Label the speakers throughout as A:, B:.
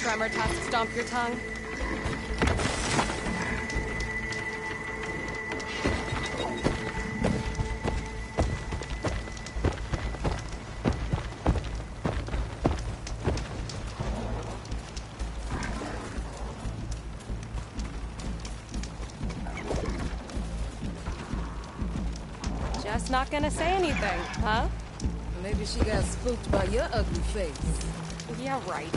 A: tremor task stomp your tongue? Just not gonna say anything, huh?
B: Maybe she got spooked by your ugly face.
A: Yeah, right.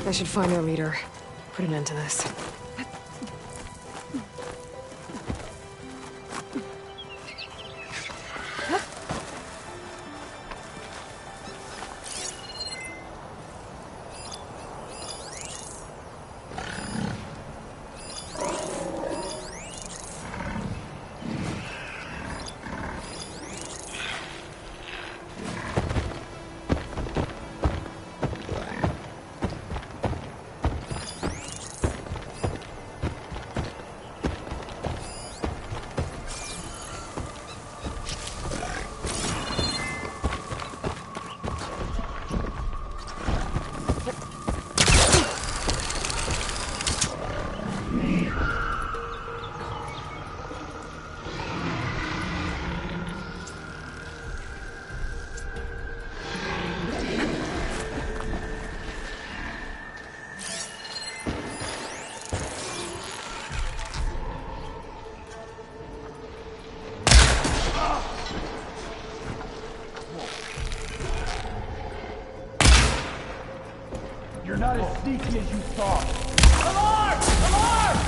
C: I should find their leader. Put an end to this. sneaky as you talk. Alarm! Alarm!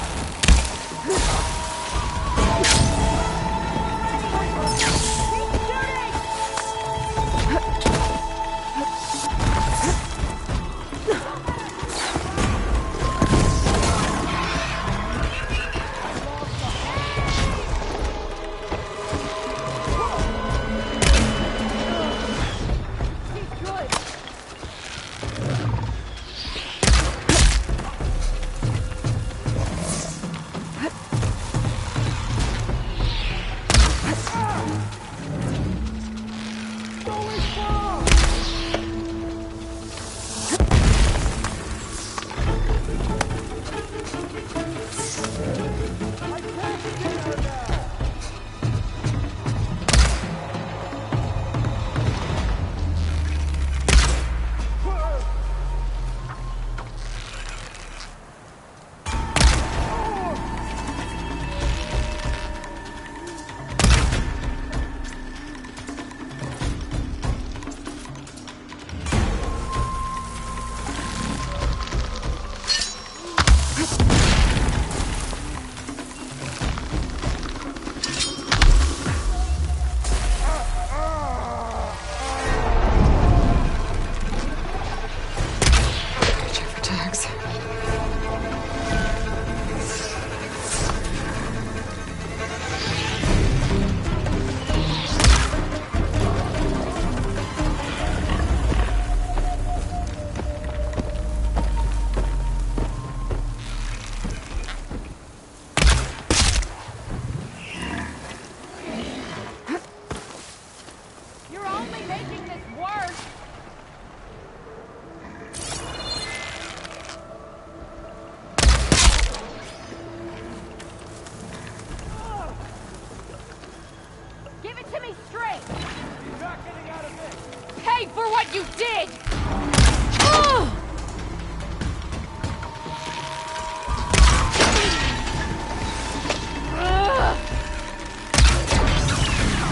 A: You did!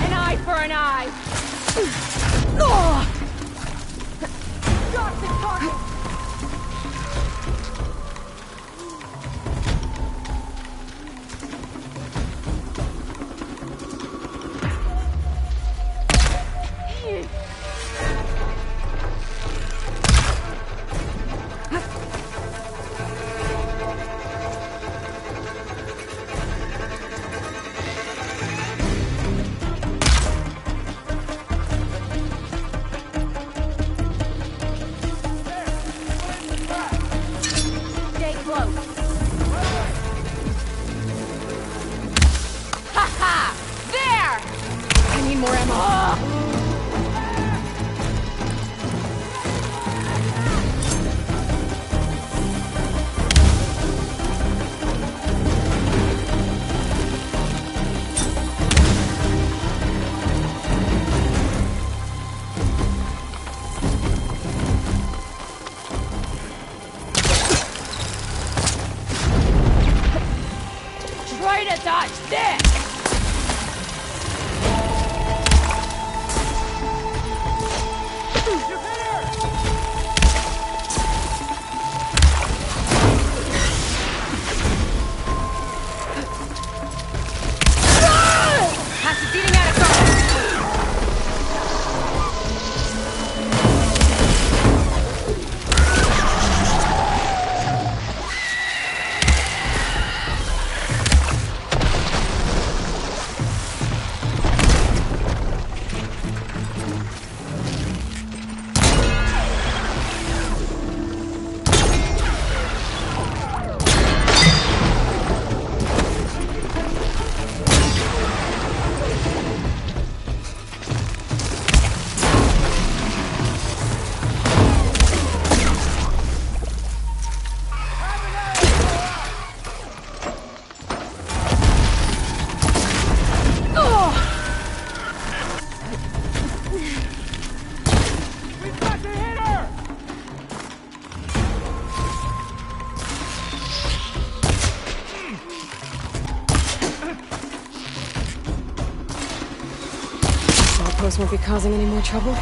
A: An eye for an eye! Got the target! Dodge this! Outpost won't be causing any more trouble.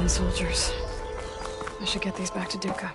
D: fallen soldiers. I should get these back to Duca.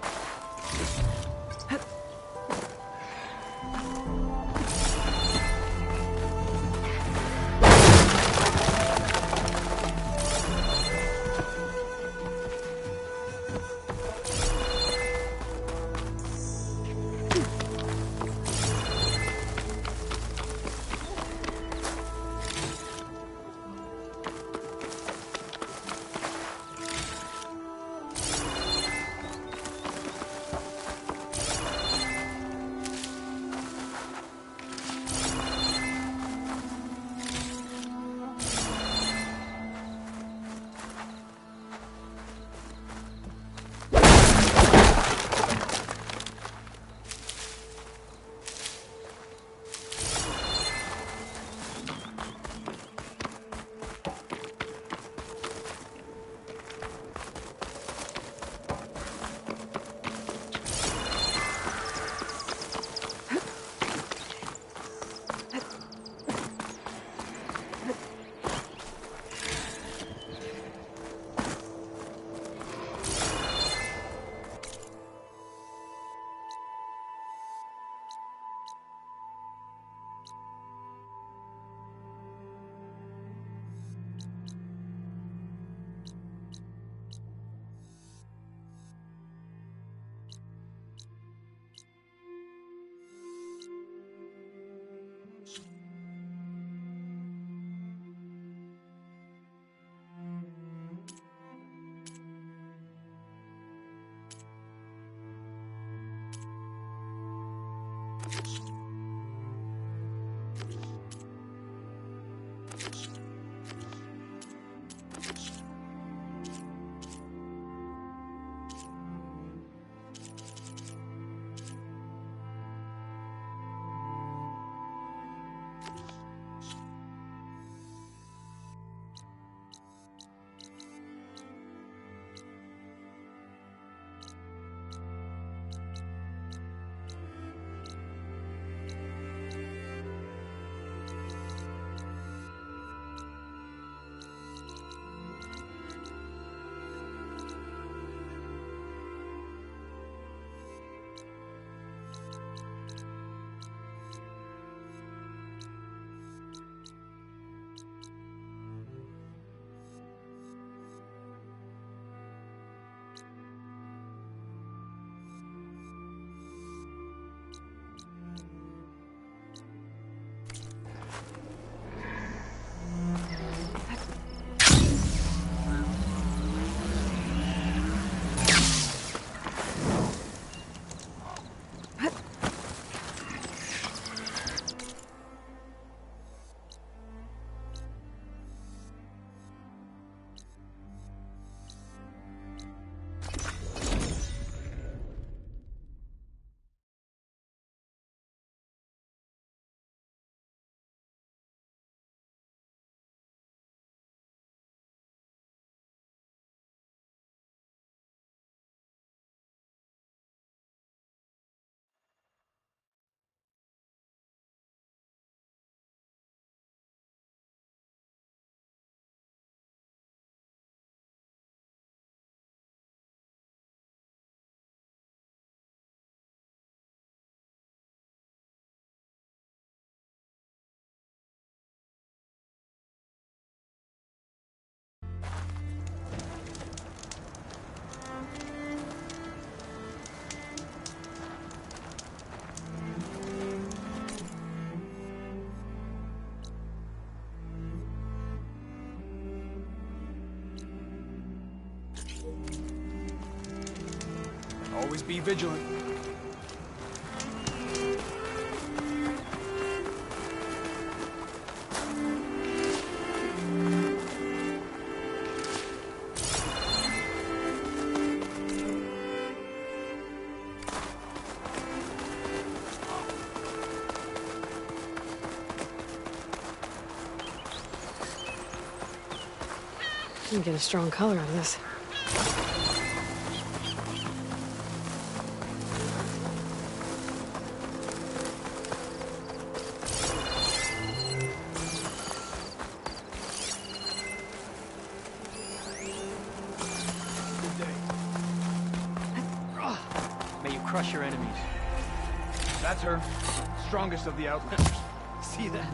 C: Always be vigilant.
D: You can get a strong color out of this.
C: crush your enemies. That's her. Strongest of the Outlanders. See that?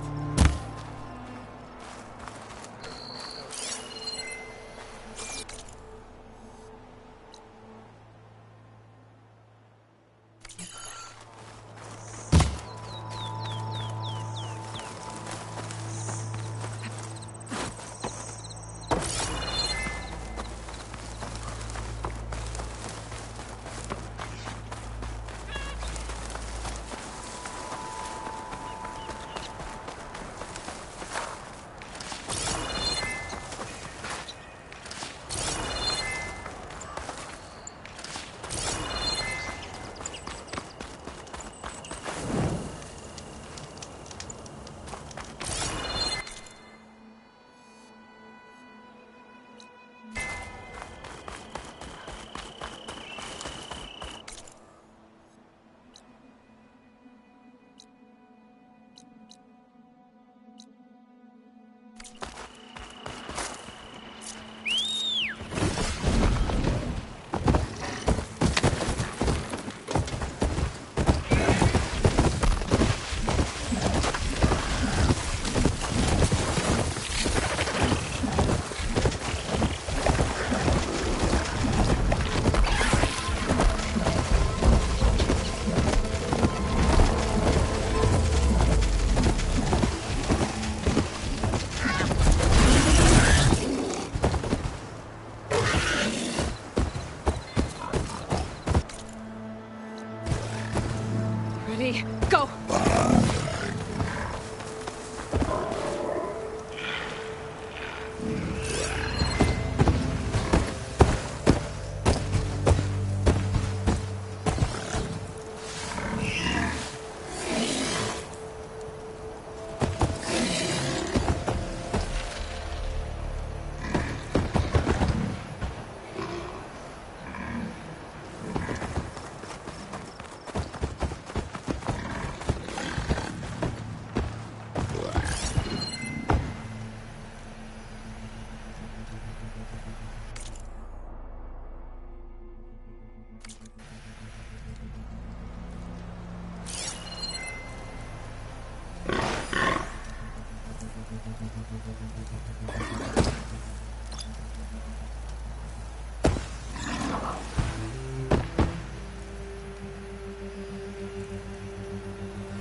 D: Ready? Go!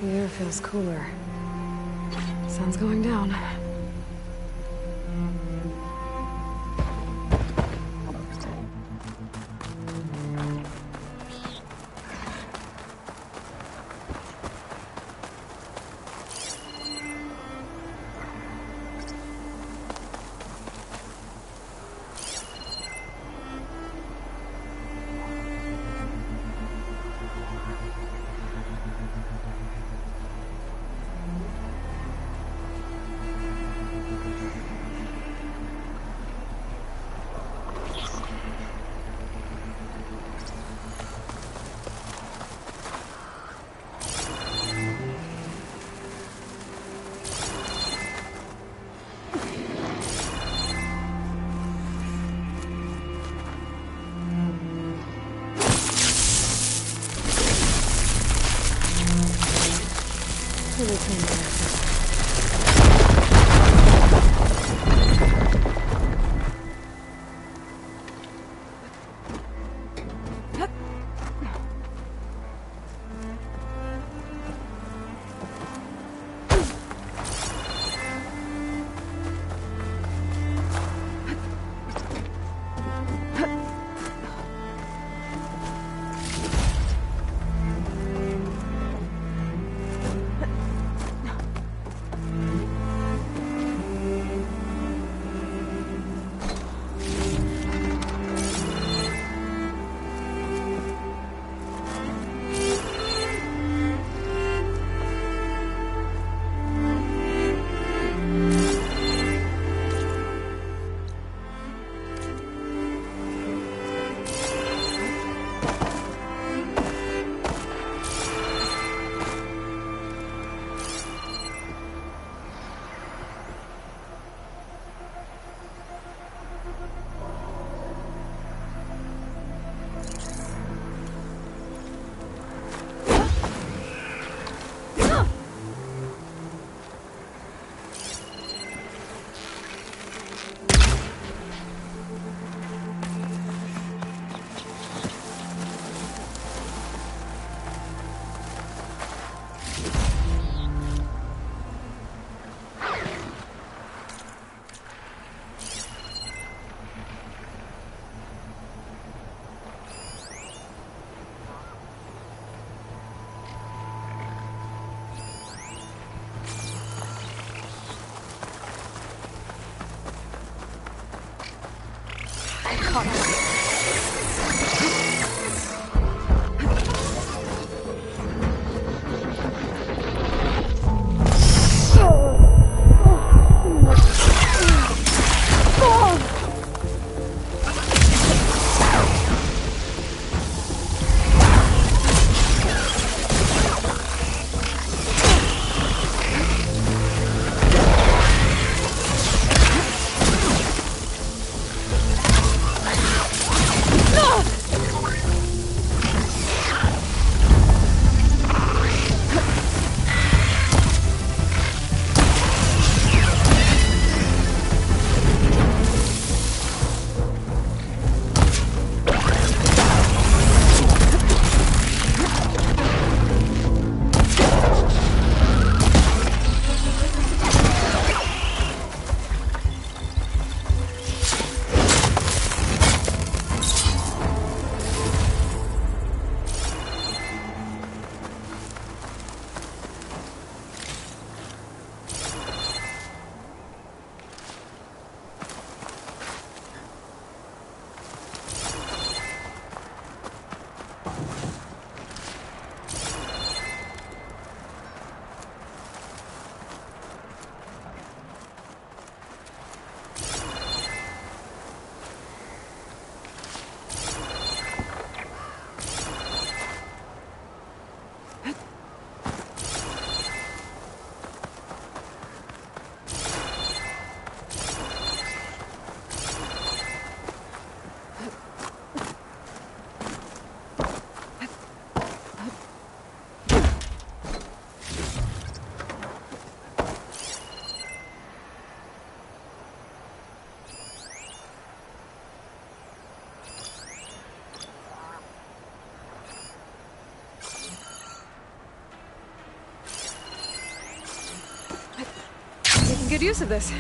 D: The air feels cooler. Sun's going down. Really clean there. good use of this.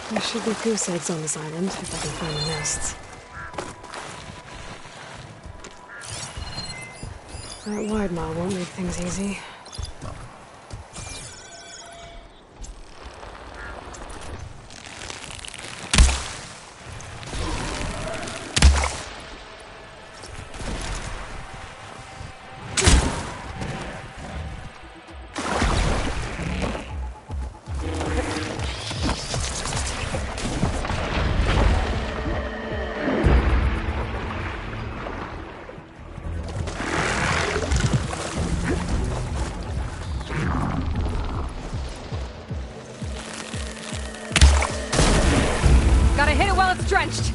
D: There should be goose eggs on this island, if I can find the nests. That wide mile won't make things easy.
A: Gotta hit it while it's drenched.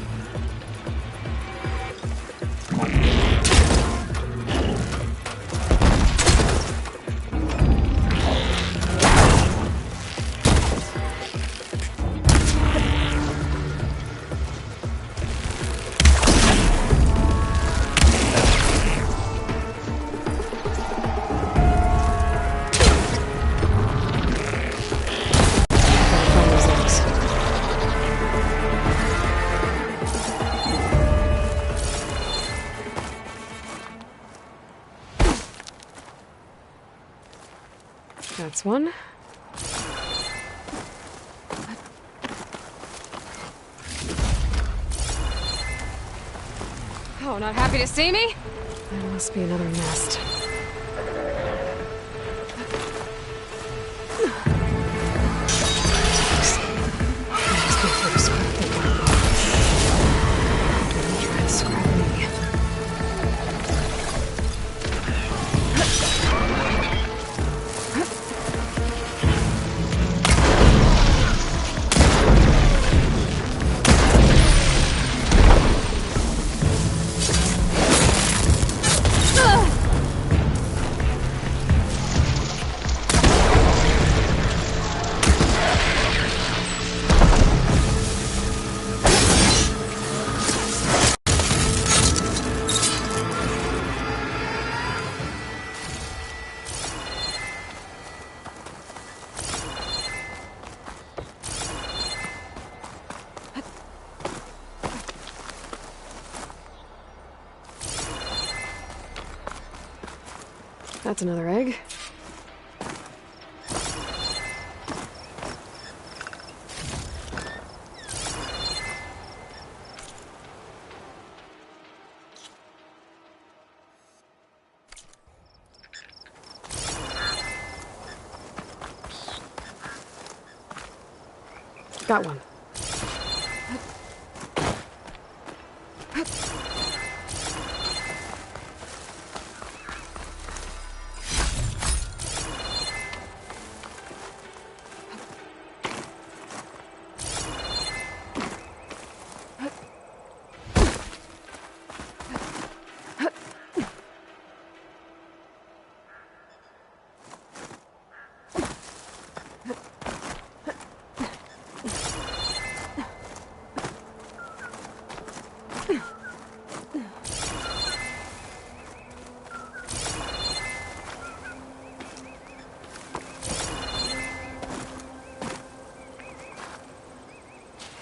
D: That's one.
A: Oh, not happy to see me?
D: There must be another nest. That's another egg. Got one.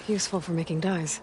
D: Useful for making dyes.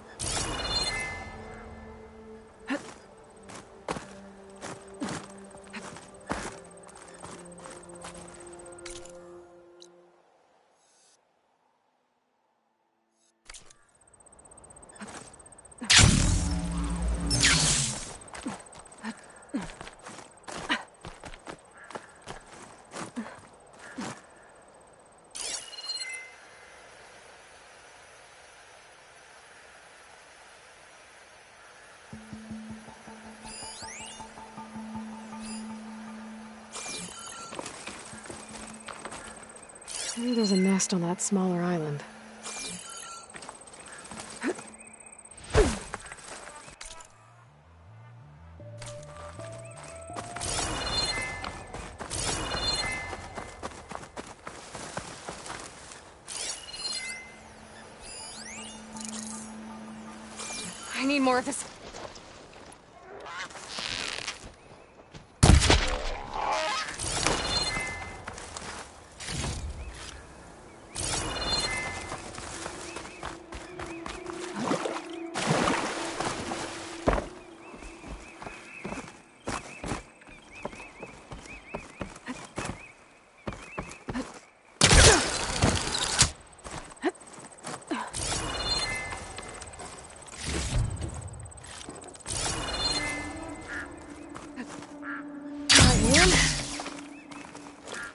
D: Maybe there's a nest on that smaller island.
A: I need more of this.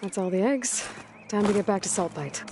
D: That's all the eggs. Time to get back to Saltbite.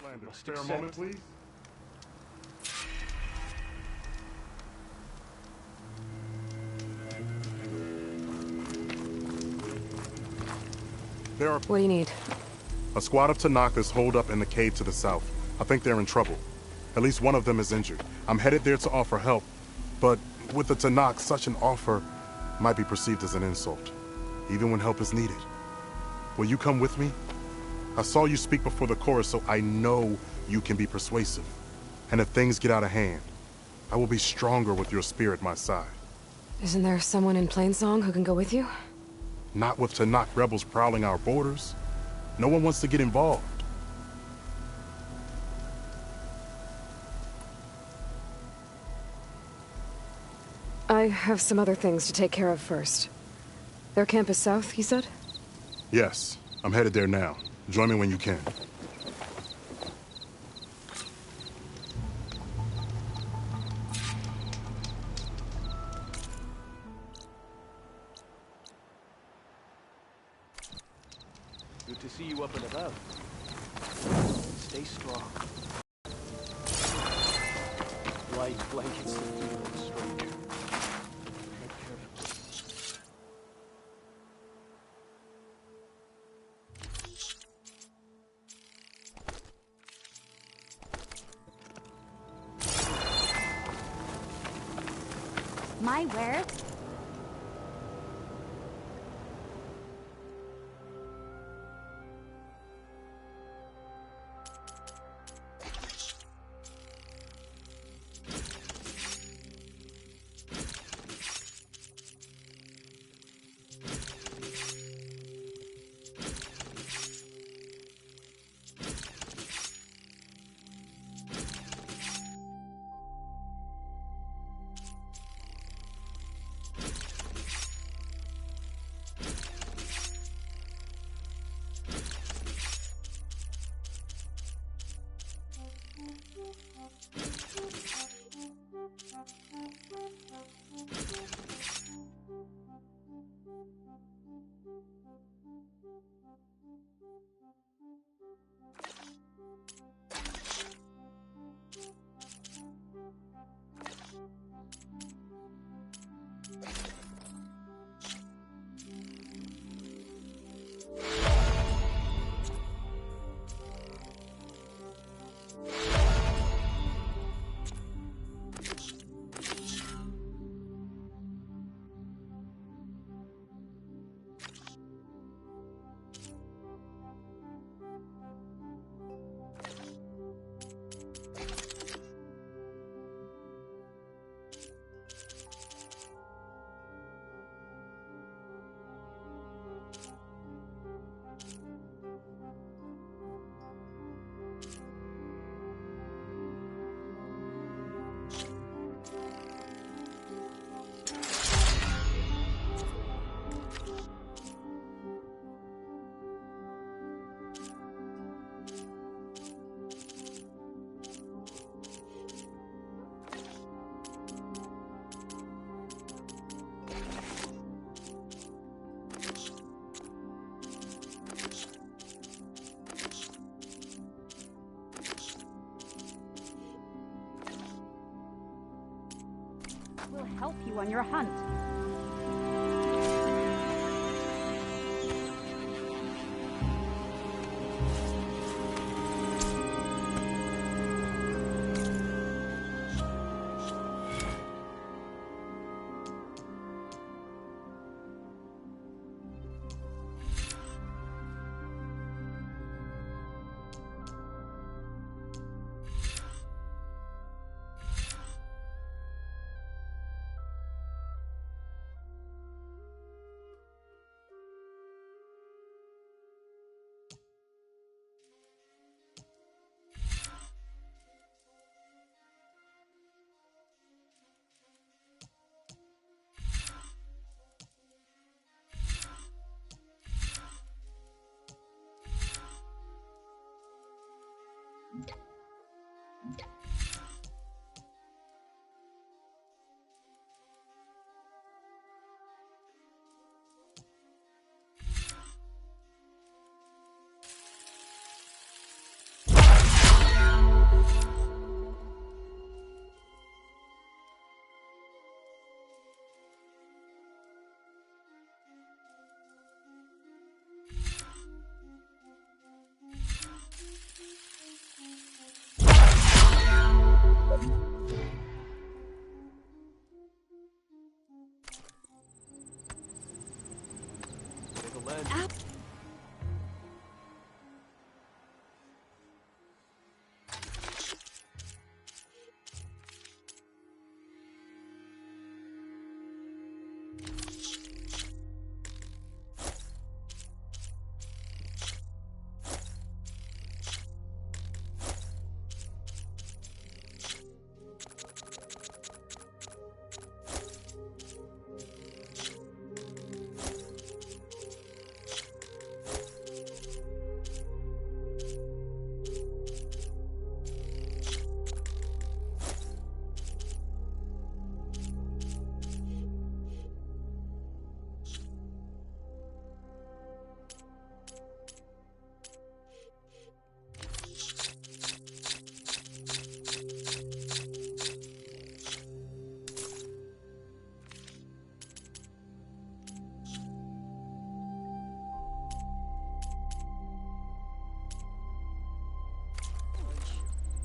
E: Outlander, spare a moment, please. There are
D: What do you need?
E: a squad of Tanakas holed up in the cave to the south. I think they're in trouble. At least one of them is injured. I'm headed there to offer help, but with the Tanakh, such an offer might be perceived as an insult, even when help is needed. Will you come with me? I saw you speak before the chorus, so I know you can be persuasive. And if things get out of hand, I will be stronger with your spear at my side.
D: Isn't there someone in Plainsong who can go with you?
E: Not with Tanakh rebels prowling our borders. No one wants to get involved.
D: I have some other things to take care of first. Their camp is south, you said?
E: Yes, I'm headed there now. Join me when you can.
C: Good to see you up and about. Stay strong. Light blankets the feet of the stranger. Tread carefully.
F: My word? help you on your hunt.
C: Take a ledge.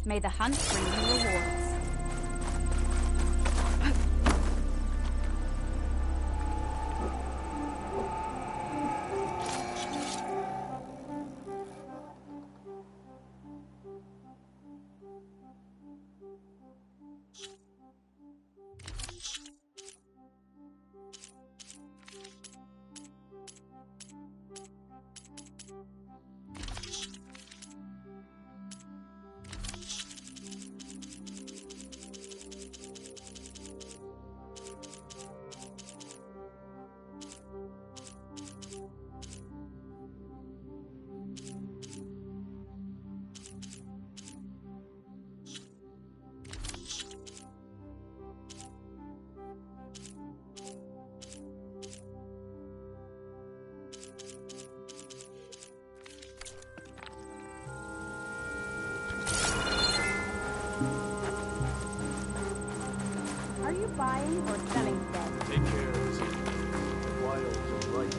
F: May the hunt bring you rewards. Are you buying or selling them?
C: Take care of this. The wild is right.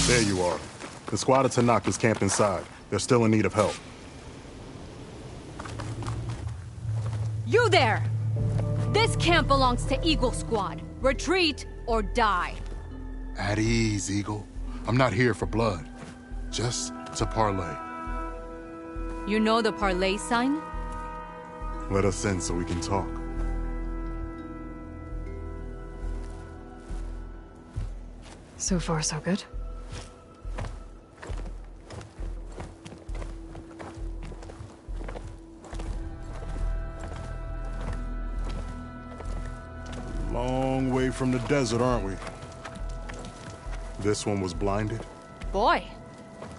E: There you are. The squad of Tanakh is camped inside. They're still in need of help.
F: You there! This camp belongs to Eagle Squad. Retreat or die.
E: At ease, Eagle. I'm not here for blood. Just to parlay.
F: You know the parlay sign?
E: Let us in so we can talk.
D: So far, so good.
E: Long way from the desert, aren't we? This one was blinded.
F: Boy,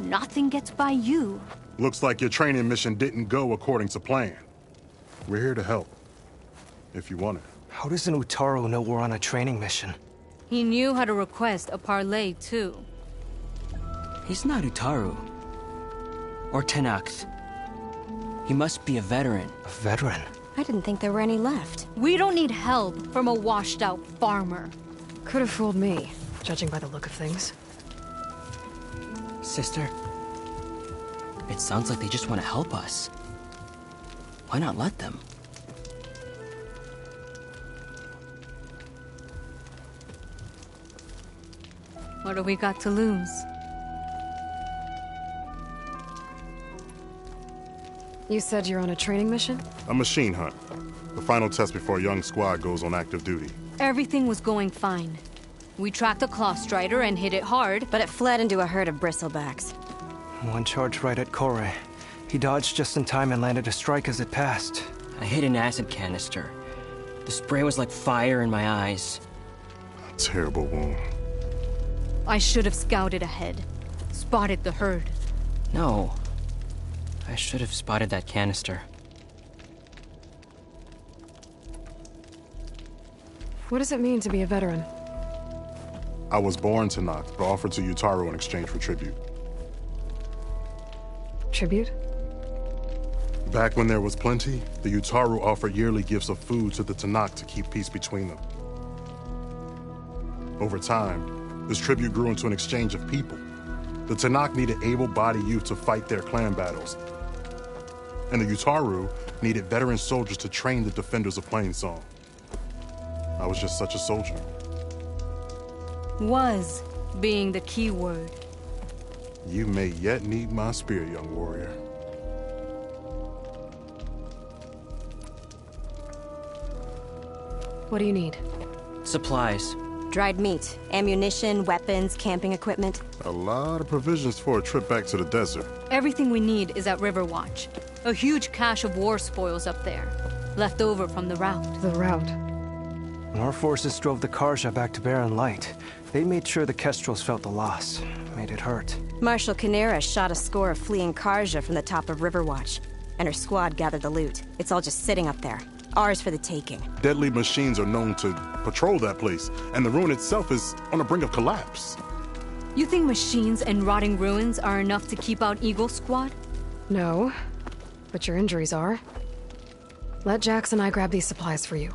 F: nothing gets by you.
E: Looks like your training mission didn't go according to plan. We're here to help, if you want it.
G: How does an Utaru know we're on a training mission?
F: He knew how to request a parlay, too.
H: He's not Utaru. Or Tenakth. He must be a veteran.
G: A veteran?
I: I didn't think there were any left.
F: We don't need help from a washed-out farmer.
D: Could have fooled me, judging by the look of things.
H: Sister, it sounds like they just want to help us. Why not let them?
F: What do we got to lose?
D: You said you're on a training mission?
E: A machine hunt. The final test before a young squad goes on active duty.
F: Everything was going fine. We tracked a claw strider and hit it hard,
I: But it fled into a herd of bristlebacks.
G: One charged right at Kore. He dodged just in time and landed a strike as it passed.
H: I hit an acid canister. The spray was like fire in my eyes.
E: A terrible wound.
F: I should have scouted ahead. Spotted the herd.
H: No. I should have spotted that canister.
D: What does it mean to be a veteran?
E: I was born Tanakh, but offered to Utaru in exchange for tribute.
D: Tribute?
E: Back when there was plenty, the Utaru offered yearly gifts of food to the Tanakh to keep peace between them. Over time, this tribute grew into an exchange of people. The Tanakh needed able-bodied youth to fight their clan battles. And the Utaru needed veteran soldiers to train the defenders of Plainsong. I was just such a soldier.
F: Was being the key word.
E: You may yet need my spear, young warrior.
D: What do you need?
H: Supplies.
I: Dried meat, ammunition, weapons, camping equipment.
E: A lot of provisions for a trip back to the desert.
F: Everything we need is at Riverwatch. A huge cache of war spoils up there. Left over from the route.
D: The route.
G: When our forces drove the Karja back to Barren Light, they made sure the Kestrels felt the loss. Made it hurt.
I: Marshal Canera shot a score of fleeing Karja from the top of Riverwatch, and her squad gathered the loot. It's all just sitting up there. Ours for the taking.
E: Deadly machines are known to patrol that place, and the ruin itself is on the brink of collapse.
F: You think machines and rotting ruins are enough to keep out Eagle Squad?
D: No, but your injuries are. Let Jax and I grab these supplies for you.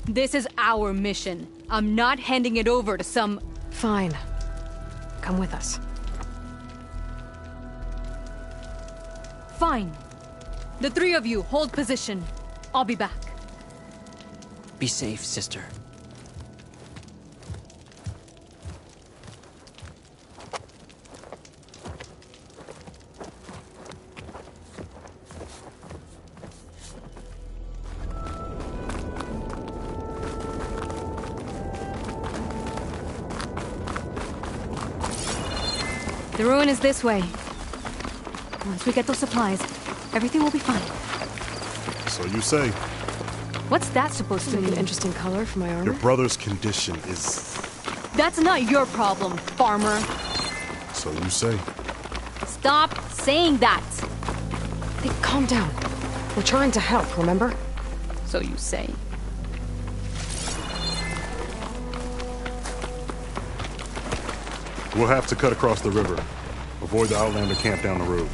F: This is our mission. I'm not handing it over to some...
D: Fine. Come with us.
F: Fine. The three of you hold position. I'll be back.
H: Be safe, sister.
F: The ruin is this way. Once we get those supplies, everything will be fine.
E: So you say.
F: What's that supposed to
D: Make an
F: mean?
D: interesting color for my
E: Your
D: armor.
E: brother's condition is...
F: That's not your problem, farmer.
E: So you say.
F: Stop saying that.
D: Hey, calm down. We're trying to help, remember?
F: So you say.
E: We'll have to cut across the river. Avoid the Outlander camp down the road.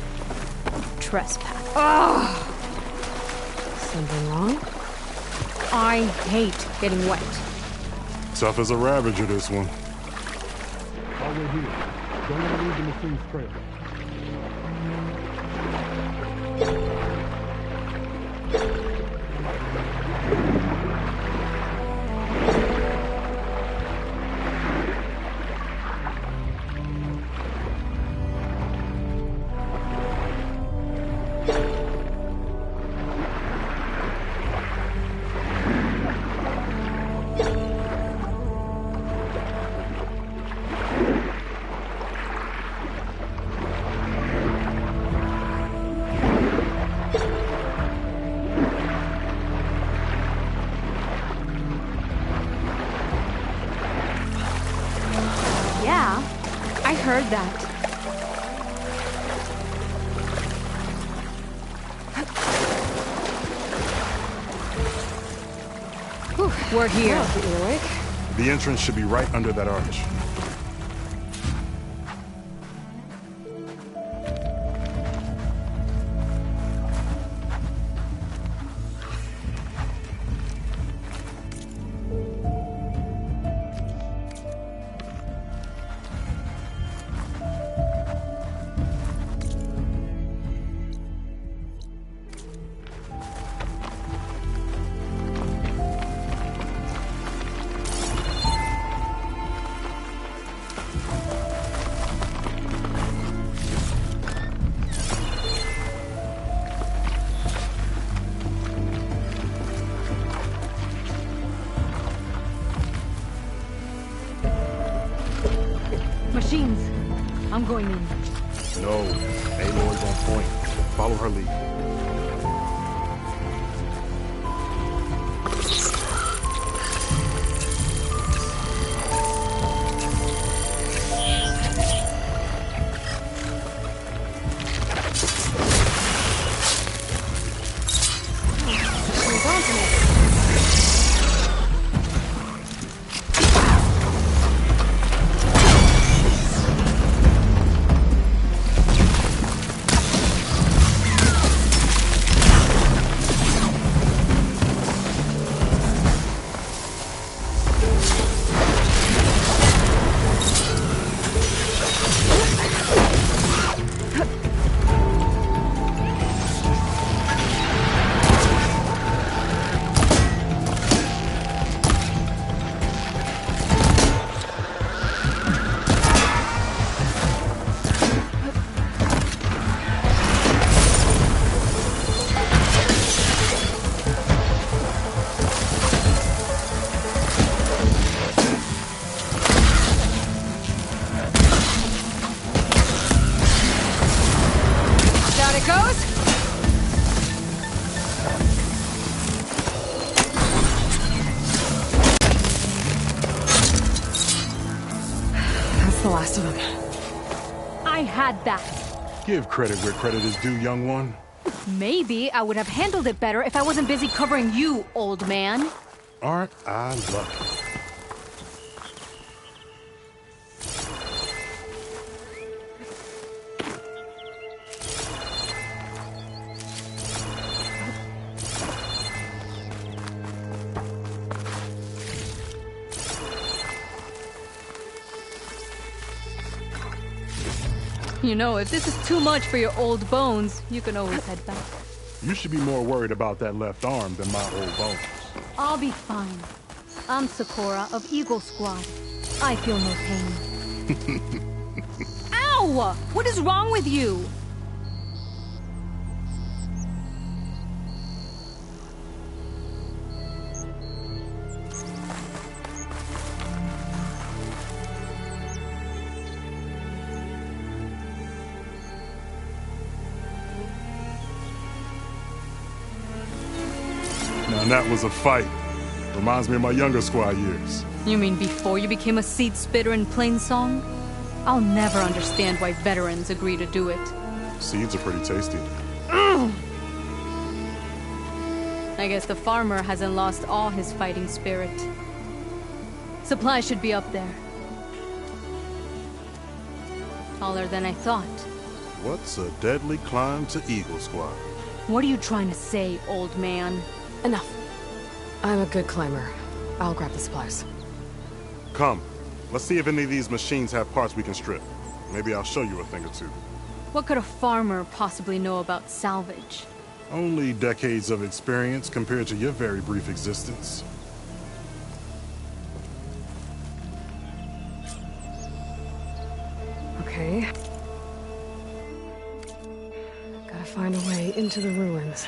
F: Trespass.
D: Something wrong?
F: I hate getting wet.
E: Tough as a Ravager, this one.
C: While we're here,
E: Don't want to leave the machine's trail.
F: Yeah, I heard that. We're here.
D: Well, keep me awake.
E: The entrance should be right under that arch.
F: Machines. I'm going in.
E: No, Aloy's on point. Follow her lead.
D: The last of them.
F: I had that.
E: Give credit where credit is due, young one.
F: Maybe I would have handled it better if I wasn't busy covering you, old man.
E: Aren't I lucky?
F: You know, if this is too much for your old bones, you can always head back.
E: You should be more worried about that left arm than my old bones.
F: I'll be fine. I'm Sakura of Eagle Squad. I feel no pain. Ow! What is wrong with you?
E: Now that was a fight. Reminds me of my younger squad years.
F: You mean before you became a seed spitter in Plainsong? I'll never understand why veterans agree to do it.
E: Seeds are pretty tasty.
F: I guess the farmer hasn't lost all his fighting spirit. Supplies should be up there. Taller than I thought.
E: What's a deadly climb to Eagle Squad?
F: What are you trying to say, old man?
D: Enough. I'm a good climber. I'll grab the supplies.
E: Come. Let's see if any of these machines have parts we can strip. Maybe I'll show you a thing or two.
F: What could a farmer possibly know about salvage?
E: Only decades of experience compared to your very brief existence.
D: Okay. Gotta find a way into the ruins.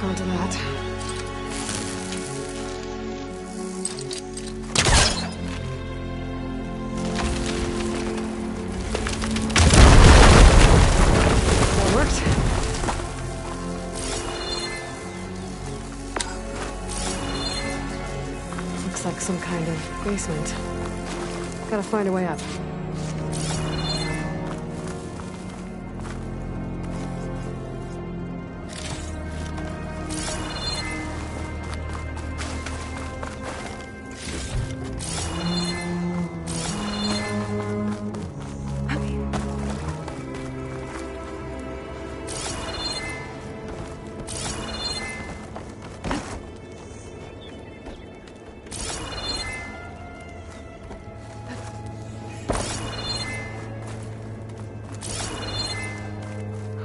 D: Onto that. That worked. Looks like some kind of basement. Gotta find a way up.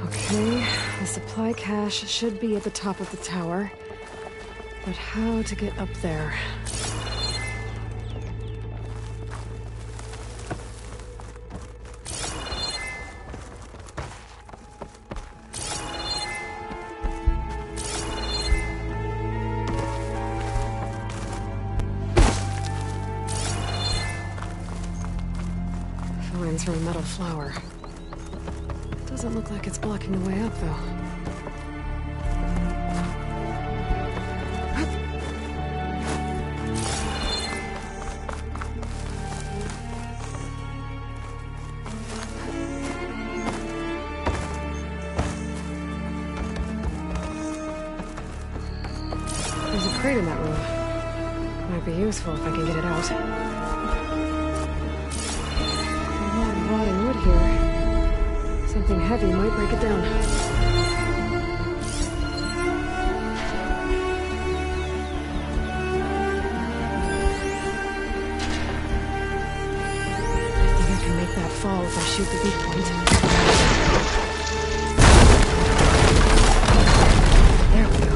D: Okay, the supply cache should be at the top of the tower. But how to get up there? Vines from a metal flower. Doesn't look like it's blocking the way up, though. There's a crate in that room. Might be useful if I can get it out. A lot of rotting wood here. Something heavy might break it down. I think I can make that fall if I shoot the weak point. There we go.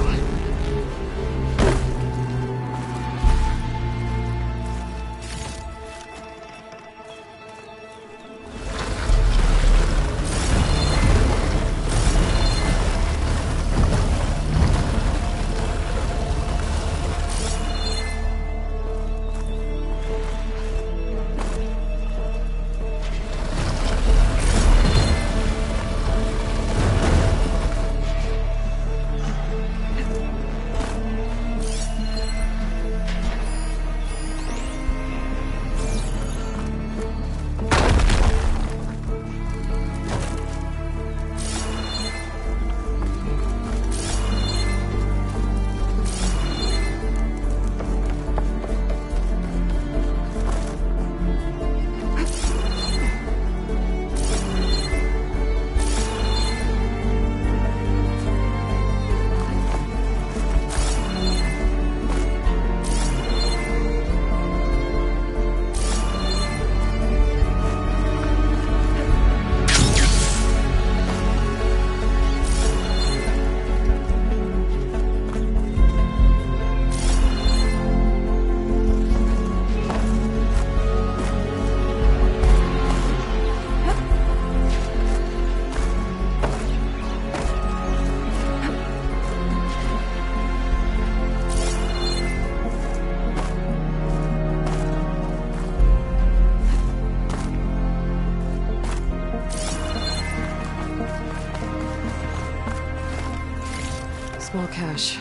D: Small cache.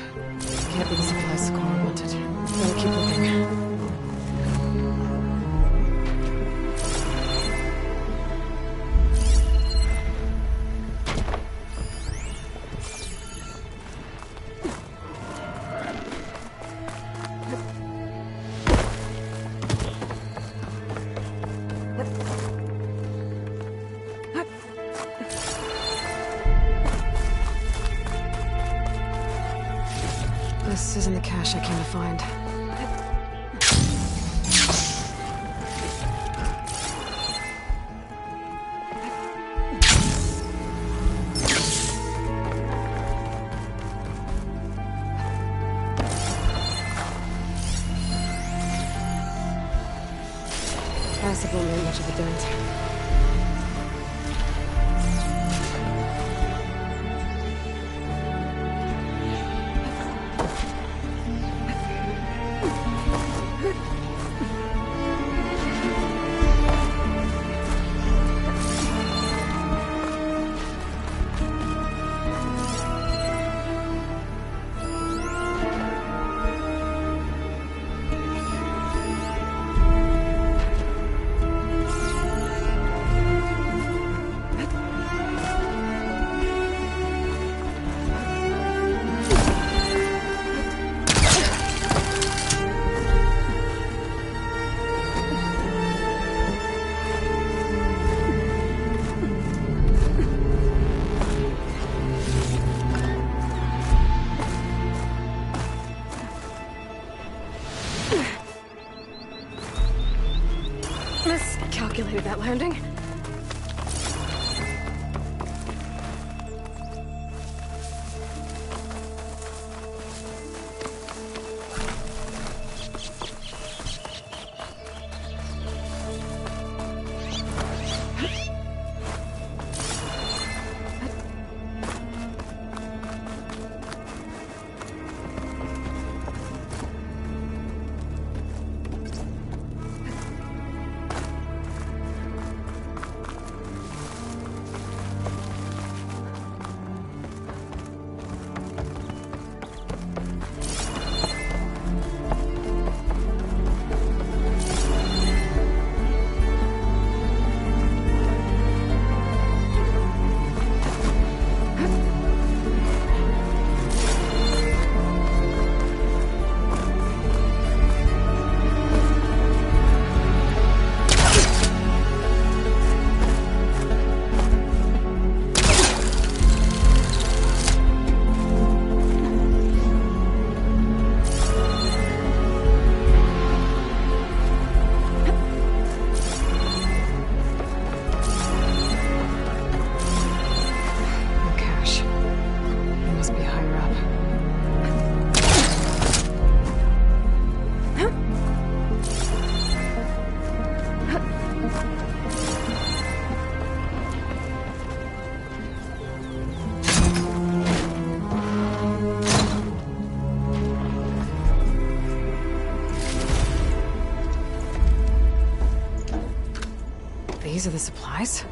D: Can't be the supplies Sakura wanted. Gotta keep looking. This isn't the cache I came to find. Acid won't make much of a dent. Miscalculated that landing. These are the supplies?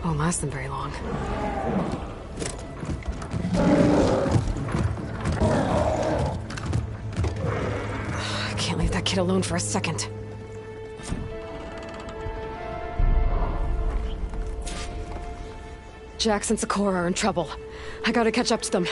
D: Won't last them very long. I can't leave that kid alone for a second. Jax and Sakura are in trouble. I gotta catch up to them.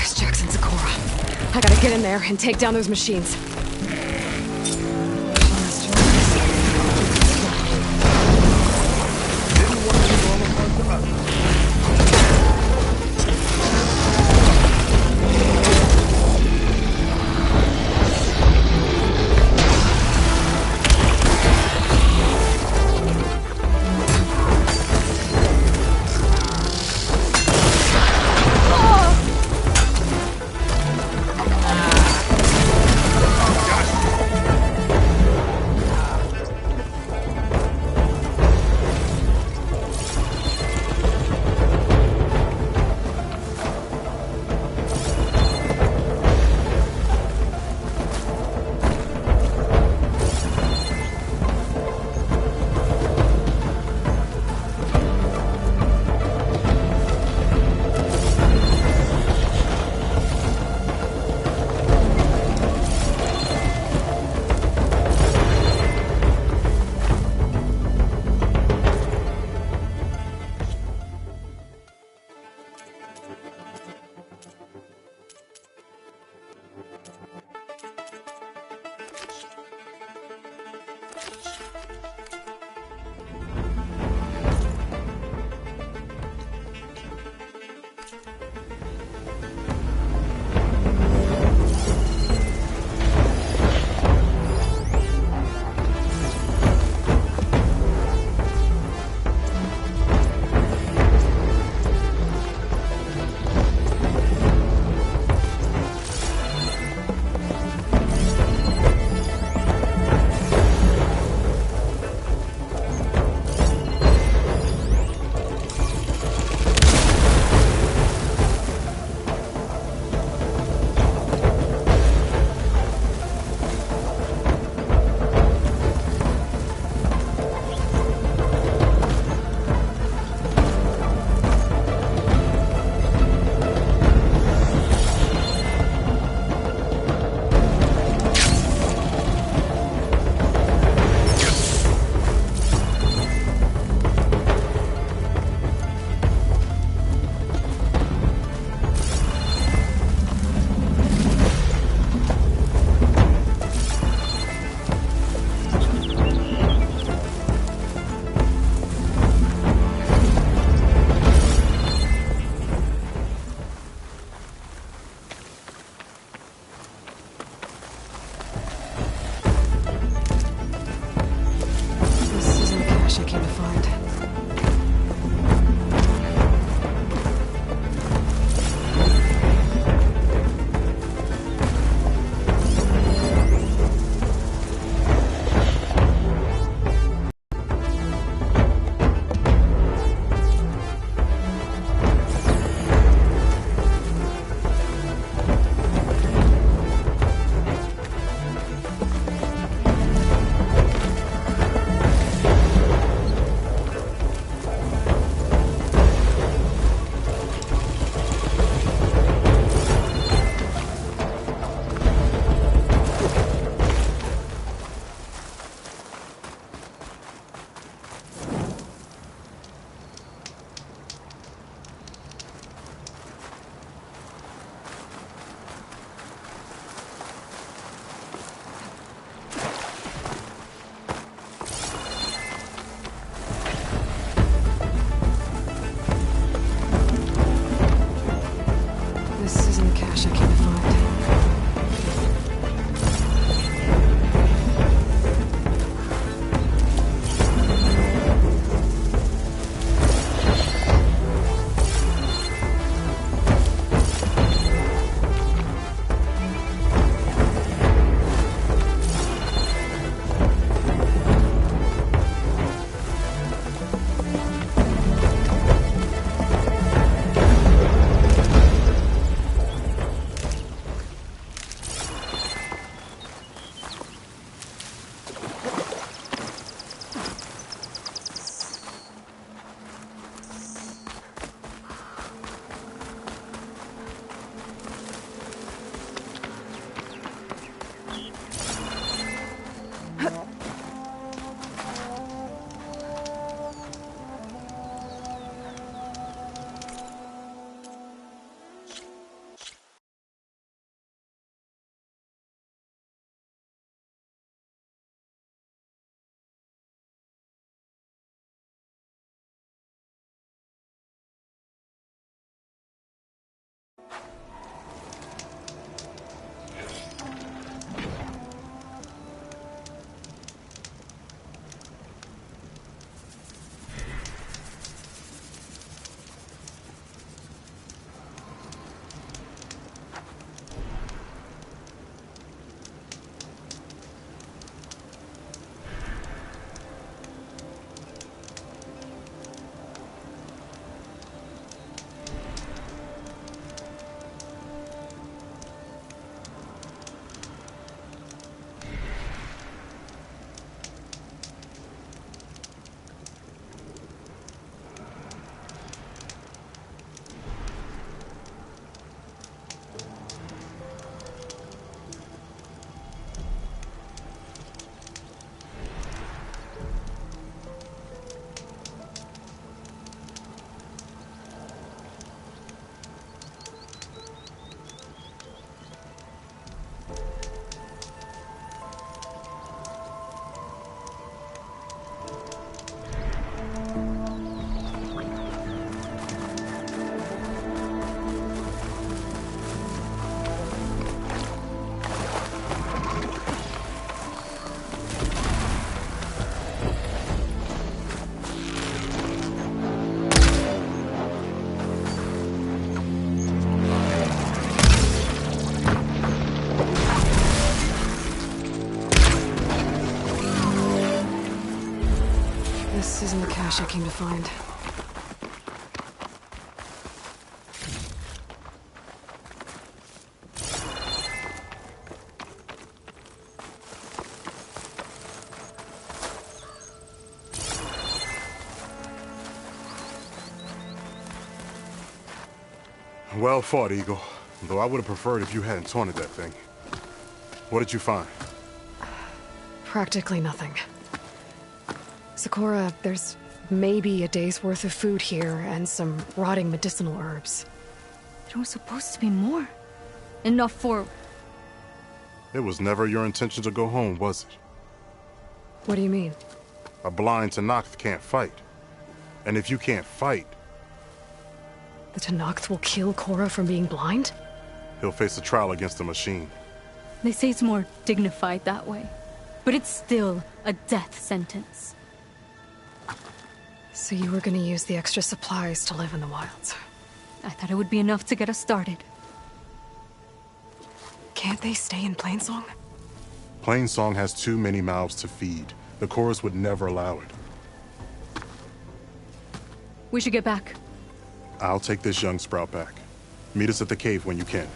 D: There's Jackson Sakura. I gotta get in there and take down those machines. isn't the cache I came to find.
E: Well fought, Eagle. Though I would have preferred if you hadn't taunted that thing. What did you find?
D: Practically nothing. Sakura, there's maybe a day's worth of food here and some rotting medicinal herbs.
F: There was supposed to be more. Enough for...
E: It was never your intention to go home, was it?
D: What do you mean?
E: A blind Tenakth can't fight. And if you can't fight...
D: The Tenakth will kill Korra from being blind?
E: He'll face a trial against the machine.
F: They say it's more dignified that way. But it's still a death sentence.
D: So you were gonna use the extra supplies to live in the wilds?
F: I thought it would be enough to get us started.
D: Can't they stay in Plainsong?
E: Plainsong has too many mouths to feed. The chorus would never allow it.
F: We should get back.
E: I'll take this young sprout back. Meet us at the cave when you can.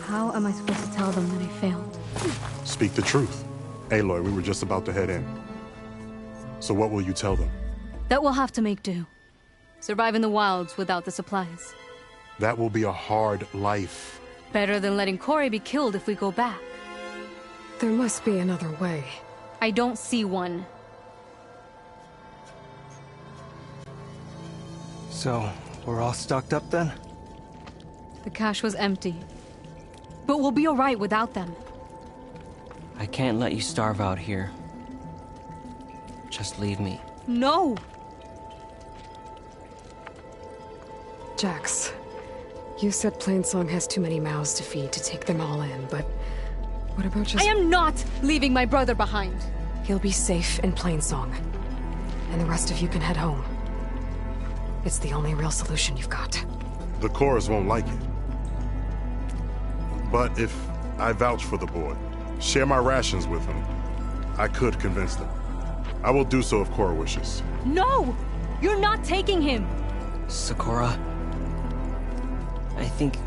F: How am I supposed to tell them that I failed?
E: Speak the truth. Aloy, we were just about to head in. So what will you tell them?
F: That we'll have to make do. Survive in the wilds without the supplies.
E: That will be a hard life.
F: Better than letting Corey be killed if we go back.
D: There must be another way.
F: I don't see one.
G: So, we're all stocked up then?
F: The cache was empty. But we'll be alright without them.
H: I can't let you starve out here. Just leave me.
F: No!
D: Jax, you said Plainsong has too many mouths to feed to take them all in, but what about just...
F: I am not leaving my brother behind!
D: He'll be safe in Plainsong, and the rest of you can head home. It's the only real solution you've got.
E: The chorus won't like it. But if I vouch for the boy, share my rations with him, I could convince them. I will do so if Korra wishes.
F: No! You're not taking him!
H: Sakura, I think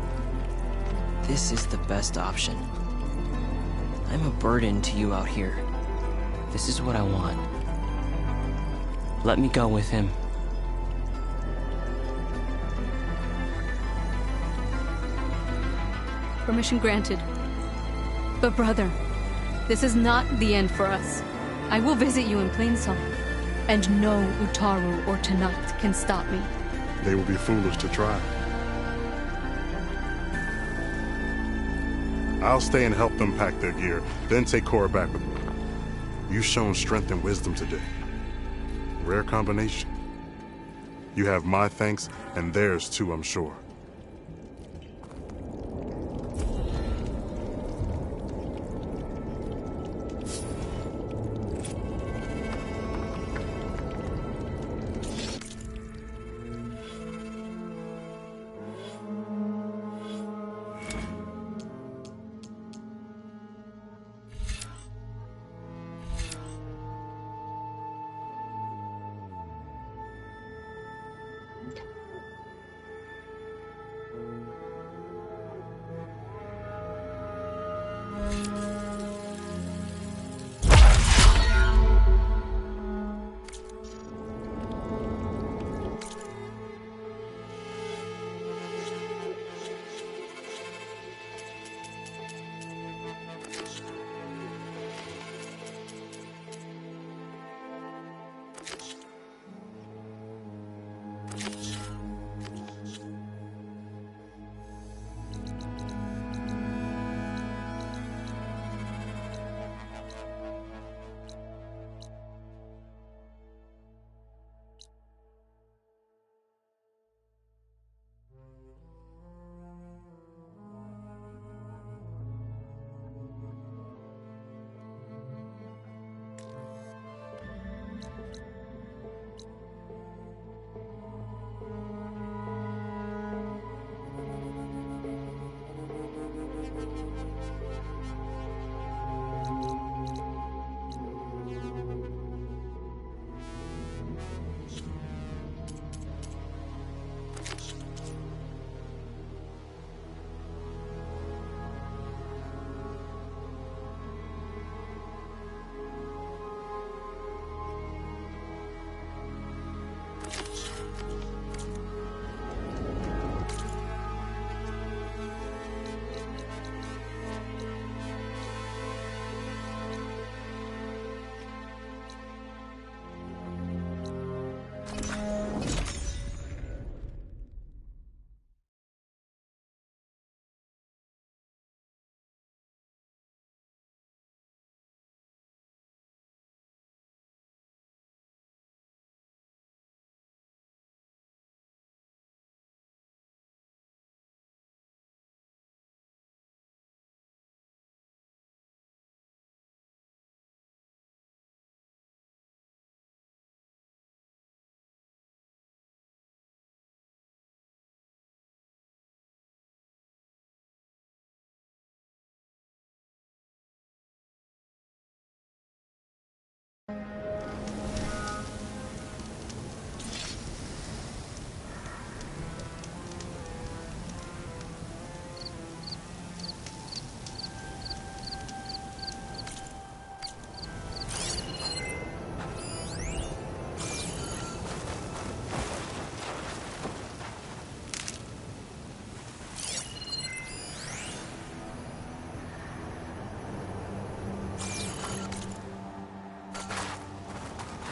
H: this is the best option. I'm a burden to you out here. This is what I want. Let me go with him.
F: Permission granted. But brother, this is not the end for us. I will visit you in Plainsong, and no Utaru or Tenakth can stop me.
E: They will be foolish to try. I'll stay and help them pack their gear, then take Cora back with me. You've shown strength and wisdom today. Rare combination. You have my thanks, and theirs too, I'm sure.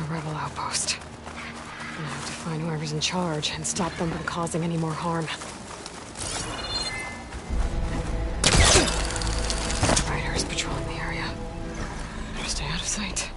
D: Rebel outpost. I have to find whoever's in charge and stop them from causing any more harm. Riders patrolling the area. Better stay out of sight.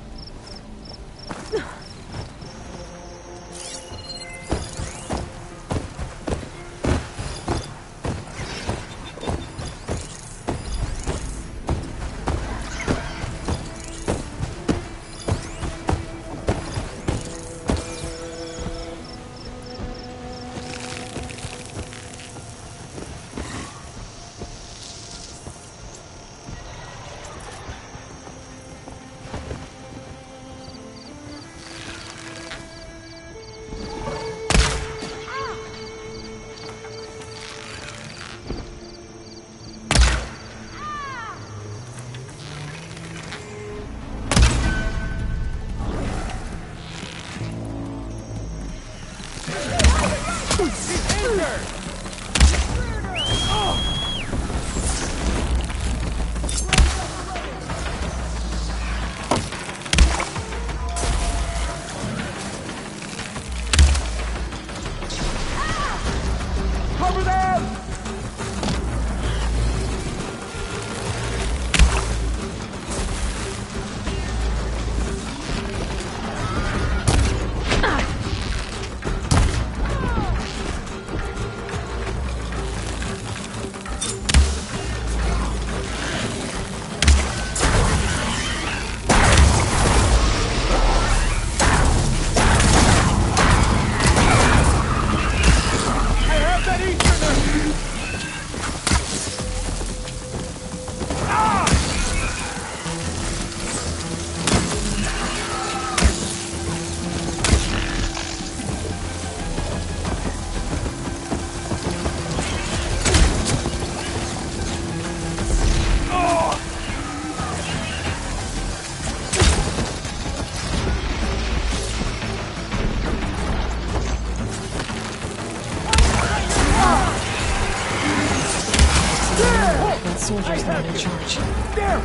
D: That soldier's not in charge.
C: There!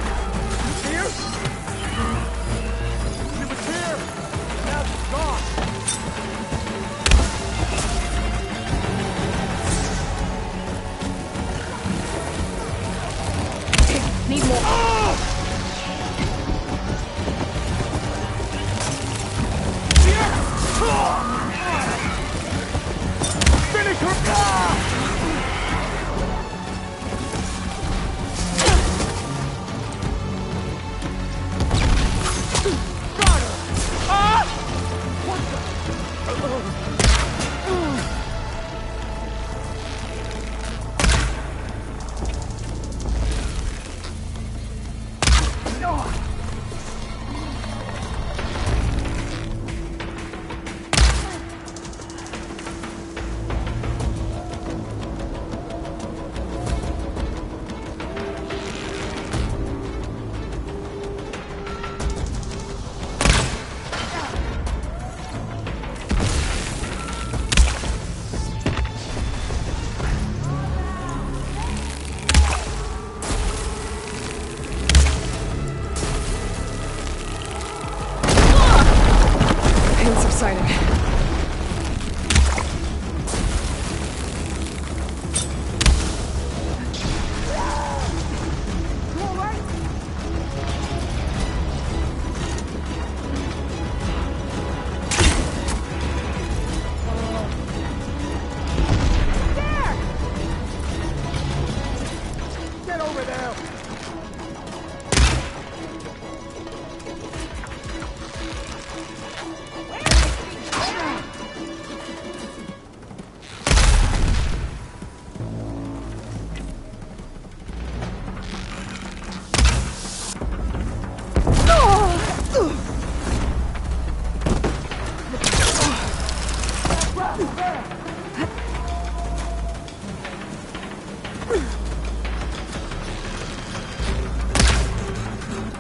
C: Here? He was here! Now he's gone!
F: Need more.
C: Finish her! Got her! What
D: Pain subsiding.
C: Get over there!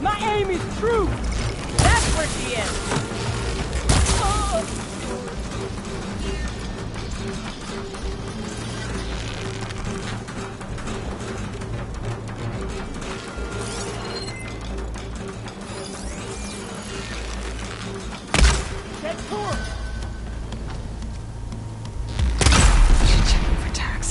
A: My aim is true! That's where she is! Get to her!
D: Checking for tags.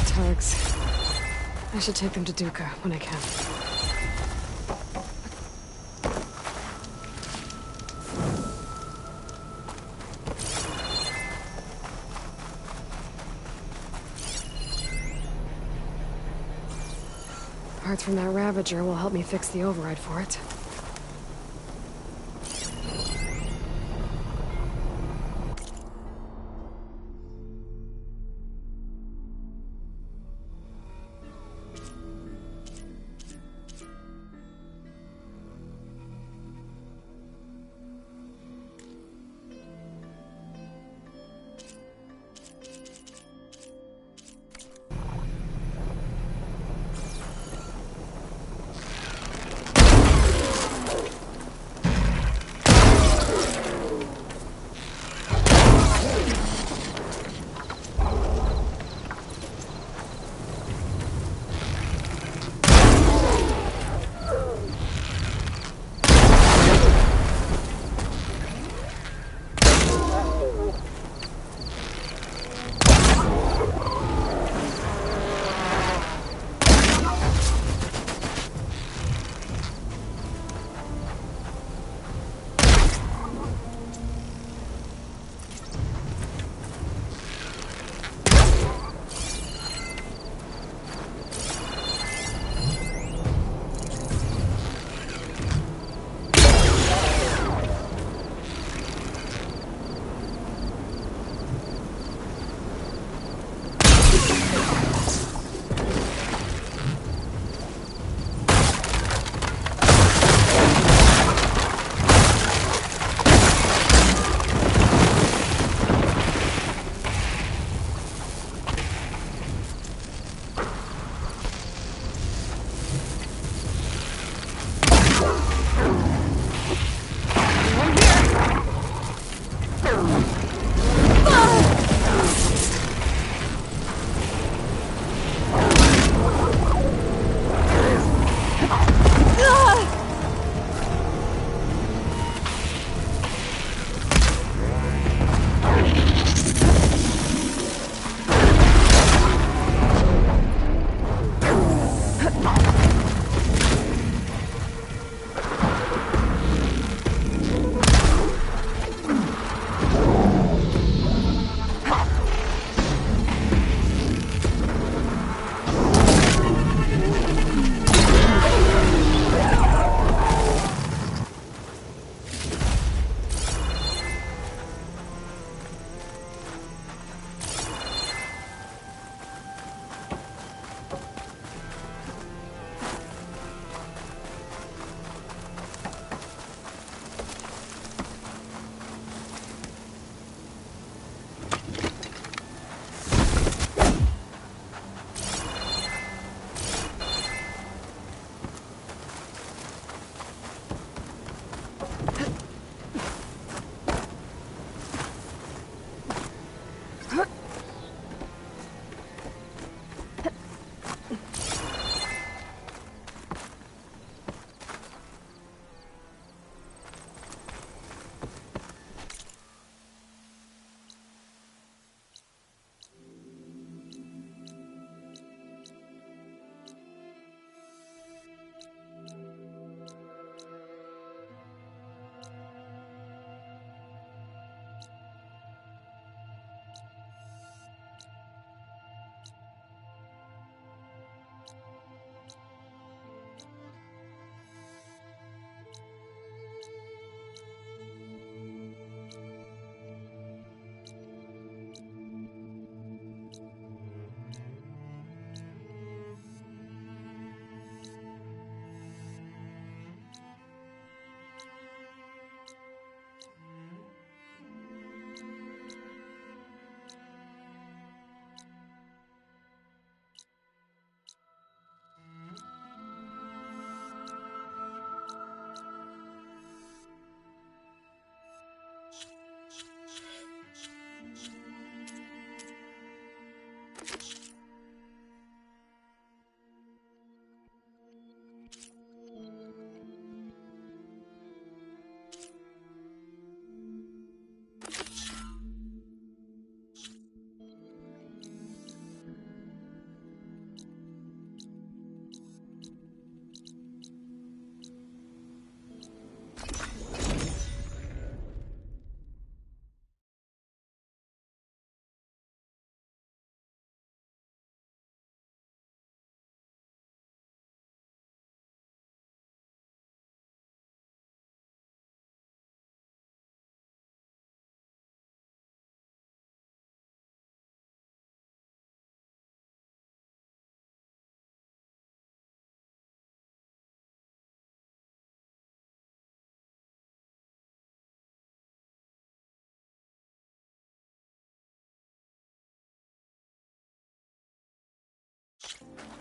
D: Tags. I should take them to Duca when I can. Parts from that Ravager will help me fix the override for it.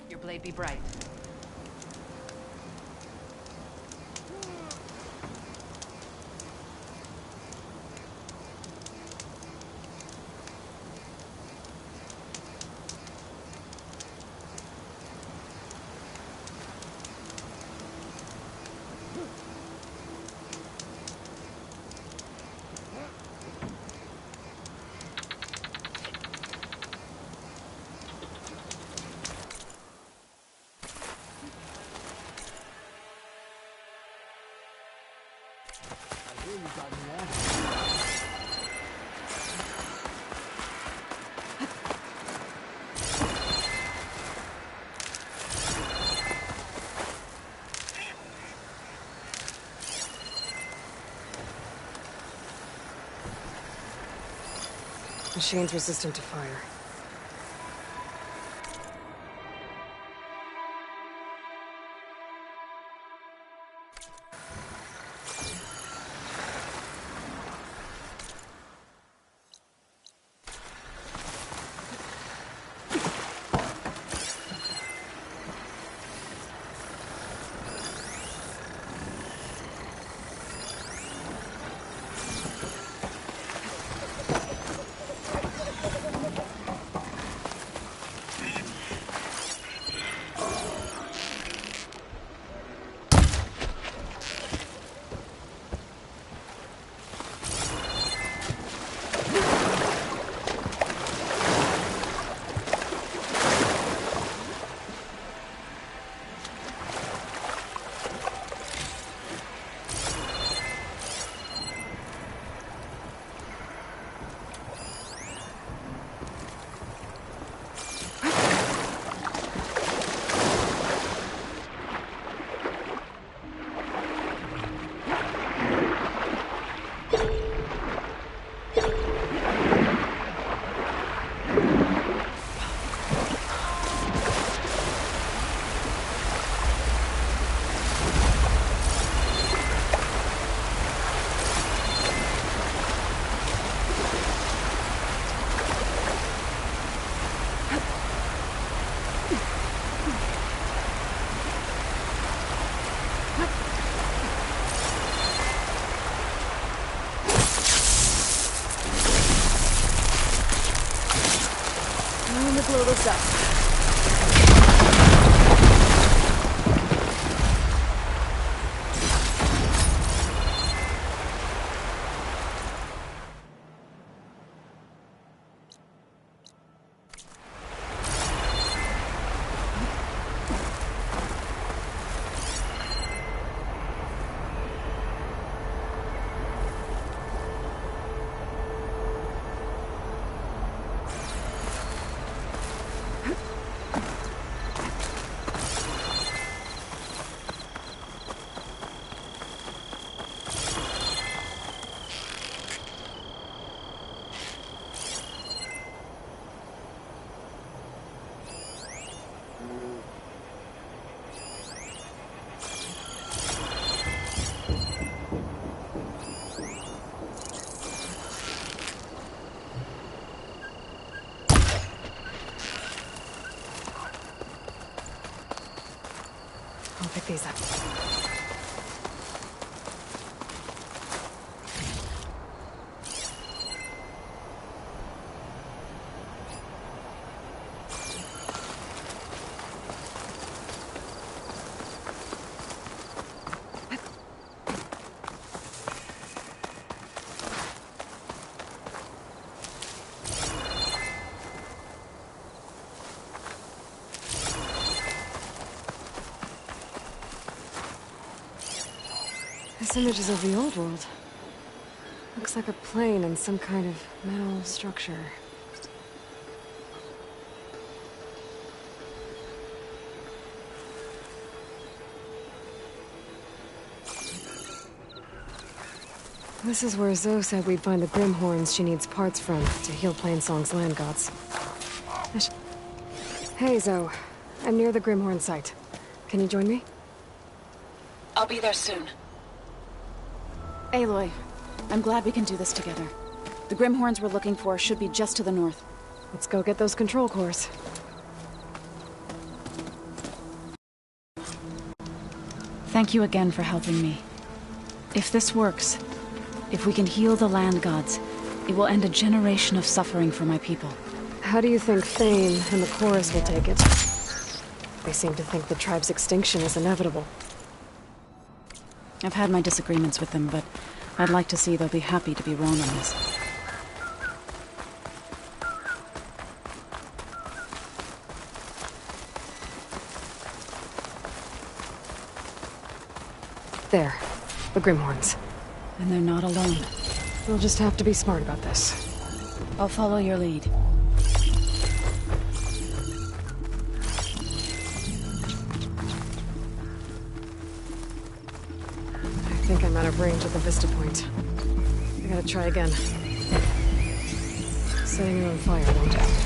J: Your blade be bright.
D: Machine's resistant to fire.
B: Blow this up.
D: I'll pick these up. This image is of the old world. Looks like a plane and some kind of metal structure. This is where Zoe said we'd find the Grimhorns she needs parts from to heal Plainsong's land gods. Hey, Zoe. I'm near the Grimhorn site. Can you join me?
K: I'll be there soon. Aloy, I'm glad we can do this together. The Grimhorns we're looking for should be just to the north.
D: Let's go get those control cores.
K: Thank you again for helping me. If this works, if we can heal the land gods, it will end a generation of suffering for my people.
D: How do you think Thane and the Chorus will take it? They seem to think the tribe's extinction is inevitable.
K: I've had my disagreements with them, but I'd like to see they'll be happy to be wrong on this.
D: There. The Grimhorns.
K: And they're not alone.
D: We'll just have to be smart about this.
K: I'll follow your lead.
D: I think I'm out of range at the Vista Point. I gotta try again. Setting you on fire, won't it?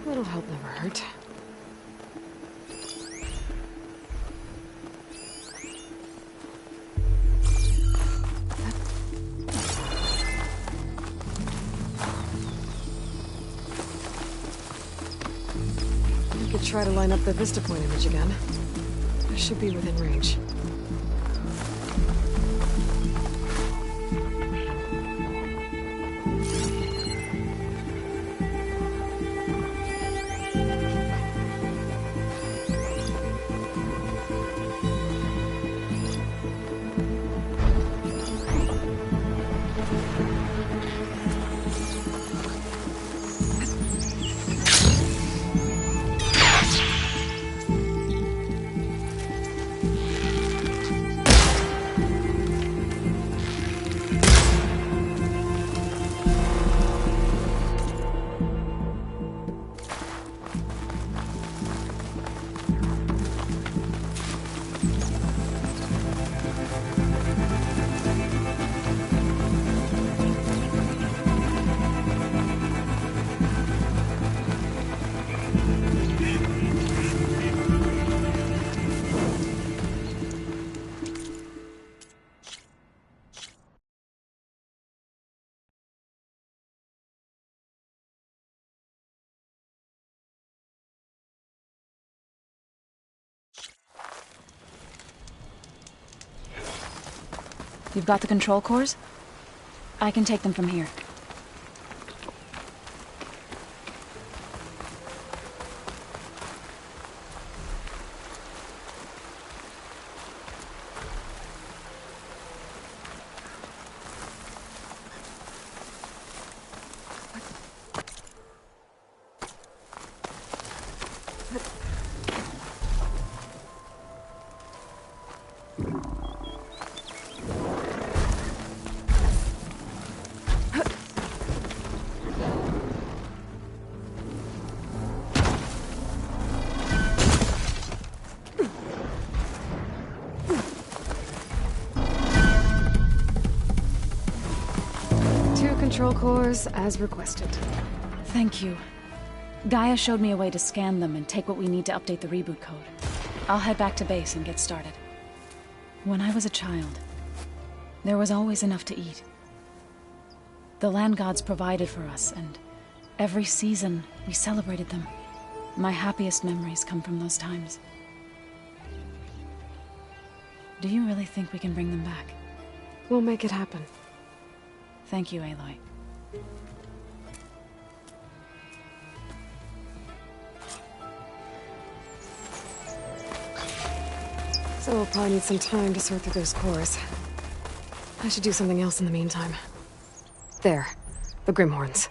D: Little help never hurt. I could try to line up the Vista Point image again. I should be within range.
K: You've got the control cores? I can take them from here.
D: Control cores, as requested.
K: Thank you. Gaia showed me a way to scan them and take what we need to update the reboot code. I'll head back to base and get started. When I was a child, there was always enough to eat. The land gods provided for us, and every season we celebrated them. My happiest memories come from those times. Do you really think we can bring them back?
D: We'll make it happen.
K: Thank you, Aloy.
D: So we'll probably need some time to sort through those cores. I should do something else in the meantime. There. The Grimhorns.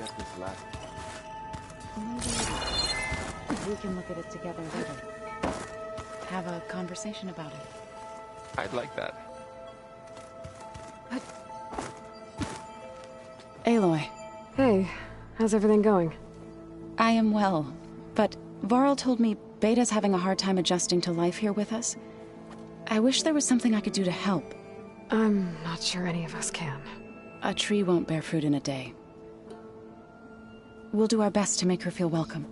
J: get this last.
K: Maybe we can look at it together later. Have a conversation about it.
J: I'd like that.
K: Aloy.
D: Hey, how's everything going?
K: I am well, but Varl told me Beta's having a hard time adjusting to life here with us. I wish there was something I could do to help.
D: I'm not sure any of us can.
K: A tree won't bear fruit in a day. We'll do our best to make her feel welcome.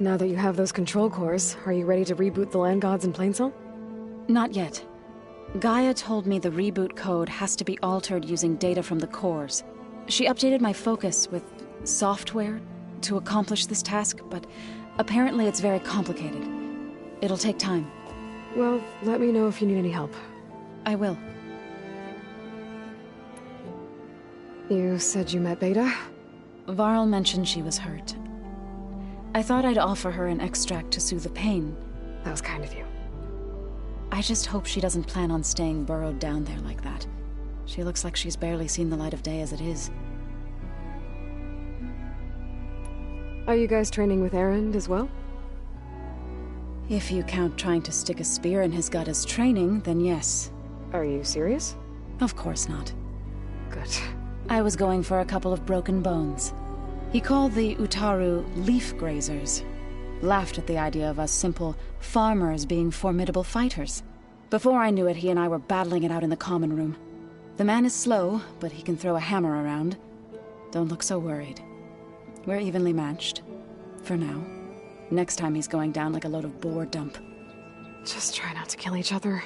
D: Now that you have those control cores, are you ready to reboot the land gods in Plainsong?
K: Not yet. Gaia told me the reboot code has to be altered using data from the cores. She updated my focus with software to accomplish this task, but apparently it's very complicated. It'll take time.
D: Well, let me know if you need any help.
K: I will.
D: You said you met Beta?
K: Varl mentioned she was hurt. I thought I'd offer her an extract to soothe the pain.
D: That was kind of you.
K: I just hope she doesn't plan on staying burrowed down there like that. She looks like she's barely seen the light of day as it is.
D: Are you guys training with Erend as well?
K: If you count trying to stick a spear in his gut as training, then yes.
D: Are you serious?
K: Of course not.
D: Good.
K: I was going for a couple of broken bones. He called the Utaru leaf grazers. Laughed at the idea of us simple farmers being formidable fighters. Before I knew it, he and I were battling it out in the common room. The man is slow, but he can throw a hammer around. Don't look so worried. We're evenly matched. For now. Next time he's going down like a load of boar dump.
D: Just try not to kill each other.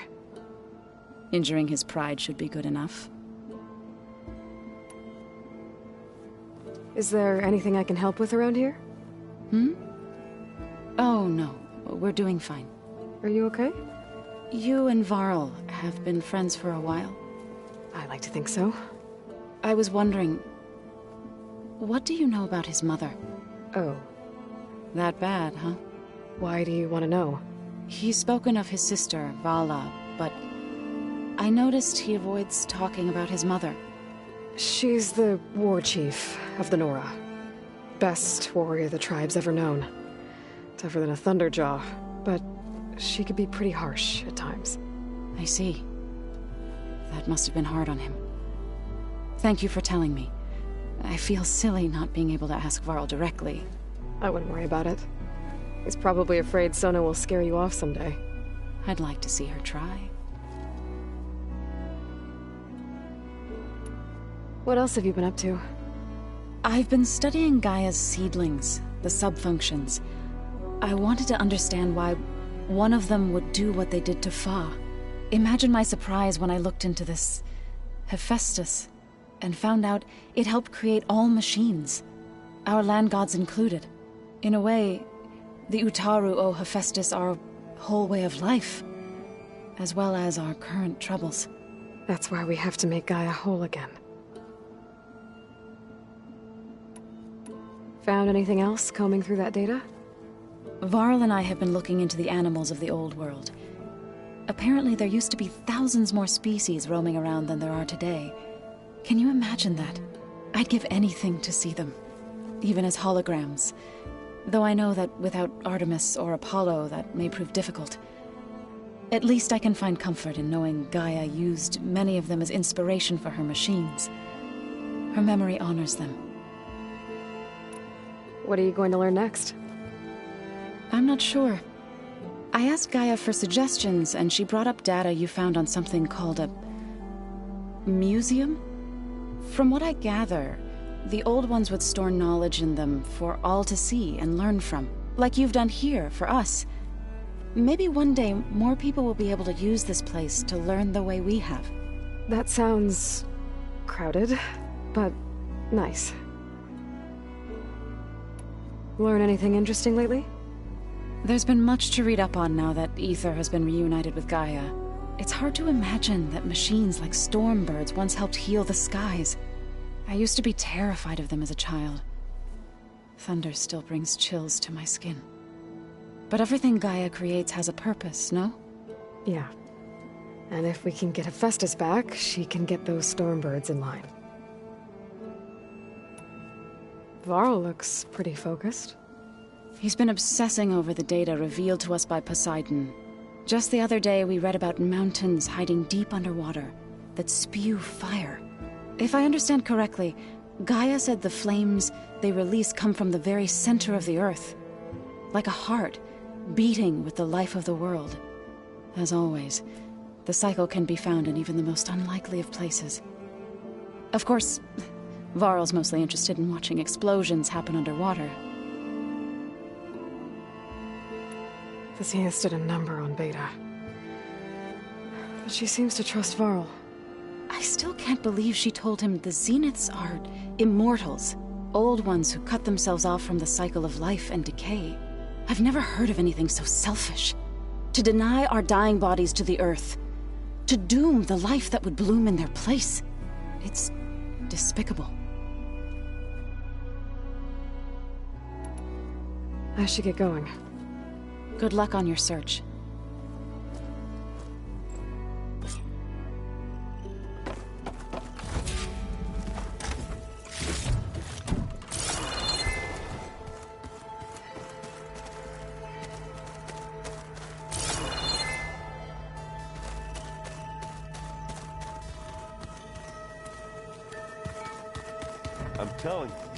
K: Injuring his pride should be good enough.
D: Is there anything I can help with around here?
K: Oh, no. We're doing fine.
D: Are you okay?
K: You and Varl have been friends for a while.
D: I like to think so.
K: I was wondering, what do you know about his mother?
D: Oh.
K: That bad, huh?
D: Why do you want to know?
K: He's spoken of his sister, Vala, but I noticed he avoids talking about his mother.
D: She's the war chief of the Nora. Best warrior the tribe's ever known. Tougher than a Thunderjaw, but she could be pretty harsh at times.
K: I see. That must have been hard on him. Thank you for telling me. I feel silly not being able to ask Varl directly.
D: I wouldn't worry about it. He's probably afraid Sona will scare you off someday.
K: I'd like to see her try.
D: What else have you been up to?
K: I've been studying Gaia's seedlings, the subfunctions. I wanted to understand why one of them would do what they did to Fa. Imagine my surprise when I looked into this Hephaestus and found out it helped create all machines, our land gods included. In a way, the Utaru owe Hephaestus our whole way of life, as well as our current troubles.
D: That's why we have to make Gaia whole again. Found anything else combing through that data?
K: Varl and I have been looking into the animals of the old world. Apparently there used to be thousands more species roaming around than there are today. Can you imagine that? I'd give anything to see them, even as holograms. Though I know that without Artemis or Apollo, that may prove difficult. At least I can find comfort in knowing Gaia used many of them as inspiration for her machines. Her memory honors them.
D: What are you going to learn next?
K: I'm not sure. I asked Gaia for suggestions, and she brought up data you found on something called a museum? From what I gather, the old ones would store knowledge in them for all to see and learn from, like you've done here for us. Maybe one day more people will be able to use this place to learn the way we have.
D: That sounds crowded, but nice. Learn anything interesting lately?
K: There's been much to read up on now that Aether has been reunited with Gaia. It's hard to imagine that machines like Stormbirds once helped heal the skies. I used to be terrified of them as a child. Thunder still brings chills to my skin. But everything Gaia creates has a purpose, no?
D: Yeah. And if we can get Hephaestus back, she can get those Stormbirds in line. Varl looks pretty focused.
K: He's been obsessing over the data revealed to us by Poseidon. Just the other day, we read about mountains hiding deep underwater that spew fire. If I understand correctly, Gaia said the flames they release come from the very center of the Earth. Like a heart, beating with the life of the world. As always, the cycle can be found in even the most unlikely of places. Of course, Varl's mostly interested in watching explosions happen underwater.
D: The Zeniths did a number on Beta. But she seems to trust Varl.
K: I still can't believe she told him the Zeniths are immortals. Old ones who cut themselves off from the cycle of life and decay. I've never heard of anything so selfish. To deny our dying bodies to the Earth. To doom the life that would bloom in their place. It's despicable.
D: I should get going.
K: Good luck on your search.
J: I'm telling you.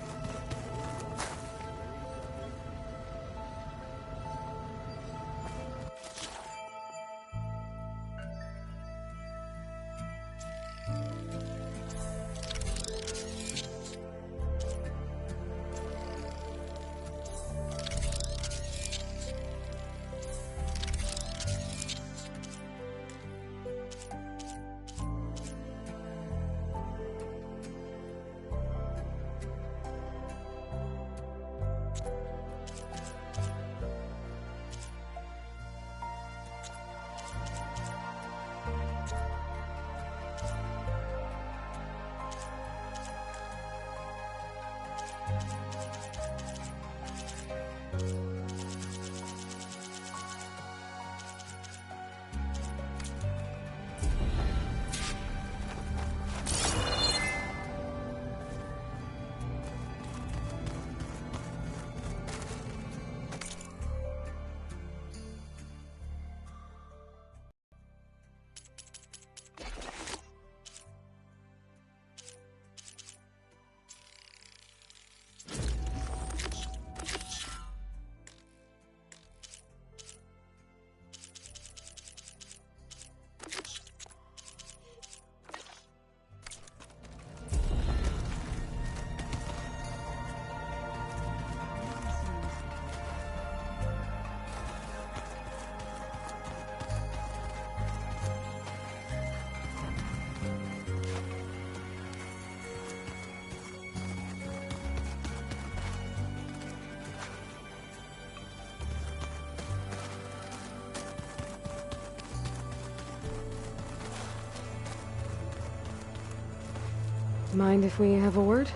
D: Mind if we have a word?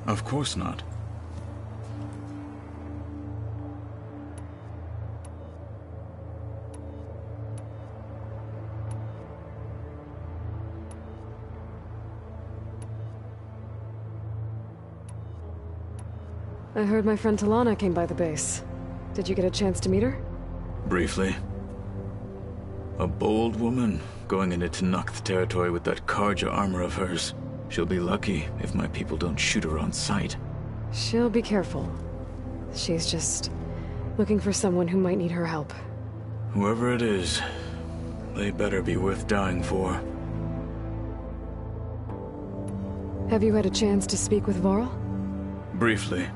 L: Of course not.
D: I heard my friend Talana came by the base. Did you get a chance to meet her?
L: Briefly. A bold woman going into Tenakth territory with that Karja armor of hers. She'll be lucky if my people don't shoot her on sight.
D: She'll be careful. She's just looking for someone who might need her help.
L: Whoever it is, they better be worth dying for.
D: Have you had a chance to speak with Varl?
L: Briefly.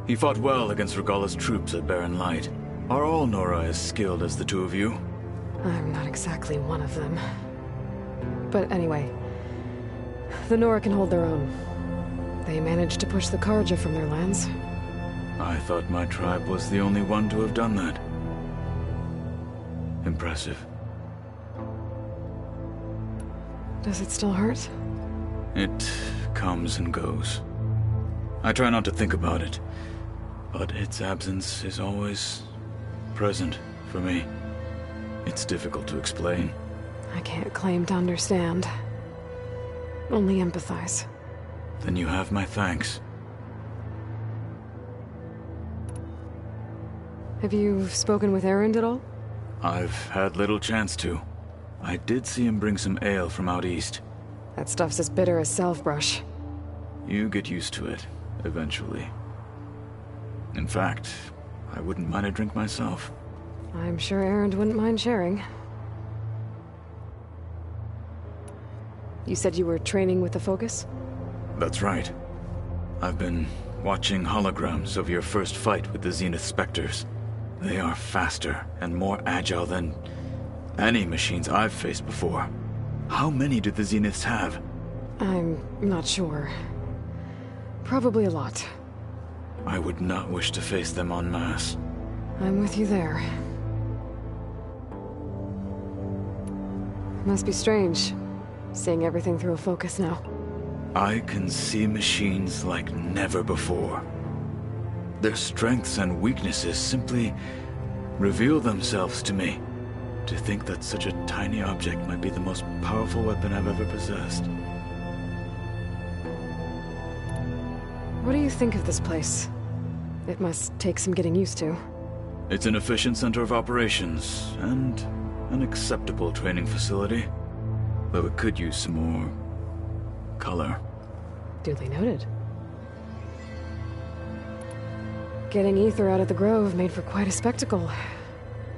L: He fought well against Regalla's troops at Barren Light. Are all Nora as skilled as the two of you?
D: I'm not exactly one of them. But anyway, the Nora can hold their own. They managed to push the Karja from their lands.
L: I thought my tribe was the only one to have done that. Impressive.
D: Does it still hurt?
L: It comes and goes. I try not to think about it, but its absence is always ever-present for me. It's difficult to explain.
D: I can't claim to understand. Only empathize.
L: Then you have my thanks.
D: Have you spoken with Erend at all?
L: I've had little chance to. I did see him bring some ale from out east.
D: That stuff's as bitter as self-brush.
L: You get used to it, eventually. In fact, I wouldn't mind a drink myself.
D: I'm sure Erend wouldn't mind sharing. You said you were training with the Focus?
L: That's right. I've been watching holograms of your first fight with the Zenith Spectres. They are faster and more agile than any machines I've faced before. How many do the Zeniths have?
D: I'm not sure. Probably a lot.
L: I would not wish to face them en masse.
D: I'm with you there. Must be strange, seeing everything through a Focus now.
L: I can see machines like never before. Their strengths and weaknesses simply reveal themselves to me. To think that such a tiny object might be the most powerful weapon I've ever possessed.
D: What do you think of this place? It must take some getting used to.
L: It's an efficient center of operations, and an acceptable training facility. Though it could use some more color.
D: Duly noted. Getting Ether out of the Grove made for quite a spectacle.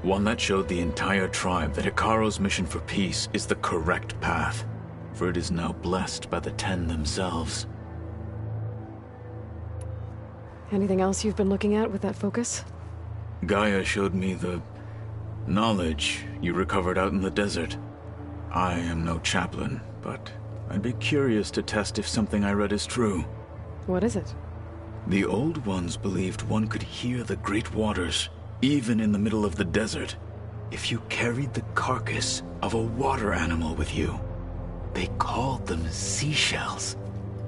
L: One that showed the entire tribe that Hekarro's mission for peace is the correct path, for it is now blessed by the Ten themselves.
D: Anything else you've been looking at with that Focus?
L: Gaia showed me the knowledge you recovered out in the desert. I am no chaplain, but I'd be curious to test if something I read is true.
D: What is it?
L: The Old Ones believed one could hear the great waters, even in the middle of the desert, if you carried the carcass of a water animal with you. They called them seashells.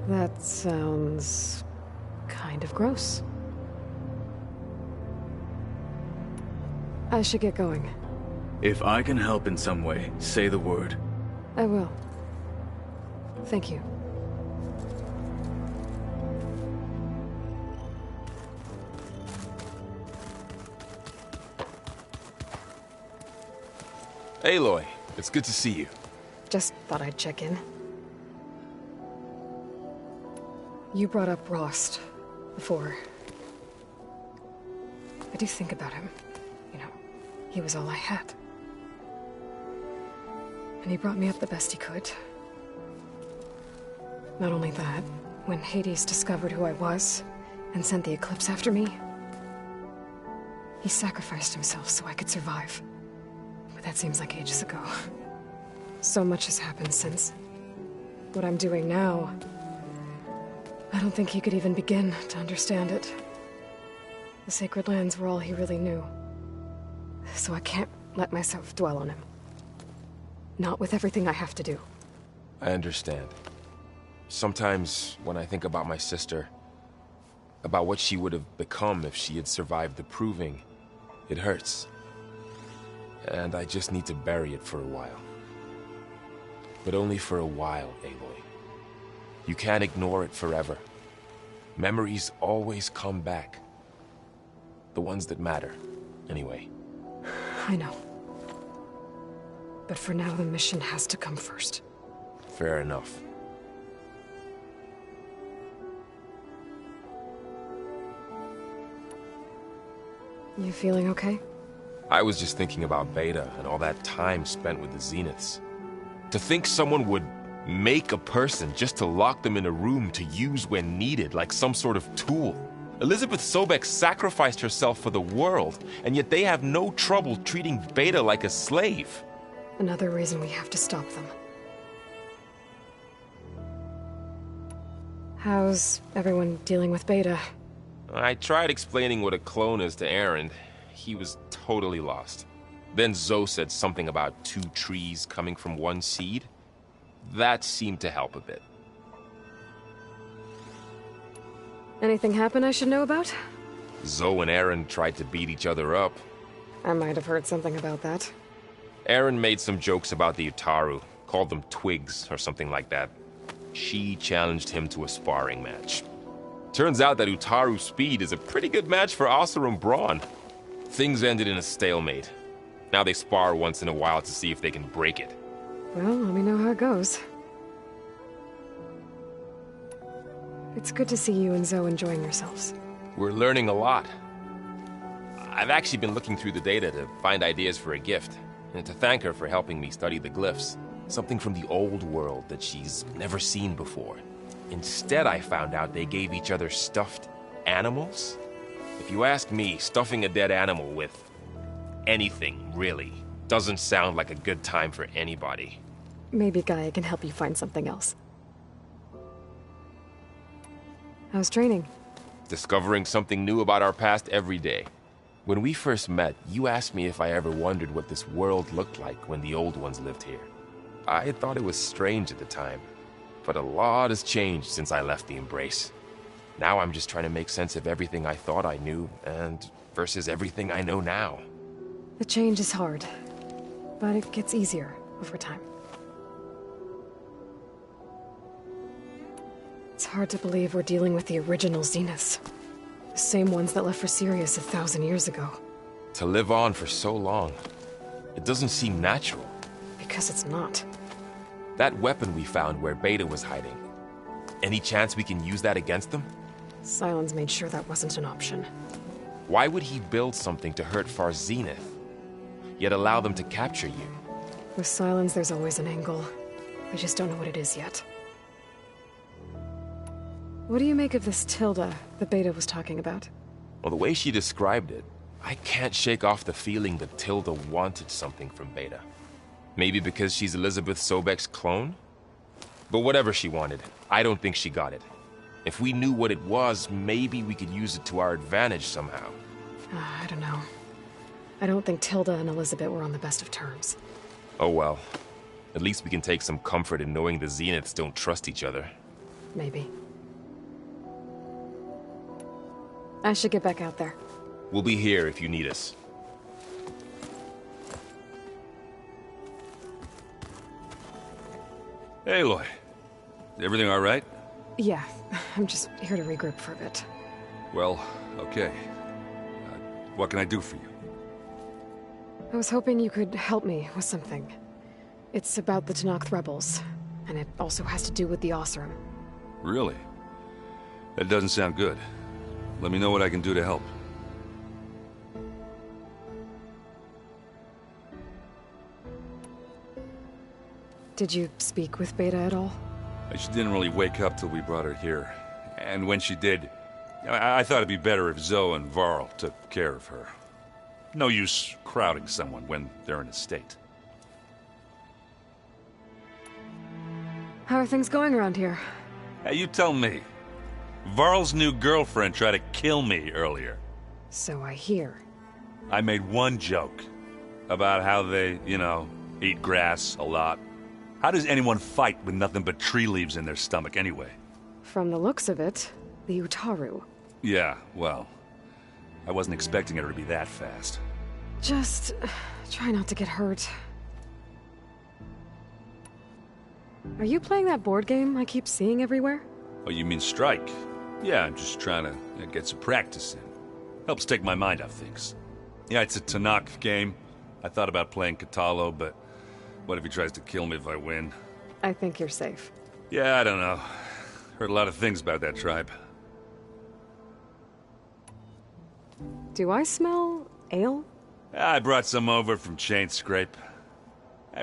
D: That sounds kind of gross. I should get going.
L: If I can help in some way, say the word.
D: I will. Thank you.
M: Aloy, it's good to see you.
D: Just thought I'd check in. You brought up Rost before. I do think about him. You know, he was all I had. And he brought me up the best he could. Not only that, when Hades discovered who I was and sent the Eclipse after me, he sacrificed himself so I could survive. But that seems like ages ago. So much has happened since. What I'm doing now, I don't think he could even begin to understand it. The Sacred Lands were all he really knew. So I can't let myself dwell on him. Not with everything I have to do.
M: I understand. Sometimes, when I think about my sister, about what she would have become if she had survived the Proving, it hurts. And I just need to bury it for a while. But only for a while, Aloy. You can't ignore it forever. Memories always come back. The ones that matter, anyway.
D: I know. But for now, the mission has to come first.
M: Fair enough.
D: You feeling okay?
M: I was just thinking about Beta and all that time spent with the Zeniths. To think someone would make a person just to lock them in a room to use when needed, like some sort of tool. Elizabeth Sobek sacrificed herself for the world, and yet they have no trouble treating Beta like a slave.
D: Another reason we have to stop them. How's everyone dealing with Beta?
M: I tried explaining what a clone is to Erend. He was totally lost. Then Zoe said something about 2 trees coming from 1 seed. That seemed to help a bit.
D: Anything happen I should know about?
M: Zoe and Erend tried to beat each other up.
D: I might have heard something about that.
M: Aaron made some jokes about the Utaru, called them twigs or something like that. She challenged him to a sparring match. Turns out that Utaru speed is a pretty good match for Oseram brawn. Things ended in a stalemate. Now they spar once in a while to see if they can break it.
D: Well, let me know how it goes. It's good to see you and Zoe enjoying yourselves.
M: We're learning a lot. I've actually been looking through the data to find ideas for a gift, and to thank her for helping me study the glyphs. Something from the old world that she's never seen before. Instead, I found out they gave each other stuffed animals. If you ask me, stuffing a dead animal with anything, really, doesn't sound like a good time for anybody.
D: Maybe Gaia can help you find something else. How's training?
M: Discovering something new about our past every day. When we first met, you asked me if I ever wondered what this world looked like when the old ones lived here. I thought it was strange at the time, but a lot has changed since I left the Embrace. Now I'm just trying to make sense of everything I thought I knew, and versus everything I know now.
D: The change is hard, but it gets easier over time. It's hard to believe we're dealing with the original Zeniths. The same ones that left for Sirius 1,000 years ago.
M: To live on for so long, it doesn't seem natural.
D: Because it's not.
M: That weapon we found where Beta was hiding. Any chance we can use that against them?
D: Sylens made sure that wasn't an option.
M: Why would he build something to hurt Far Zenith, yet allow them to capture you?
D: With Sylens, there's always an angle. I just don't know what it is yet. What do you make of this Tilda that Beta was talking about?
M: Well, the way she described it, I can't shake off the feeling that Tilda wanted something from Beta. Maybe because she's Elizabeth Sobek's clone? But whatever she wanted, I don't think she got it. If we knew what it was, maybe we could use it to our advantage somehow.
D: I don't know. I don't think Tilda and Elizabeth were on the best of terms.
M: Oh well. At least we can take some comfort in knowing the Zeniths don't trust each other.
D: Maybe. I should get back out there.
M: We'll be here if you need us.
J: Hey, Aloy. Everything all right?
D: Yeah, I'm just here to regroup for a bit.
J: Well, okay. What can I do for you?
D: I was hoping you could help me with something. It's about the Tenakth rebels, and it also has to do with the Oseram.
J: Really? That doesn't sound good. Let me know what I can do to help.
D: Did you speak with Beta at all?
J: She didn't really wake up till we brought her here. And when she did, I thought it'd be better if Zoe and Varl took care of her. No use crowding someone when they're in a state.
D: How are things going around here?
J: Hey, you tell me. Varl's new girlfriend tried to kill me earlier.
D: So I hear.
J: I made one joke about how they, eat grass a lot. How does anyone fight with nothing but tree leaves in their stomach anyway?
D: From the looks of it, the Utaru.
J: Yeah, well, I wasn't expecting her to be that fast.
D: Just try not to get hurt. Are you playing that board game I keep seeing everywhere?
J: Oh, you mean Strike? Yeah, I'm just trying to get some practice in. Helps take my mind off things. Yeah, it's a Tenakth game. I thought about playing Kotallo, but what if he tries to kill me if I win?
D: I think you're safe.
J: Yeah, I don't know. Heard a lot of things about that tribe.
D: Do I smell ale?
J: I brought some over from Chain Scrape.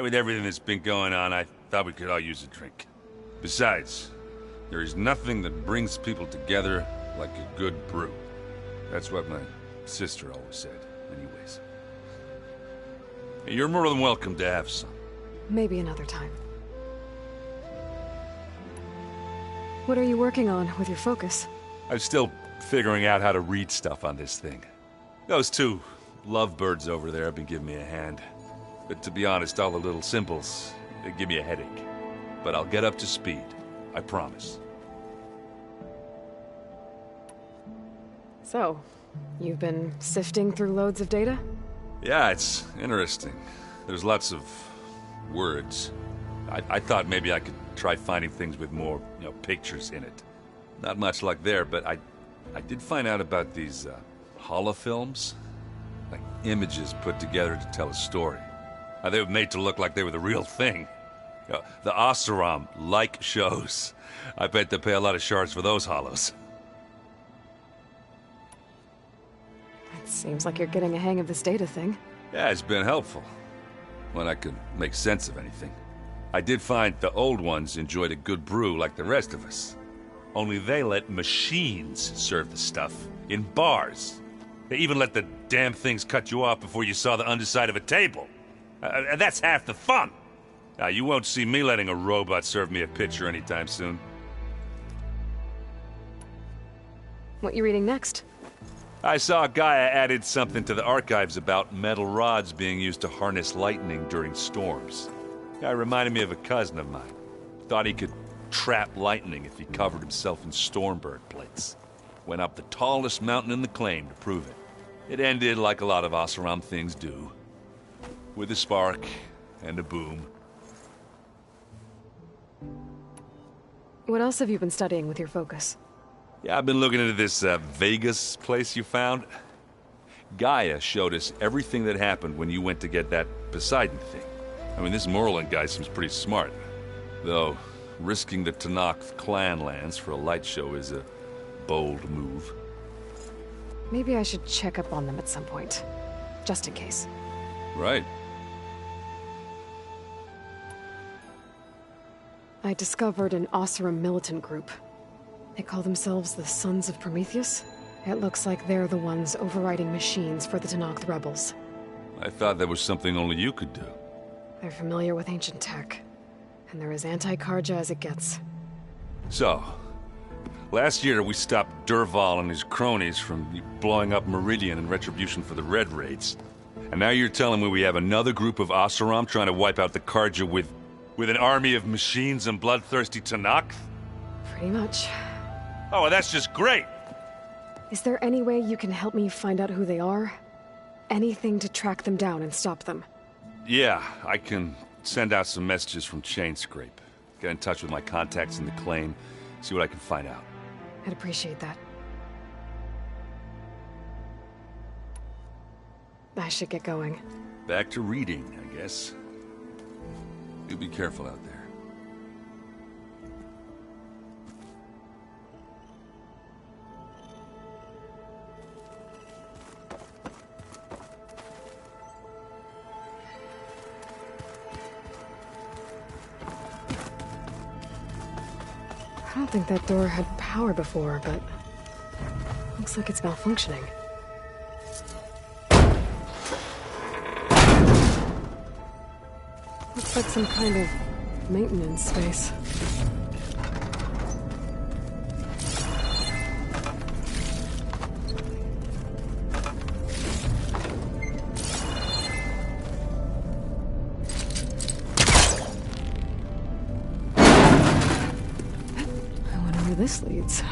J: With everything that's been going on, I thought we could all use a drink. Besides, there is nothing that brings people together like a good brew. That's what my sister always said, anyways. You're more than welcome to have some.
D: Maybe another time. What are you working on with your focus?
J: I'm still figuring out how to read stuff on this thing. Those two lovebirds over there have been giving me a hand. But to be honest, all the little symbols, they give me a headache. But I'll get up to speed. I promise.
D: So, you've been sifting through loads of data?
J: Yeah, it's interesting. There's lots of words. I thought maybe I could try finding things with more, pictures in it. Not much luck there, but I did find out about these holofilms. Like images put together to tell a story. They were made to look like they were the real thing. The Oseram-like shows. I bet they pay a lot of shards for those hollows.
D: It seems like you're getting a hang of this data thing.
J: Yeah, it's been helpful. When I could make sense of anything. I did find the old ones enjoyed a good brew like the rest of us. Only they let machines serve the stuff in bars. They even let the damn things cut you off before you saw the underside of a table. And that's half the fun. You won't see me letting a robot serve me a pitcher anytime soon.
D: What you reading next?
J: I saw Gaia added something to the archives about metal rods being used to harness lightning during storms. Guy reminded me of a cousin of mine. Thought he could trap lightning if he covered himself in Stormbird plates. Went up the tallest mountain in the claim to prove it. It ended like a lot of Oseram things do. With a spark and a boom.
D: What else have you been studying with your focus?
J: Yeah, I've been looking into this Vegas place you found. Gaia showed us everything that happened when you went to get that Poseidon thing. I mean, this Merlin guy seems pretty smart. Though, risking the Tenakth clan lands for a light show is a bold move.
D: Maybe I should check up on them at some point. Just in case.
J: Right.
D: I discovered an Oseram militant group. They call themselves the Sons of Prometheus. It looks like they're the ones overriding machines for the Tenakth rebels.
J: I thought that was something only you could do.
D: They're familiar with ancient tech, and they're as anti-Karja as it gets.
J: So, last year we stopped Dervahl and his cronies from blowing up Meridian in retribution for the Red Raids. And now you're telling me we have another group of Oseram trying to wipe out the Karja with an army of machines and bloodthirsty Tenakth?
D: Pretty much.
J: Oh, well, that's just great!
D: Is there any way you can help me find out who they are? Anything to track them down and stop them?
J: Yeah, I can send out some messages from Chainscrape. Get in touch with my contacts in the claim, see what I can find out.
D: I'd appreciate that. I should get going.
J: Back to reading, I guess. You be careful out there.
D: I don't think that door had power before, but looks like it's malfunctioning. Looks like some kind of maintenance space. I wonder where this leads.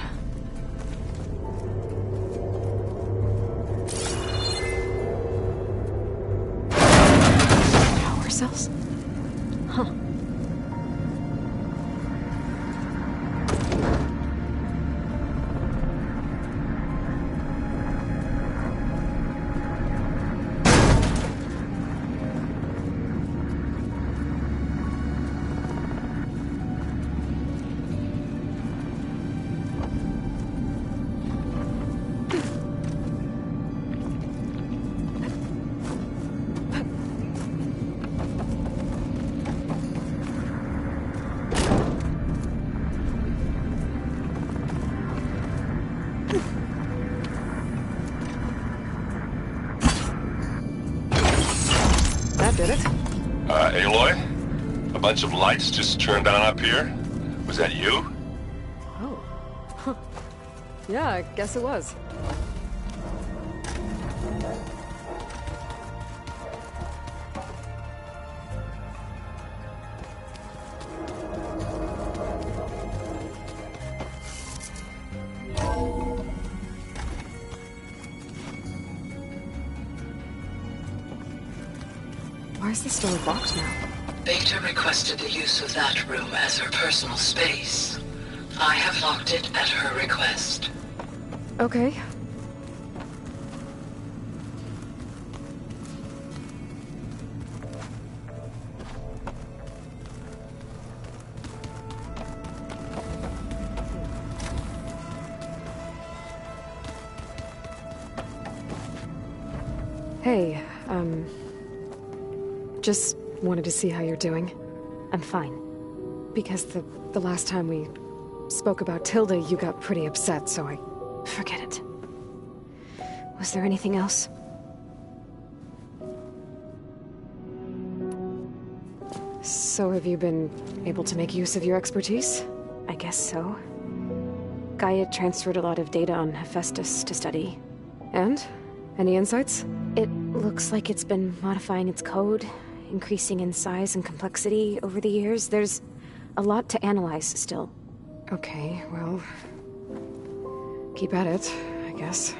D: Power cells? Huh. Did it?
N: Aloy? A bunch of lights just turned on up here? Was that you?
D: Oh. Huh. Yeah, I guess it was. Why is this door locked now?
O: Beta requested the use of that room as her personal space. I have locked it at her request.
D: Okay. Hey, just wanted to see how you're doing.
I: I'm fine.
D: Because the last time we spoke about Tilda, you got pretty upset, so I...
I: Forget it. Was there anything else?
D: So have you been able to make use of your expertise?
I: I guess so. Gaia transferred a lot of data on Hephaestus to study.
D: And? Any insights?
I: It looks like it's been modifying its code, increasing in size and complexity over the years. There's a lot to analyze still.
D: Okay, well... keep at it, I guess.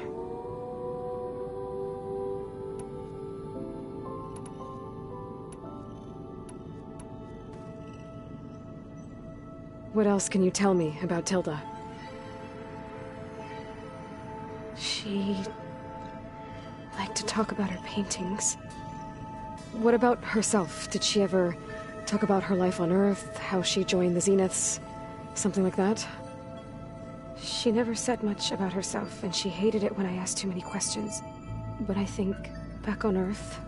D: What else can you tell me about Tilda?
I: She... liked to talk about her paintings.
D: What about herself? Did she ever talk about her life on Earth, how she joined the Zeniths, something like that?
I: She never said much about herself, and she hated it when I asked too many questions. But I think, back on Earth,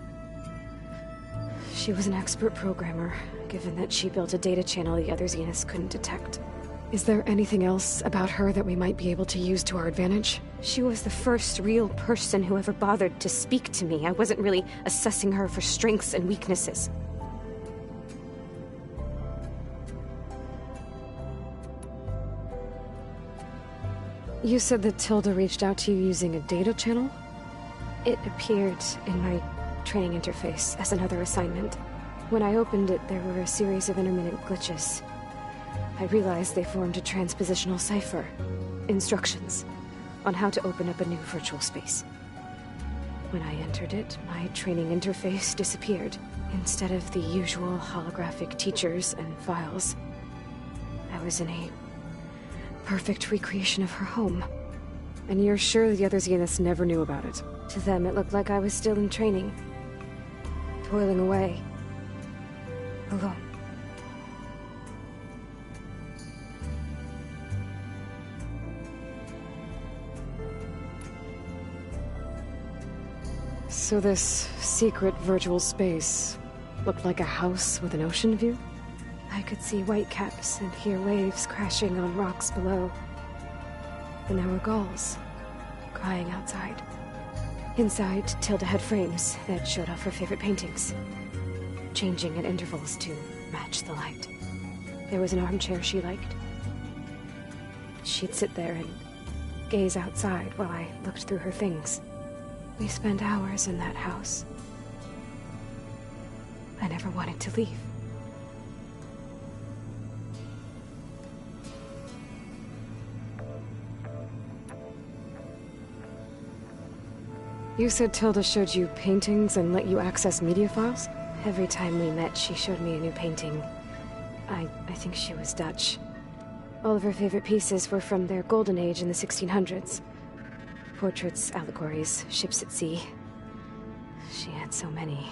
I: she was an expert programmer, given that she built a data channel the other Zeniths couldn't detect.
D: Is there anything else about her that we might be able to use to our advantage?
I: She was the first real person who ever bothered to speak to me. I wasn't really assessing her for strengths and weaknesses.
D: You said that Tilda reached out to you using a data channel?
I: It appeared in my training interface as another assignment. When I opened it, there were a series of intermittent glitches. I realized they formed a transpositional cipher. Instructions on how to open up a new virtual space. When I entered it, my training interface disappeared. Instead of the usual holographic teachers and files, I was in a perfect recreation of her home.
D: And you're sure the other Zeniths never knew about it?
I: To them, it looked like I was still in training. Toiling away. Alone.
D: So this secret virtual space looked like a house with an ocean view?
I: I could see whitecaps and hear waves crashing on rocks below. And there were gulls crying outside. Inside, Tilda had frames that showed off her favorite paintings, changing at intervals to match the light. There was an armchair she liked. She'd sit there and gaze outside while I looked through her things. We spent hours in that house. I never wanted to leave.
D: You said Tilda showed you paintings and let you access media files?
I: Every time we met, she showed me a new painting. I think she was Dutch. All of her favorite pieces were from their golden age in the 1600s. Portraits, allegories, ships at sea. She had so many.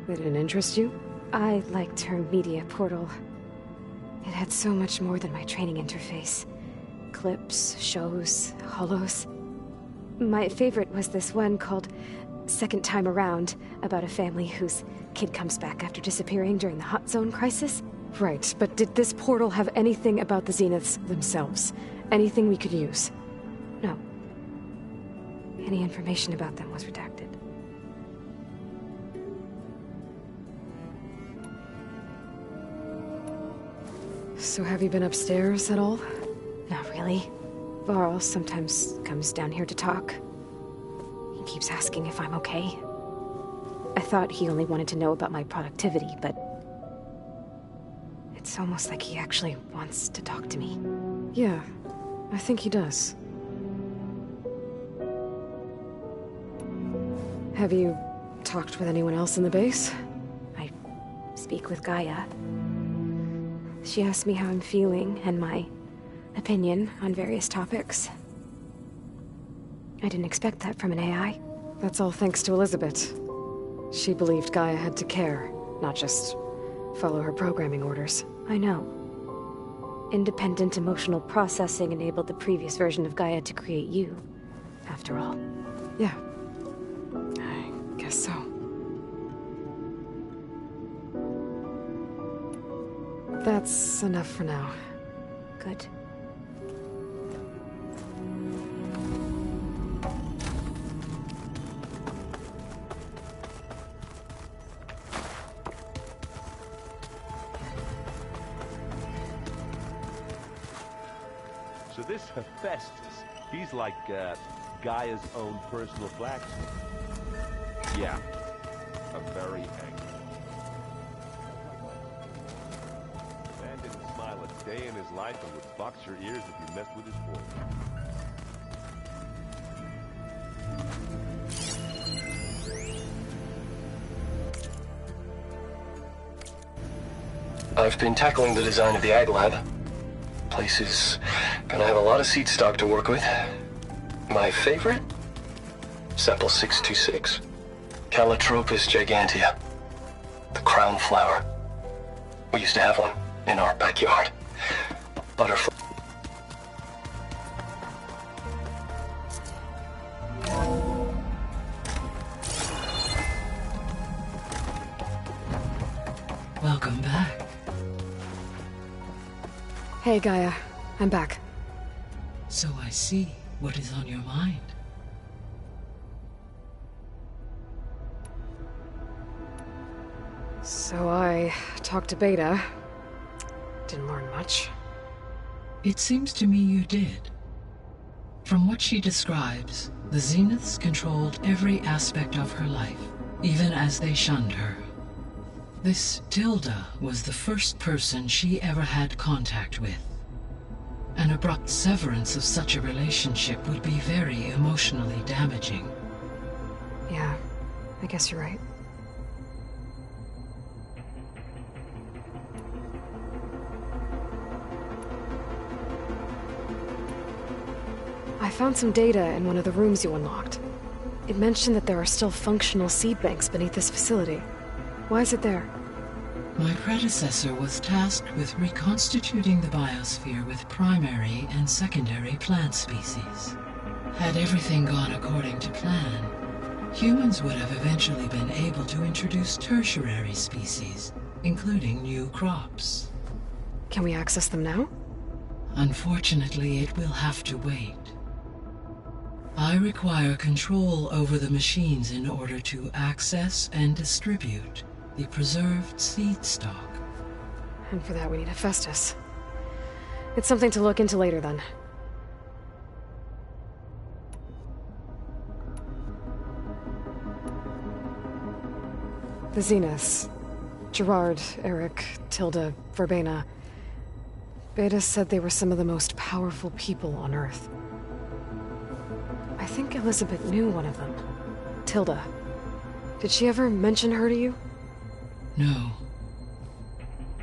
D: Did it interest you?
I: I liked her media portal. It had so much more than my training interface. Clips, shows, holos. My favorite was this one called Second Time Around, about a family whose kid comes back after disappearing during the Hot Zone crisis.
D: Right, but did this portal have anything about the Zeniths themselves? Anything we could use?
I: No. Any information about them was redacted.
D: So have you been upstairs at all?
I: Not really. Varl sometimes comes down here to talk. He keeps asking if I'm okay. I thought he only wanted to know about my productivity, but it's almost like he actually wants to talk to me.
D: Yeah, I think he does. Have you talked with anyone else in the base?
I: I speak with Gaia. She asked me how I'm feeling and my opinion on various topics. I didn't expect that from an AI.
D: That's all thanks to Elizabeth. She believed Gaia had to care, not just follow her programming orders.
I: I know. Independent emotional processing enabled the previous version of Gaia to create you, after all.
D: Yeah. I guess so. That's enough for now.
I: Good.
P: So this Hephaestus, he's like Gaia's own personal blacksmith. Yeah, a very angry. The man didn't smile a day in his life and would box your ears if you messed with his boy.
Q: I've been tackling the design of the Ag Lab. Place is gonna have a lot of seed stock to work with. My favorite? Sepal 626. Calotropis gigantea. The crown flower. We used to have one in our backyard. Butterfly.
O: Welcome back.
D: Hey, Gaia. I'm back.
O: So I see what is on your mind.
D: So I talked to Beta. Didn't learn much.
O: It seems to me you did. From what she describes, the Zeniths controlled every aspect of her life, even as they shunned her. This Tilda was the first person she ever had contact with. An abrupt severance of such a relationship would be very emotionally damaging.
D: Yeah, I guess you're right. I found some data in one of the rooms you unlocked. It mentioned that there are still functional seed banks beneath this facility. Why is it there?
O: My predecessor was tasked with reconstituting the biosphere with primary and secondary plant species. Had everything gone according to plan, humans would have eventually been able to introduce tertiary species, including new crops.
D: Can we access them now?
O: Unfortunately, it will have to wait. I require control over the machines in order to access and distribute the preserved seed stock.
D: And for that we need Hephaestus. It's something to look into later then. The Zeniths. Gerard, Eric, Tilda, Verbena. Beta said they were some of the most powerful people on Earth. I think Elizabeth knew one of them. Tilda. Did she ever mention her to you?
O: No.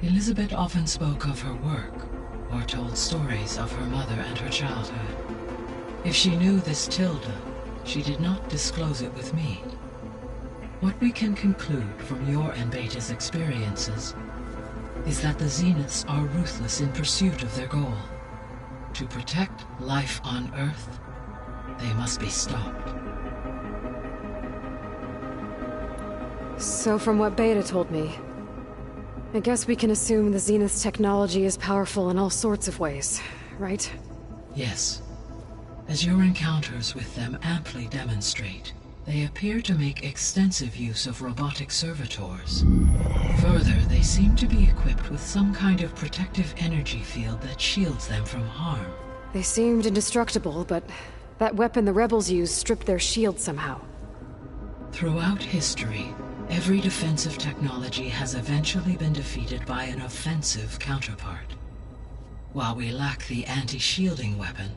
O: Elizabeth often spoke of her work, or told stories of her mother and her childhood. If she knew this Tilda, she did not disclose it with me. What we can conclude from your and Beta's experiences is that the Zeniths are ruthless in pursuit of their goal. To protect life on Earth, they must be stopped.
D: So from what Beta told me, I guess we can assume the Zenith's technology is powerful in all sorts of ways, right?
O: Yes. As your encounters with them amply demonstrate, they appear to make extensive use of robotic servitors. Further, they seem to be equipped with some kind of protective energy field that shields them from harm.
D: They seemed indestructible, but that weapon the rebels used stripped their shield somehow.
O: Throughout history, every defensive technology has eventually been defeated by an offensive counterpart. While we lack the anti-shielding weapon,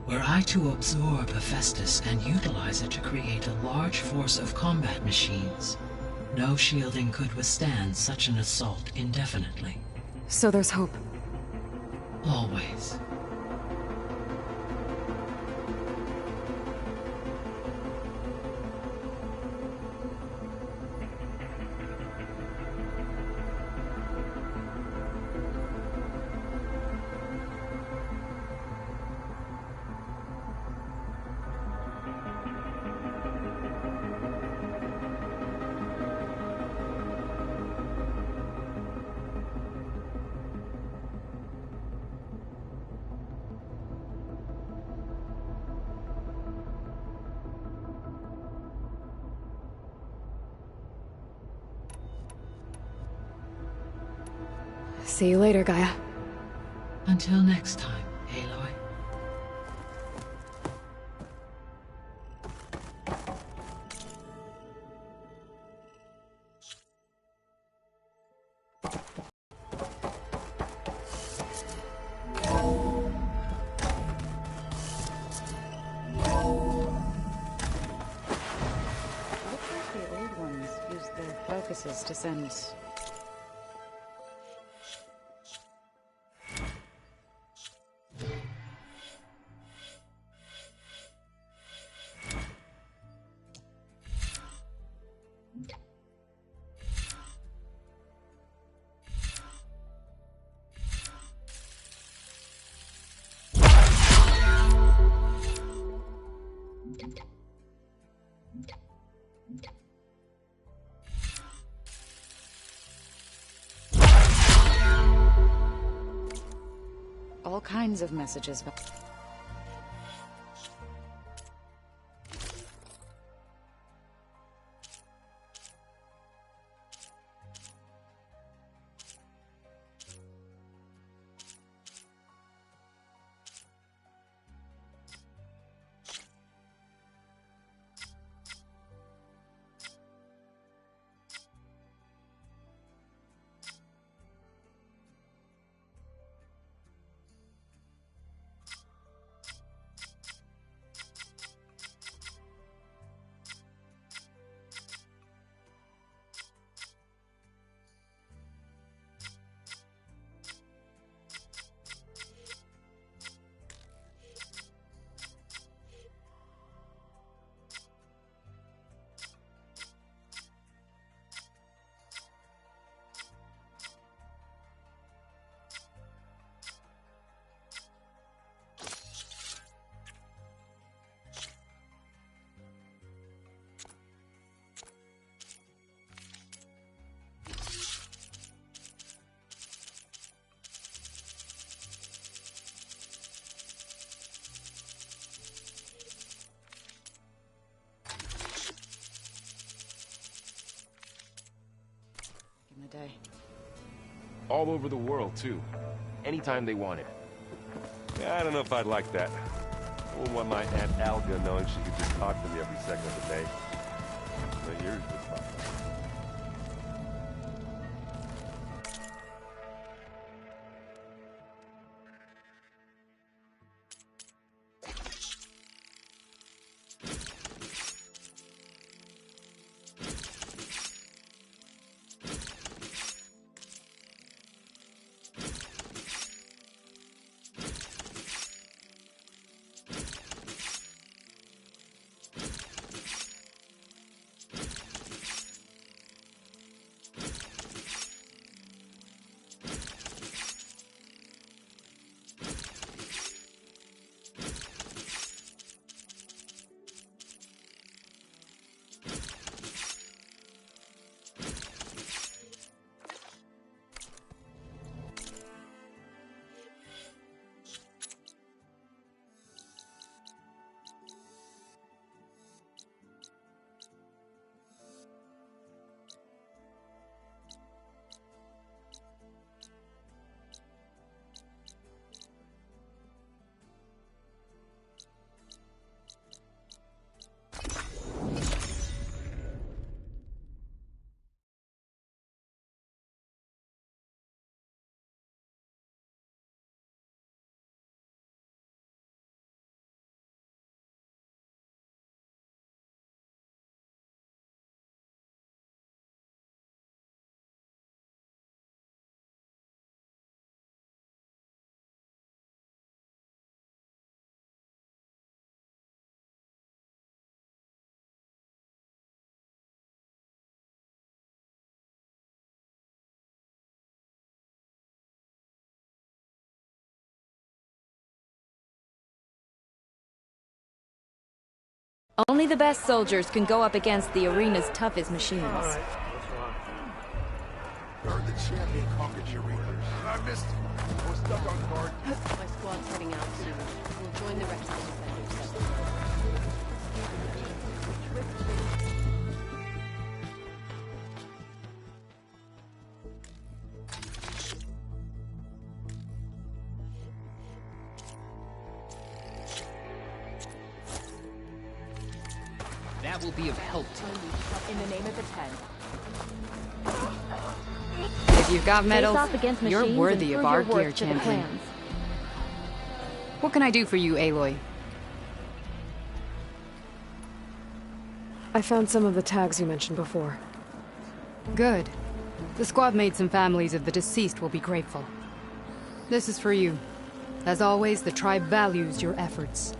O: were I to absorb Hephaestus and utilize it to create a large force of combat machines, No shielding could withstand such an assault indefinitely.
D: So there's hope.
O: Always.
D: See you later, Gaia.
O: Until next time, Aloy.
K: Looks like the old ones used their focuses to send... all kinds of messages. Day.
M: All over the world, too. Anytime they wanted.
P: Yeah, I don't know if I'd like that. I wouldn't want my Aunt Alga knowing she could just talk to me every second of the day. But here's the fun.
R: Only the best soldiers can go up against the arena's toughest machines.
E: Heard the champion conquered your readers. I missed him. I was stuck on guard.
A: My squad's heading out soon. We'll join the rest of the defenders.
S: That will be of help to
A: In the name of the Ten.
T: If you've got medals,
R: Face off against
T: you're
R: machines
T: worthy
R: and
T: of
R: prove
T: our
R: your worth
T: gear,
R: to the
T: champion.
R: clans.
T: What can I do for you, Aloy?
D: I found some of the tags you mentioned before.
T: Good. The squad mates and families of the deceased will be grateful. This is for you. As always, the tribe values your efforts.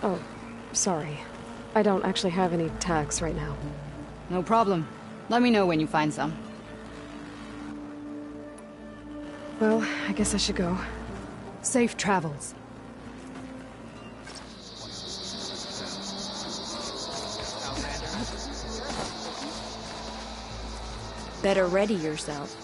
D: Oh, sorry. I don't actually have any tags right now.
T: No problem. Let me know when you find some.
D: Well, I guess I should go.
T: Safe travels.
R: Better ready yourself.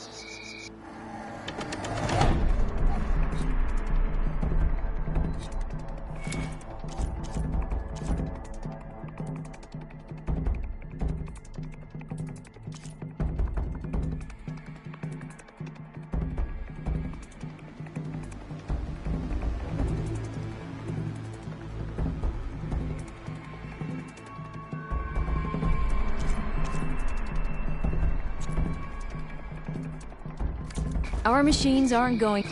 R: Our machines aren't going...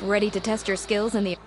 R: Ready to test your skills in the...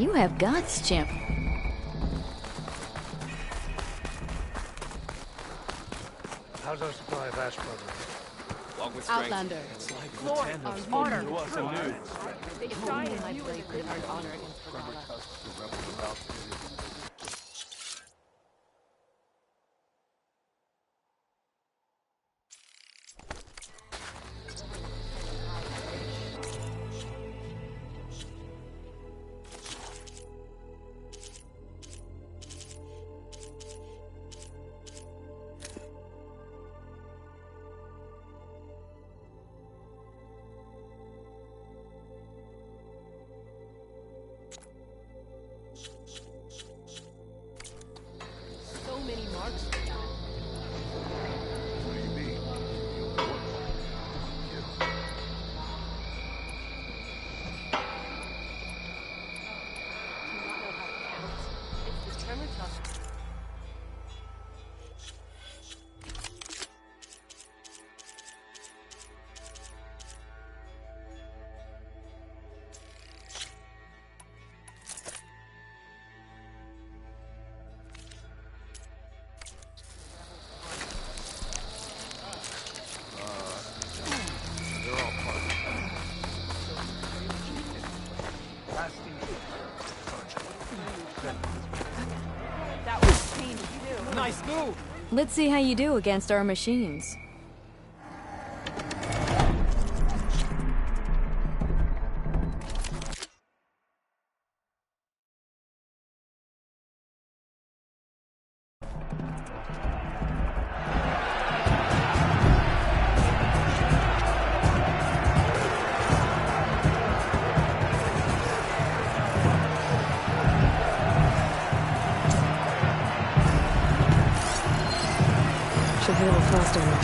R: You have guts, champ.
B: How's our supply of ash program?
S: Along with
T: Outlander.
B: It's like
T: Lord,
B: Lieutenant's
T: order.
B: speaking to us anew.
A: They try and you would have earned honor against Bravada. So many marks for that.
B: What do you mean?
A: Do you not know how it counts? It's the Termitus.
B: They're all part of it.
A: That was pain to do.
S: Nice move!
R: Let's see how you do against our machines.
D: Should be a little faster now.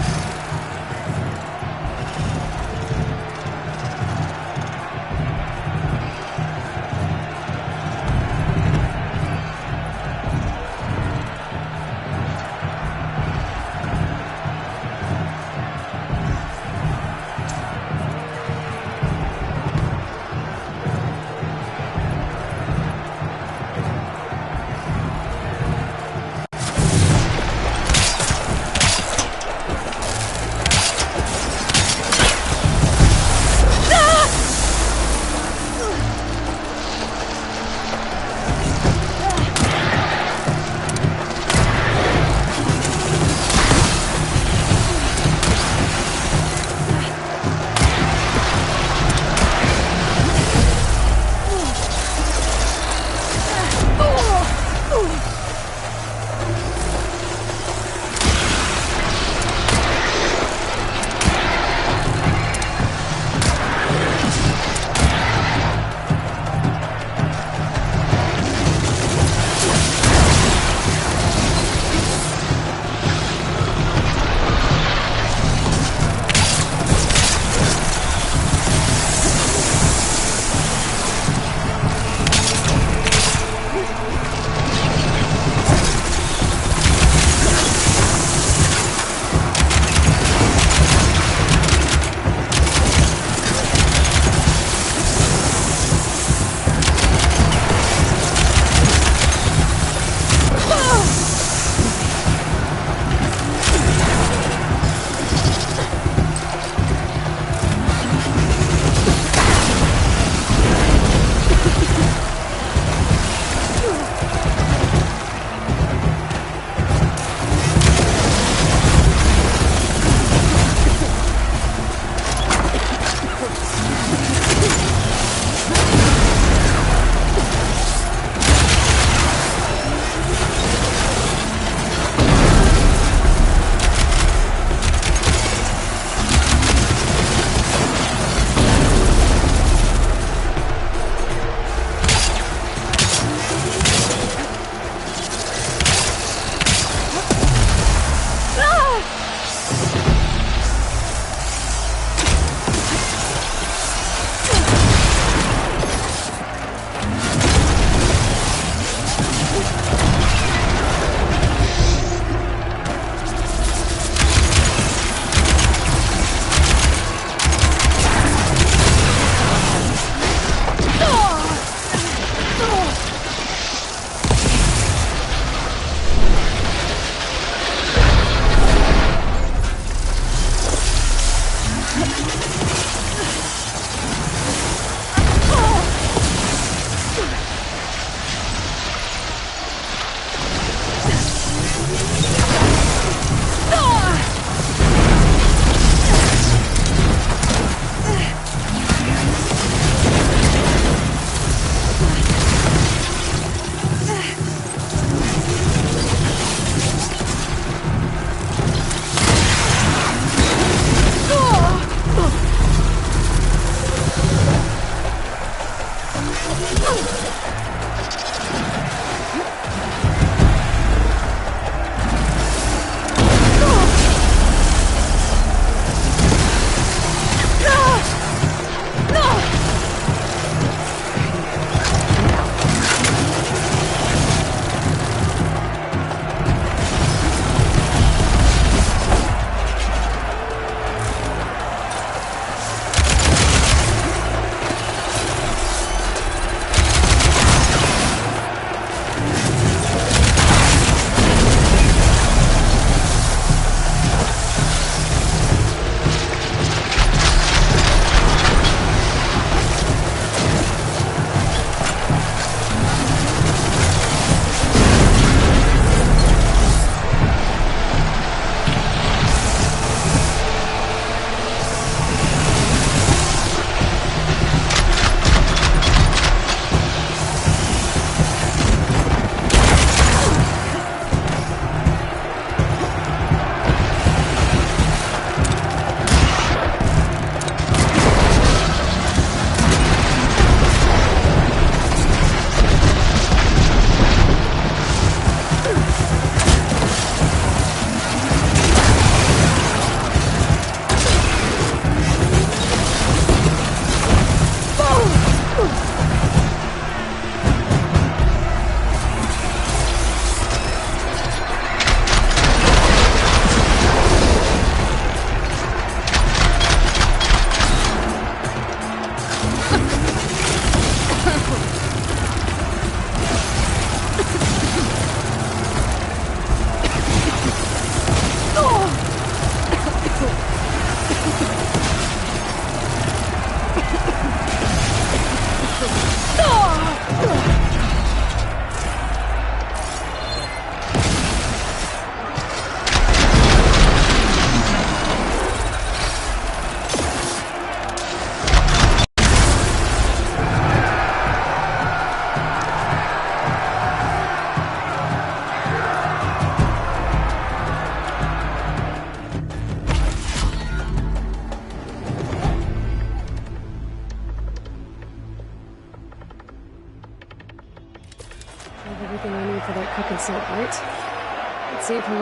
D: Excellent, right? Let's see if we...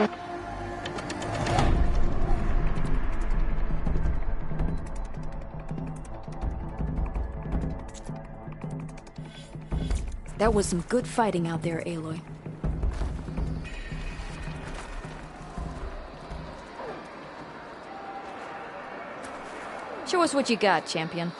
R: That was some good fighting out there, Aloy. Show us what you got, champion.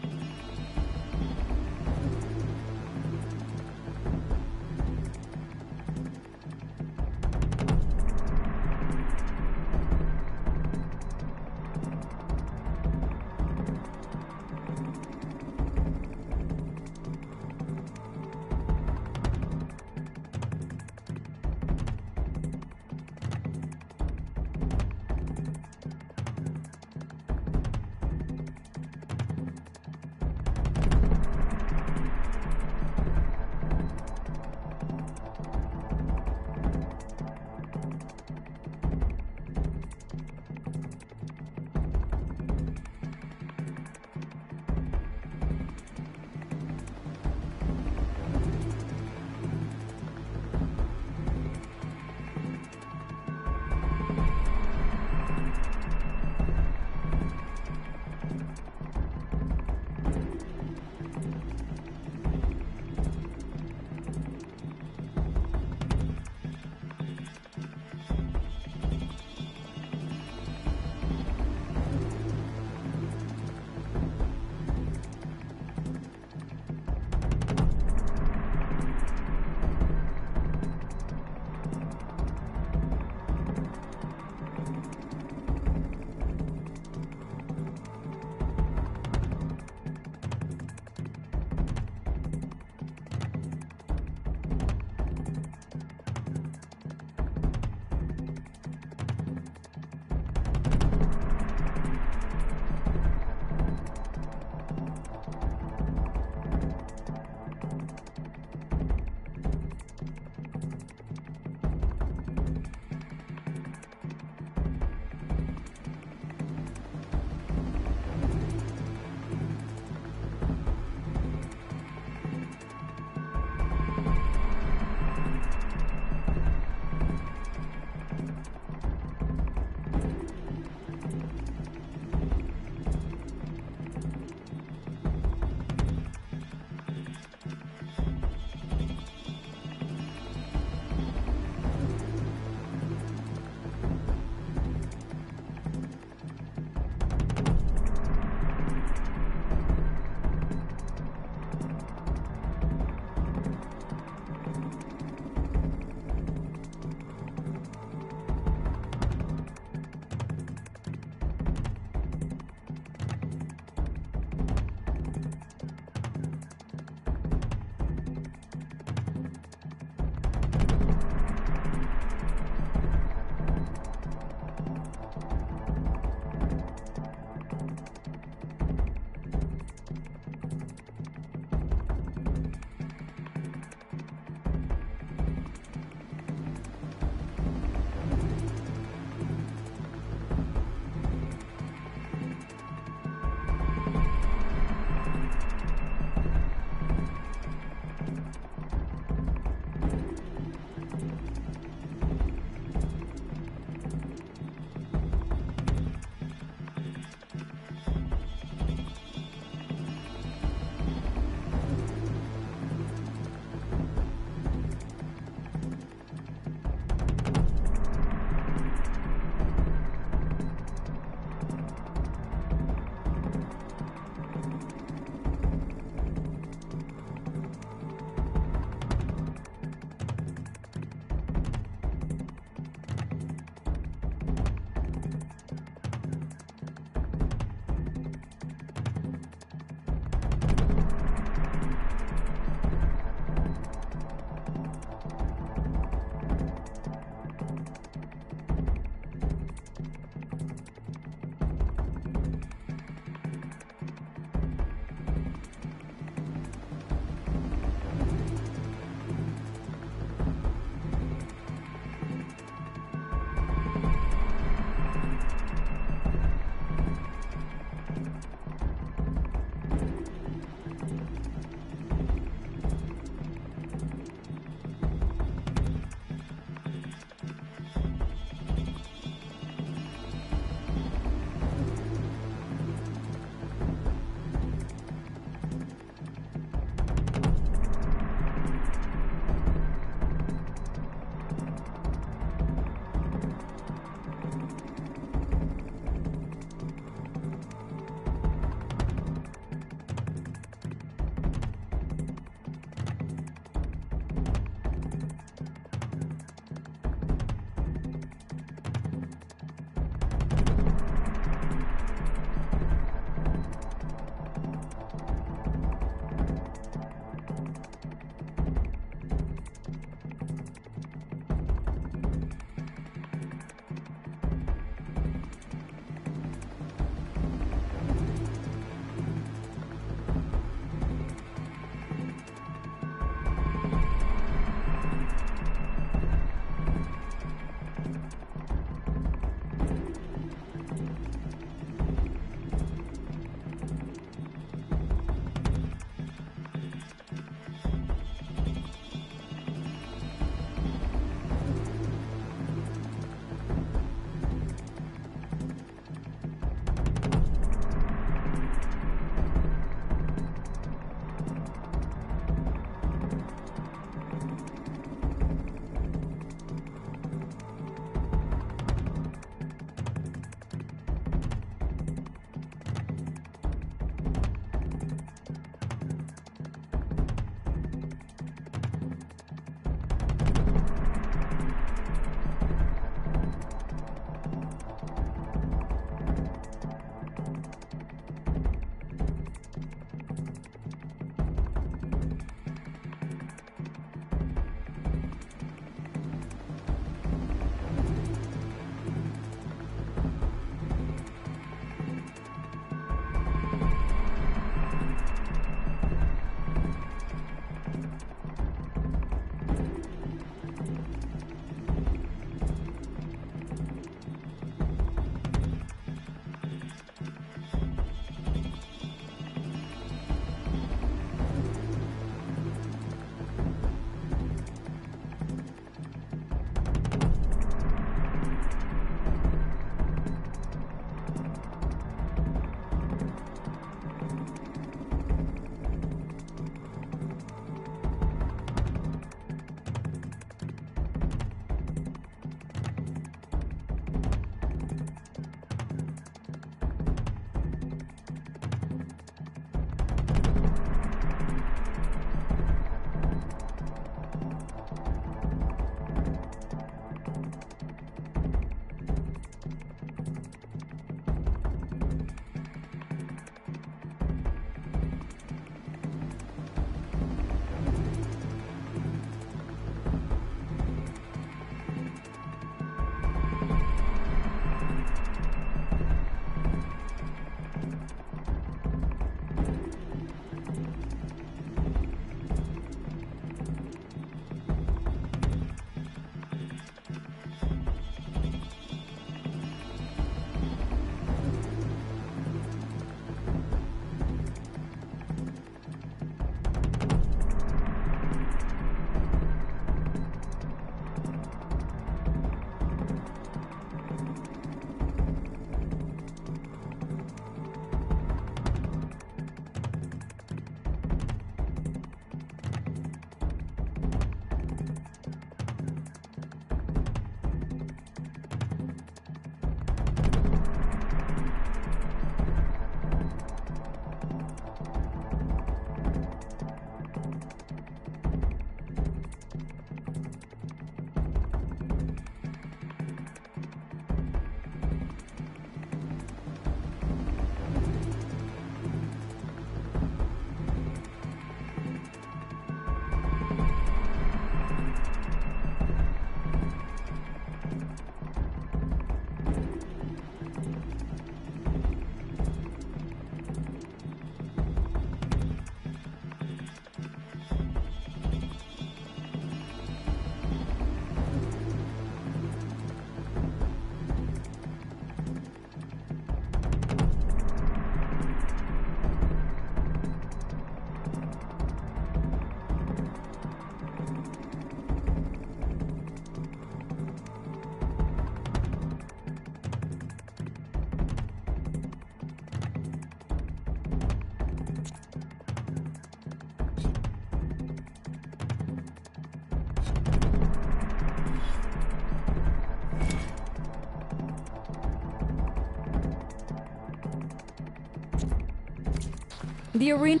K: The arena...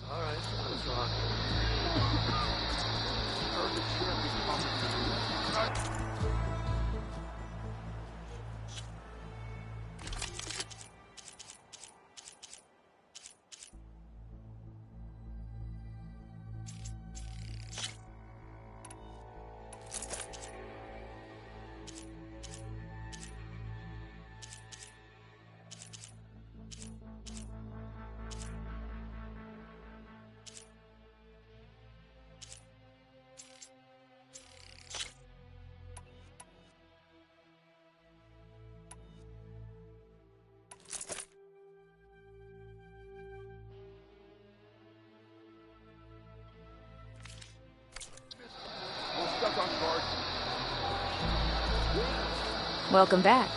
C: Alright, I was wrong. Heard the champ is coming.
R: Welcome back.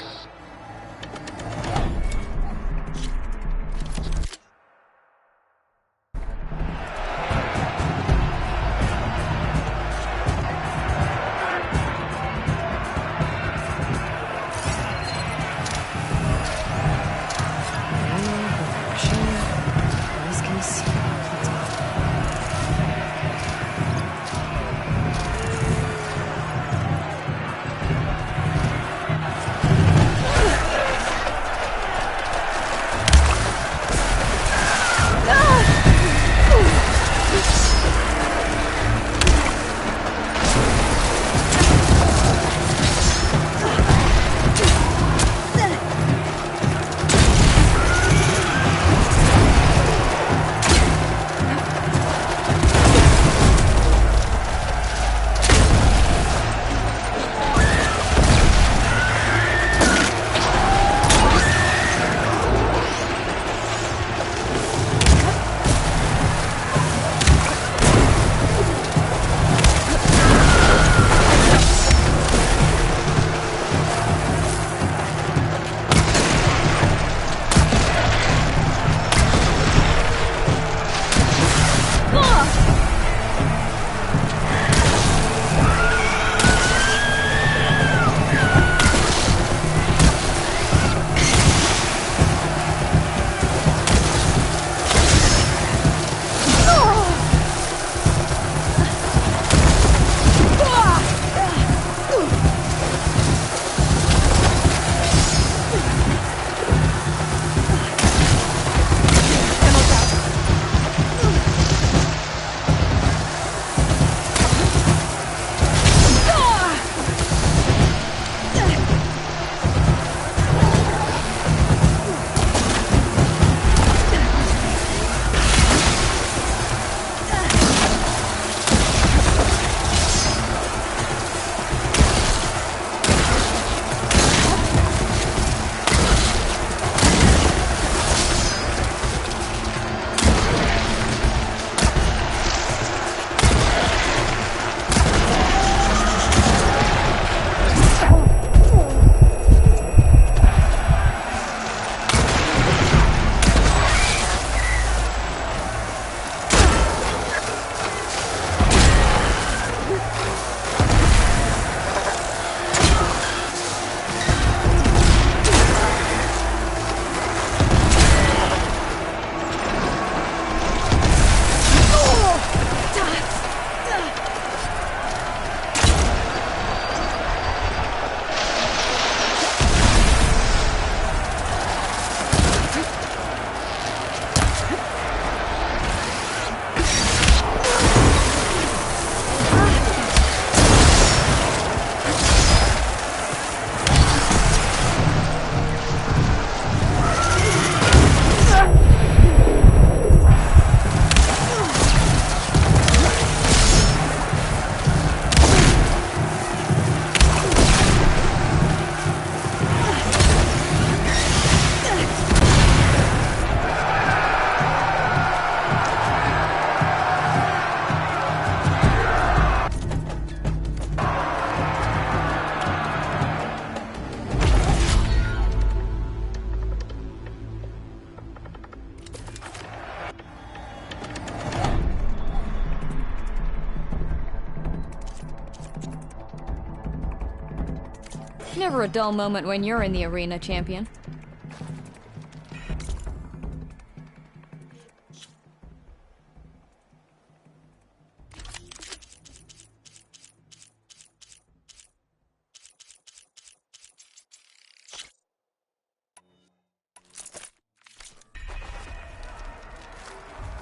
R: never a dull moment when you're in the arena, champion.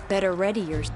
R: Better ready yours.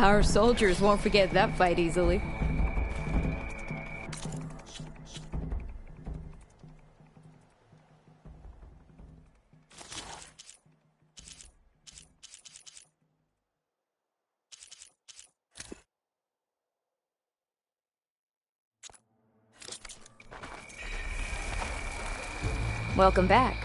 R: Our soldiers won't forget that fight easily. Welcome back.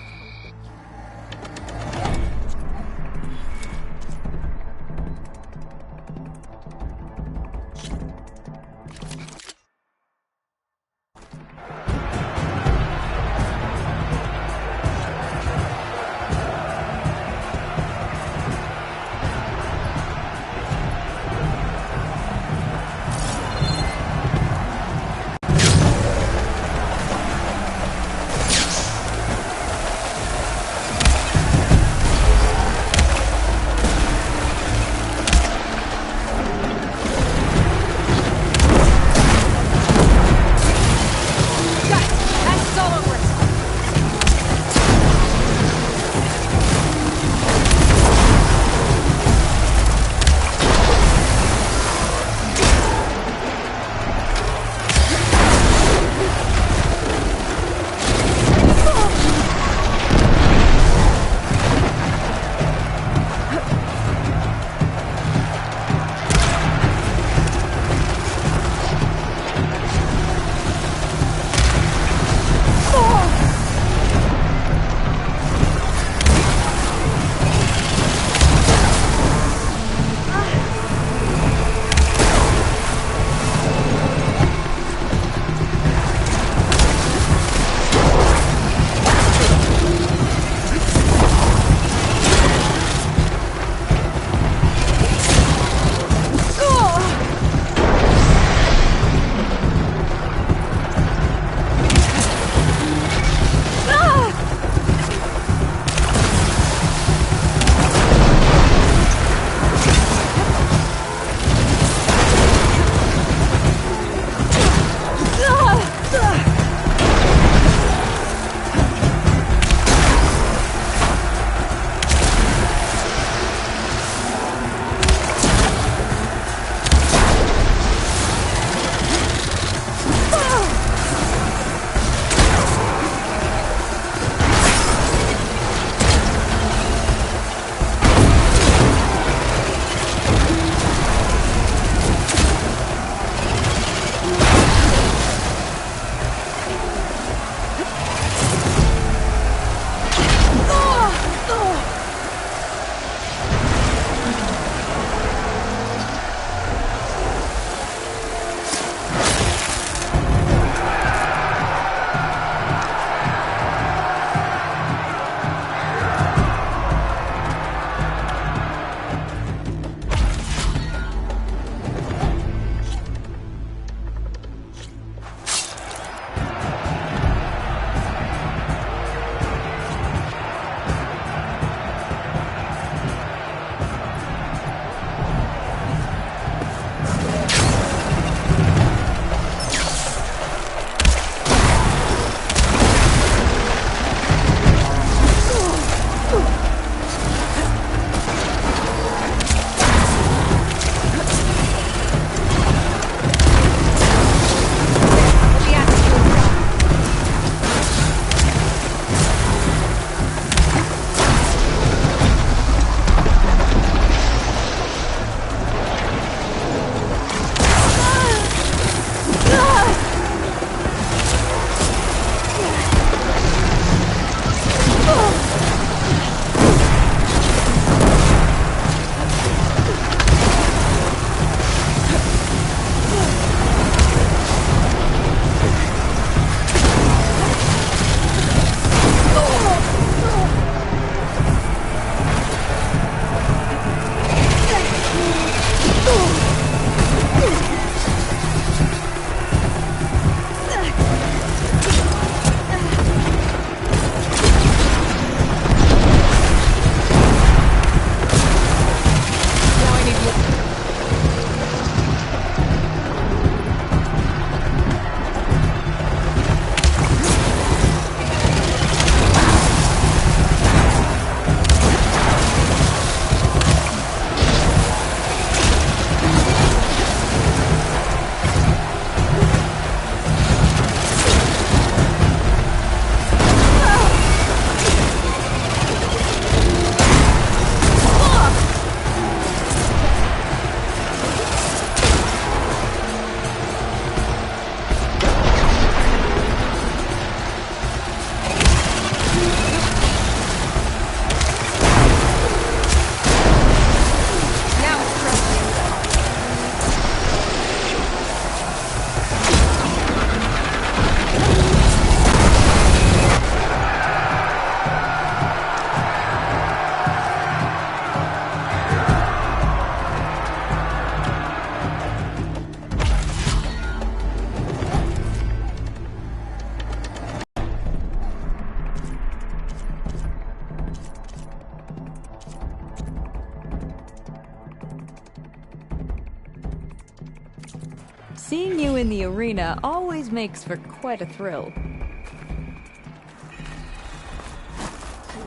R: Seeing you in the arena always makes for quite a thrill.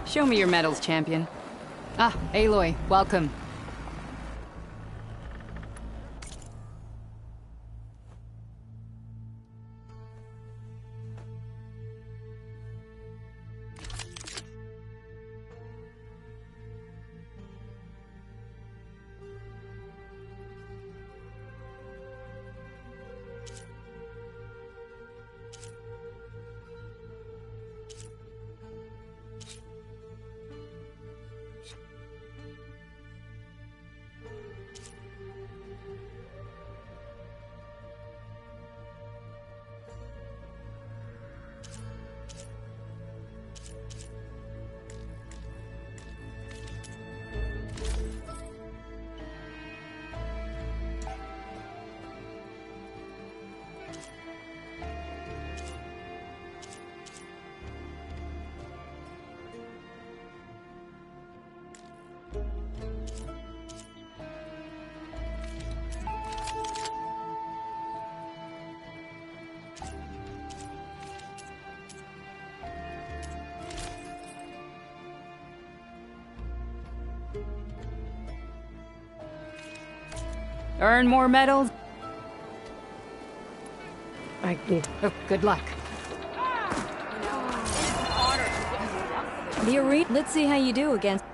T: Show me your medals, champion. Ah, Aloy, welcome. Earn more medals?
D: I need...
T: Oh, good luck.
R: The arena. Let's see how you do against.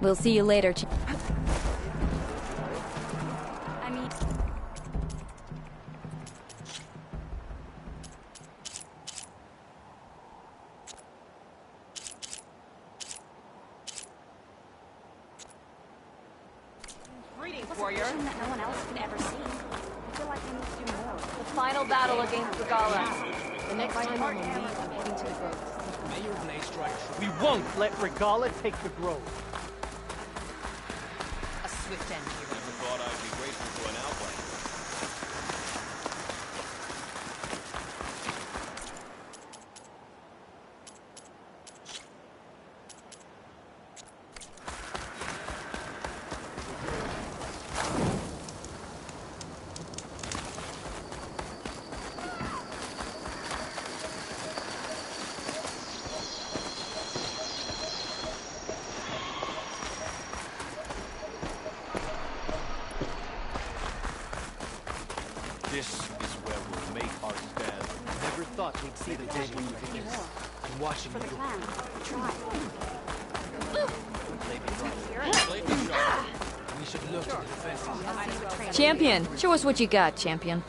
R: We'll see you later, I mean...
A: Greetings,
I: What's a
A: warrior.
I: vision that no one else can ever see? I feel like I need to do more.
A: The final battle against Regala.
T: The next time I'm on leave, I'm heading to the groves.
C: Mayor of Naystrike. We won't let Regala take the grove.
S: A swift end here.
P: Never thought I'd be grateful to an outlander. This is where we'll make our stand.
C: Never thought we'd see the day when you could use. I'm watching
I: For the
C: you.
I: clan, the tribe.
C: We should look to the defense.
R: Champion, show us what you got, champion.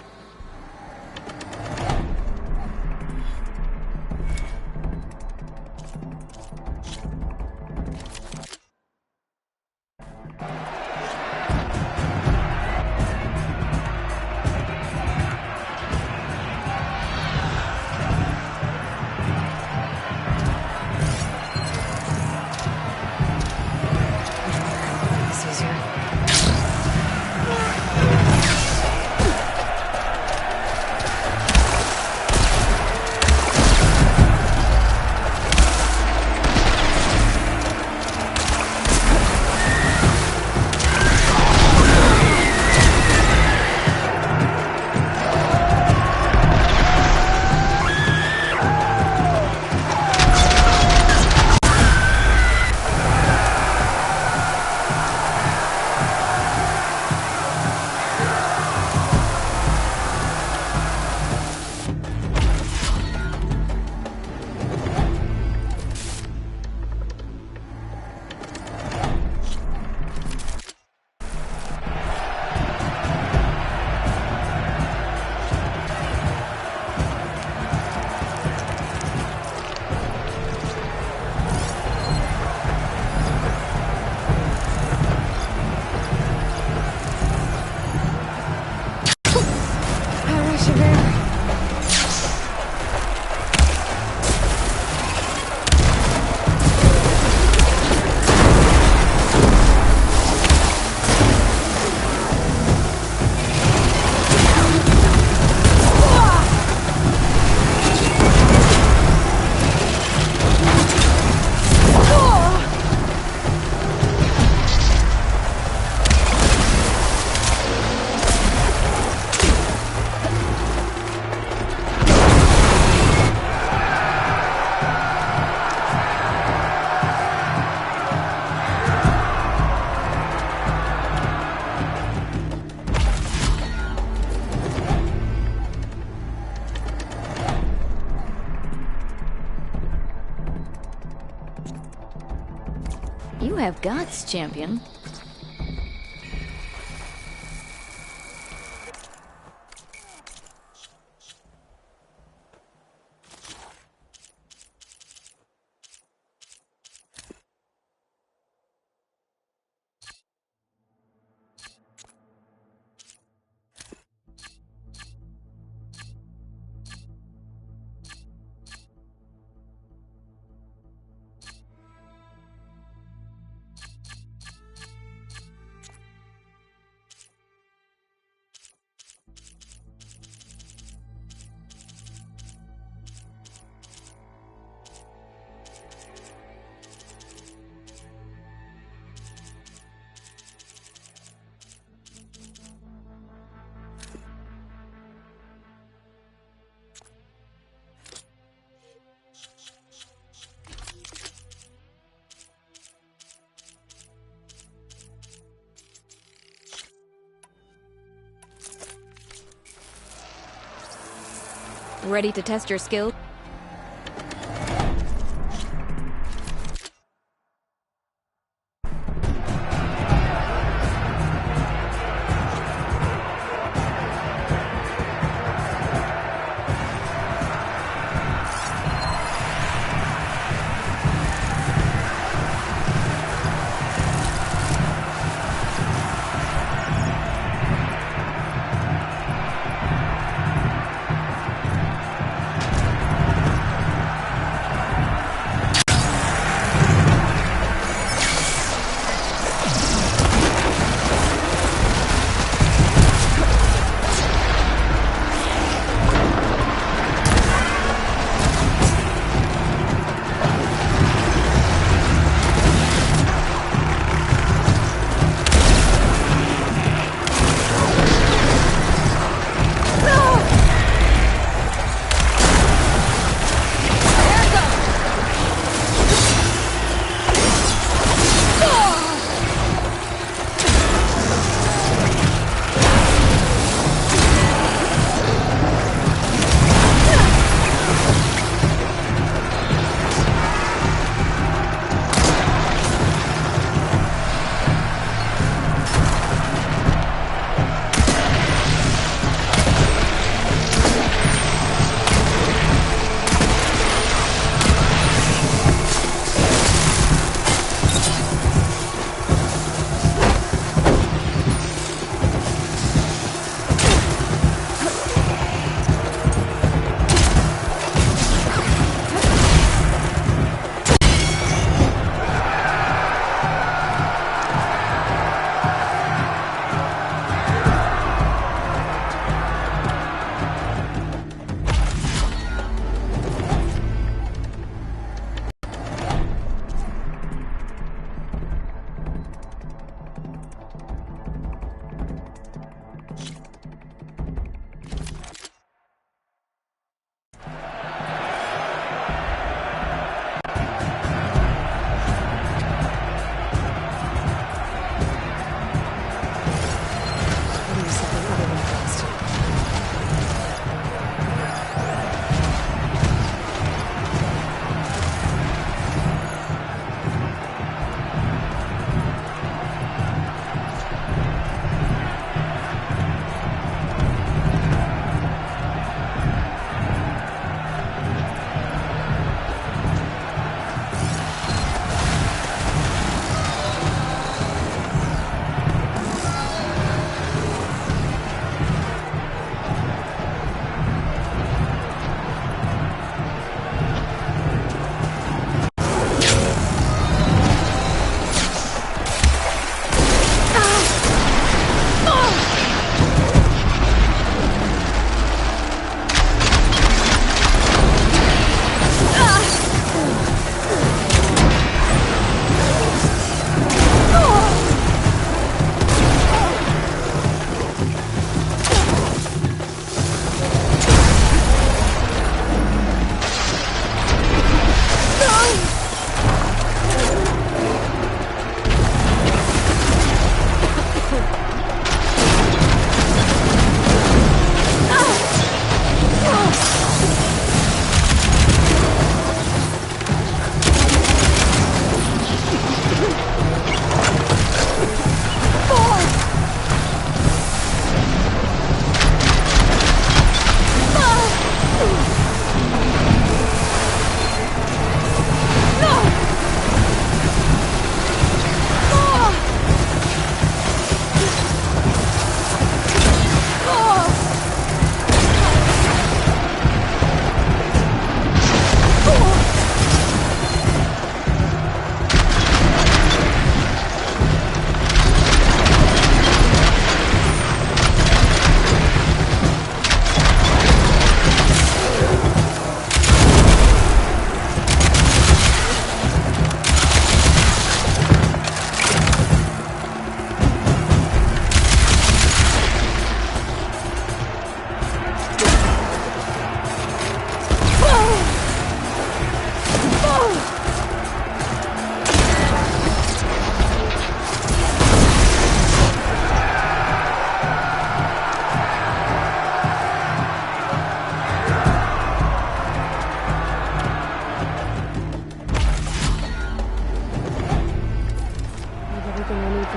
R: You have guts, champion. Ready to test your skill?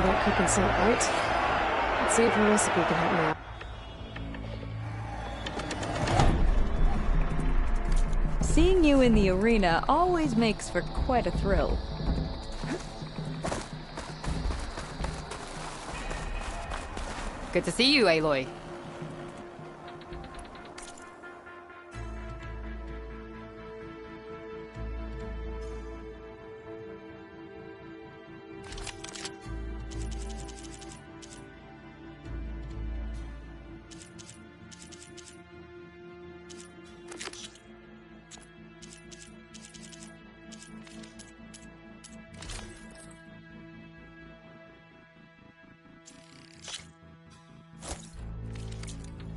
D: for that cooking salt, right? Let's see if her recipe can help me out.
R: Seeing you in the arena always makes for quite a thrill.
T: Good to see you, Aloy.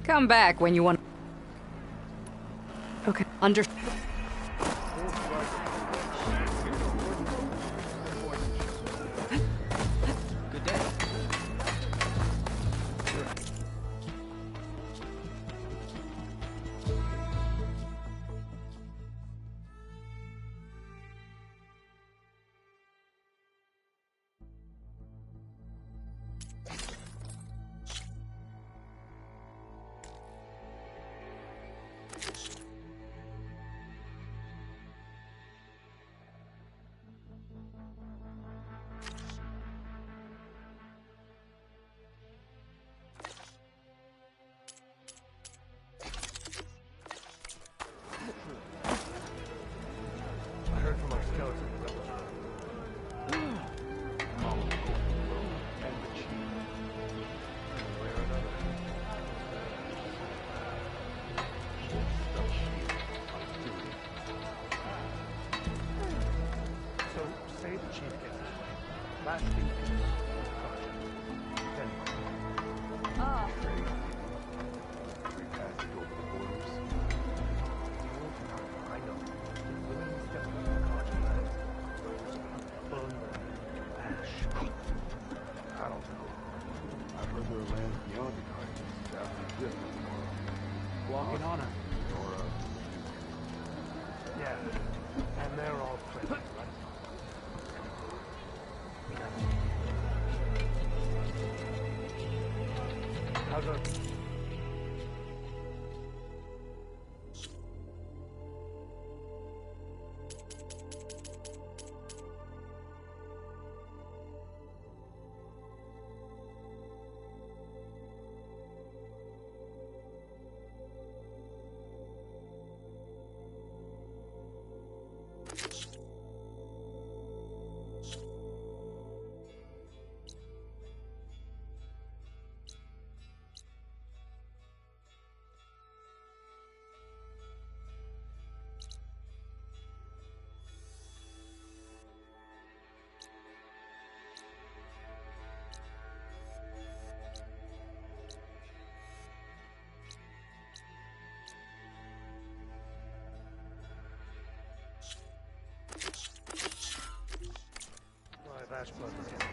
T: Come back when you want.
D: Okay.
T: Under.
S: Good day.
C: I heard from our skeleton brother. Mom of the Cold World and the Chief. One way or another. Stuff she on duty. So, say the Chief gets his way. Lasting peace. Then trade. Free passage over the borders. I know. Women step into the Carja land. Bone, ash. I don't know. I've heard there are lands beyond the Carjas that exist in Nora. Walking on her. Nora. Yeah. And they're all friends, right? How's our... Ash blood again.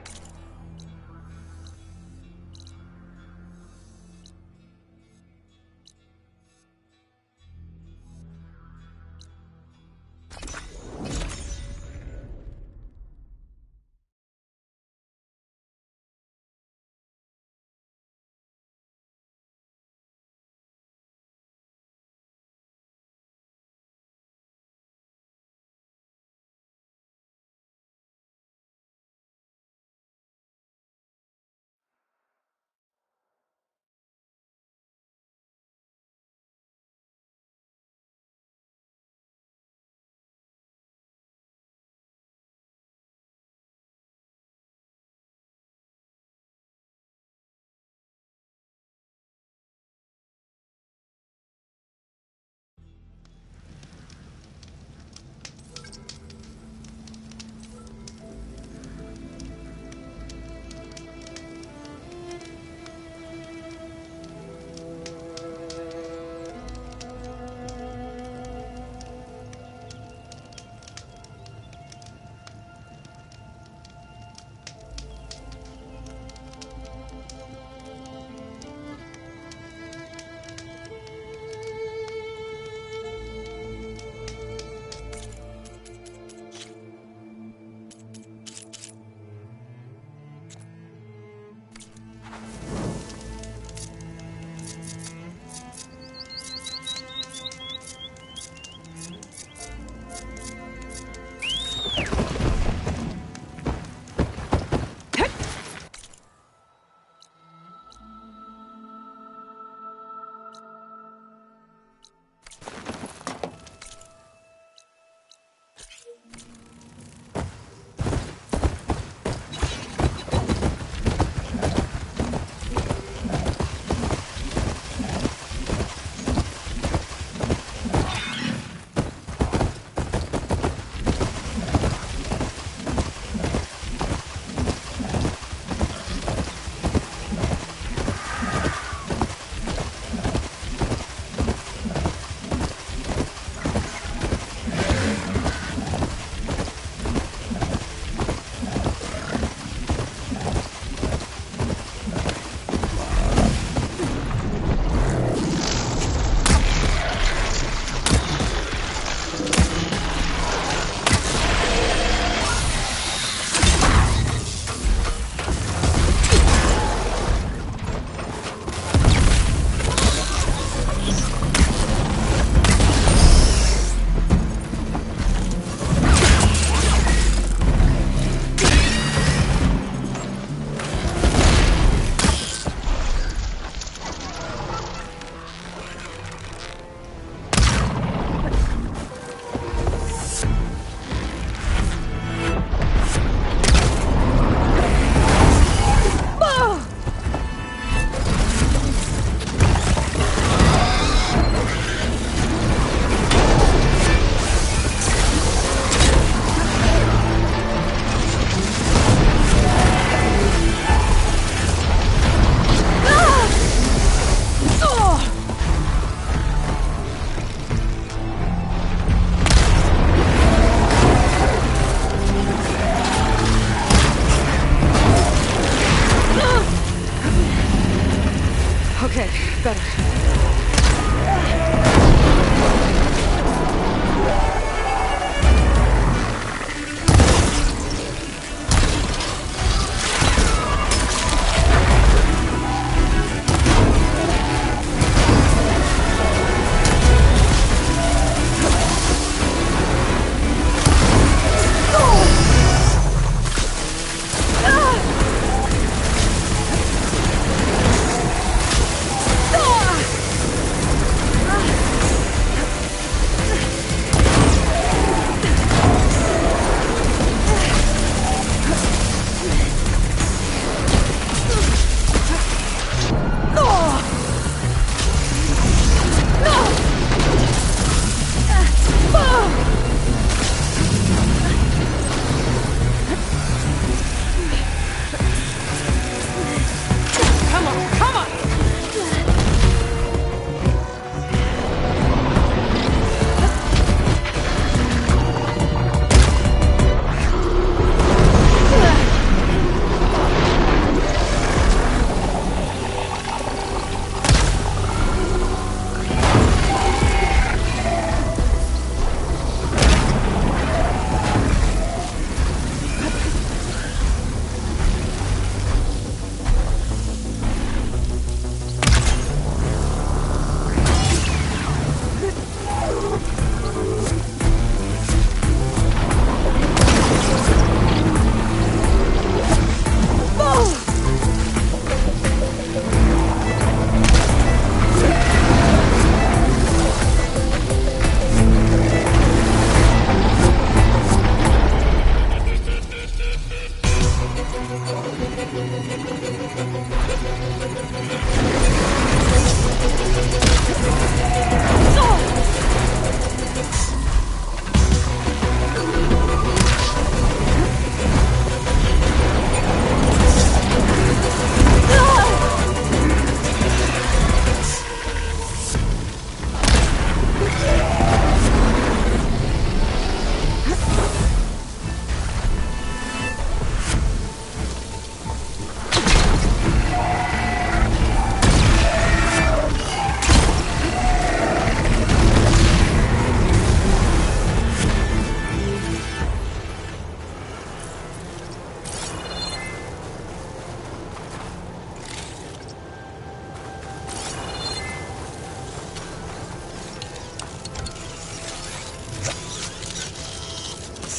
D: Better.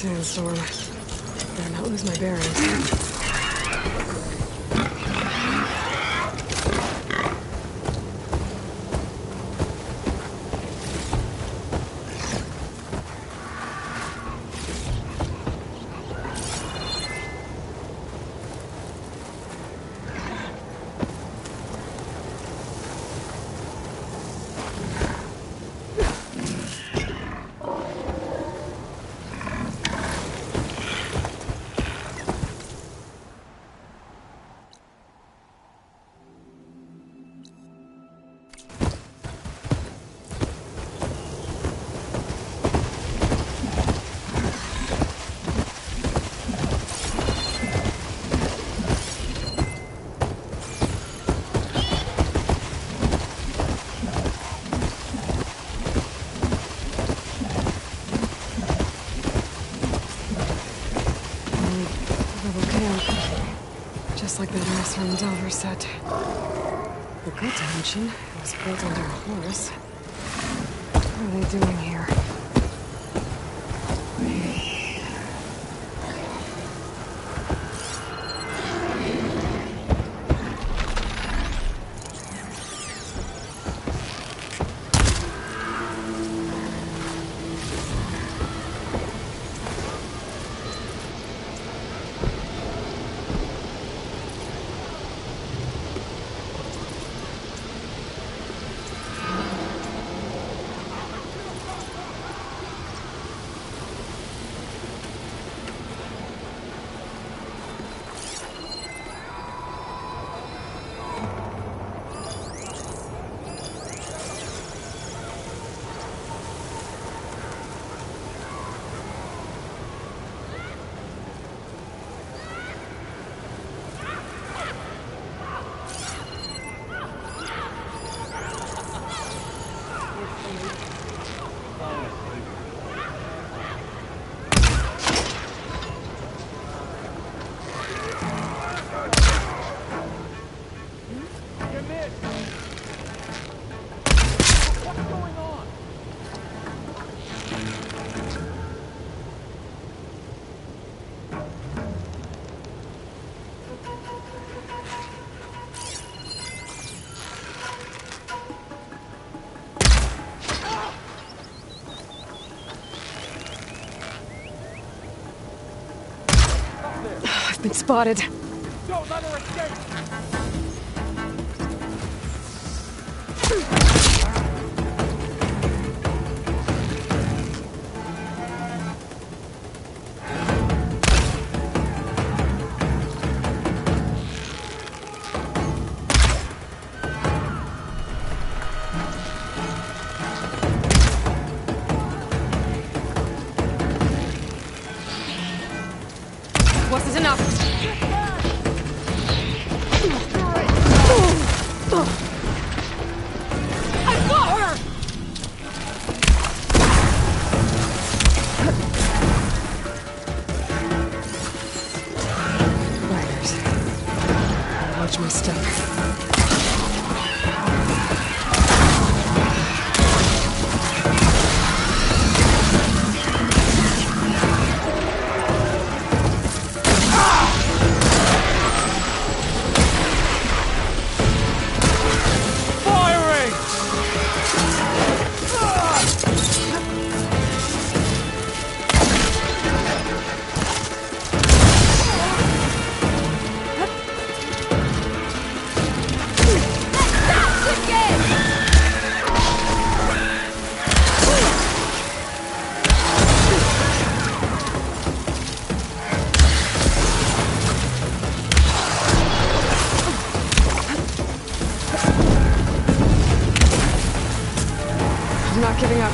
D: Sandstorm. Better not lose my bearings. Like that ass from Delver said. The good dimension was built under a Horus. What are they doing here? been spotted.
C: Don't let her escape!
D: Wasn't enough. I got her! Riders. Watch my step. I'm not giving up.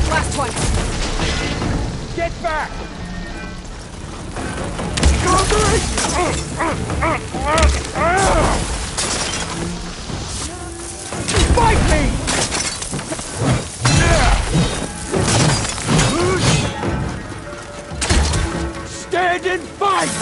D: Last one.
C: Get back! Fight me! Stand and fight!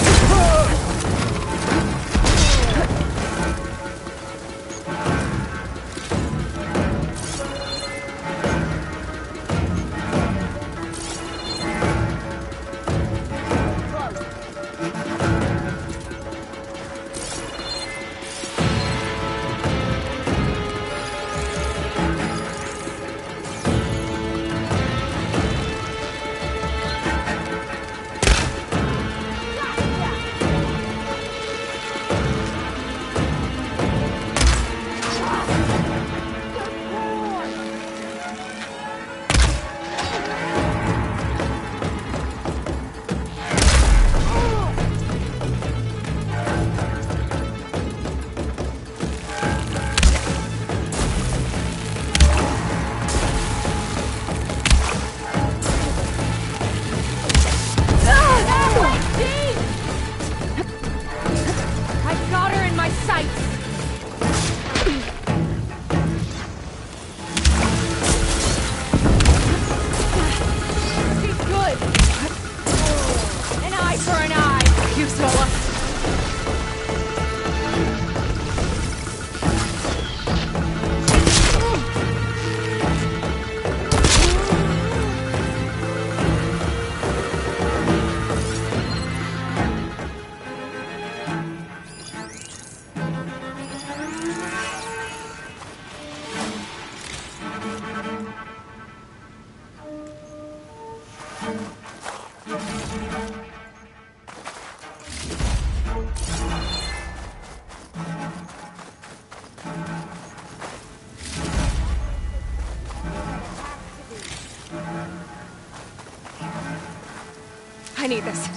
D: I need this.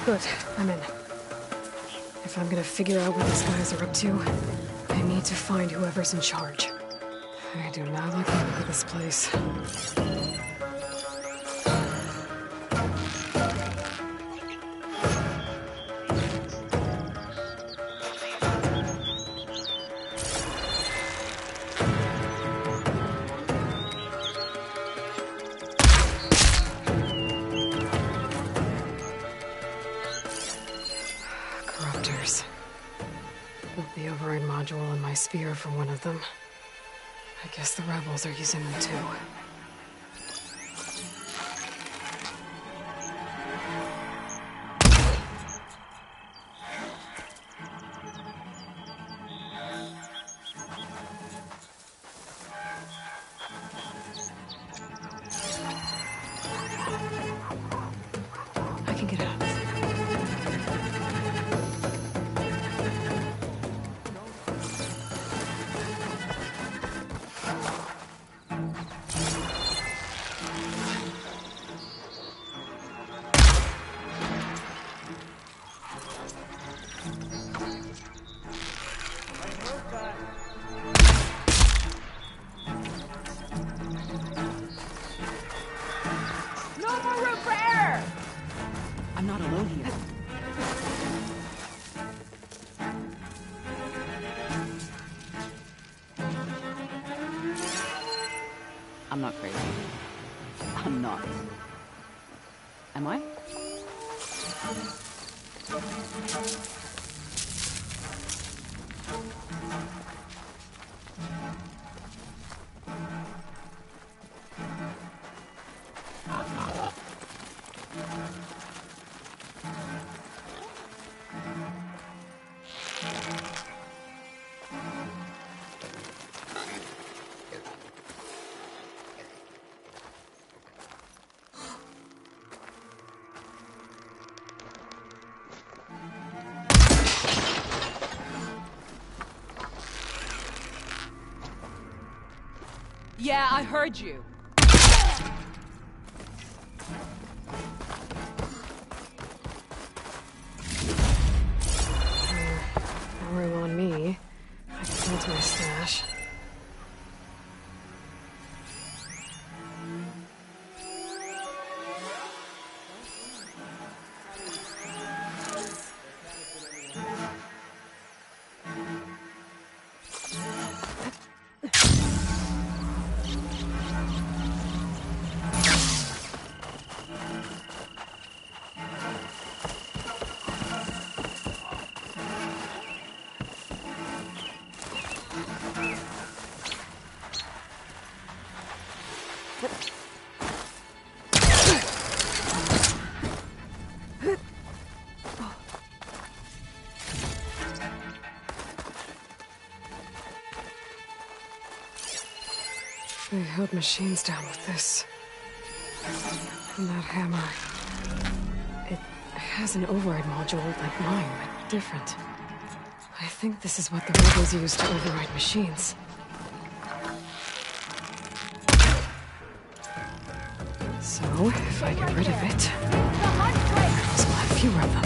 D: Good, I'm in. If I'm gonna figure out what these guys are up to, I need to find whoever's in charge. I do not like the look of this place. Corruptors. The override module and my spear from one of them. I guess the rebels are using them too. I can get out.
R: No more room for error!
S: I'm not alone here. I'm not crazy. I'm not. Am I?
R: Yeah, I heard you.
D: No room on me. I can go to my stash. They held machines down with this. And that hammer. It has an override module like mine, but different. I think this is what the rebels use to override machines. So, if I get rid of it, rebels will have fewer of them.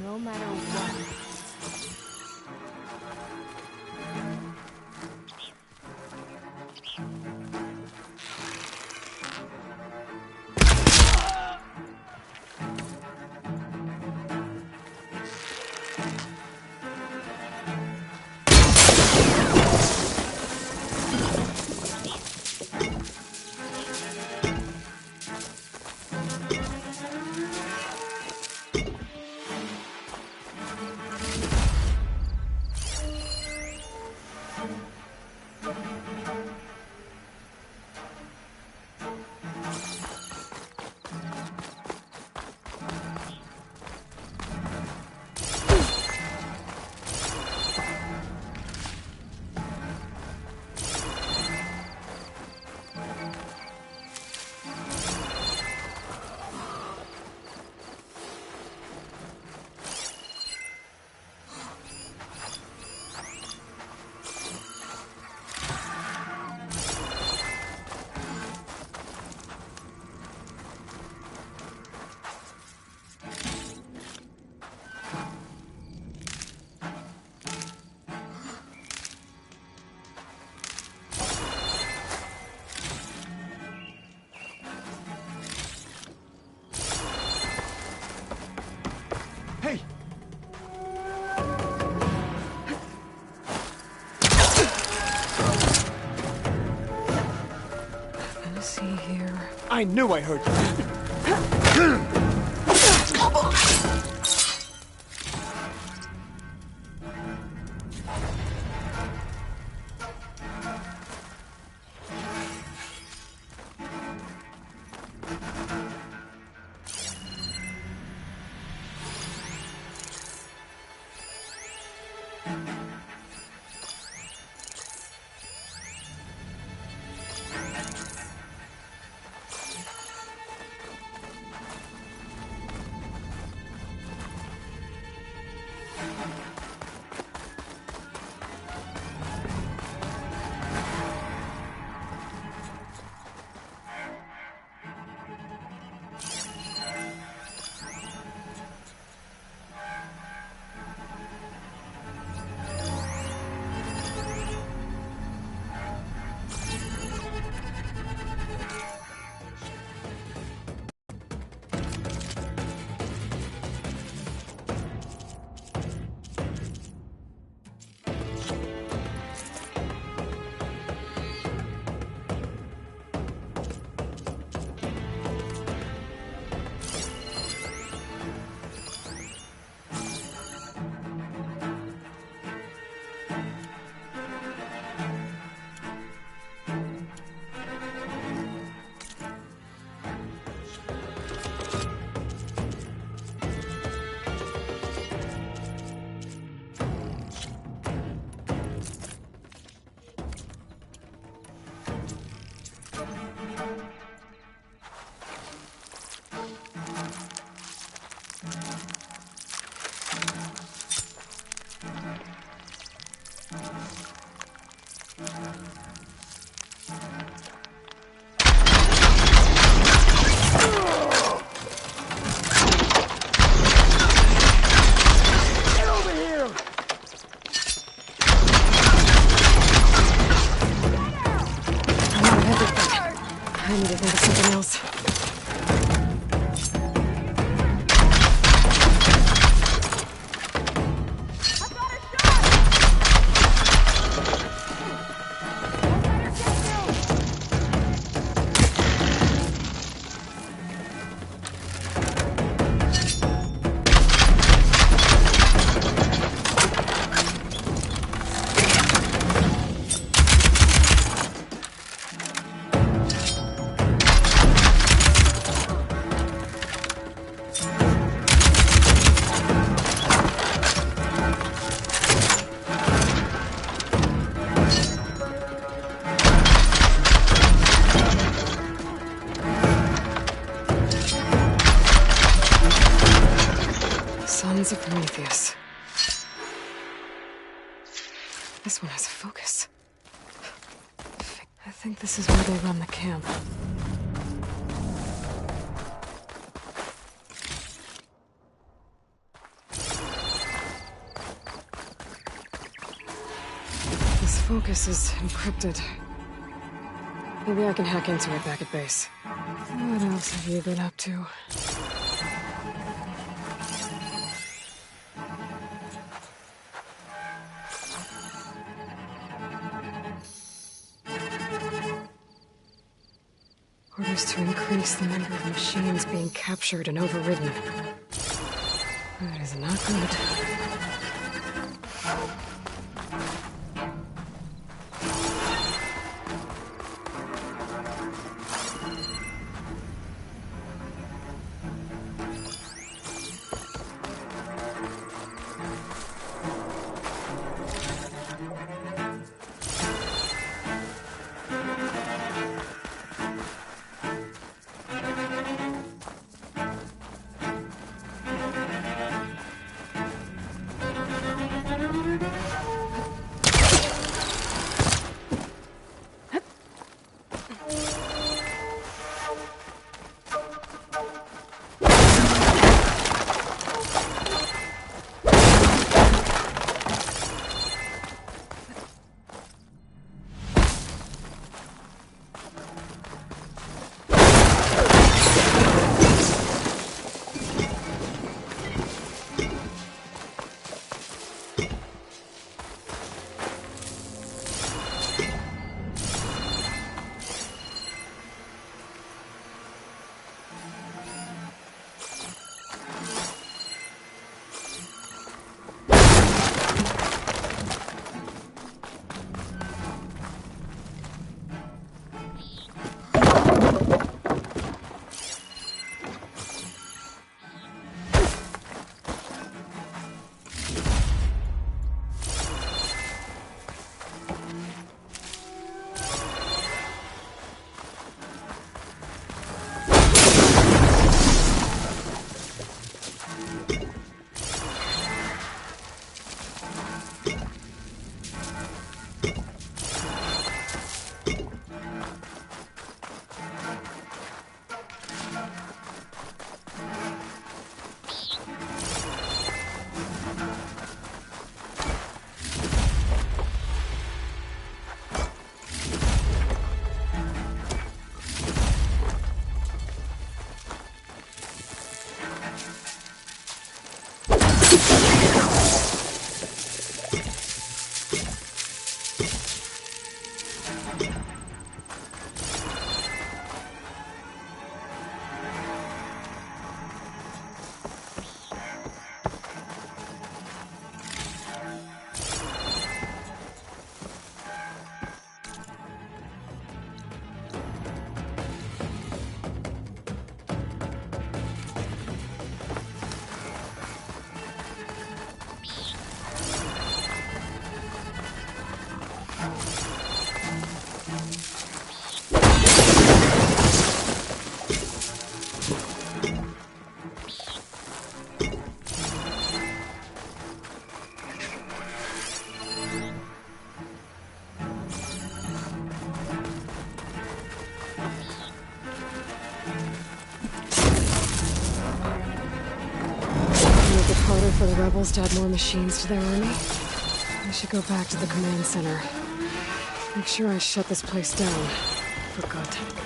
R: No matter what.
U: I knew I heard you.
D: I need to think of something else. Sons of Prometheus. This one has a focus. I think this is where they run the camp. This focus is encrypted. Maybe I can hack into it back at base. What else have you been up to? Orders to increase the number of machines being captured and overridden. That is not good. rebels to add more machines to their army. I should go back to the command center. Make sure I shut this place down. For good.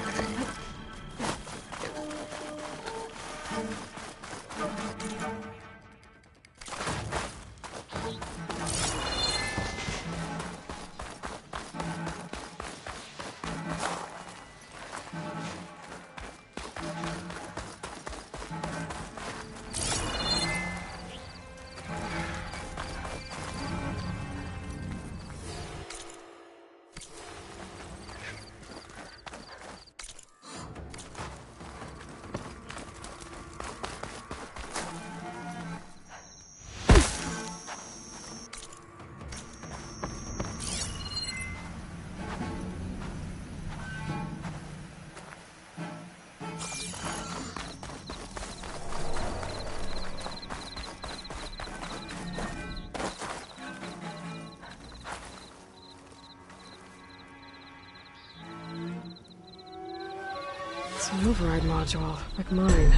D: It's an override module, like mine.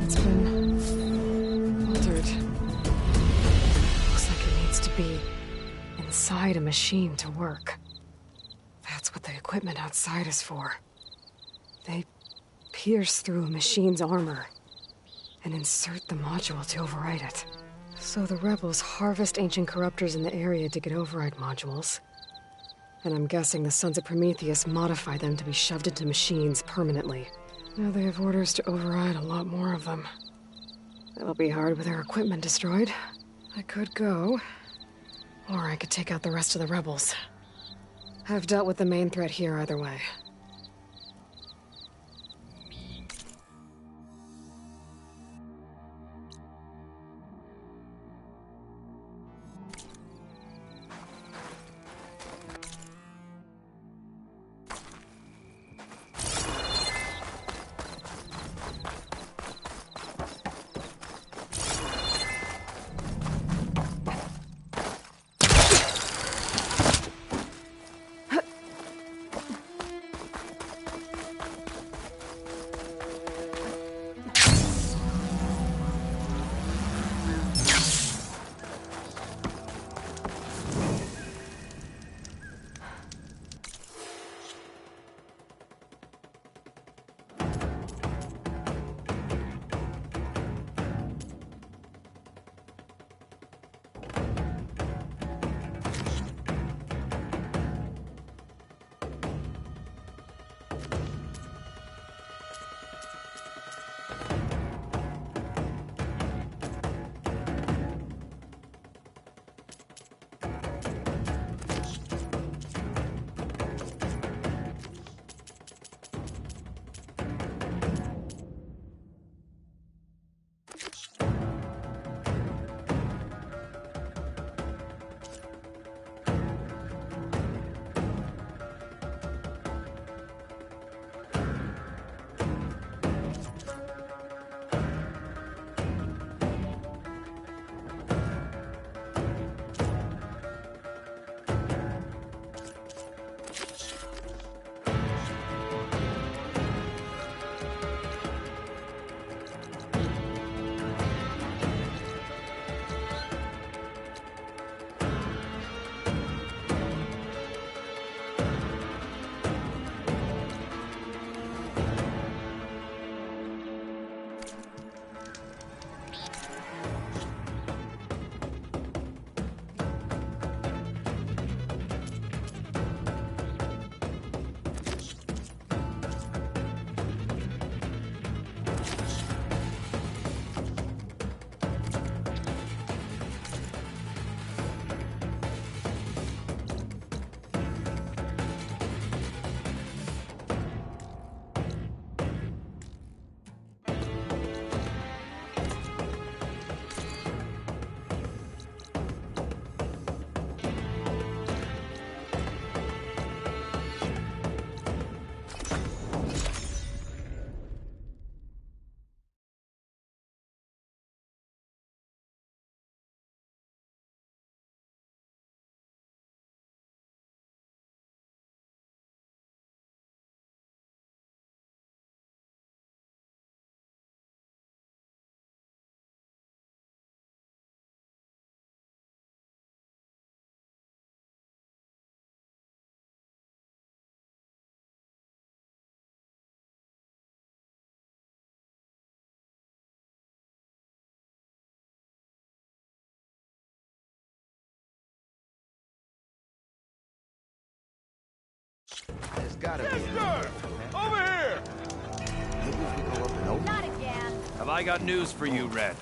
D: It's been altered. Looks like it needs to be inside a machine to work. That's what the equipment outside is for. They pierce through a machine's armor and insert the module to override it. So the rebels harvest ancient corruptors in the area to get override modules. And I'm guessing the Sons of Prometheus modify them to be shoved into machines permanently. Now they have orders to override a lot more of them. It'll be hard with their equipment destroyed. I could go, or I could take out the rest of the rebels. I've dealt with the main threat here either way.
G: There's gotta be
P: Over here!
G: Maybe if we go up and over.
R: Not again.
V: Have I got news for you, Red?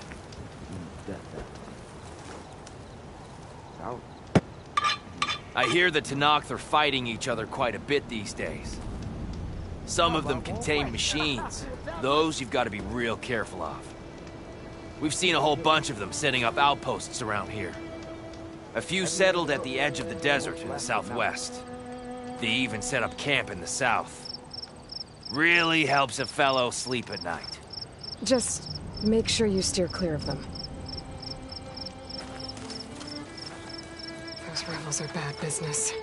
V: I hear the Tenakth are fighting each other quite a bit these days. Some of them contain machines. Those you've got to be real careful of. We've seen a whole bunch of them setting up outposts around here. A few settled at the edge of the desert in the southwest. They even set up camp in the south. Really helps a fellow sleep at night.
D: Just make sure you steer clear of them. Those rebels are bad business.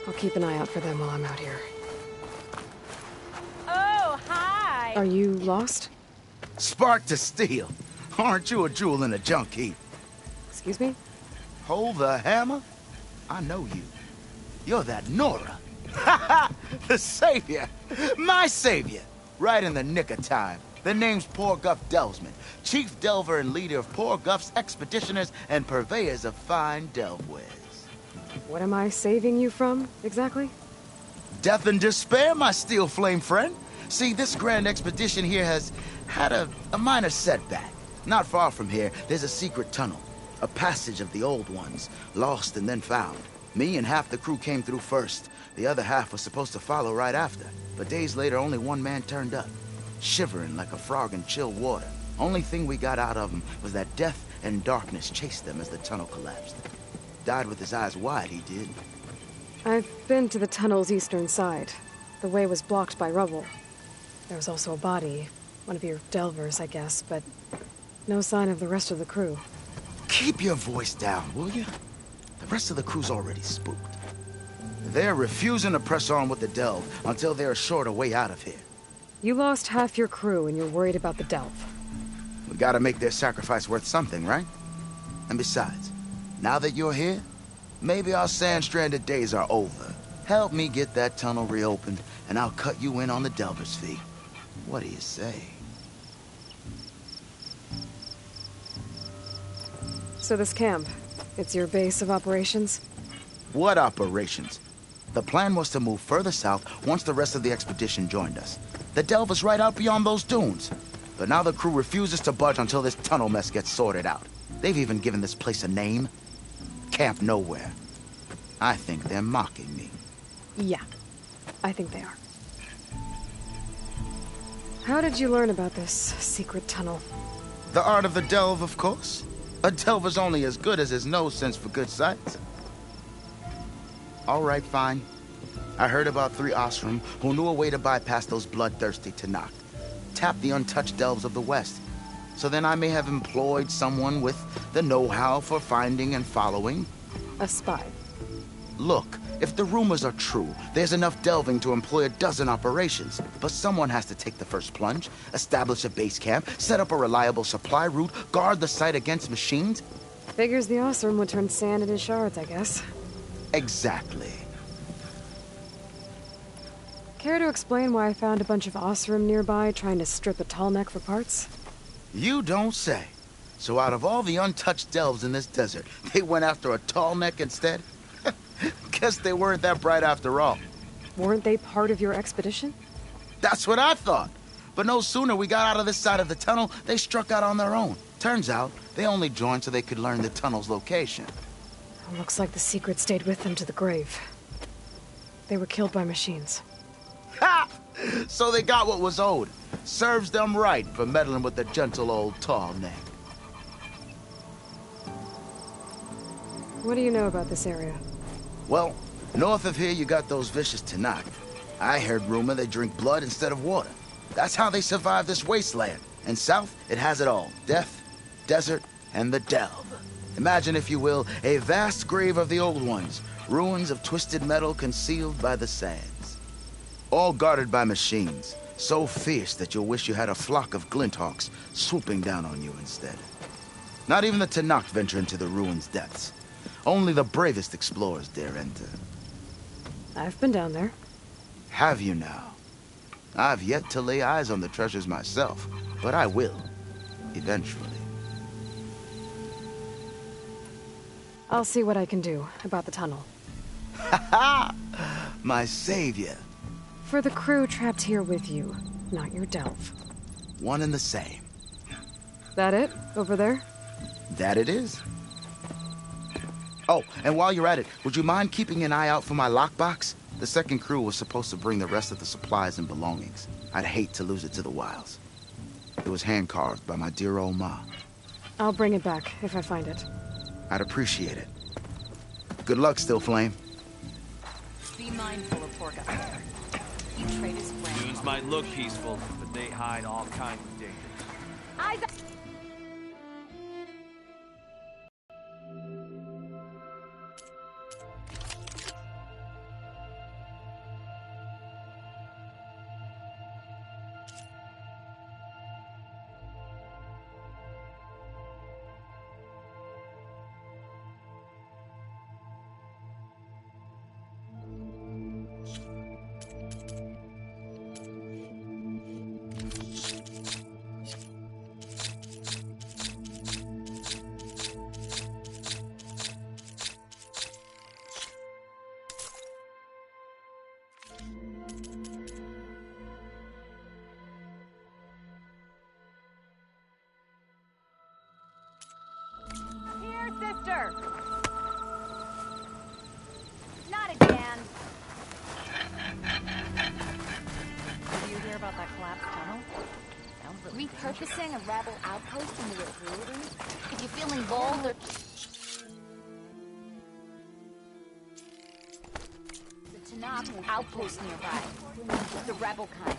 D: I'll keep an eye out for them while I'm out here.
R: Oh, hi!
G: Are you lost? Spark to steel. Aren't you a jewel in a junk heap?
D: Excuse me?
G: Hold the hammer? I know you. You're that Nora. Ha ha! The savior! My savior! Right in the nick of time. The name's Porguff Delvesman, chief delver and leader of Porguff's expeditioners and purveyors of fine delve wares.
D: What am I saving you from, exactly?
G: Death and despair, my steel flame friend. See, this grand expedition here has had a minor setback. Not far from here, there's a secret tunnel. A passage of the old ones, lost and then found. Me and half the crew came through first. The other half was supposed to follow right after. But days later, only one man turned up. Shivering like a frog in chill water. Only thing we got out of him was that death and darkness chased them as the tunnel collapsed. Died with his eyes wide, he did.
D: I've been to the tunnel's eastern side. The way was blocked by rubble. There was also a body. One of your delvers, I guess, but no sign of the rest of the crew.
G: Keep your voice down, will you? The rest of the crew's already spooked. They're refusing to press on with the delve until they're assured a way out of here.
D: You lost half your crew and you're worried about the delve.
G: We gotta make their sacrifice worth something, right? And besides, now that you're here, maybe our sand-stranded days are over. Help me get that tunnel reopened, and I'll cut you in on the delver's fee. What do you say?
D: So this camp, it's your base of operations?
G: What operations? The plan was to move further south once the rest of the expedition joined us. The delve is right out beyond those dunes. But now the crew refuses to budge until this tunnel mess gets sorted out. They've even given this place a name. Camp Nowhere. I think they're mocking me.
D: Yeah, I think they are. How did you learn about this secret tunnel?
G: The art of the delve, of course. A delver's only as good as his nose sense for good sights. All right, fine. I heard about 3 Osram who knew a way to bypass those bloodthirsty Tenakth. Tap the untouched delves of the West. So then I may have employed someone with the know-how for finding and following.
D: A spy.
G: Look, if the rumors are true, there's enough delving to employ a dozen operations. But someone has to take the first plunge, establish a base camp, set up a reliable supply route, guard the site against machines.
D: Figures the Osram would turn sand into shards, I guess.
G: Exactly.
D: Care to explain why I found a bunch of Osram nearby trying to strip a tall neck for parts?
G: You don't say. So out of all the untouched delves in this desert, they went after a tall neck instead? Guess they weren't that bright after all.
D: Weren't they part of your expedition?
G: That's what I thought. But no sooner we got out of this side of the tunnel, they struck out on their own. Turns out, they only joined so they could learn the tunnel's location.
D: Looks like the secret stayed with them to the grave. They were killed by machines.
G: Ha! So they got what was owed. Serves them right for meddling with the gentle old tall neck.
D: What do you know about this area?
G: Well, north of here you got those vicious Tenakth. I heard rumor they drink blood instead of water. That's how they survive this wasteland. And south, it has it all. Death, desert, and the delve. Imagine, if you will, a vast grave of the old ones. Ruins of twisted metal concealed by the sands. All guarded by machines. So fierce that you'll wish you had a flock of glinthawks swooping down on you instead. Not even the Tenakth venture into the ruins' depths. Only the bravest explorers dare enter.
D: I've been down there.
G: Have you now? I've yet to lay eyes on the treasures myself, but I will. Eventually.
D: I'll see what I can do about the tunnel.
G: Ha ha! my savior.
D: For the crew trapped here with you, not your Delve.
G: One and the same.
D: That it? Over there?
G: That it is. Oh, and while you're at it, would you mind keeping an eye out for my lockbox? The second crew was supposed to bring the rest of the supplies and belongings. I'd hate to lose it to the wilds. It was hand-carved by my dear old ma.
D: I'll bring it back if I find it.
G: I'd appreciate it. Good luck, Still Flame.
A: Be mindful of Torga. He trade his friend.
V: Dunes might look peaceful, but they hide all kinds of dangers.
A: Eyes up!
F: Here, sister! Not again!
A: Did you hear about that collapsed tunnel?
F: Repurposing a rebel outpost into a brewery? If you're feeling bold or... The Tanakh outpost nearby. The rebel kind.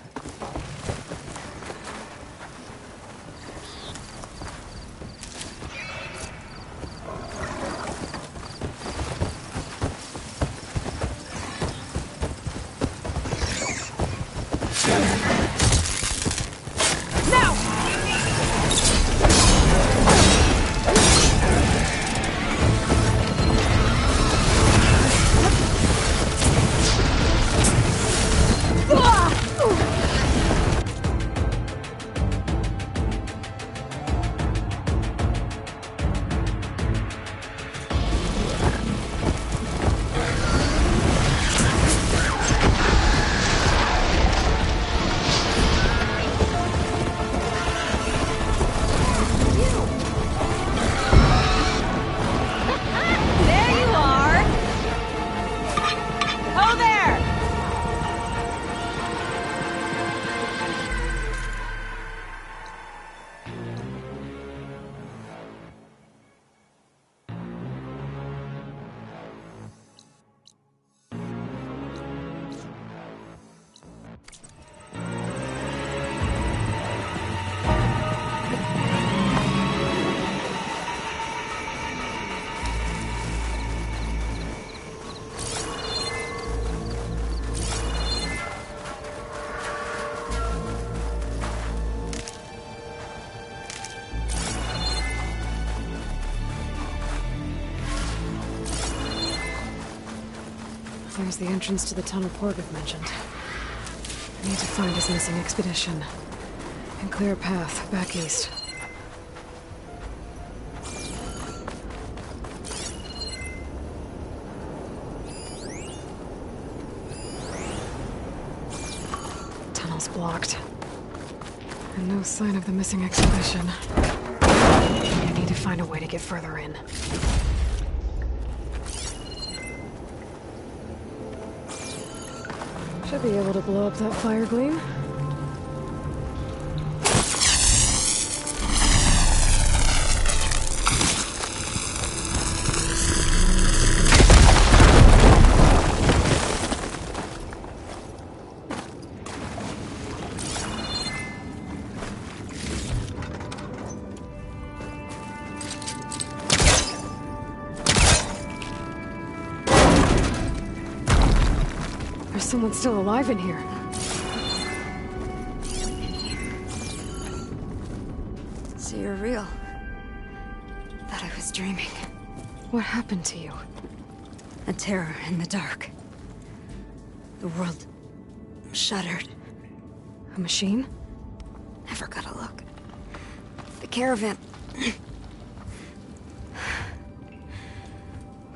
D: There's the entrance to the tunnel Porgith mentioned. I need to find his missing expedition and clear a path back east. Tunnel's blocked. And no sign of the missing expedition. I need to find a way to get further in. Should be able to blow up that fire gleam. Someone's still alive in here.
I: So you're real. Thought I was dreaming.
D: What happened to you?
I: A terror in the dark. The world shuddered.
D: A machine?
I: Never got a look. The caravan.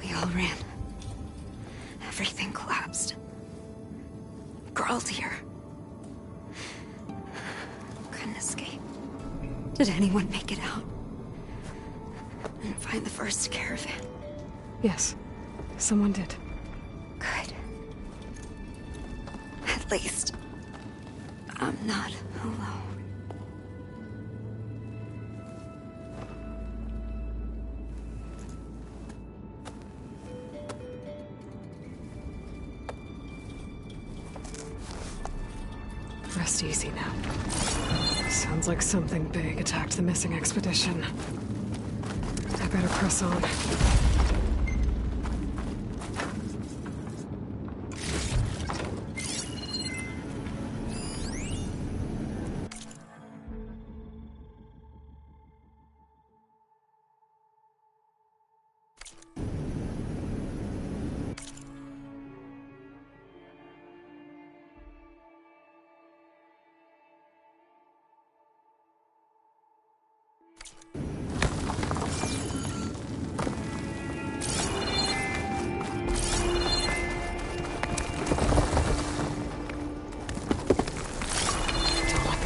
I: We all ran. Everything collapsed. crawled here. Couldn't escape. Did anyone make it out? And find the first caravan?
D: Yes, someone did.
I: Good. At least, I'm not alone.
D: Rest easy now. Sounds like something big attacked the missing expedition. I better press on.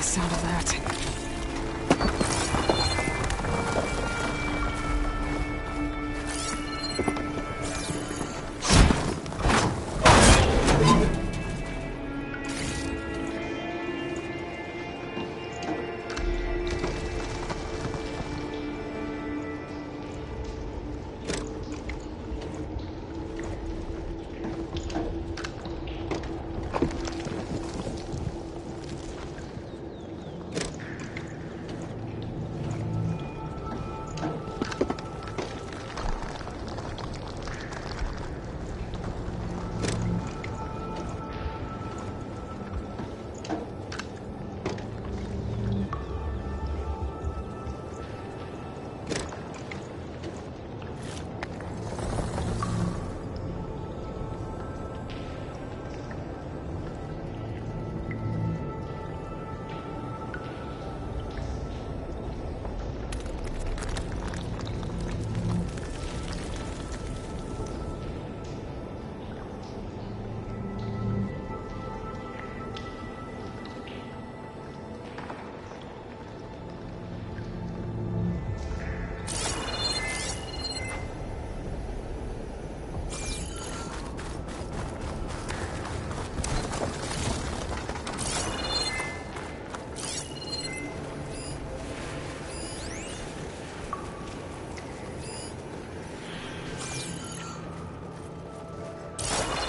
D: Sound of that.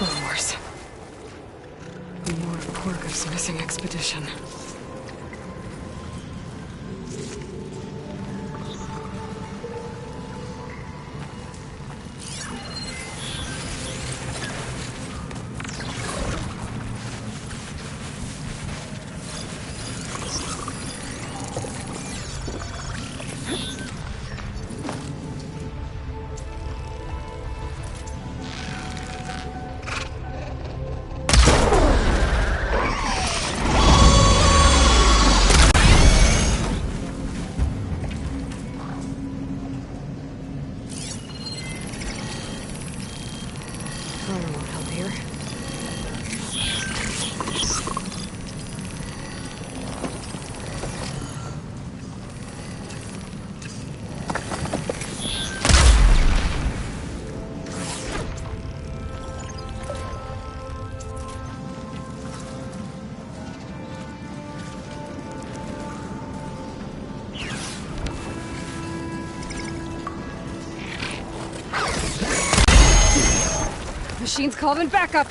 D: Rumors. More of Porker's missing expedition. Fire won't help here. Machine's calling backup!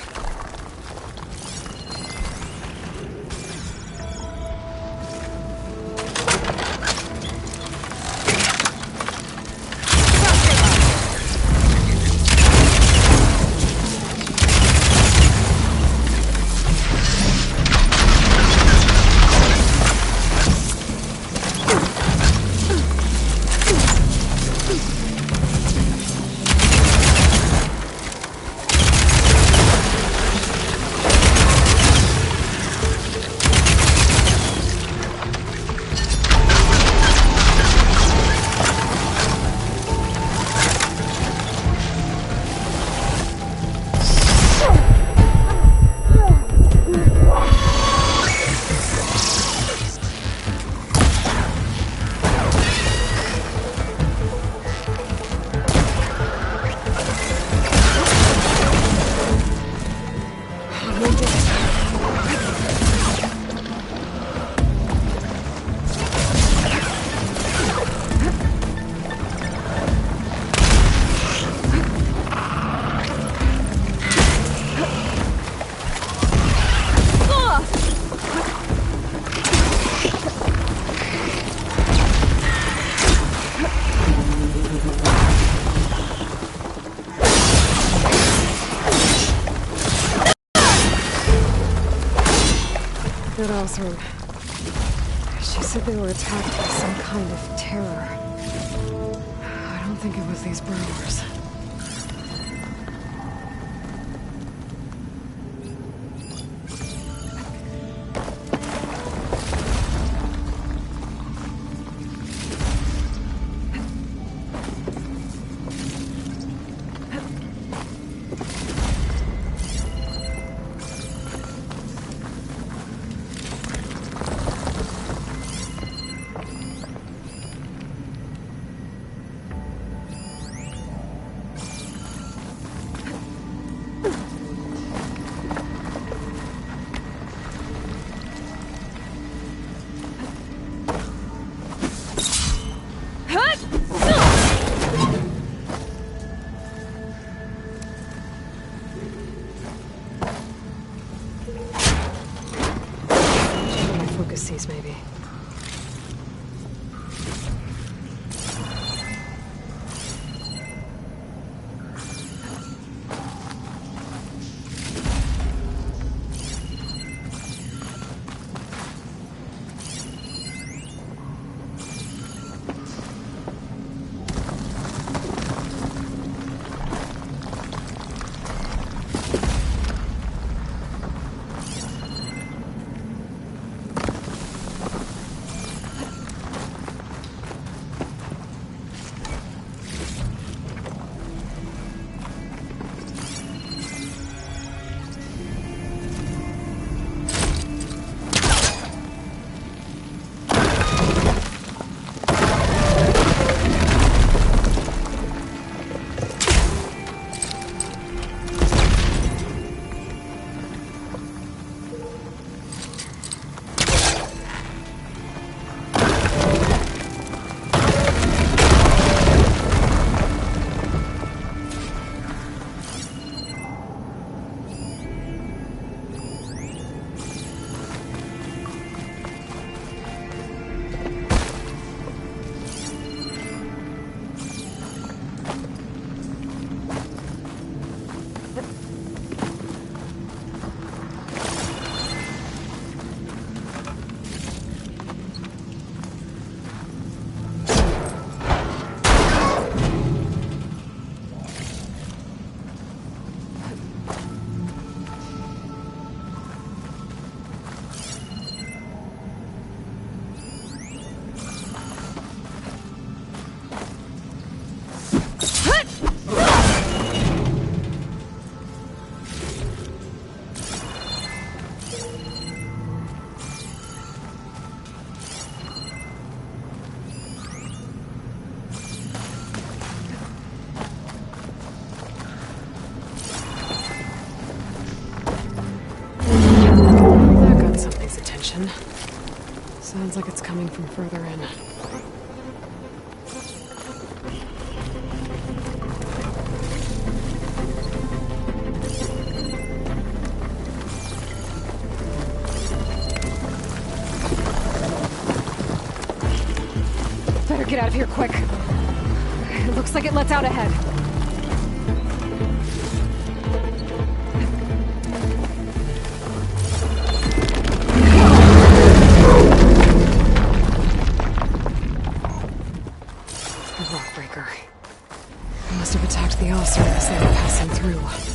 D: That Osram. She said they were attacked by some kind of terror. I don't think it was these burrowers. Maybe. Sounds like it's coming from further in. Better get out of here quick. It looks like it lets out ahead. The Osram as they were passing through.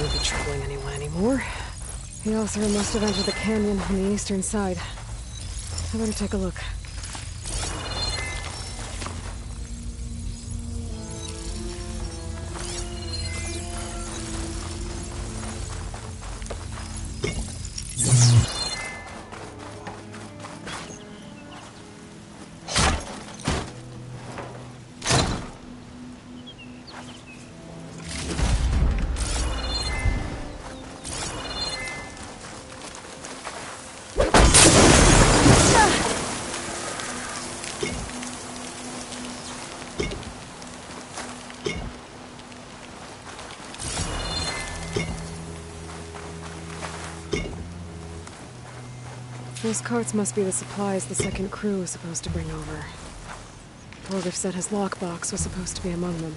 D: won't be troubling anyone anymore. The Othra must have entered the canyon on the eastern side. I better take a look. Those carts must be the supplies the second crew was supposed to bring over. Torgif said his lockbox was supposed to be among them.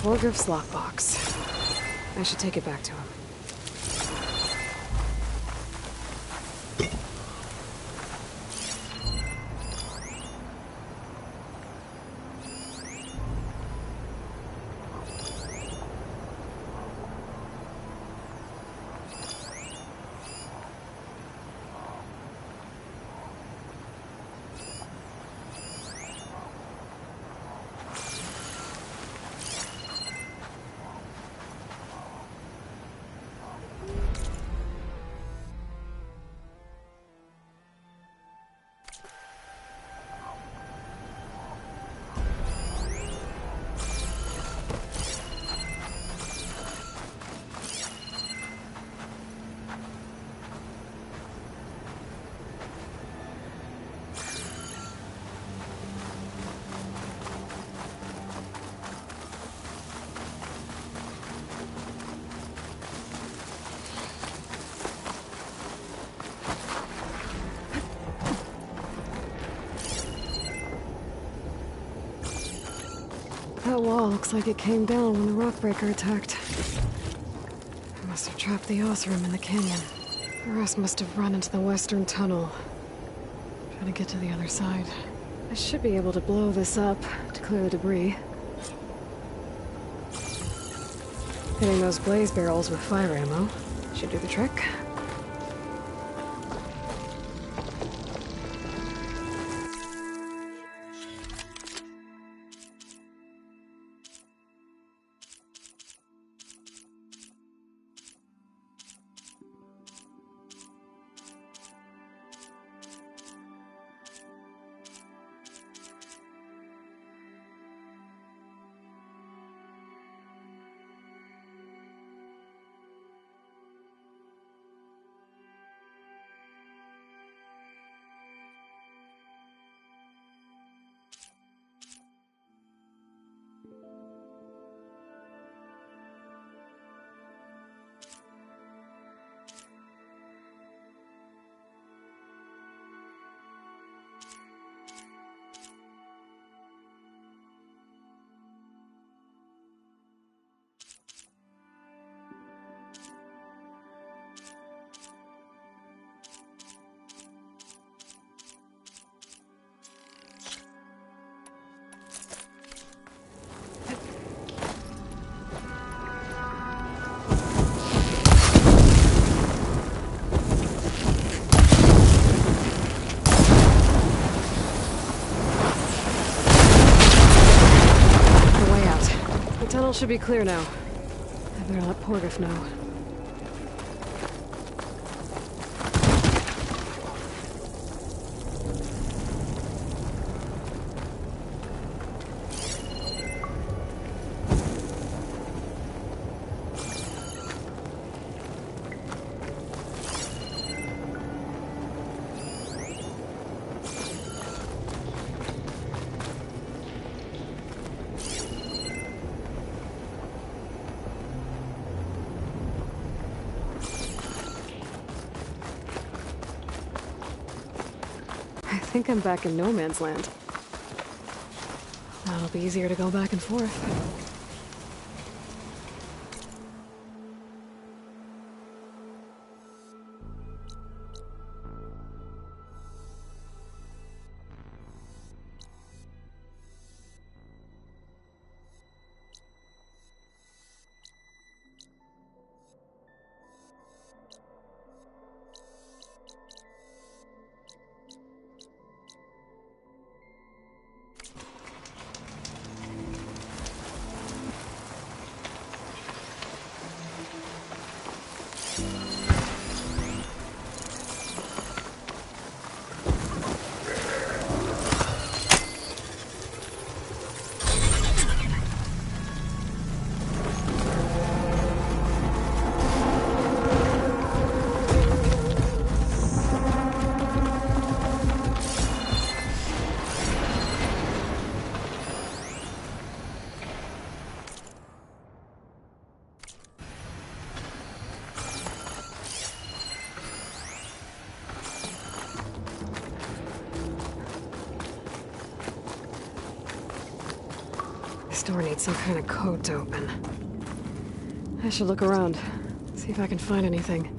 D: Torgif's lockbox. I should take it back to him. That wall looks like it came down when the Rockbreaker attacked. I must have trapped the Othram in the canyon. The rest must have run into the western tunnel, trying to get to the other side. I should be able to blow this up to clear the debris. Hitting those blaze barrels with fire ammo should do the trick. should be clear now. I better let Portiff know. I think I'm back in no man's land. That'll be easier to go back and forth. This door needs some kind of code to open. I should look around, see if I can find anything.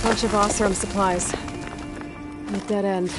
D: Bunch of Oseram supplies. And a dead end.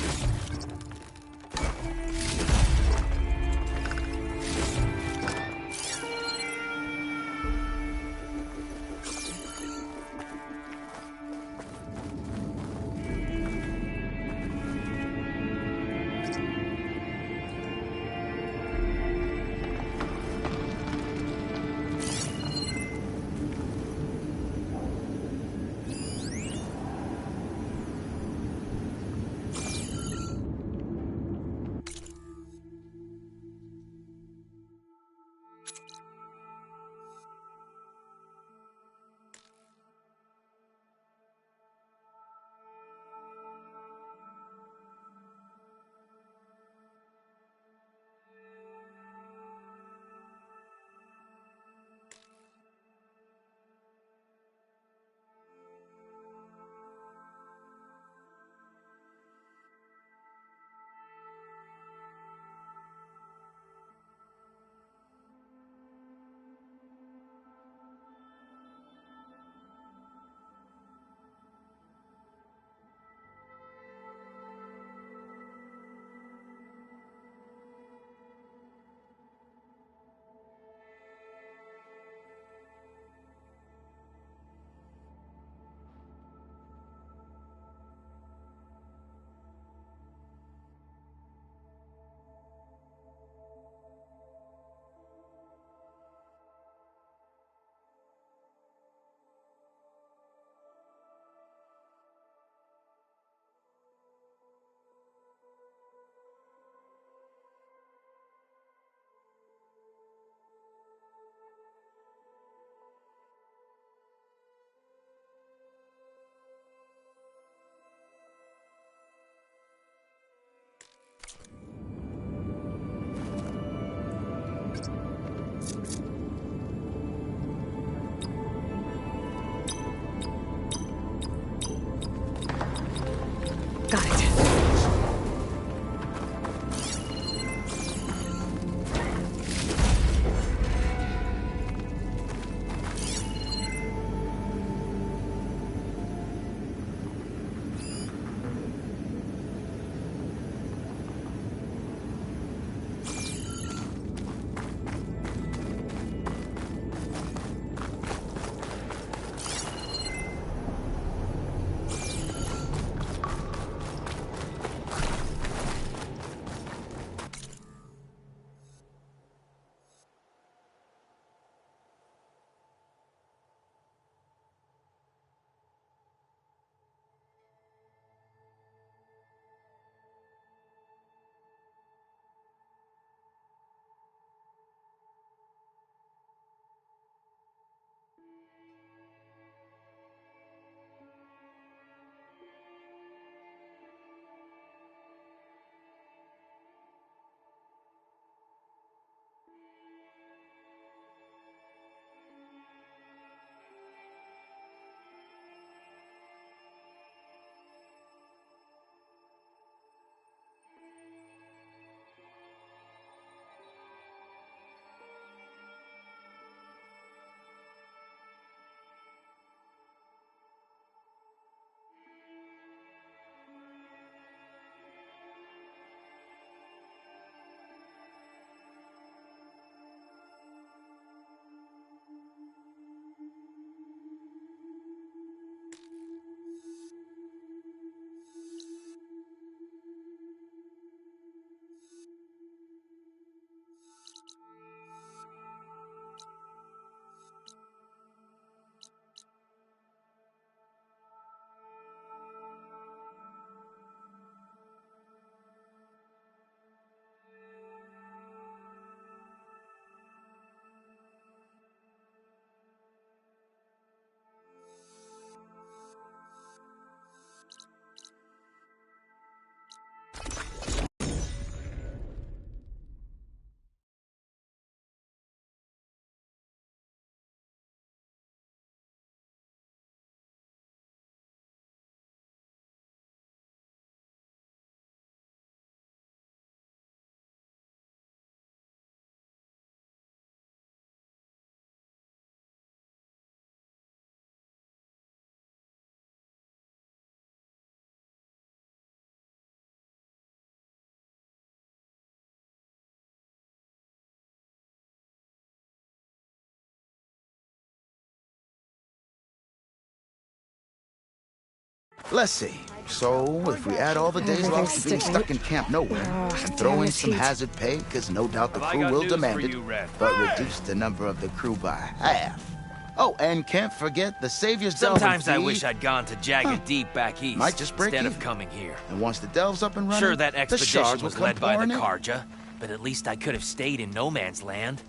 G: Let's see. So, if we add all the days lost to being stuck in Camp Nowhere, and throw in some hazard pay, because no doubt the crew will demand it, but reduce the number of the crew by half. Oh, and can't forget the Savior's Delve.
V: Sometimes I wish I'd gone to Jagged Deep back east
G: Might just break
V: instead
G: even.
V: of coming here.
G: And once the Delve's up and running,
V: Sure, that
G: the
V: expedition
G: shards will
V: was
G: come
V: led by the
G: pouring in.
V: Karja, but at least I could have stayed in no man's land.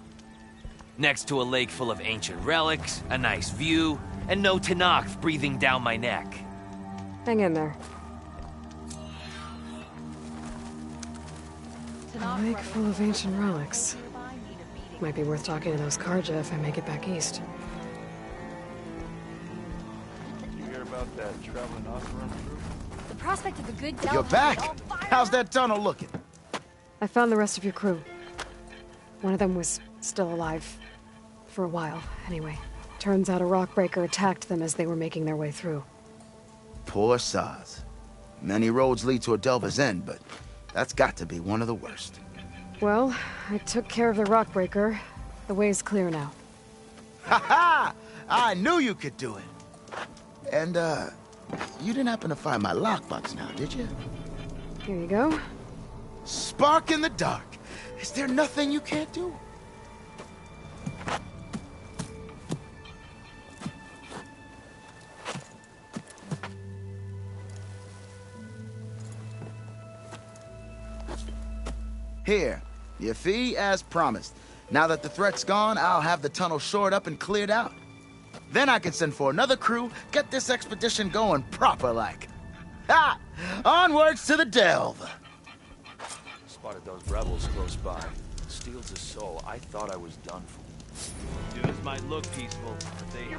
V: Next to a lake full of ancient relics, a nice view, and no Tenakth breathing down my neck.
D: Hang in there. A lake full of ancient relics. Might be worth talking to those Karja if I make it back east.
C: You hear about that traveling Oseram troop?
F: The prospect of a good delve.
G: You're back! How's that tunnel looking?
D: I found the rest of your crew. One of them was still alive. For a while, anyway. Turns out a rockbreaker attacked them as they were making their way through.
G: Poor Saz. Many roads lead to a Delver's End, but that's got to be one of the worst.
D: Well, I took care of the rockbreaker. The way's clear now.
G: Ha ha! I knew you could do it! And, you didn't happen to find my lockbox now, did you?
D: Here you go.
G: Spark in the dark. Is there nothing you can't do? Here, your fee as promised. Now that the threat's gone, I'll have the tunnel shored up and cleared out. Then I can send for another crew, get this expedition going proper-like. Ha! Onwards to the Delve!
V: Spotted those rebels close by. Steals his soul. I thought I was done for. Dudes might look peaceful, but they...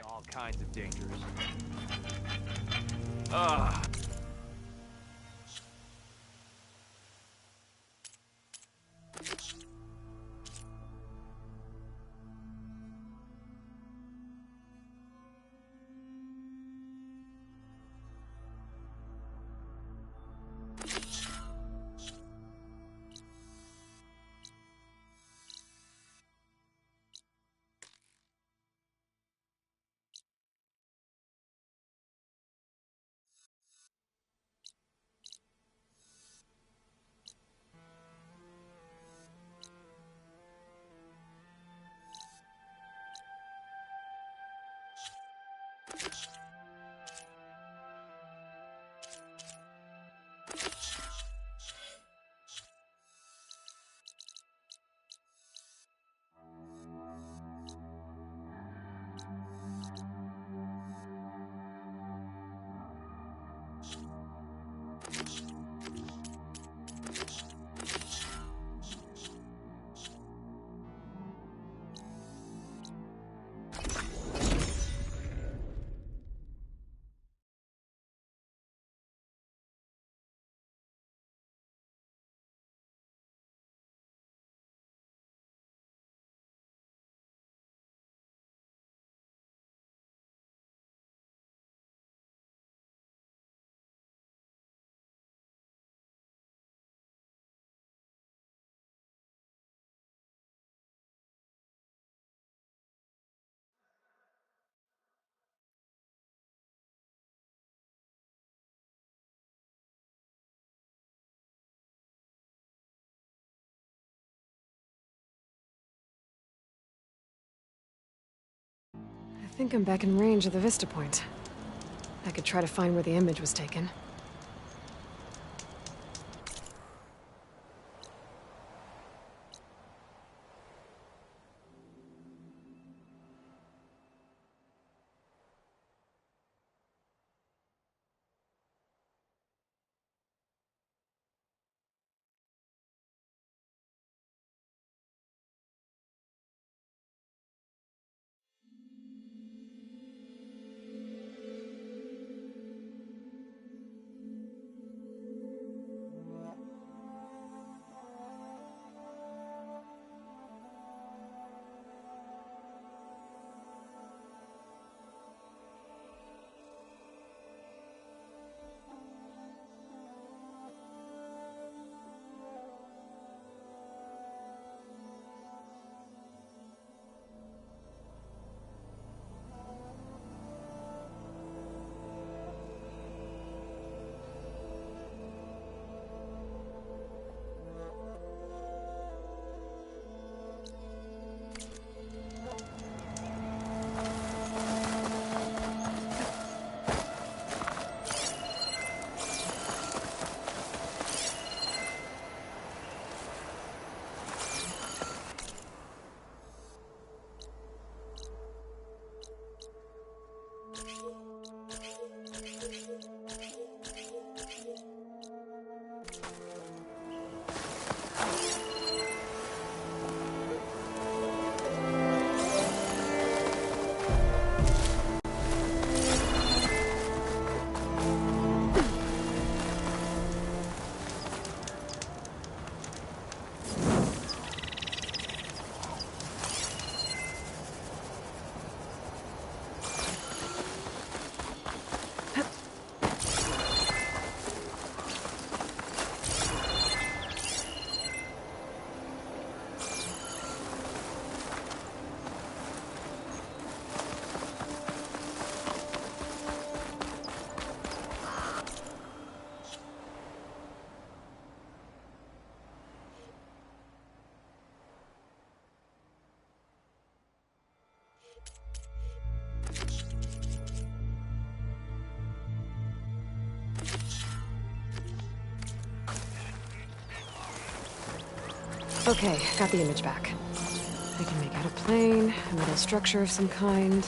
V: All kinds of dangers. Ah.
D: I think I'm back in range of the Vista Point. I could try to find where the image was taken. Okay, got the image back. I can make out a plane, a metal structure of some kind.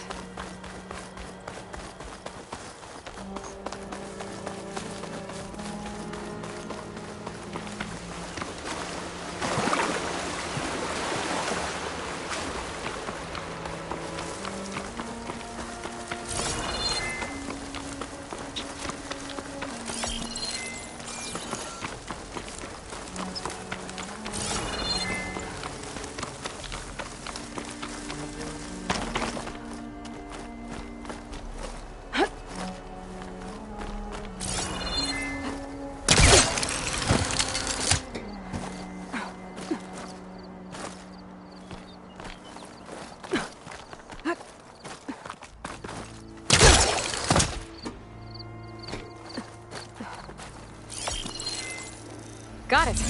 D: Got it!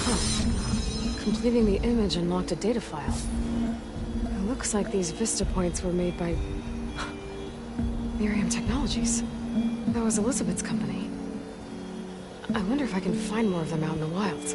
D: Huh. Completing the image unlocked a data file. It looks like these Vista points were made by... Miriam Technologies. That was Elizabeth's company. I wonder if I can find more of them out in the wilds.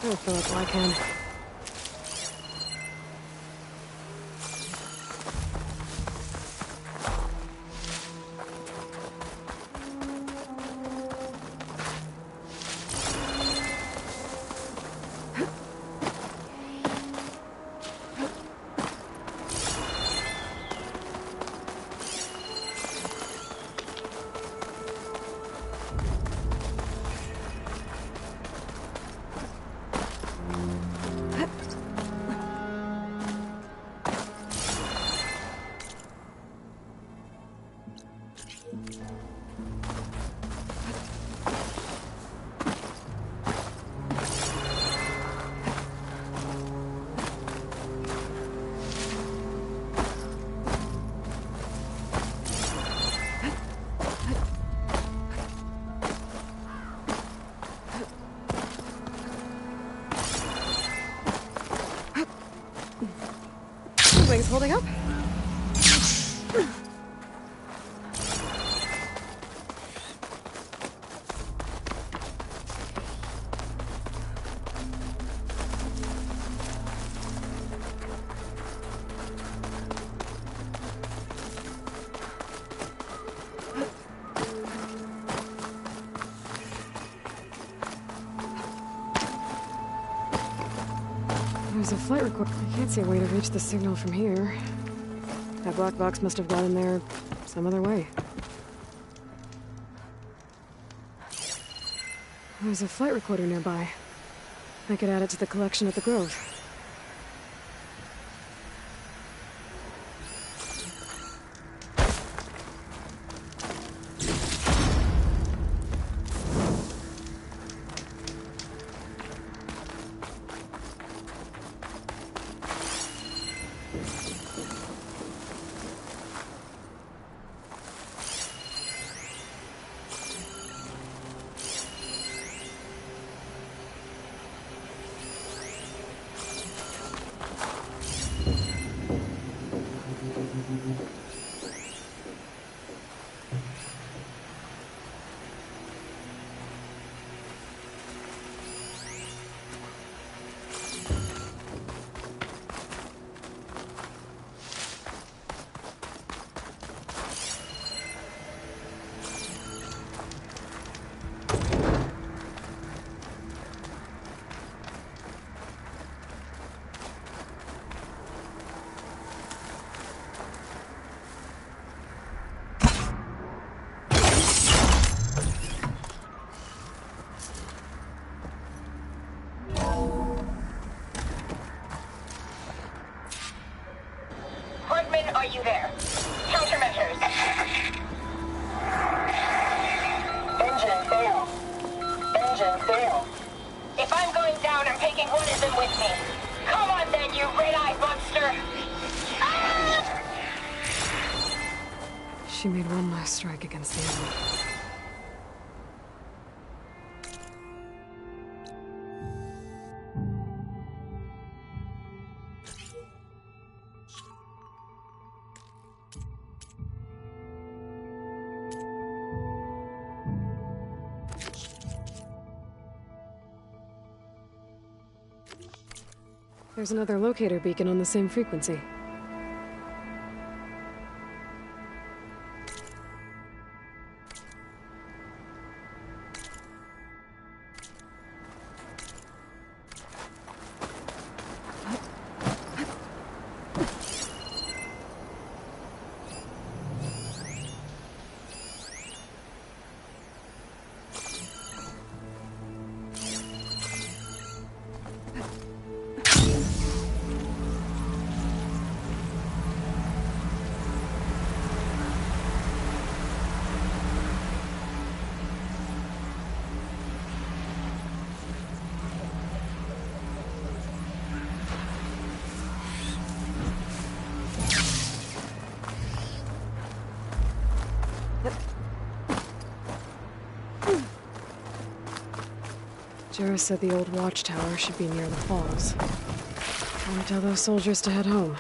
D: I don't feel like him. Wings holding up? There's a flight record. I can't see a way to reach the signal from here. That black box must have gotten there some other way. There's a flight recorder nearby. I could add it to the collection at the Grove.
H: Are you there? Countermeasures. Engine failed. Engine failed. If I'm going down, I'm taking one of them with me. Come on then, you red-eyed monster! Ah!
D: She made one last strike against the enemy. There's another locator beacon on the same frequency. Jarrah said the old watchtower should be near the falls. Time to tell those soldiers to head home.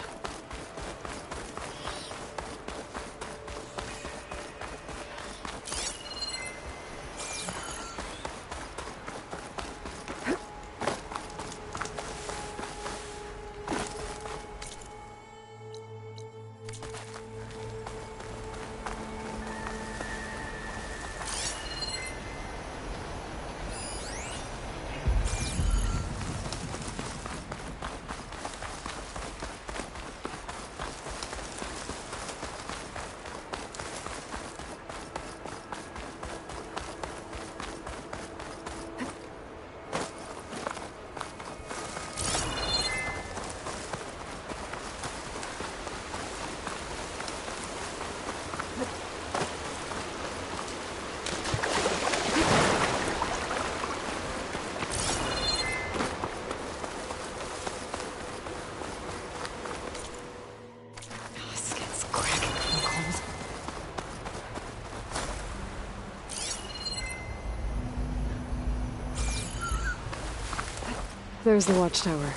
D: There's the watchtower.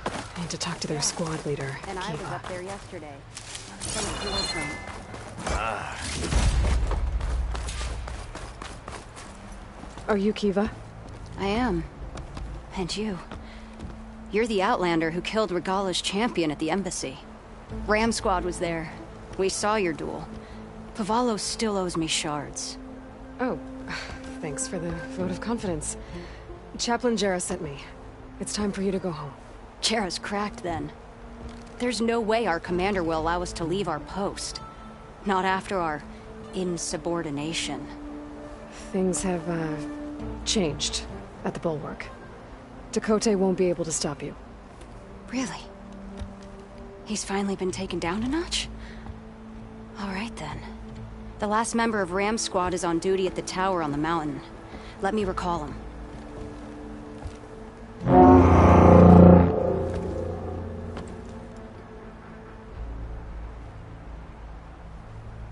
D: I need to talk to their squad leader,
S: And I was
D: Kiva.
S: up there yesterday. Some of yours from...
D: Are you Kiva?
L: I am. And you. You're the Outlander who killed Regala's champion at the embassy. Ram Squad was there. We saw your duel. Pavalo still owes me shards.
D: Oh, thanks for the vote of confidence. Chaplain Jarrah sent me. It's time for you to go home.
L: Jarrah's cracked then. There's no way our commander will allow us to leave our post. Not after our insubordination.
D: Things have, changed at the Bulwark. Dakota won't be able to stop you.
L: Really? He's finally been taken down a notch? All right then. The last member of Ram Squad is on duty at the tower on the mountain. Let me recall him.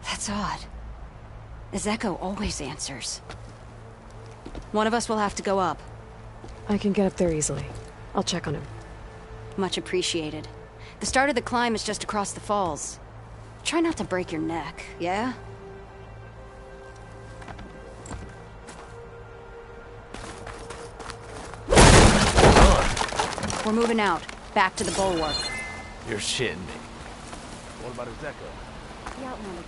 L: That's odd. Ezeko always answers. One of us will have to go up.
D: I can get up there easily. I'll check on him.
L: Much appreciated. The start of the climb is just across the falls. Try not to break your neck, yeah? We're moving out. Back to the Bulwark.
V: You're shitting me. What about Ezeko?
S: The Outlander.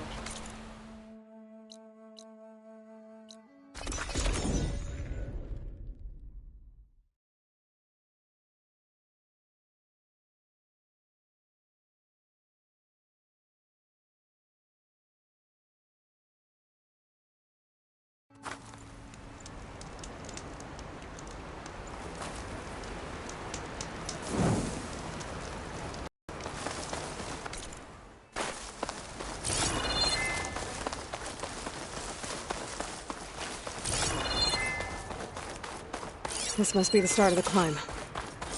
D: This must be the start of the climb.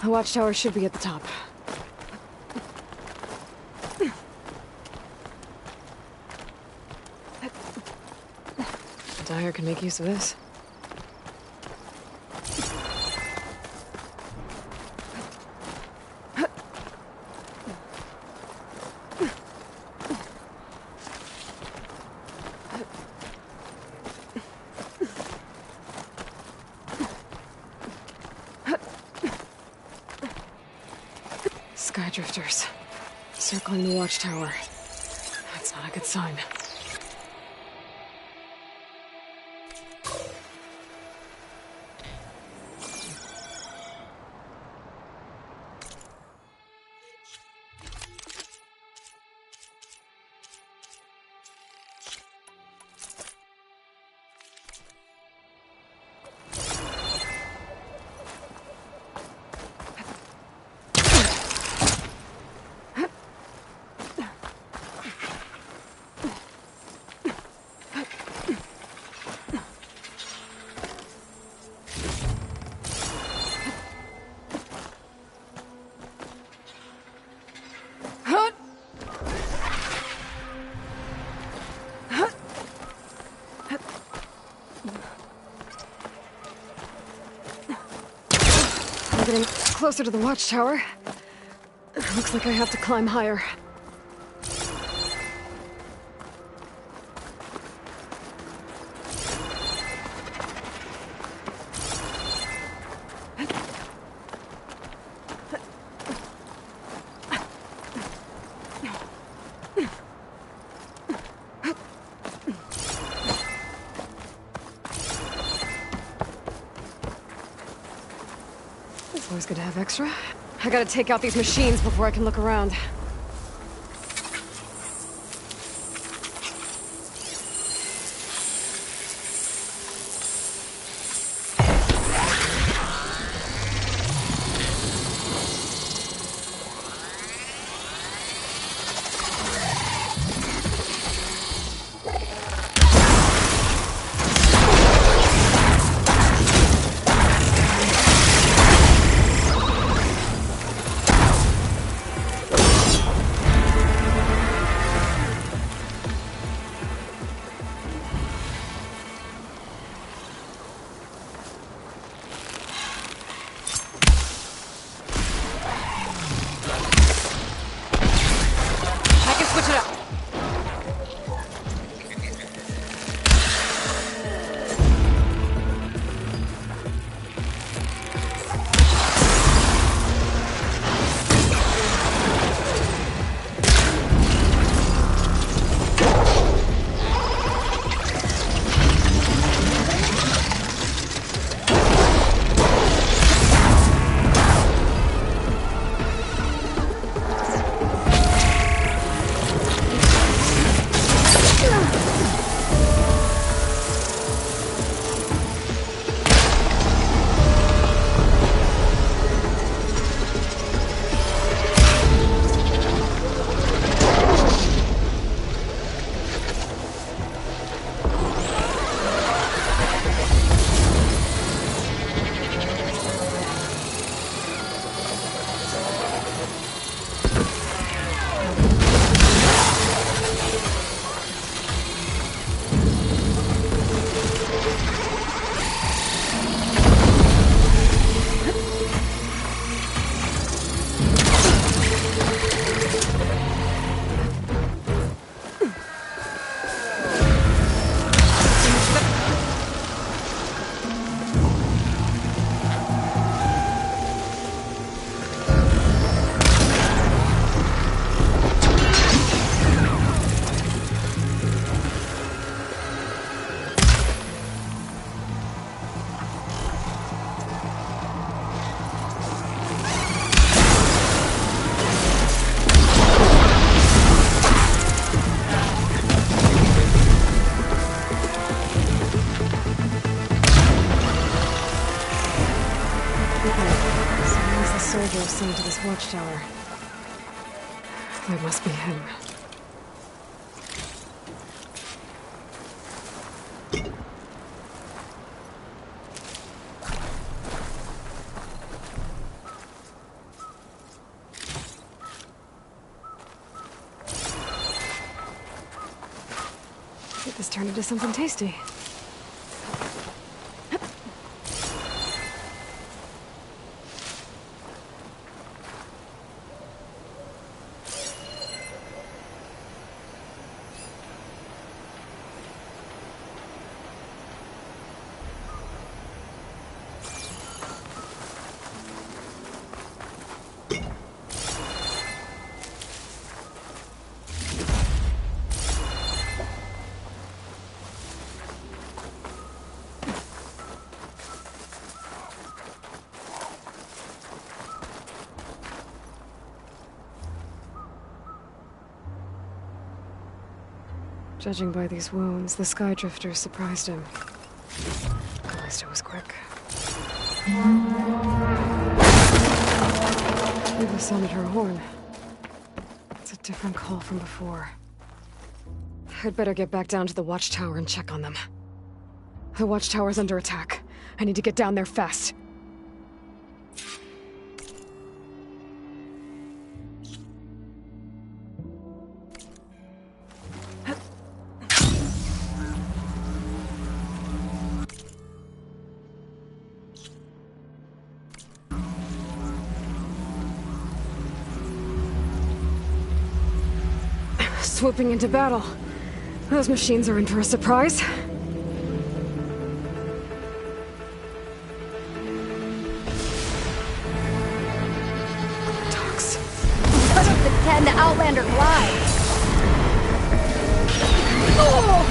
D: The watchtower should be at the top. Dyer can make use of this. Skydrifters. Circling the watchtower. That's not a good sign. I'm getting closer to the watchtower. Looks like I have to climb higher. It's always good to have extra. I gotta take out these machines before I can look around. watchtower. That must be him. Get this turned into something tasty. Judging by these wounds, the Skydrifter surprised him. At least it was quick. Eva sounded her horn. It's a different call from before. I'd better get back down to the watchtower and check on them. The watchtower's under attack. I need to get down there fast. Swooping into battle. Those machines are in for a surprise.
L: Dogs. What if the Outlander glides?
D: Oh!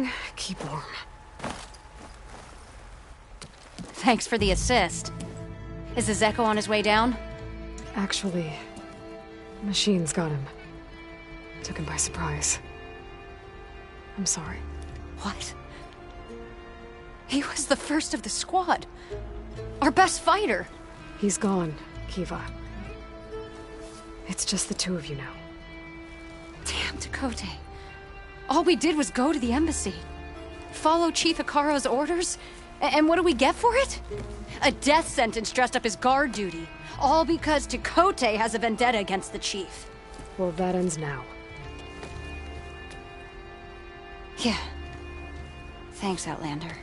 D: Everyone, keep warm.
L: Thanks for the assist. Is the Zeko on his way down?
D: Actually, machines got him. Took him by surprise. I'm sorry.
L: What? He was the first of the squad. Our best fighter.
D: He's gone, Kiva. It's just the two of you now.
L: Damn, Tekote. All we did was go to the embassy. Follow Chief Hikaru's orders? And what do we get for it? A death sentence dressed up as guard duty. All because Tekote has a vendetta against the Chief.
D: Well, that ends now.
L: Yeah. Thanks, Outlander.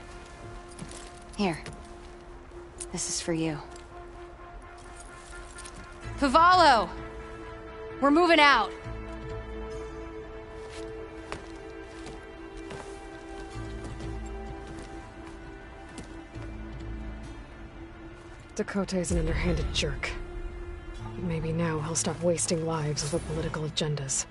L: Here. This is for you. Pavalo! We're moving out!
D: Dakota's an underhanded jerk. Maybe now he'll stop wasting lives over political agendas.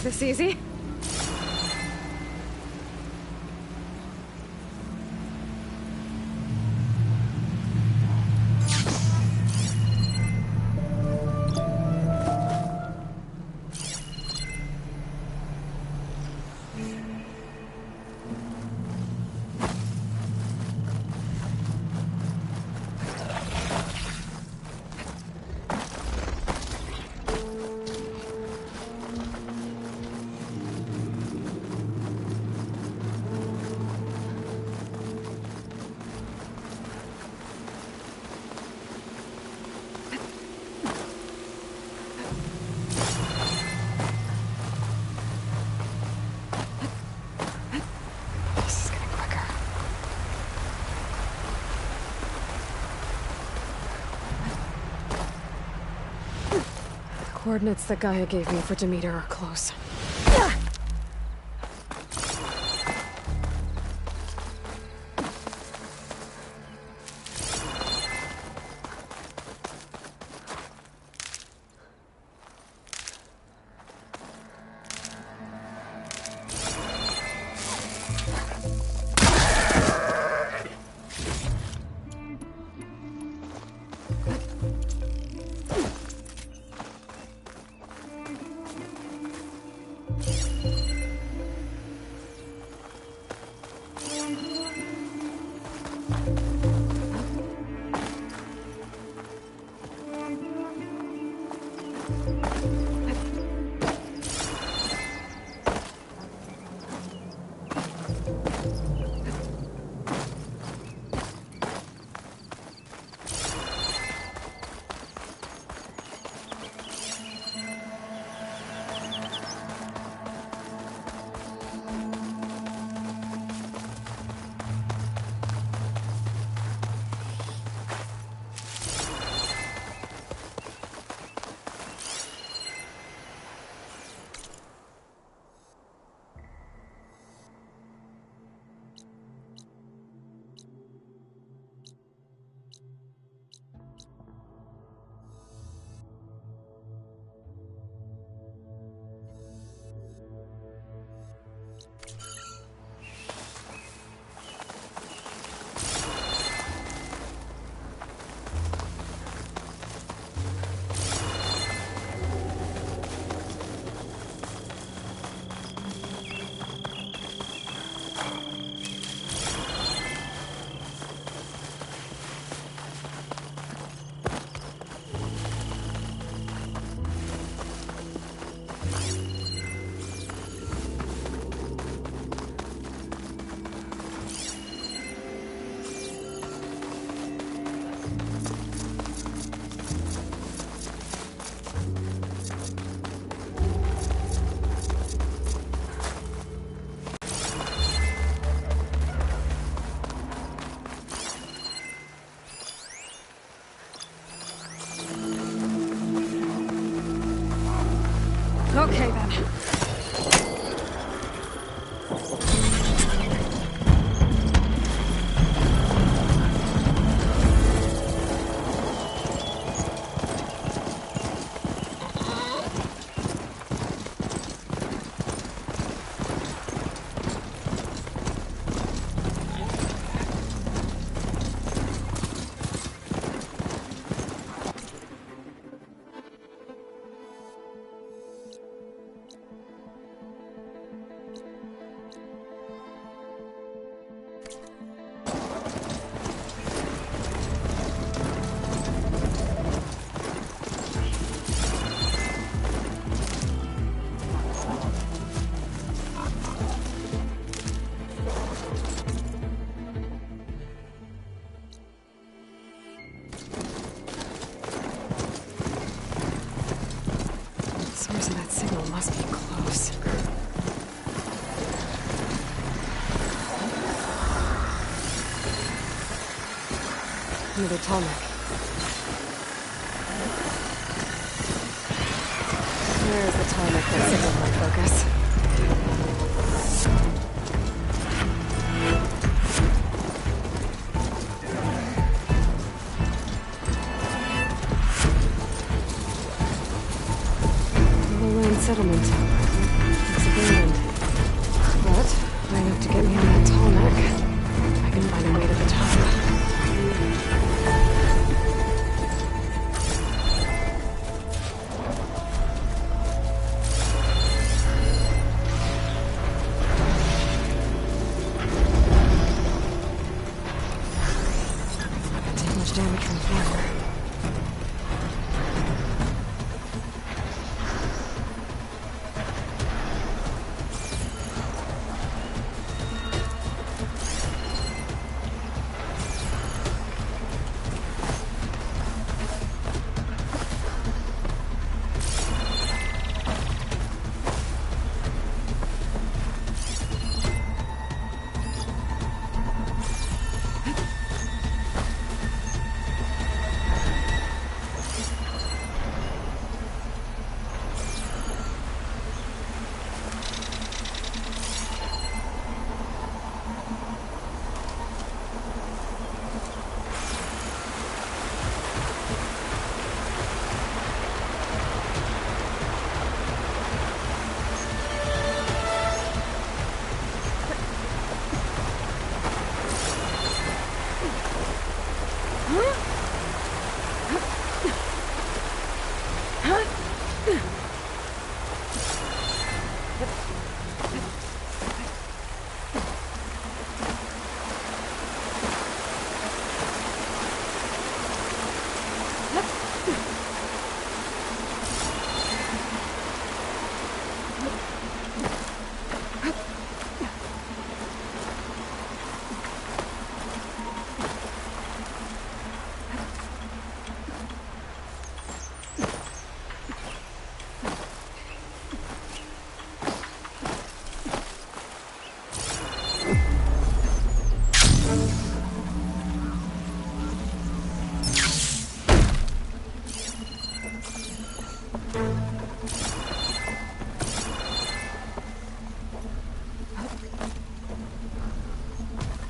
D: Is this easy? Coordinates that Gaia gave me for Demeter are close. Okay, then. Source of that signal must be close. Another Tallneck. Where's the Tallneck that signaled my focus? Settlement. It's abandoned. But enough to get me on that Tallneck. I can find a way to the top. I can take much damage from fire.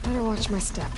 D: Better watch my step.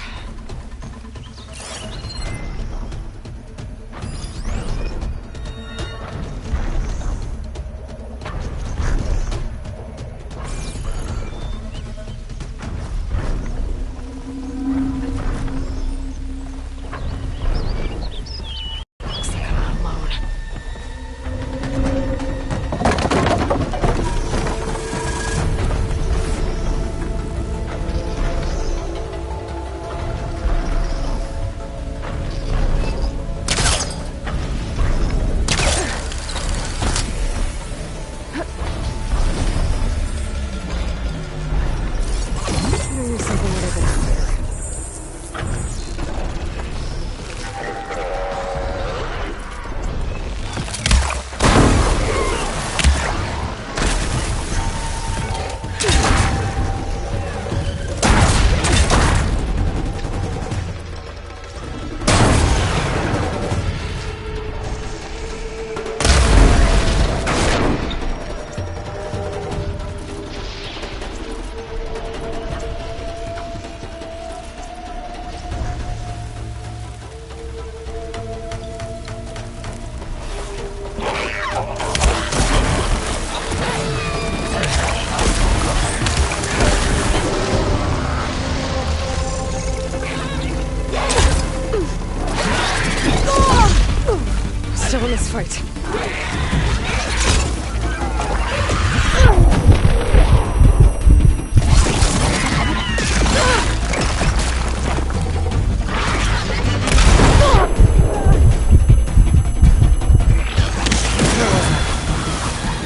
D: show in this fight.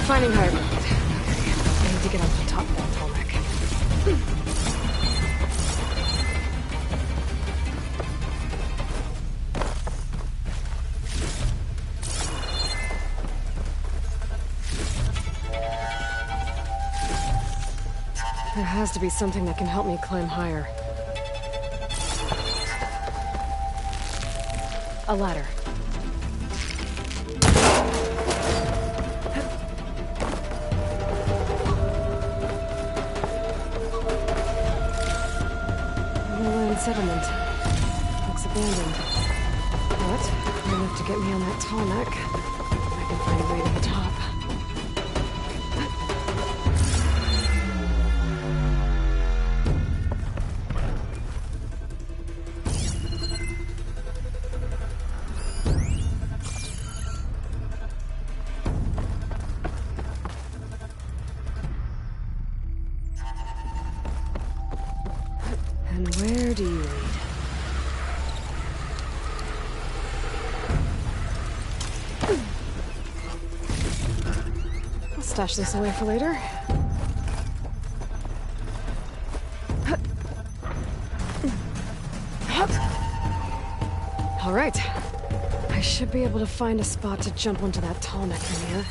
D: Finding higher ground. I need to get up to the top of that tall neck. There has to be something that can help me climb higher. A ladder. Settlement. Looks abandoned. But high enough to get me on that tall neck. I can find a way to the top. And where do you lead? I'll stash this away for later. All right. I should be able to find a spot to jump onto that tall neck from here.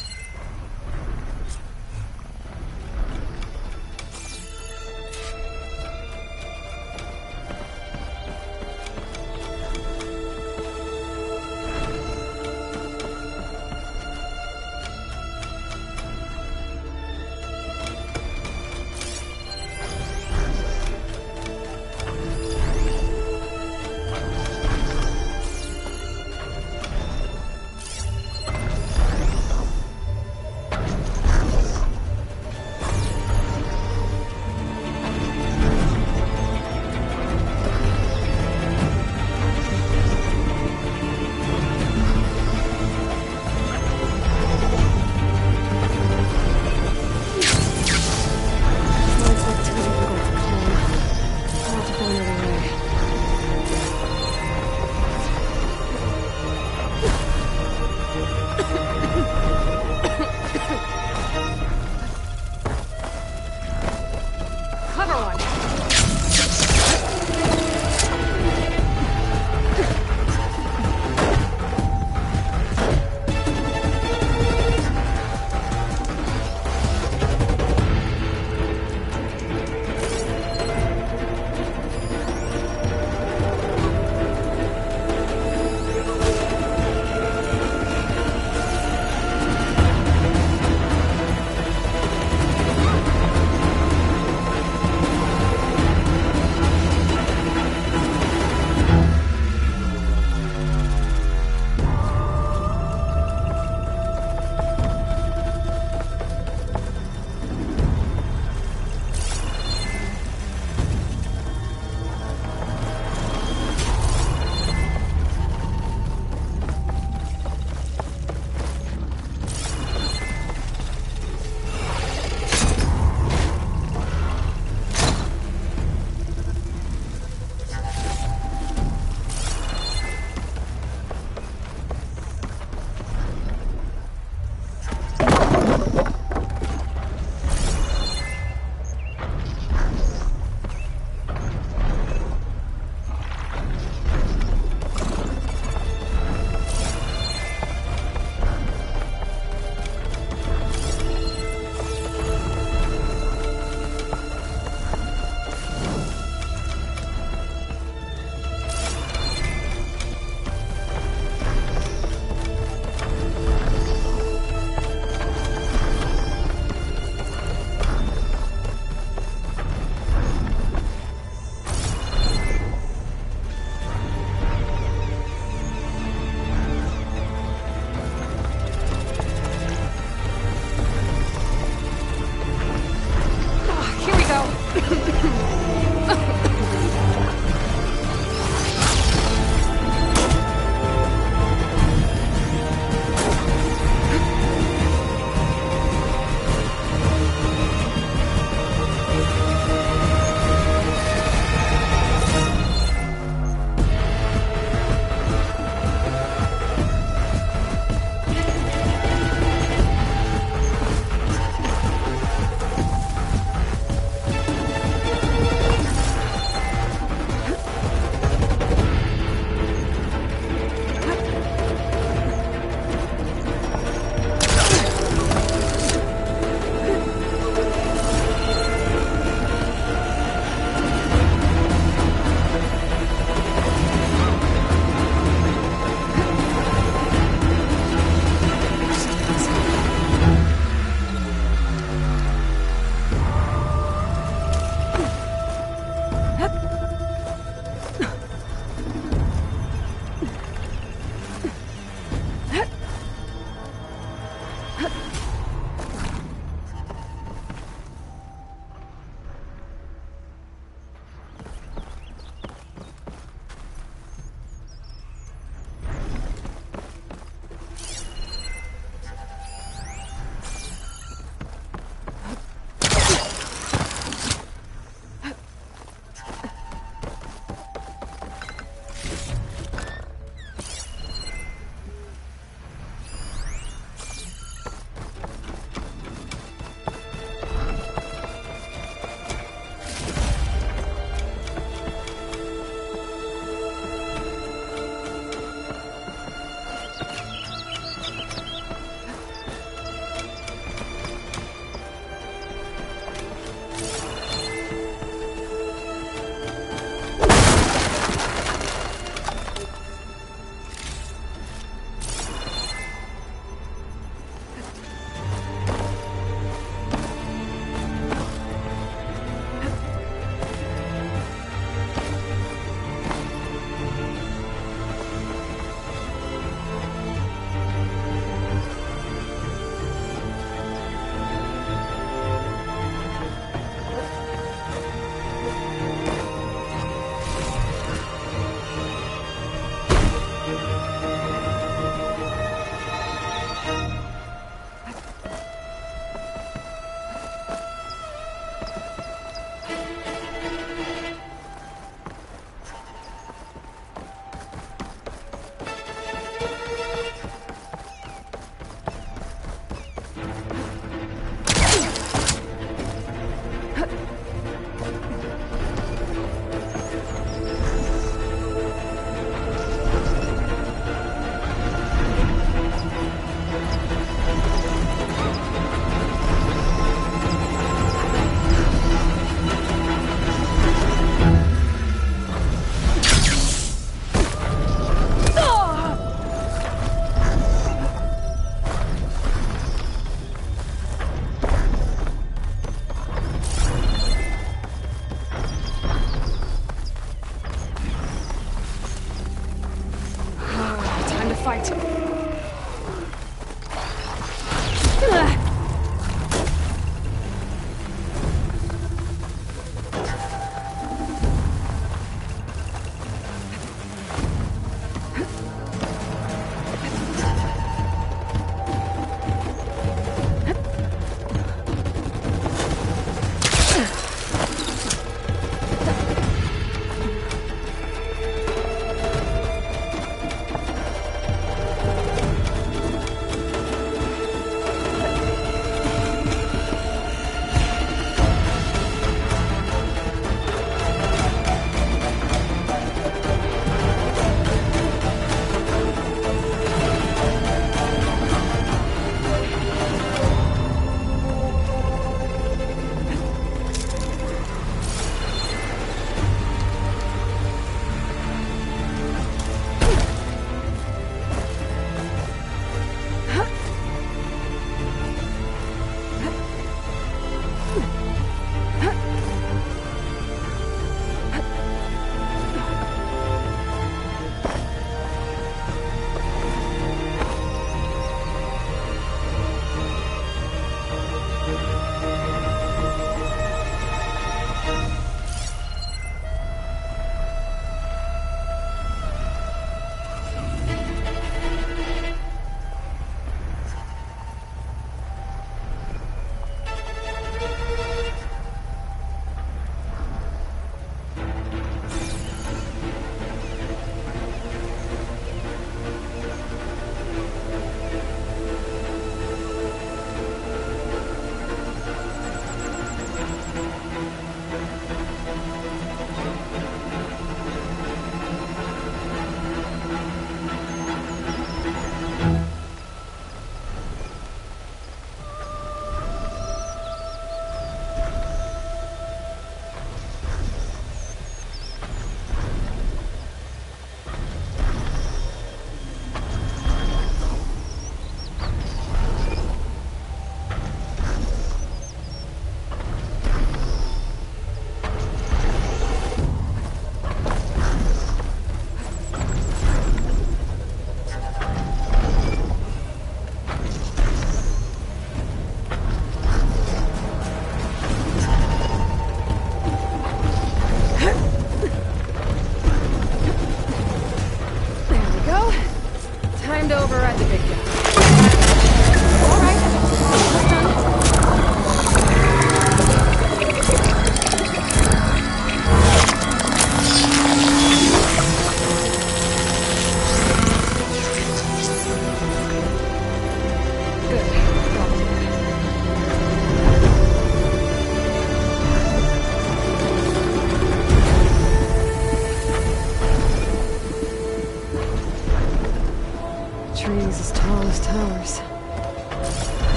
D: towers.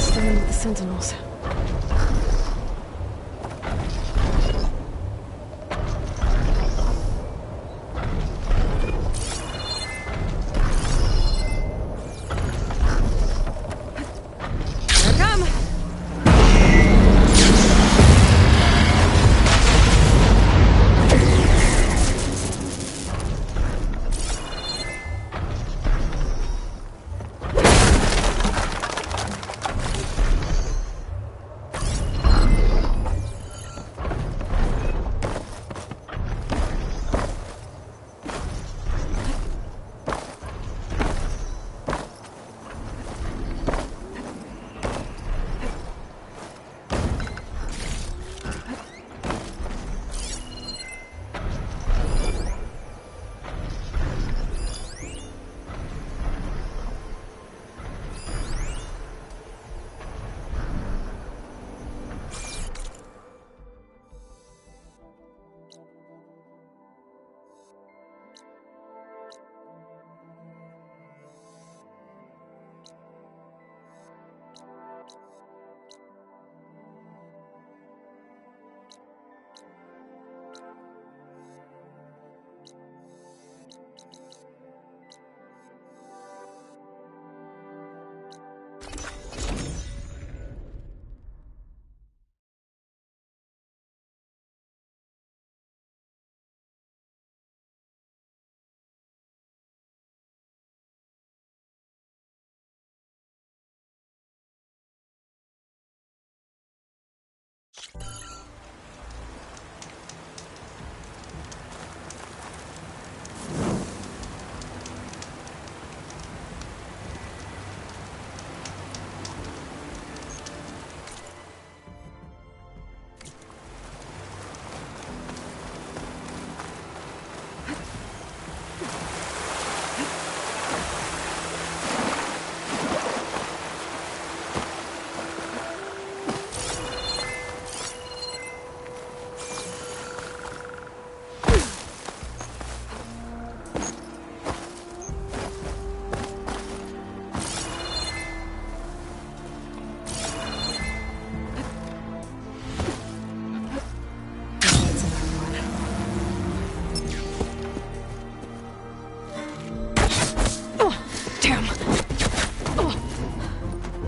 D: Still in with the Sentinels.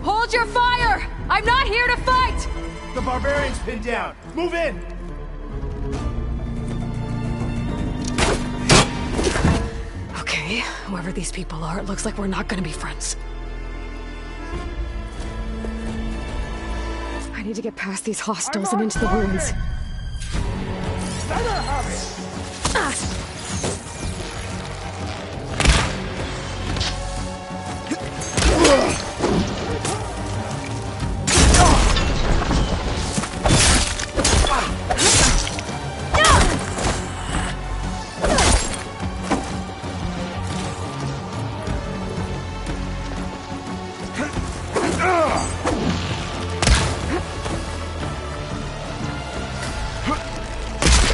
R: Hold your fire! I'm not here to fight!
U: The barbarian's pinned down. Move in!
D: Okay, whoever these people are, it looks like we're not gonna be friends. I need to get past these hostiles and into the ruins.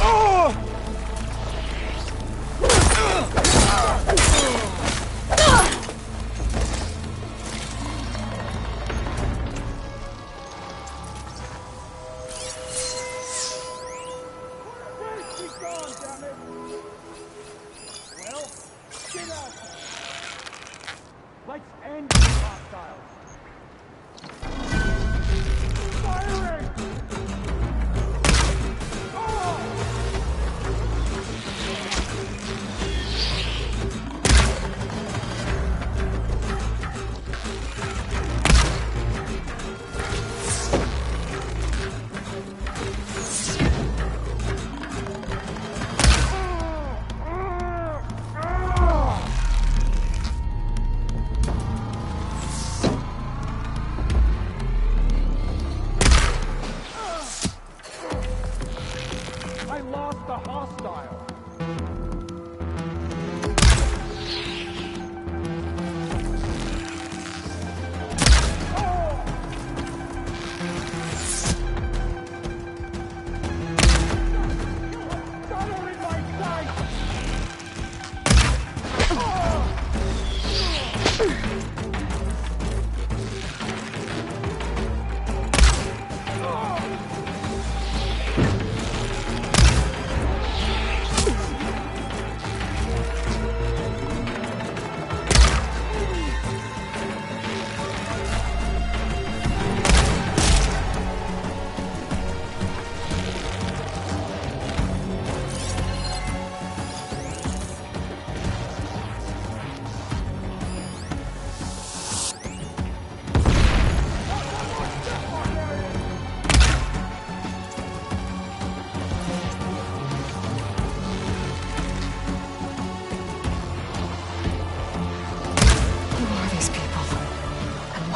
U: Oh!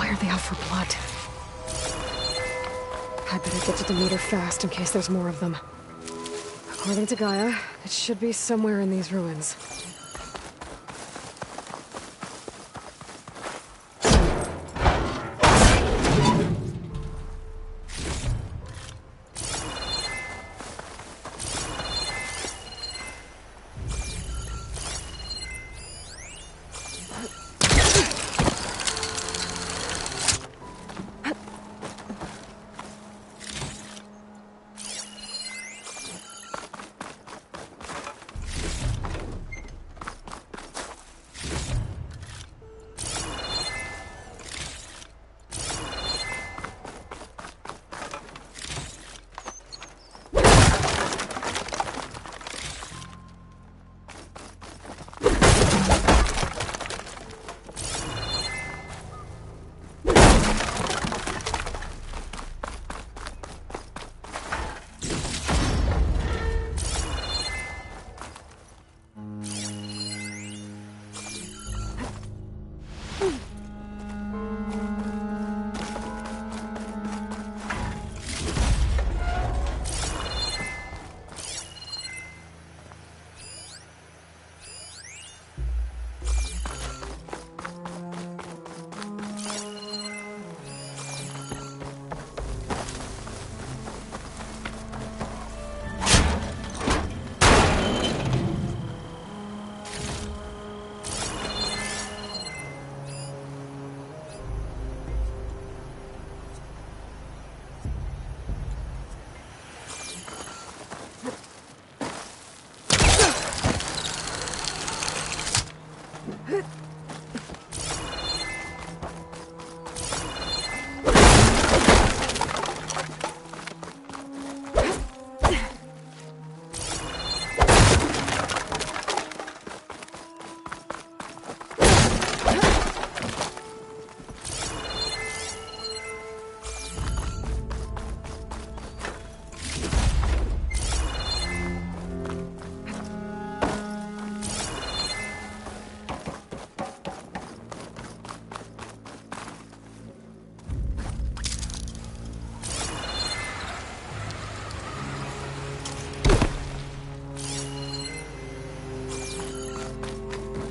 D: Why are they out for blood? I better get to Demeter fast in case there's more of them. According to Gaia, it should be somewhere in these ruins.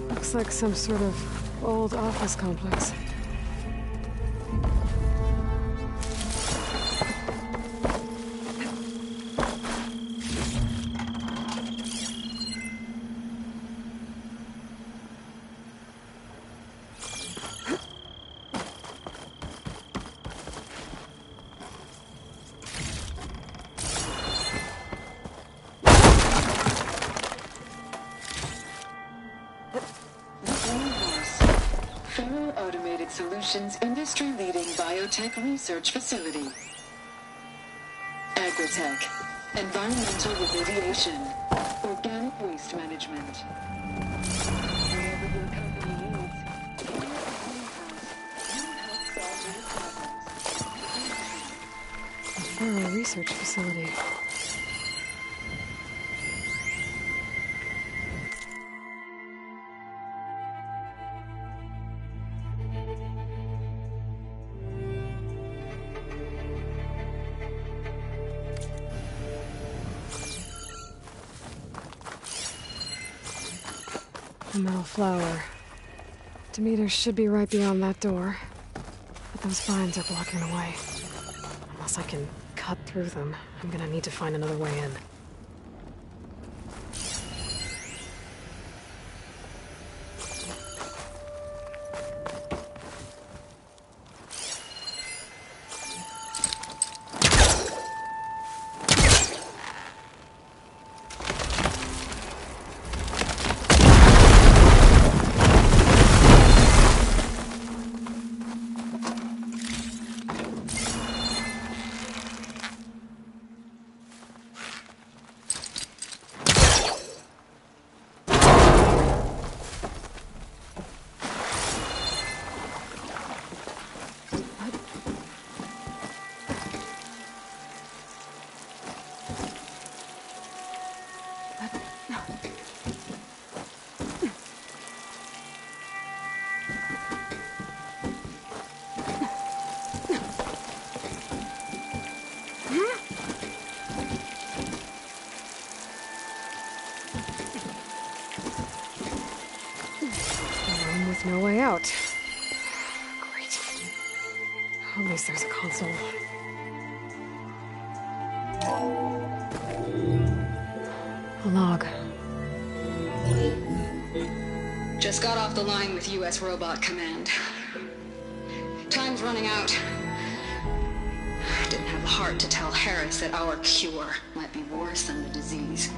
D: Looks like some sort of old office complex.
J: Automated Solutions industry-leading biotech research facility. Agrotech, environmental remediation, organic waste management. Whatever your company needs, here at Greenhouse, you help solve their problems.
D: A thorough research facility. A metal flower. Demeter should be right beyond that door. But those vines are blocking the way. Unless I can cut through them, I'm gonna need to find another way in. At least there's a console. A log.
N: Just got off the line with U.S. Robot Command. Time's running out. Didn't have the heart to tell Harris that our cure might be worse than the disease.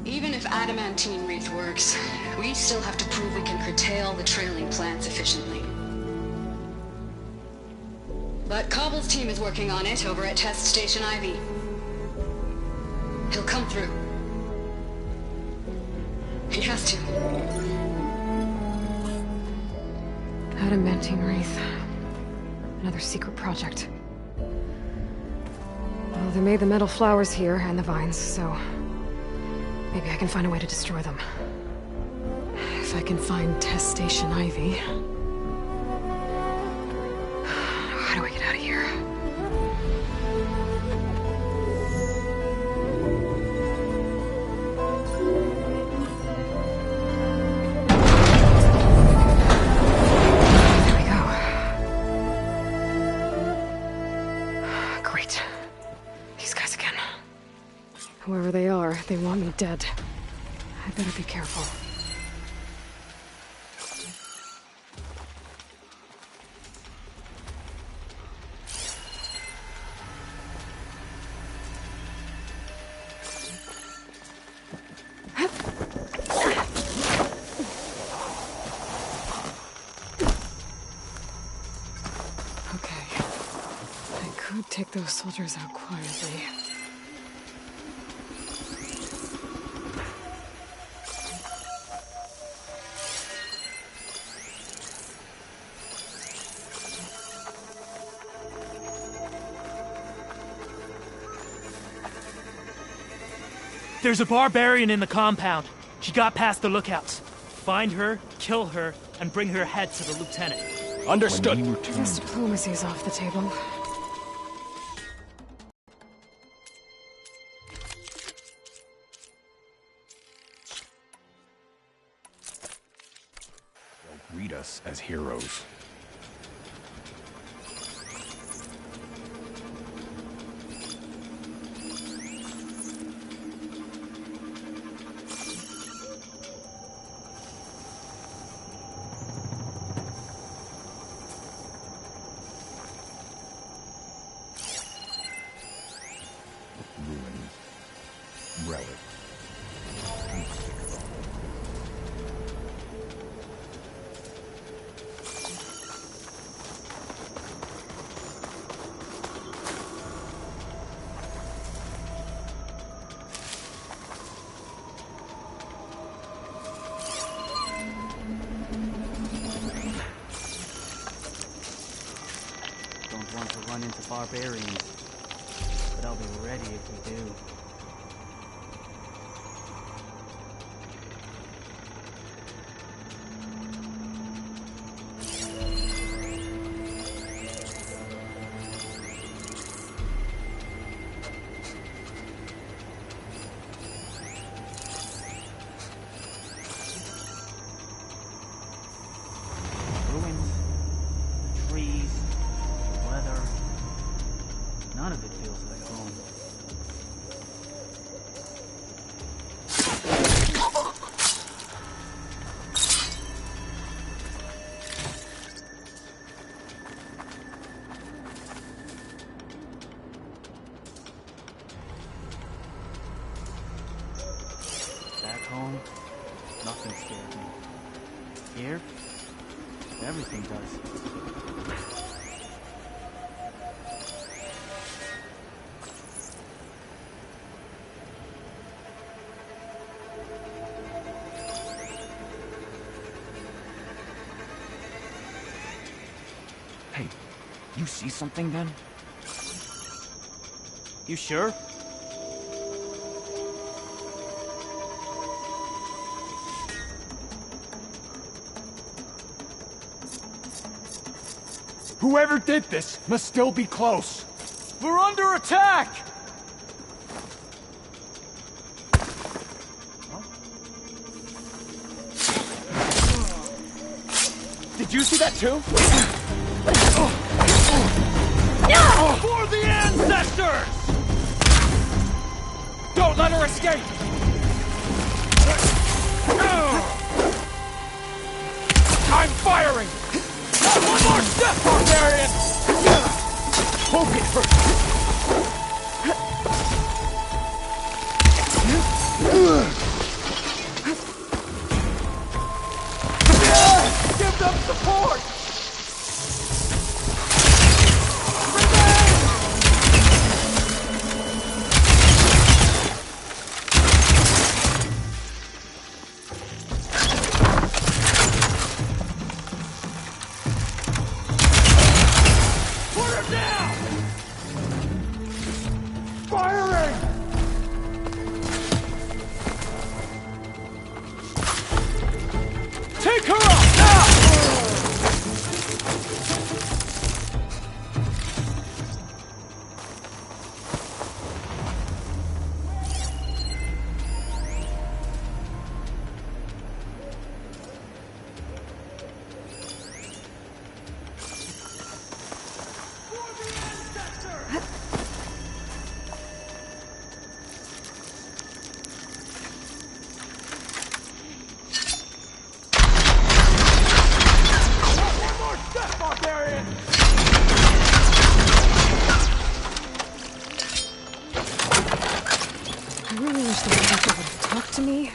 N: Even if adamantine wreath works, we still have to prove we can curtail the trailing plants efficiently. But Cobble's team is working on it over at Test Station Ivy. He'll come through. He has to.
D: Adamantine wreath. Another secret project. Well, they made the metal flowers here and the vines, so maybe I can find a way to destroy them. If I can find Test Station Ivy. How do I get out of here? There we go. Great. These guys again. Whoever they are, they want me dead. I better be careful. Take those soldiers out quietly.
Q: There's a barbarian in the compound. She got past the lookouts. Find her, kill her, and bring her head to the lieutenant.
W: Understood.
D: I guess diplomacy's off the table.
W: Greet us as heroes. Ruins. Relics.
X: Don't want to run into barbarians, but I'll be ready if we do. Ruins, trees, weather. None of it feels like home. Back home, nothing scared me. Here, everything does.
W: Hey, you see something then?
X: You sure?
W: Whoever did this must still be close. We're under attack! Did you see that too?
Q: No! For the ancestors!
W: Don't let her escape! I'm firing! One more step, barbarian! Poke it first! Give them support!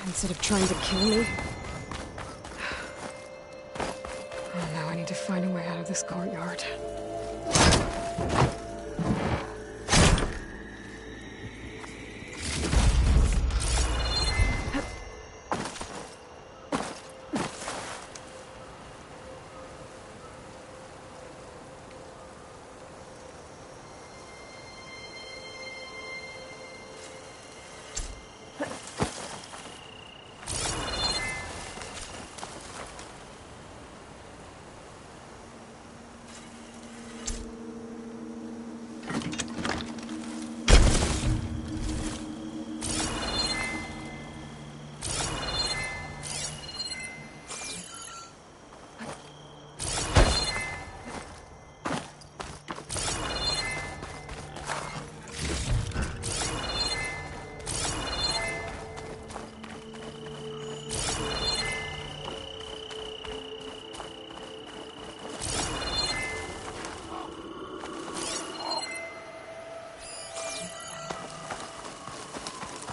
D: Instead of trying to kill me. Oh, now I need to find a way out of this courtyard.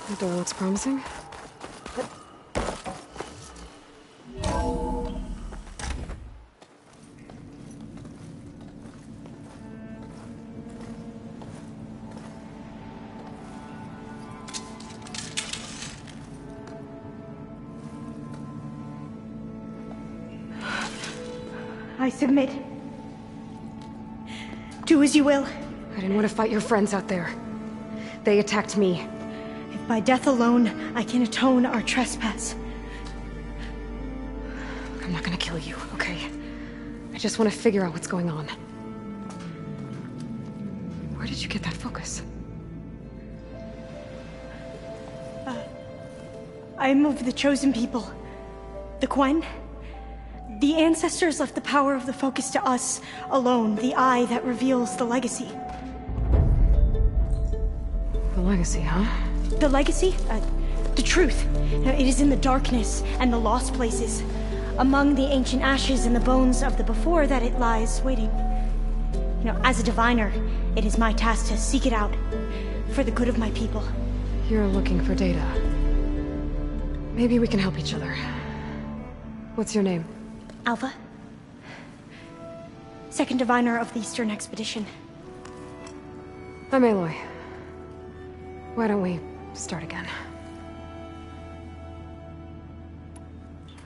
D: The door looks promising.
B: I submit. Do as you will.
D: I didn't want to fight your friends out there. They attacked me.
B: If by death alone I can atone our trespass.
D: I'm not gonna kill you, okay? I just want to figure out what's going on. Where did you get that focus?
B: I am of the chosen people. The Quen. The ancestors left the power of the focus to us alone, the eye that reveals the legacy.
D: The legacy, huh?
B: The legacy? The truth. It is in the darkness and the lost places. Among the ancient ashes and the bones of the before that it lies waiting. As a diviner, it is my task to seek it out for the good of my people.
D: You're looking for data. Maybe we can help each other. What's your name?
B: Alpha. Second diviner of the Eastern Expedition.
D: I'm Aloy. Why don't we start again?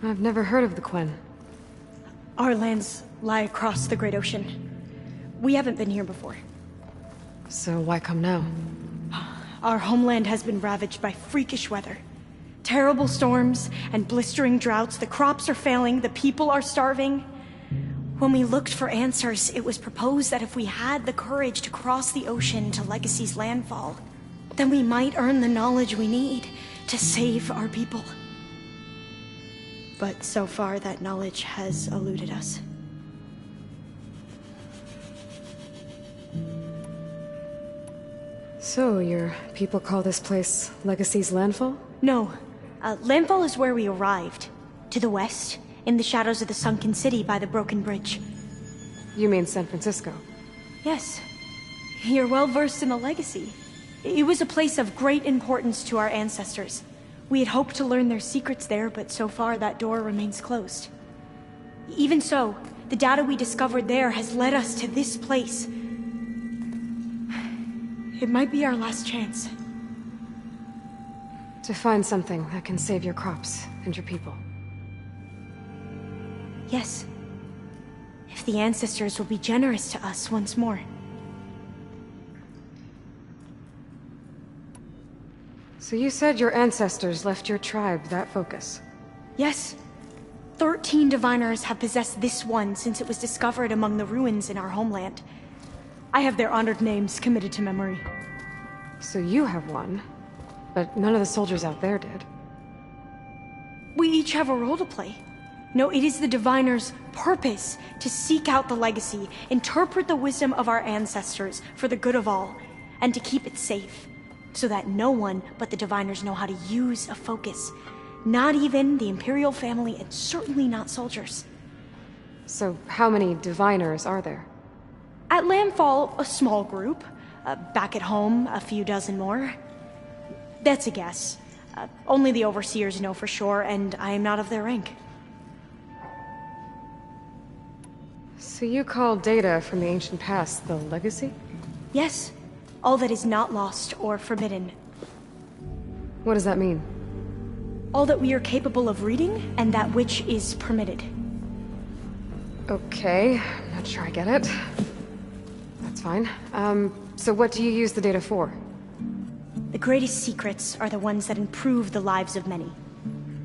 D: I've never heard of the Quen.
B: Our lands lie across the Great Ocean. We haven't been here before.
D: So why come now?
B: Our homeland has been ravaged by freakish weather. Terrible storms and blistering droughts. The crops are failing, the people are starving. When we looked for answers, it was proposed that if we had the courage to cross the ocean to Legacy's landfall, then we might earn the knowledge we need to save our people. But so far, that knowledge has eluded us.
D: So, your people call this place Legacy's Landfall?
B: No. Landfall is where we arrived. To the west, in the shadows of the sunken city by the broken bridge.
D: You mean San Francisco?
B: Yes. You're well versed in the Legacy. It was a place of great importance to our ancestors. We had hoped to learn their secrets there, but so far that door remains closed. Even so, the data we discovered there has led us to this place. It might be our last chance.
D: To find something that can save your crops and your people.
B: Yes. If the ancestors will be generous to us once more.
D: So you said your ancestors left your tribe that focus?
B: Yes. 13 diviners have possessed this one since it was discovered among the ruins in our homeland. I have their honored names committed to memory.
D: So you have one, but none of the soldiers out there did.
B: We each have a role to play. No, it is the diviner's purpose to seek out the Legacy, interpret the wisdom of our ancestors for the good of all, and to keep it safe. So that no one but the diviners know how to use a focus. Not even the Imperial family, and certainly not soldiers.
D: So how many diviners are there?
B: At Landfall, a small group. Back at home, a few dozen more. That's a guess. Only the overseers know for sure, and I am not of their rank.
D: So you call data from the ancient past the Legacy?
B: Yes. All that is not lost or forbidden.
D: What does that mean?
B: All that we are capable of reading, and that which is permitted.
D: Okay, I'm not sure I get it. That's fine. So what do you use the data for?
B: The greatest secrets are the ones that improve the lives of many.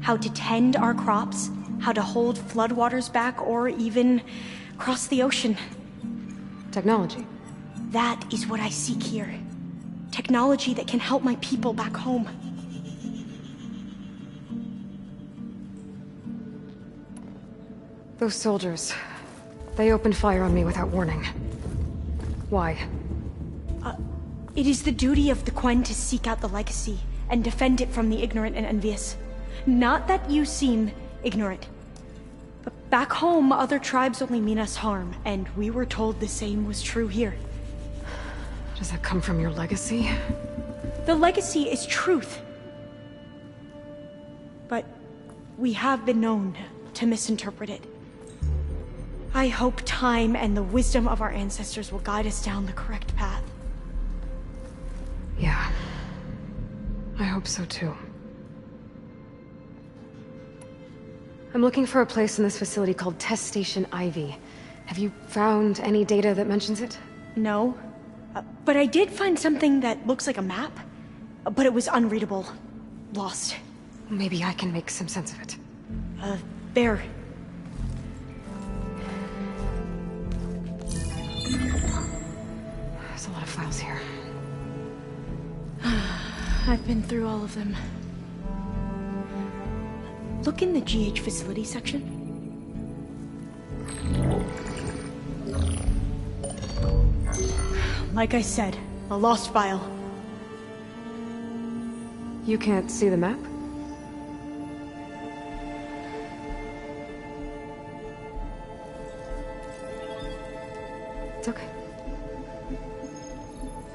B: How to tend our crops, how to hold floodwaters back, or even cross the ocean.
D: Technology.
B: That is what I seek here. Technology that can help my people back home.
D: Those soldiers, they opened fire on me without warning. Why?
B: It is the duty of the Quen to seek out the Legacy and defend it from the ignorant and envious. Not that you seem ignorant. But back home, other tribes only mean us harm, and we were told the same was true here.
D: Does that come from your legacy?
B: The Legacy is truth. But we have been known to misinterpret it. I hope time and the wisdom of our ancestors will guide us down the correct path.
D: Yeah. I hope so too. I'm looking for a place in this facility called Test Station Ivy. Have you found any data that mentions it?
B: No. But I did find something that looks like a map. But it was unreadable. Lost.
D: Maybe I can make some sense of it.
B: There.
D: There's a lot of files here.
B: I've been through all of them. Look in the GH facility section. Like I said, a lost file.
D: You can't see the map? It's okay.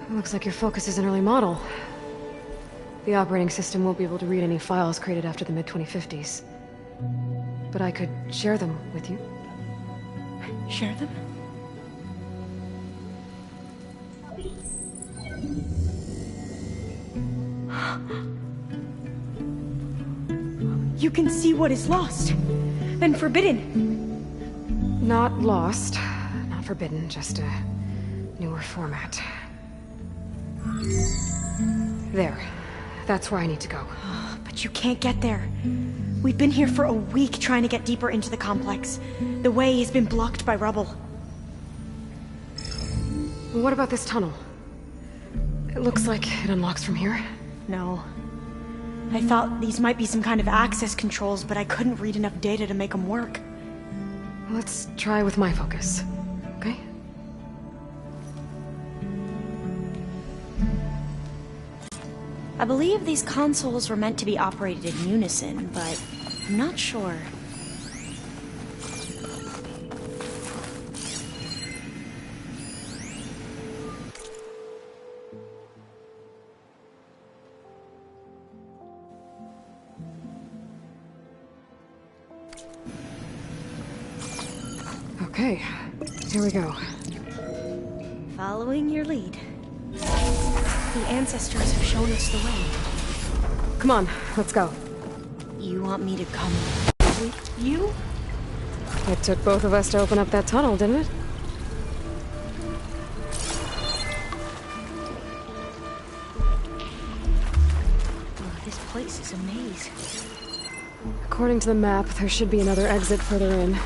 D: It looks like your focus is an early model. The operating system won't be able to read any files created after the mid-2050s. But I could share them with you.
B: Share them? You can see what is lost. And forbidden.
D: Not lost. Not forbidden, just a newer format. There. That's where I need to go.
B: But you can't get there. We've been here for a week trying to get deeper into the complex. The way has been blocked by rubble.
D: What about this tunnel? It looks like it unlocks from here.
B: No. I thought these might be some kind of access controls, but I couldn't read enough data to make them work.
D: Let's try with my focus, okay?
B: I believe these consoles were meant to be operated in unison, but I'm not sure.
D: Okay, here we go.
B: Following your lead. The ancestors have shown us the way.
D: Come on, let's go.
B: You want me to come with you?
D: It took both of us to open up that tunnel, didn't it?
B: Oh, this place is a maze.
D: According to the map, there should be another exit further in.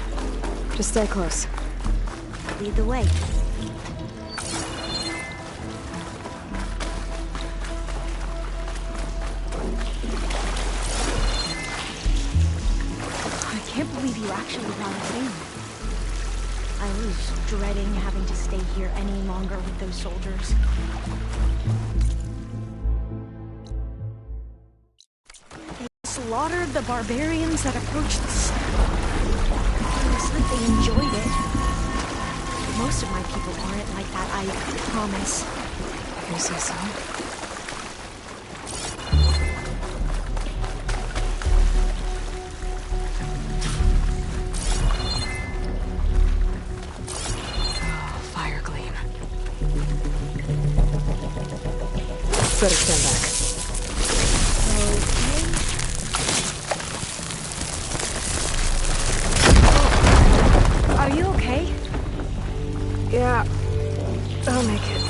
D: Just stay close.
B: Lead the way. I can't believe you actually brought us in. I was dreading having to stay here any longer with those soldiers. They slaughtered the barbarians that approached the city. It's like they enjoyed it. Most of my people aren't like that, I promise.
D: If you say so. Fire gleam. Better stand back.
B: Are you okay?
D: Yeah, I'll make it.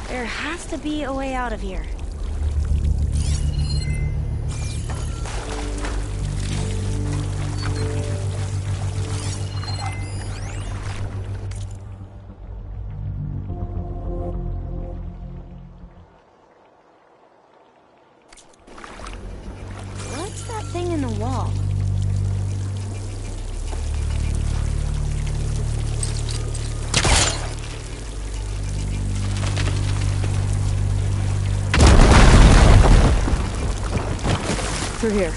B: There has to be a way out of here. What's that thing in the wall?
D: Through here.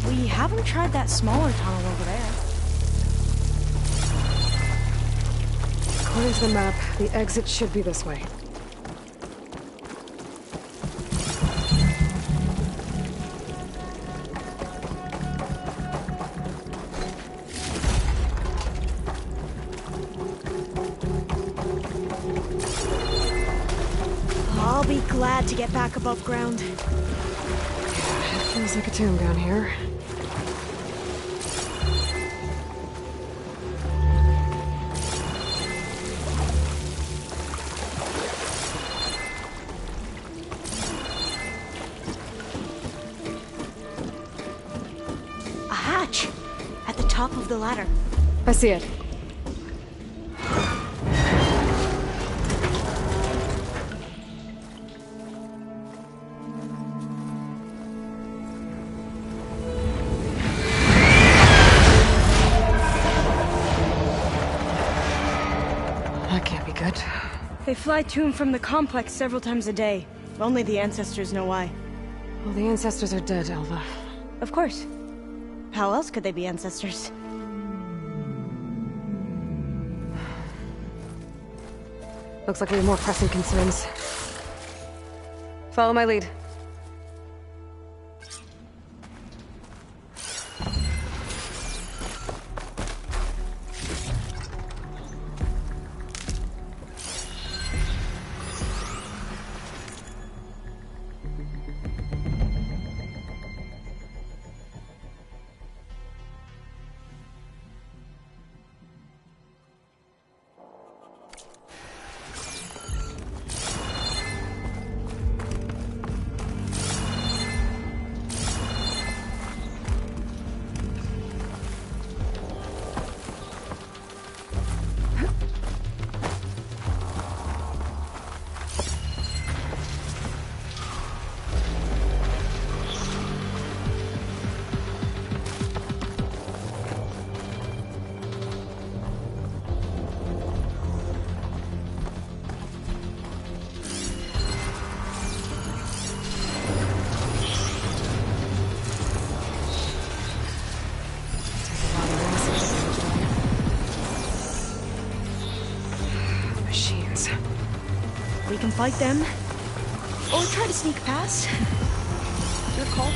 B: We haven't tried that smaller tunnel over there.
D: According to the map, the exit should be this way.
B: I'll be glad to get back above ground.
D: It feels like a tomb down here.
B: A hatch! At the top of the ladder.
D: I see it. That can't be good.
B: They fly to and from the complex several times a day. Only the ancestors know why.
D: Well, the ancestors are dead, Elva.
B: Of course. How else could they be ancestors?
D: Looks like we have more pressing concerns. Follow my lead.
B: can fight them, or try to sneak past. Your call.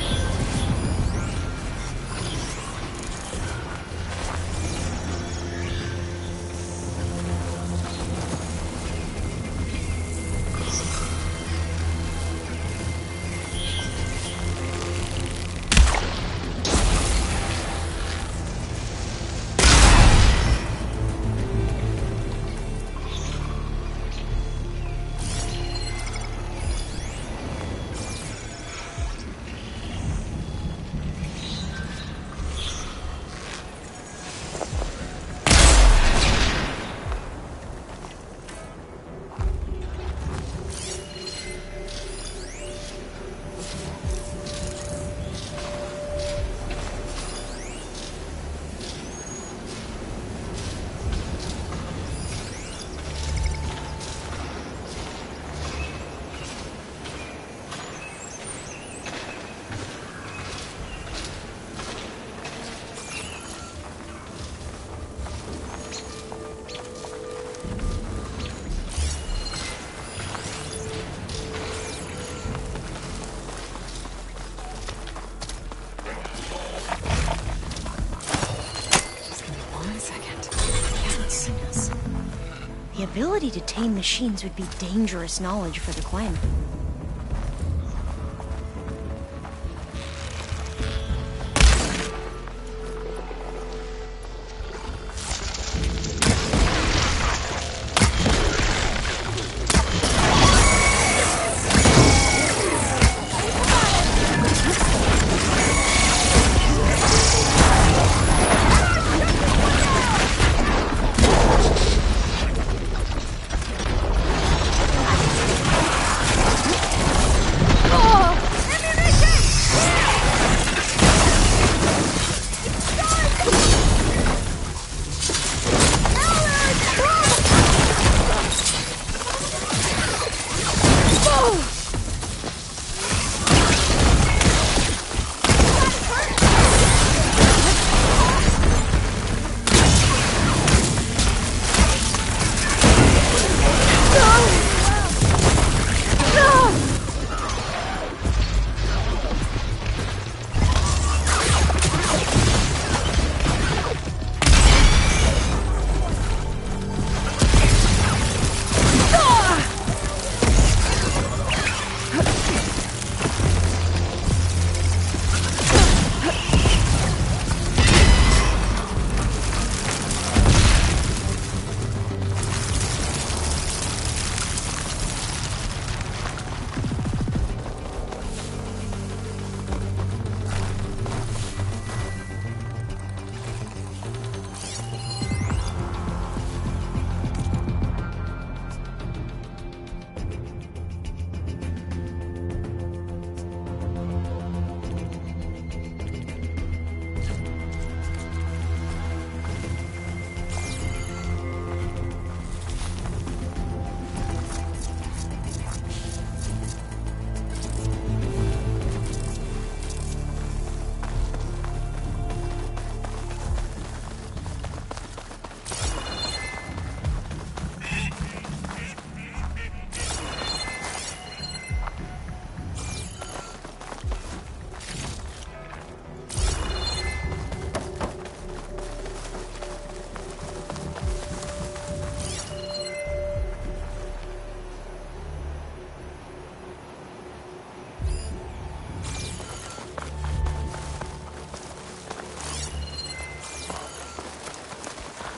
B: The ability to tame machines would be dangerous knowledge for the clan.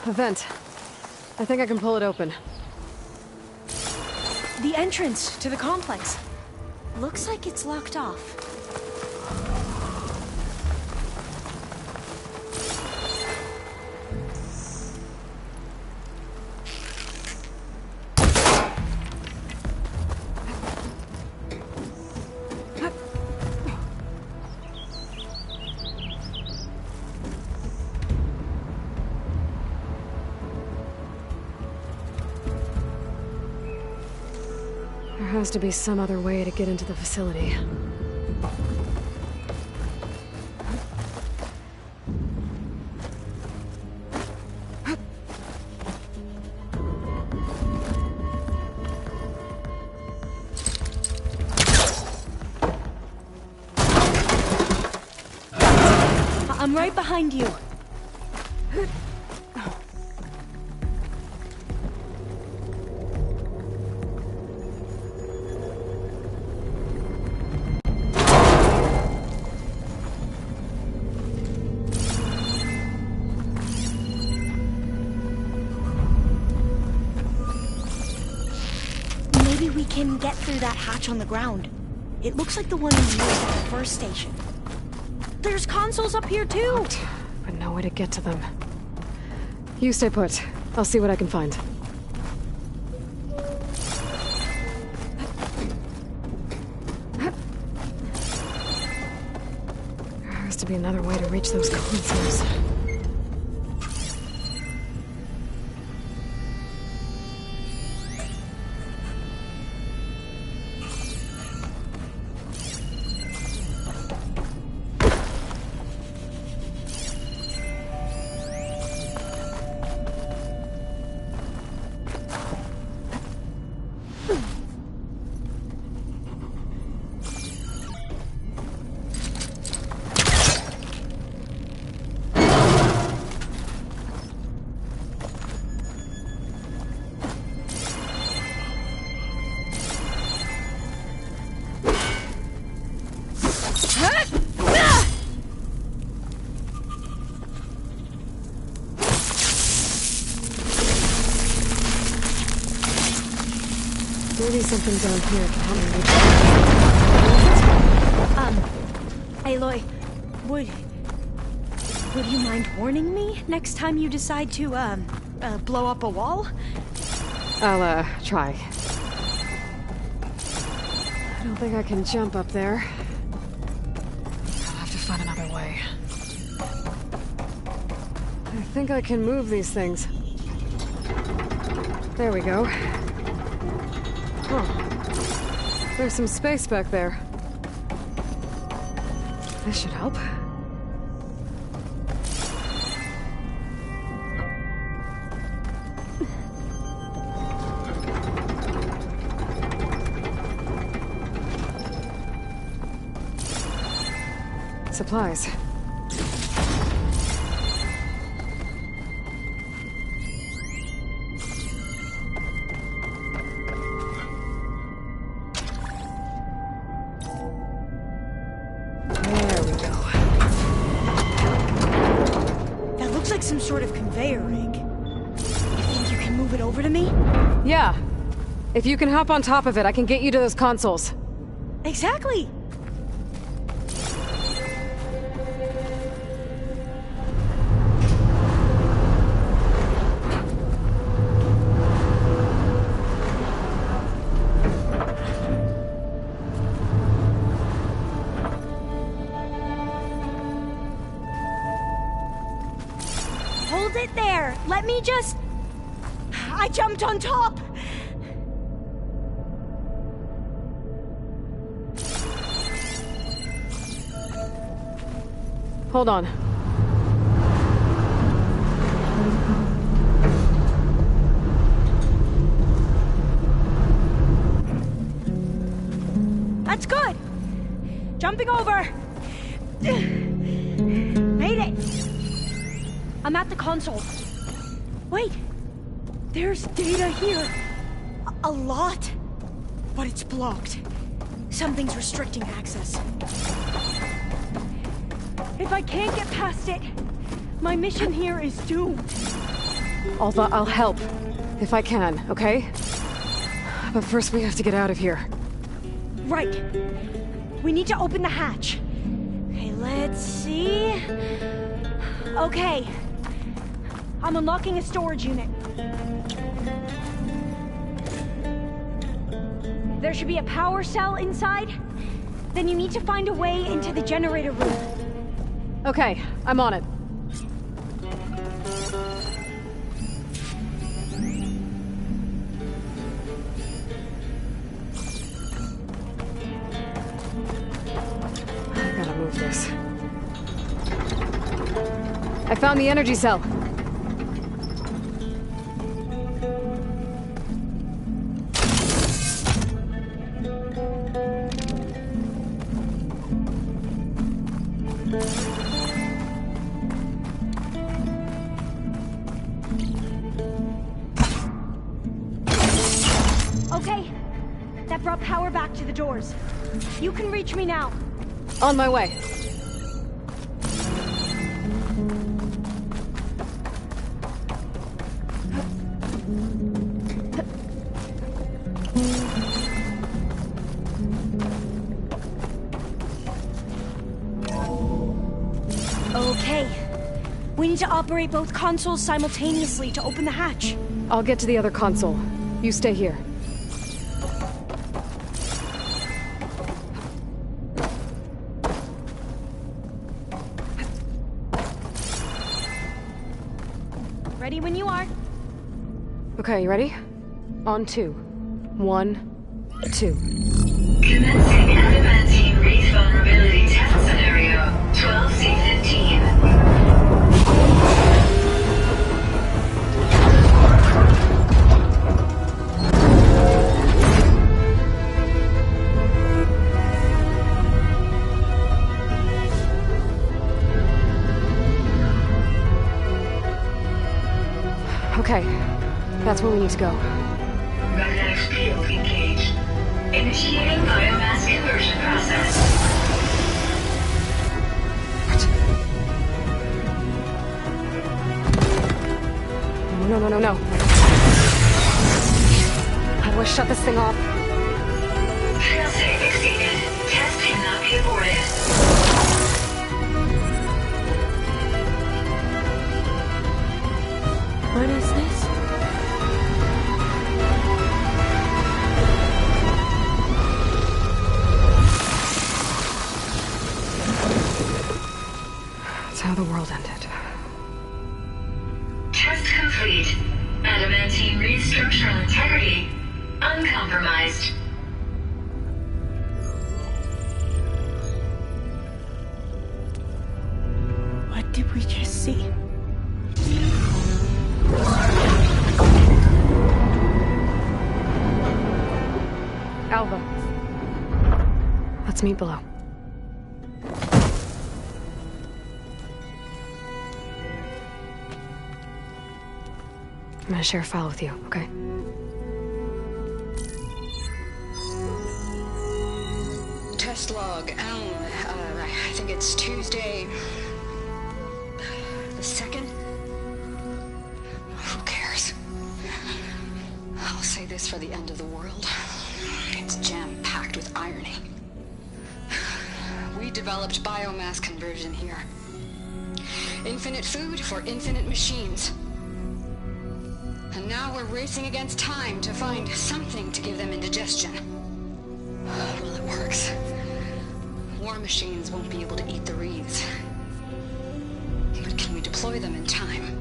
D: A vent. I think I can pull it open.
B: The entrance to the complex. Looks like it's locked off.
D: There has to be some other way to get into the facility.
B: right behind you. Maybe we can get through that hatch on the ground. It looks like the one we used at the first station. There's consoles up here too!
D: But no way to get to them. You stay put. I'll see what I can find. There has to be another way to reach those consoles. Maybe something down here can help me reach.
B: Aloy, would you mind warning me next time you decide to, blow up a wall?
D: I'll, try. I don't think I can jump up there. I'll have to find another way. I think I can move these things. There we go. Huh. There's some space back there. This should help. Supplies.
B: Some sort of conveyor rig. You think you can move it over to me?
D: Yeah. If you can hop on top of it, I can get you to those consoles.
B: Exactly! Hold it there! Let me just... I jumped on top!
D: Hold on.
B: That's good! Jumping over! Made it! I'm at the console. Wait! There's data here! A lot? But it's blocked. Something's restricting access. If I can't get past it, my mission here is doomed.
D: Alva, I'll help. If I can, okay? But first we have to get out of here.
B: Right. We need to open the hatch. Okay, let's see... Okay. I'm unlocking a storage unit. There should be a power cell inside. Then you need to find a way into the generator room.
D: Okay, I'm on it. I gotta move this. I found the energy cell.
B: Okay. That brought power back to the doors. You can reach me now.
D: On my way.
B: Okay. We need to operate both consoles simultaneously to open the hatch.
D: I'll get to the other console. You stay here.
B: Ready when you are.
D: Okay, you ready? On 2. 1, 2.
H: Commencing adamantine wreath vulnerability test scenario 12C15.
D: Okay, that's where we need to go.
H: Magnetic field engaged. Initiating biomass conversion process.
D: No. How do I shut this thing off?
H: Failsafe exceeded. Test cannot be aborted.
B: What is this?
D: That's how the world ended.
H: Test complete. Adamantine wreath structural integrity uncompromised.
B: What did we just see?
D: Alva. Let's meet below. I'm gonna share a file with you, okay?
N: Test log, Elm. I think it's Tuesday the 2nd? Who cares? I'll say this for the end of the world. It's jam-packed with irony. We developed biomass conversion here. Infinite food for infinite machines. And now we're racing against time to find something to give them indigestion. Well, it works. War machines won't be able to eat the wreaths. But can we deploy them in time?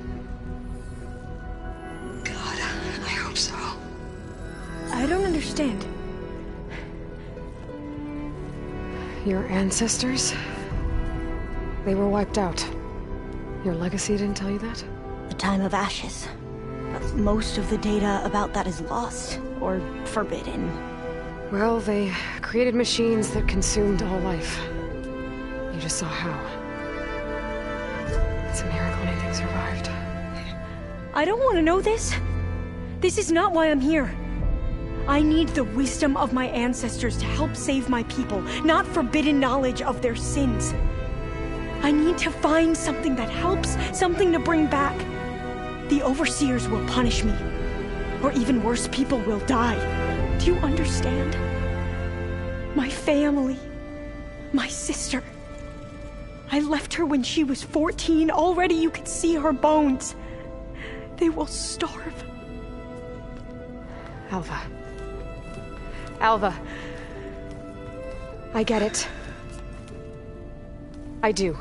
N: God, I hope so.
B: I don't understand.
D: Your ancestors? They were wiped out. Your legacy didn't tell you that?
B: The time of ashes. But most of the data about that is lost, or forbidden.
D: Well, they created machines that consumed all life. You just saw how. It's a miracle anything survived.
B: I don't want to know this. This is not why I'm here. I need the wisdom of my ancestors to help save my people, not forbidden knowledge of their sins. I need to find something that helps, something to bring back. The Overseers will punish me. Or even worse, people will die. Do you understand? My family. My sister. I left her when she was 14. Already you could see her bones. They will starve.
D: Alva. Alva. I get it. I do.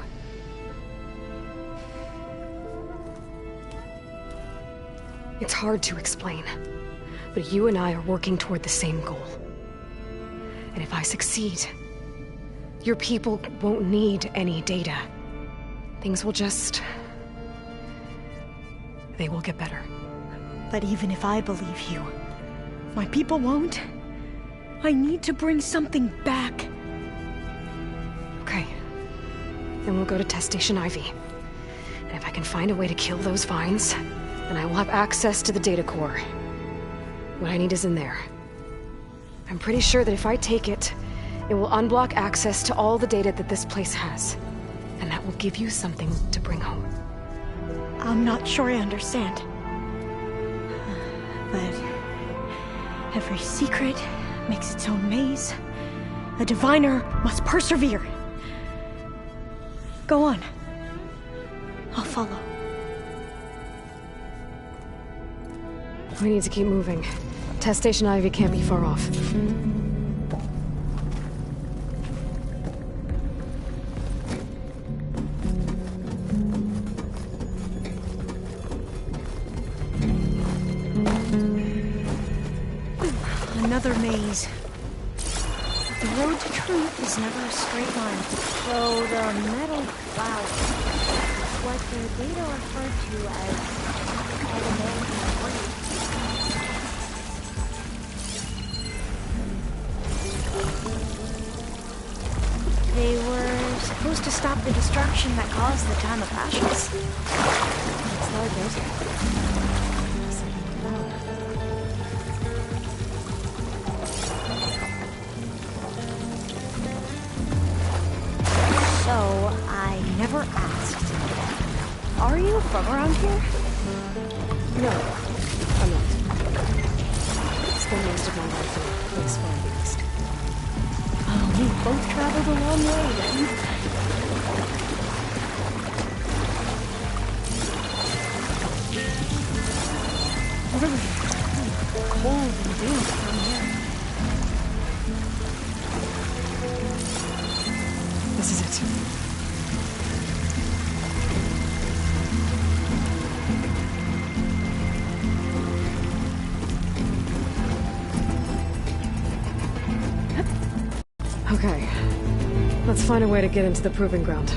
D: It's hard to explain, but you and I are working toward the same goal. And if I succeed, your people won't need any data. Things will just... they will get better.
B: But even if I believe you, my people won't. I need to bring something back.
D: Okay. Then we'll go to Test Station Ivy. And if I can find a way to kill those vines, then I will have access to the data core. What I need is in there. I'm pretty sure that if I take it, it will unblock access to all the data that this place has. And that will give you something to bring home.
B: I'm not sure I understand. But every secret makes its own maze. A diviner must persevere. Go on. I'll follow.
D: We need to keep moving. Test Station Ivy can't be far off.
B: Another maze. The road to truth is never a straight line.
S: So the metal cloud, what the data referred to as adamantium brain.
B: They were supposed to stop the destruction that caused the Time of Ashes.
D: It's like it.
B: So, I never asked. Are you from around here?
D: No, I'm not. Spent most of my life in a place far east.
B: Oh, we both traveled a long way then. Really cold and damp down here.
D: This is it. Okay. Let's find a way to get into the proving ground.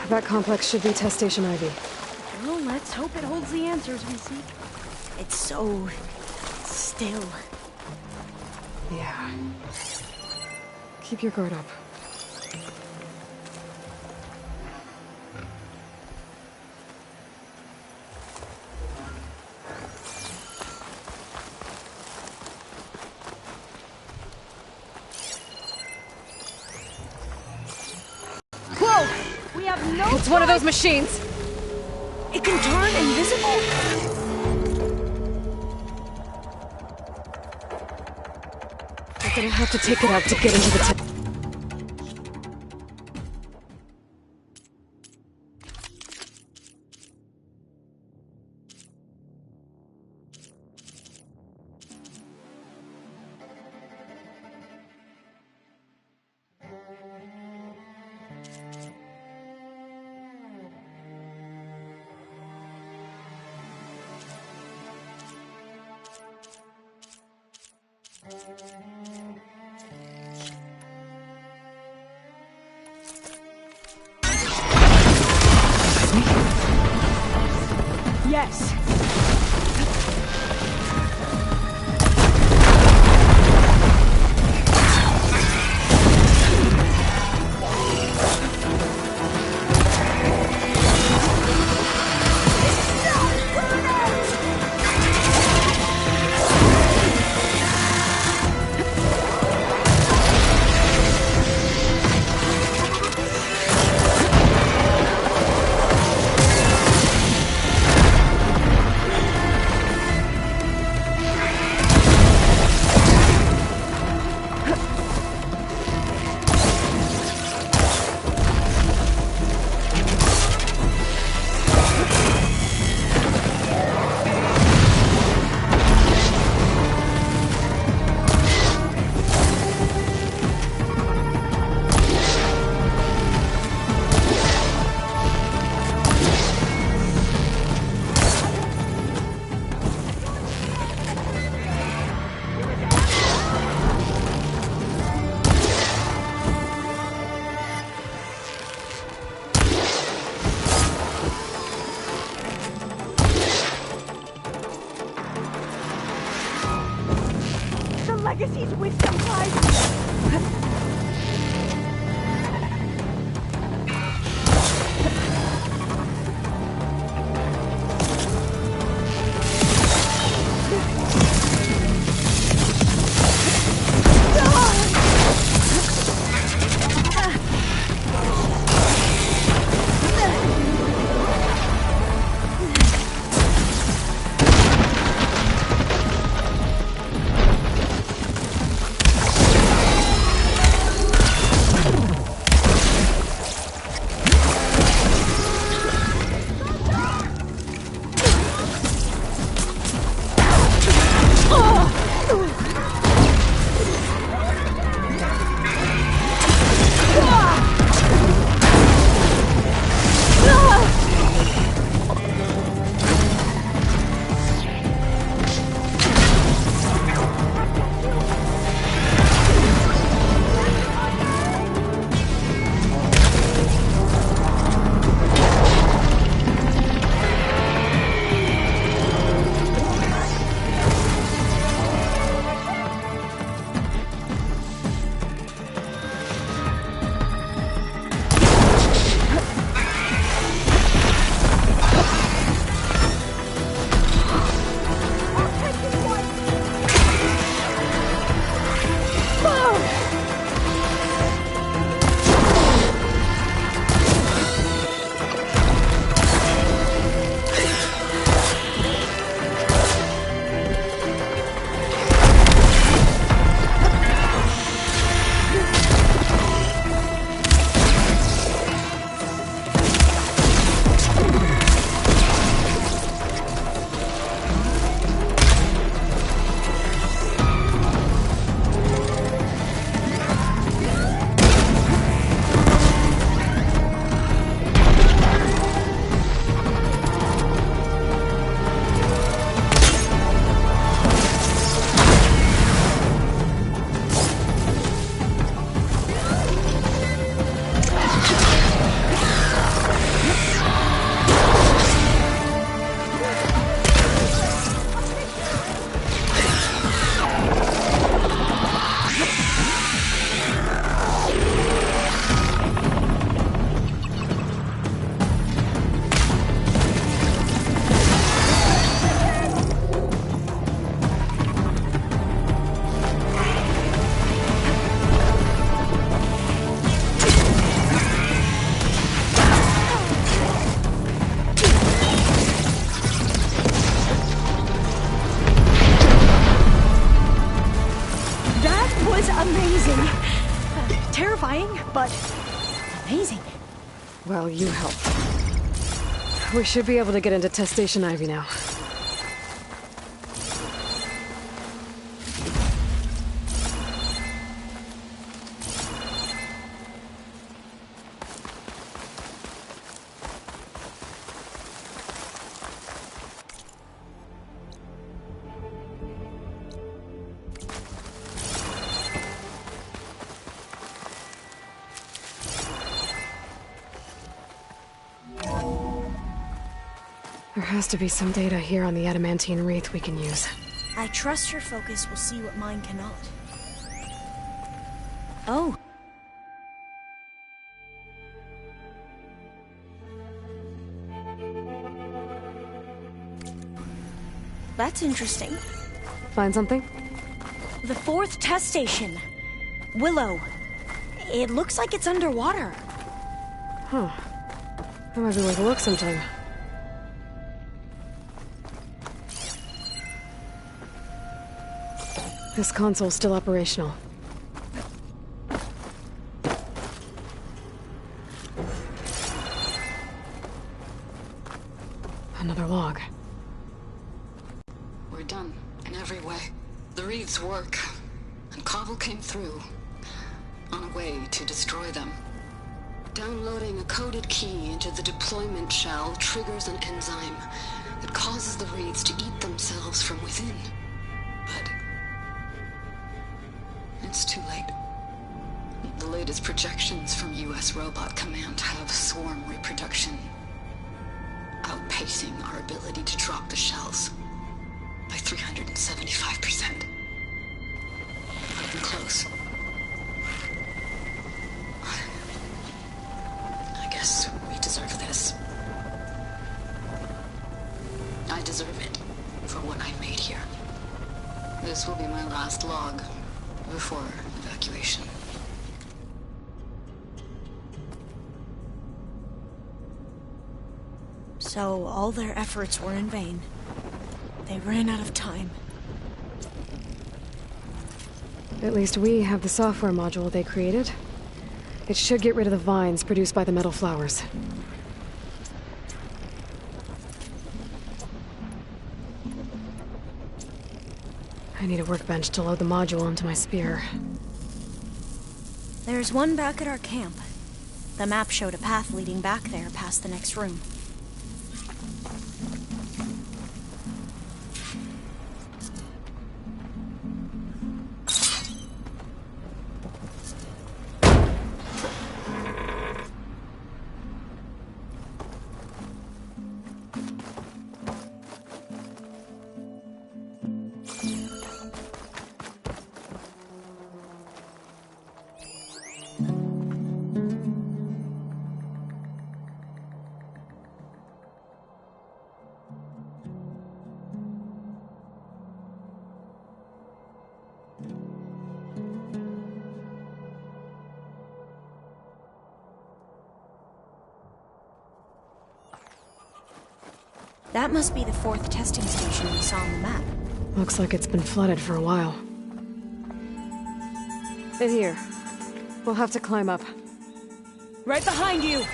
D: That complex should be Test Station Ivy.
B: Well, let's hope it holds the answers we seek. It's so still.
D: Yeah. Keep your guard up.
B: Whoa! We have no
D: It's one of those machines!
B: It can turn invisible?
D: We're gonna have to take it out to get into the
B: Yes.
D: Well, you help. We should be able to get into Test Station Ivy now. There has to be some data here on the adamantine wraith we can use.
B: I trust your focus will see what mine cannot. Oh. That's interesting.
D: Find something?
B: The 4th test station. Willow. It looks like it's underwater.
D: Huh. That might be worth a look sometime. This console's still operational. Another log.
N: We're done, in every way. The Wreaths work, and Cobble came through, on a way to destroy them. Downloading a coded key into the deployment shell triggers an enzyme that causes the Wreaths to eat themselves from within. But it's too late. The latest projections from U.S. Robot Command have swarm reproduction outpacing our ability to drop the shells by 375%. Not even close. I guess we deserve this. I deserve it for what I made here. This will be my last log before evacuation.
B: So all their efforts were in vain. They ran out of time.
D: At least we have the software module they created. It should get rid of the vines produced by the metal flowers. I need a workbench to load the module onto my spear.
B: There's one back at our camp. The map showed a path leading back there past the next room. That must be the 4th testing station we saw on the map.
D: Looks like it's been flooded for a while. In here. We'll have to climb up.
B: Right behind you!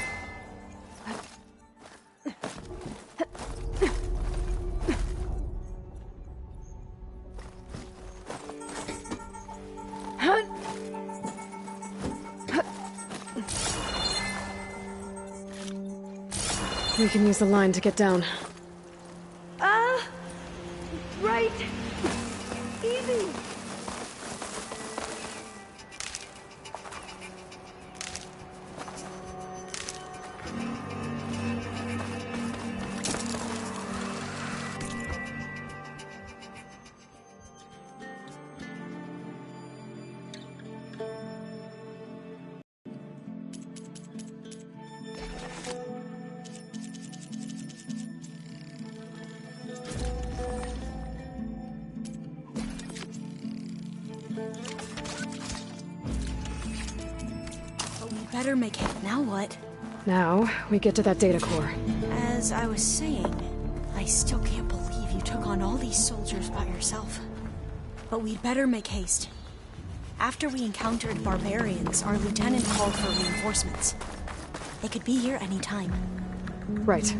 D: We can use the line to get down.
S: Right. Easy.
B: Better make it. Now what?
D: Now, we get to that data core.
B: As I was saying, I still can't believe you took on all these soldiers by yourself. But we'd better make haste. After we encountered barbarians, our lieutenant called for reinforcements. They could be here any time.
D: Right.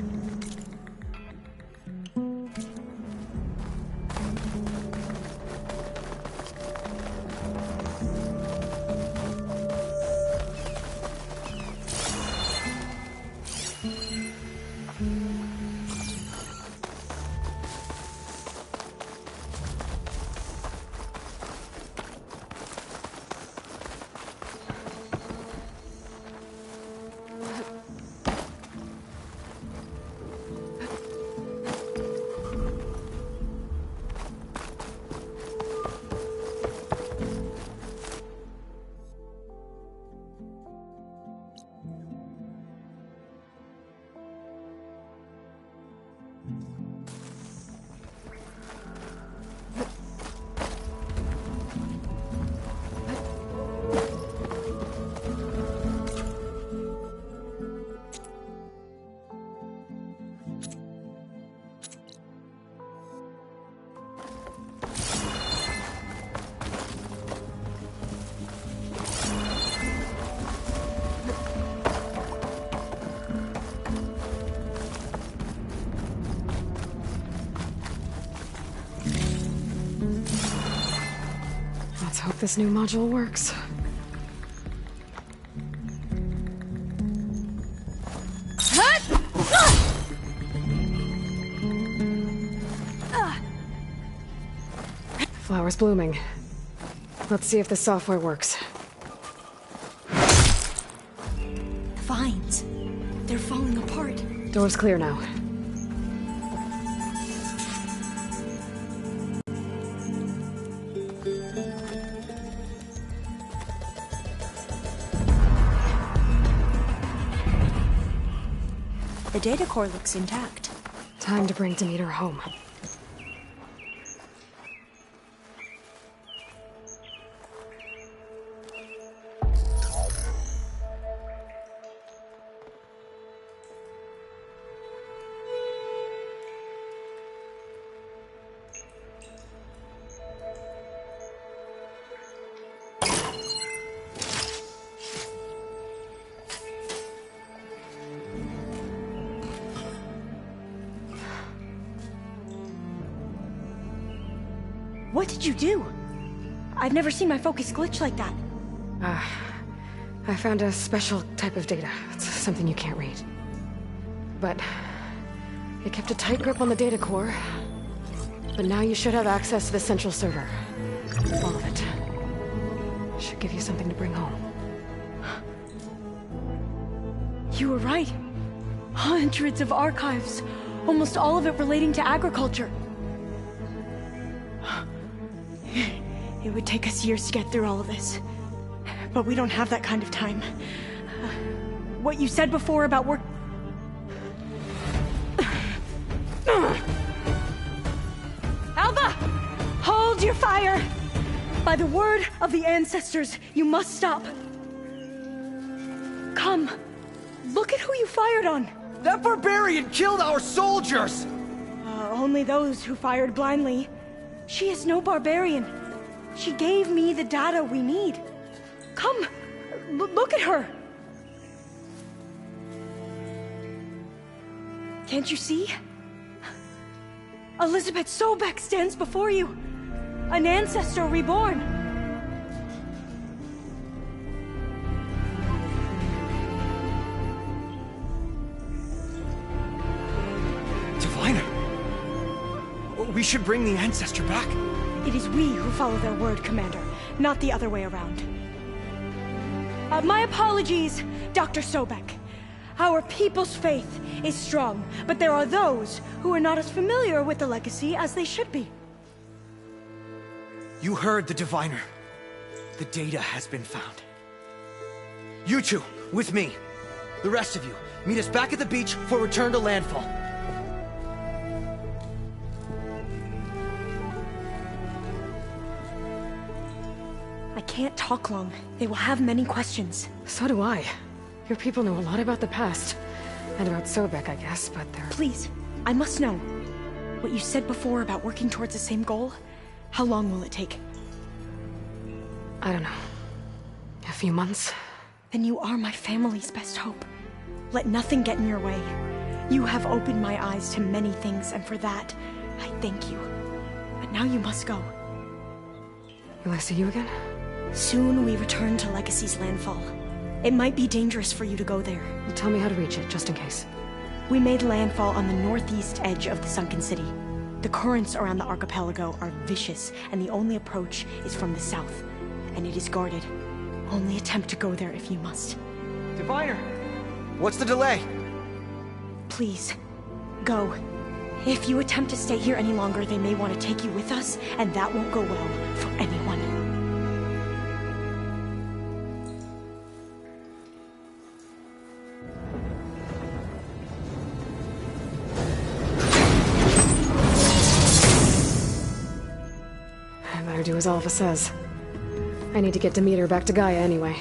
D: Let's hope this new module works. Flowers blooming. Let's see if the software works.
B: The vines. They're falling apart.
D: Door's clear now.
B: The data core looks intact.
D: Time to bring Demeter home.
B: What did you do? I've never seen my focus glitch like that.
D: I found a special type of data. It's something you can't read. But it kept a tight grip on the data core. But now you should have access to the central server. All of it. Should give you something to bring home.
B: You were right. Hundreds of archives. Almost all of it relating to agriculture. It would take us years to get through all of this. But we don't have that kind of time. What you said before about work... Alva! Hold your fire! By the word of the ancestors, you must stop. Come. Look at who you fired on.
W: That barbarian killed our soldiers!
B: Only those who fired blindly. She is no barbarian. She gave me the data we need. Come, look at her. Can't you see? Elizabeth Sobek stands before you. An ancestor reborn.
W: Diviner! We should bring the ancestor back.
B: It is we who follow their word, Commander, not the other way around. My apologies, Dr. Sobek. Our people's faith is strong, but there are those who are not as familiar with the legacy as they should be.
W: You heard the Diviner. The data has been found. You two, with me. The rest of you, meet us back at the beach for return to landfall.
B: I can't talk long. They will have many questions.
D: So do I. Your people know a lot about the past. And about Sobek, I guess, but they're...
B: Please, I must know. What you said before about working towards the same goal, how long will it take?
D: I don't know. A few months?
B: Then you are my family's best hope. Let nothing get in your way. You have opened my eyes to many things, and for that, I thank you. But now you must go.
D: Will I see you again?
B: Soon we return to Legacy's landfall. It might be dangerous for you to go there.
D: Well, tell me how to reach it, just in case.
B: We made landfall on the northeast edge of the sunken city. The currents around the archipelago are vicious, and the only approach is from the south. And it is guarded. Only attempt to go there if you must.
W: Diviner! What's the delay?
B: Please, go. If you attempt to stay here any longer, they may want to take you with us, and that won't go well for anyone.
D: I better do as Alpha says. I need to get Demeter back to Gaia anyway.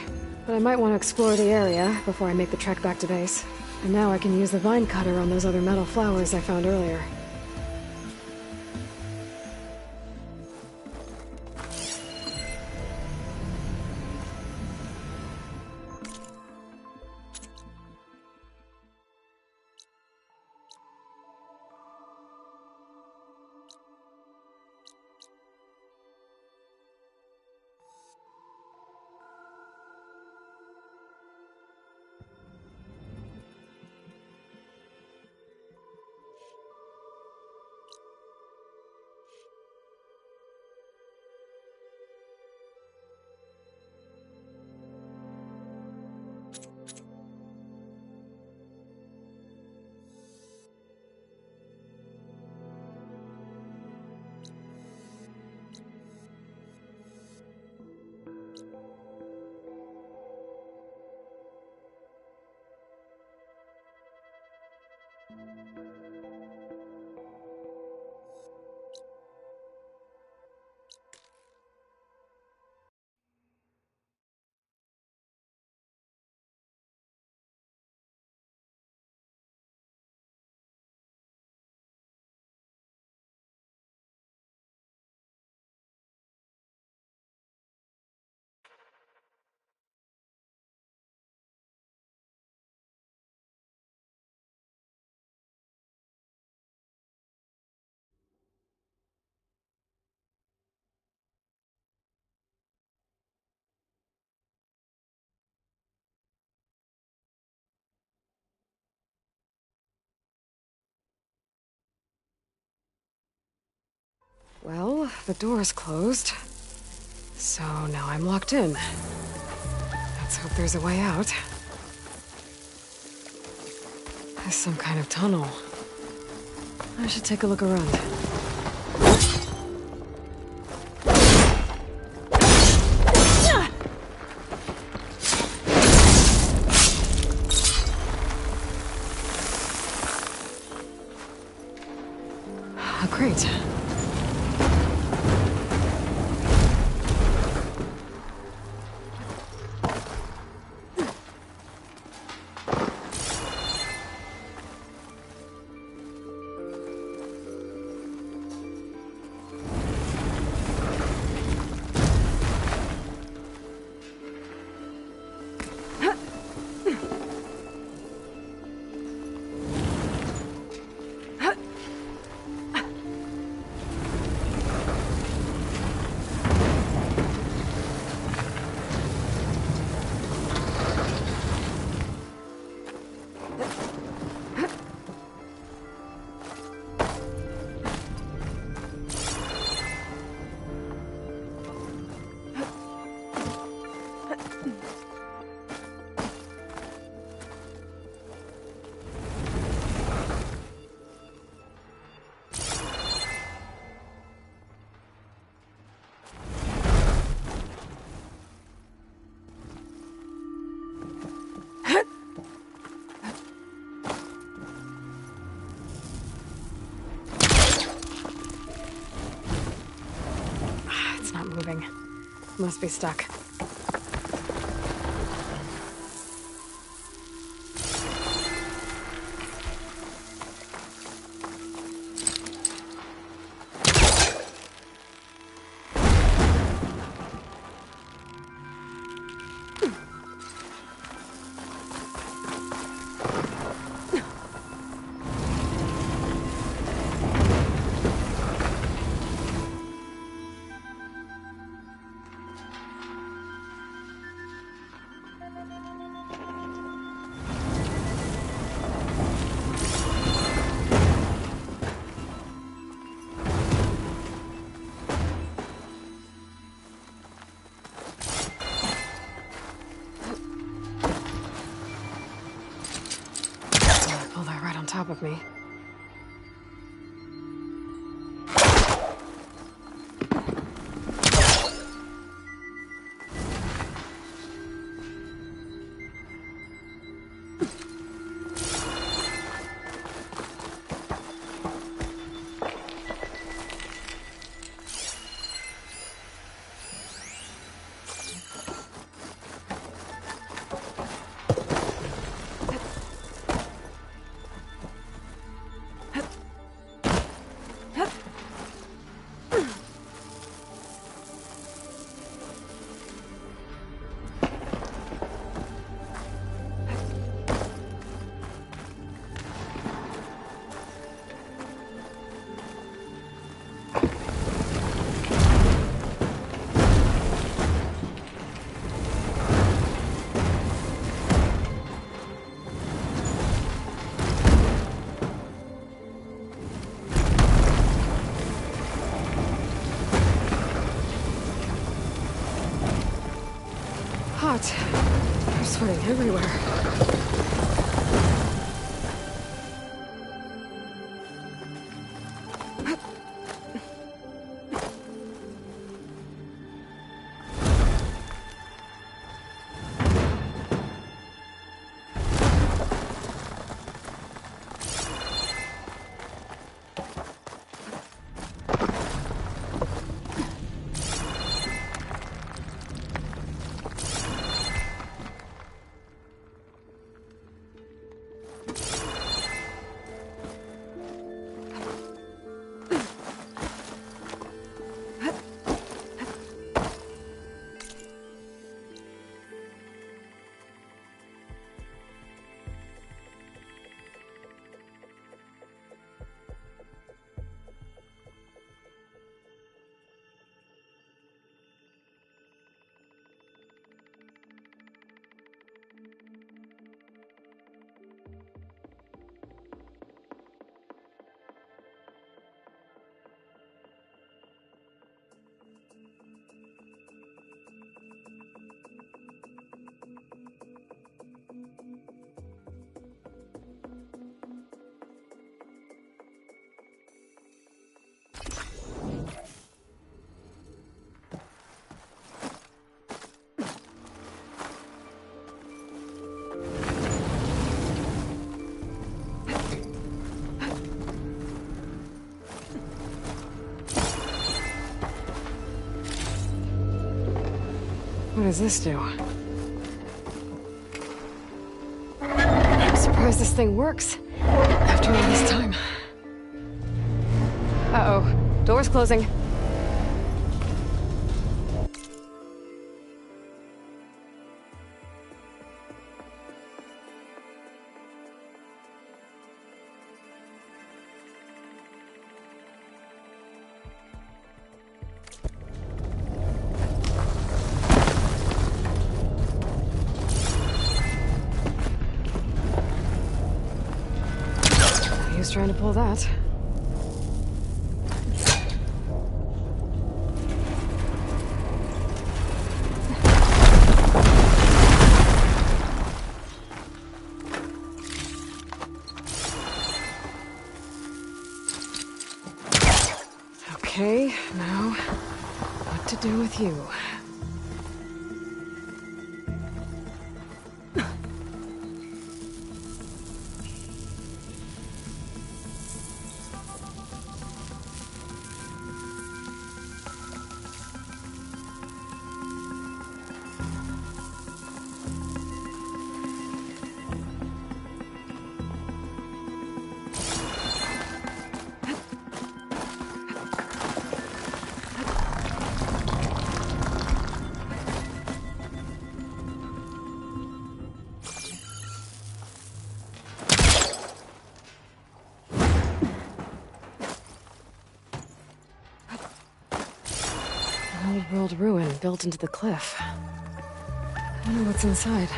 D: But I might want to explore the area before I make the trek back to base. And now I can use the vine cutter on those other metal flowers I found earlier. Well, the door's closed. So now I'm locked in. Let's hope there's a way out. There's some kind of tunnel. I should take a look around. Great. Moving. Must be stuck. top of me. Hot. I'm sweating everywhere. What does this do? I'm surprised this thing works. After all this time. Uh-oh. Door's closing. He was trying to pull that. Okay, now, what to do with you? An old-world ruin built into the cliff. I wonder what's inside.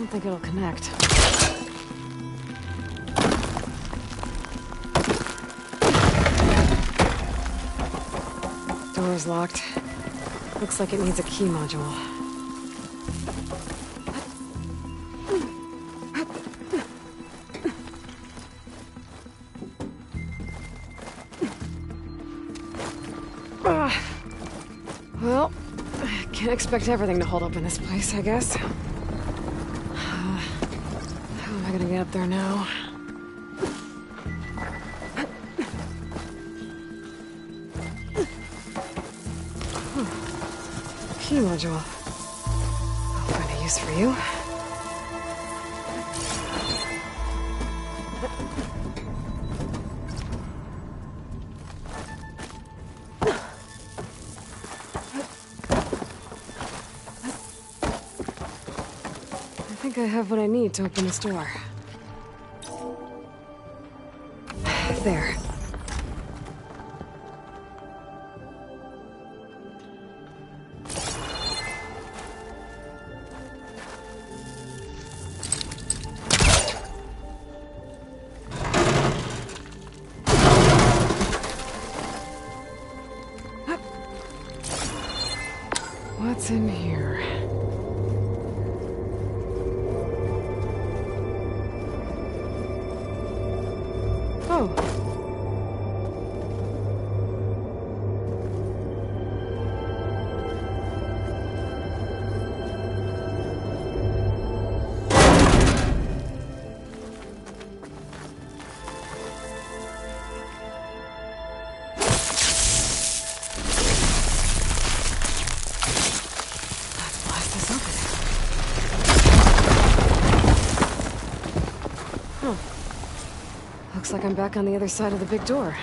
D: don't think it'll connect. Door's locked. Looks like it needs a key module. Well, I can't expect everything to hold up in this place, I guess. How am I gonna get up there now? Key module. I'll find a use for you. I think I have what I need to open this door. There. What's in here? Oh. Looks like I'm back on the other side of the big door.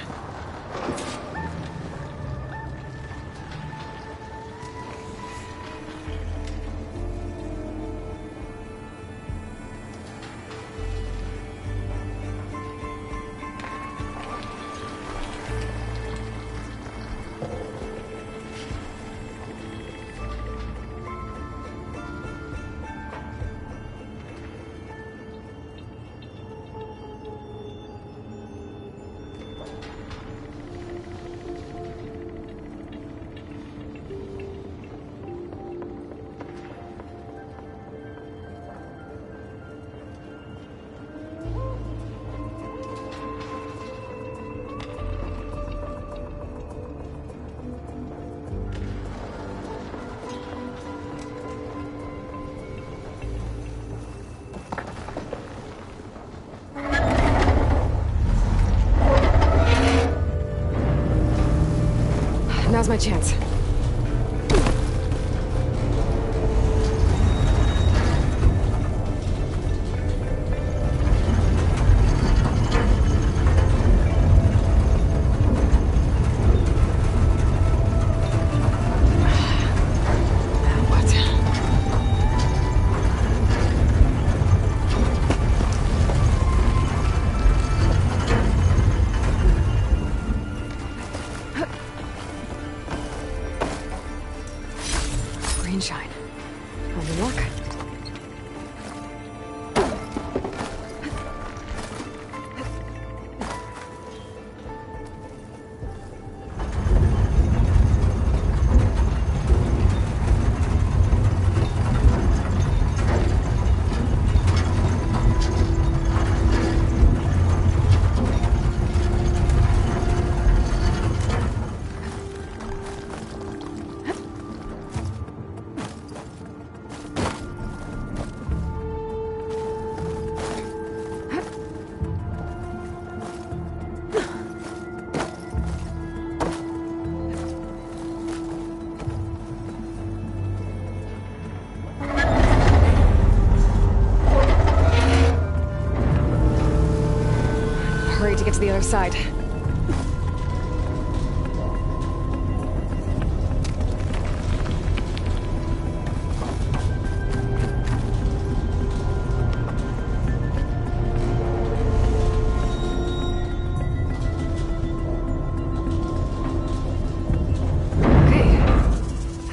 D: Now's my chance. Shine. On the walk. Hurry to get to the other side. Okay.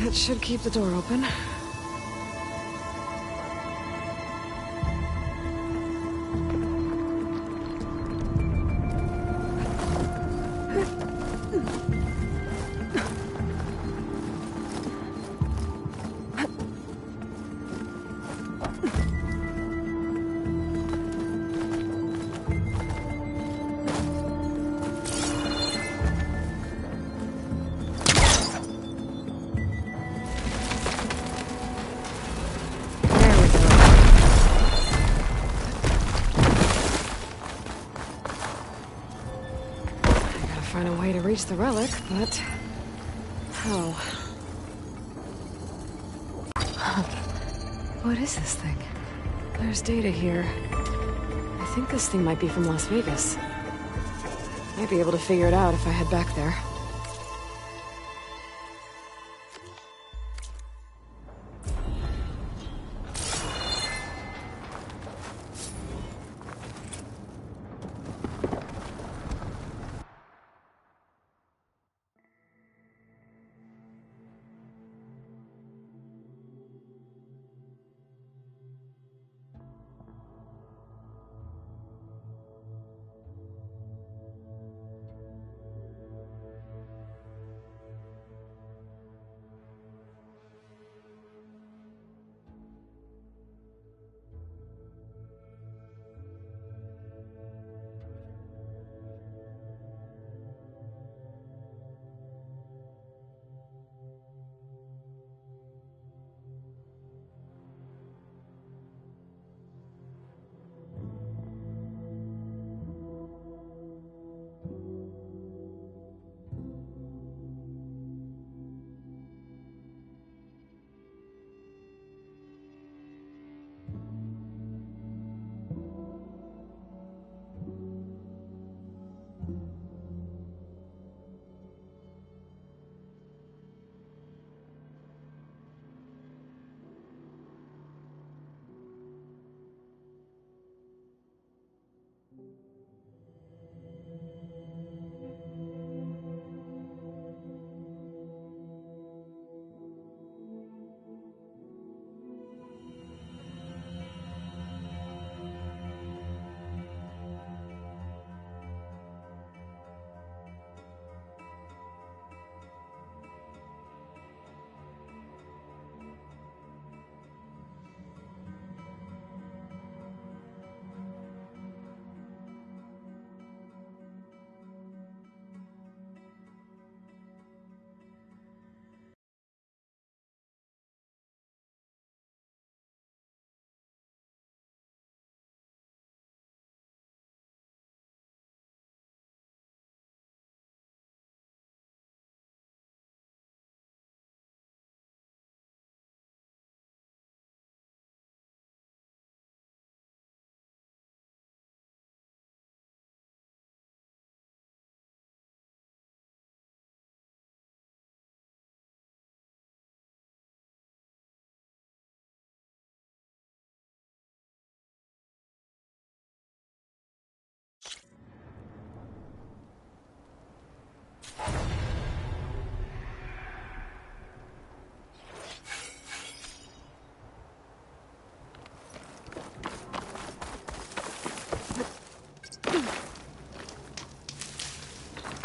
D: That should keep the door open. way to reach the relic, but how? What is this thing? There's data here. I think this thing might be from Las Vegas. Might be able to figure it out if I head back there.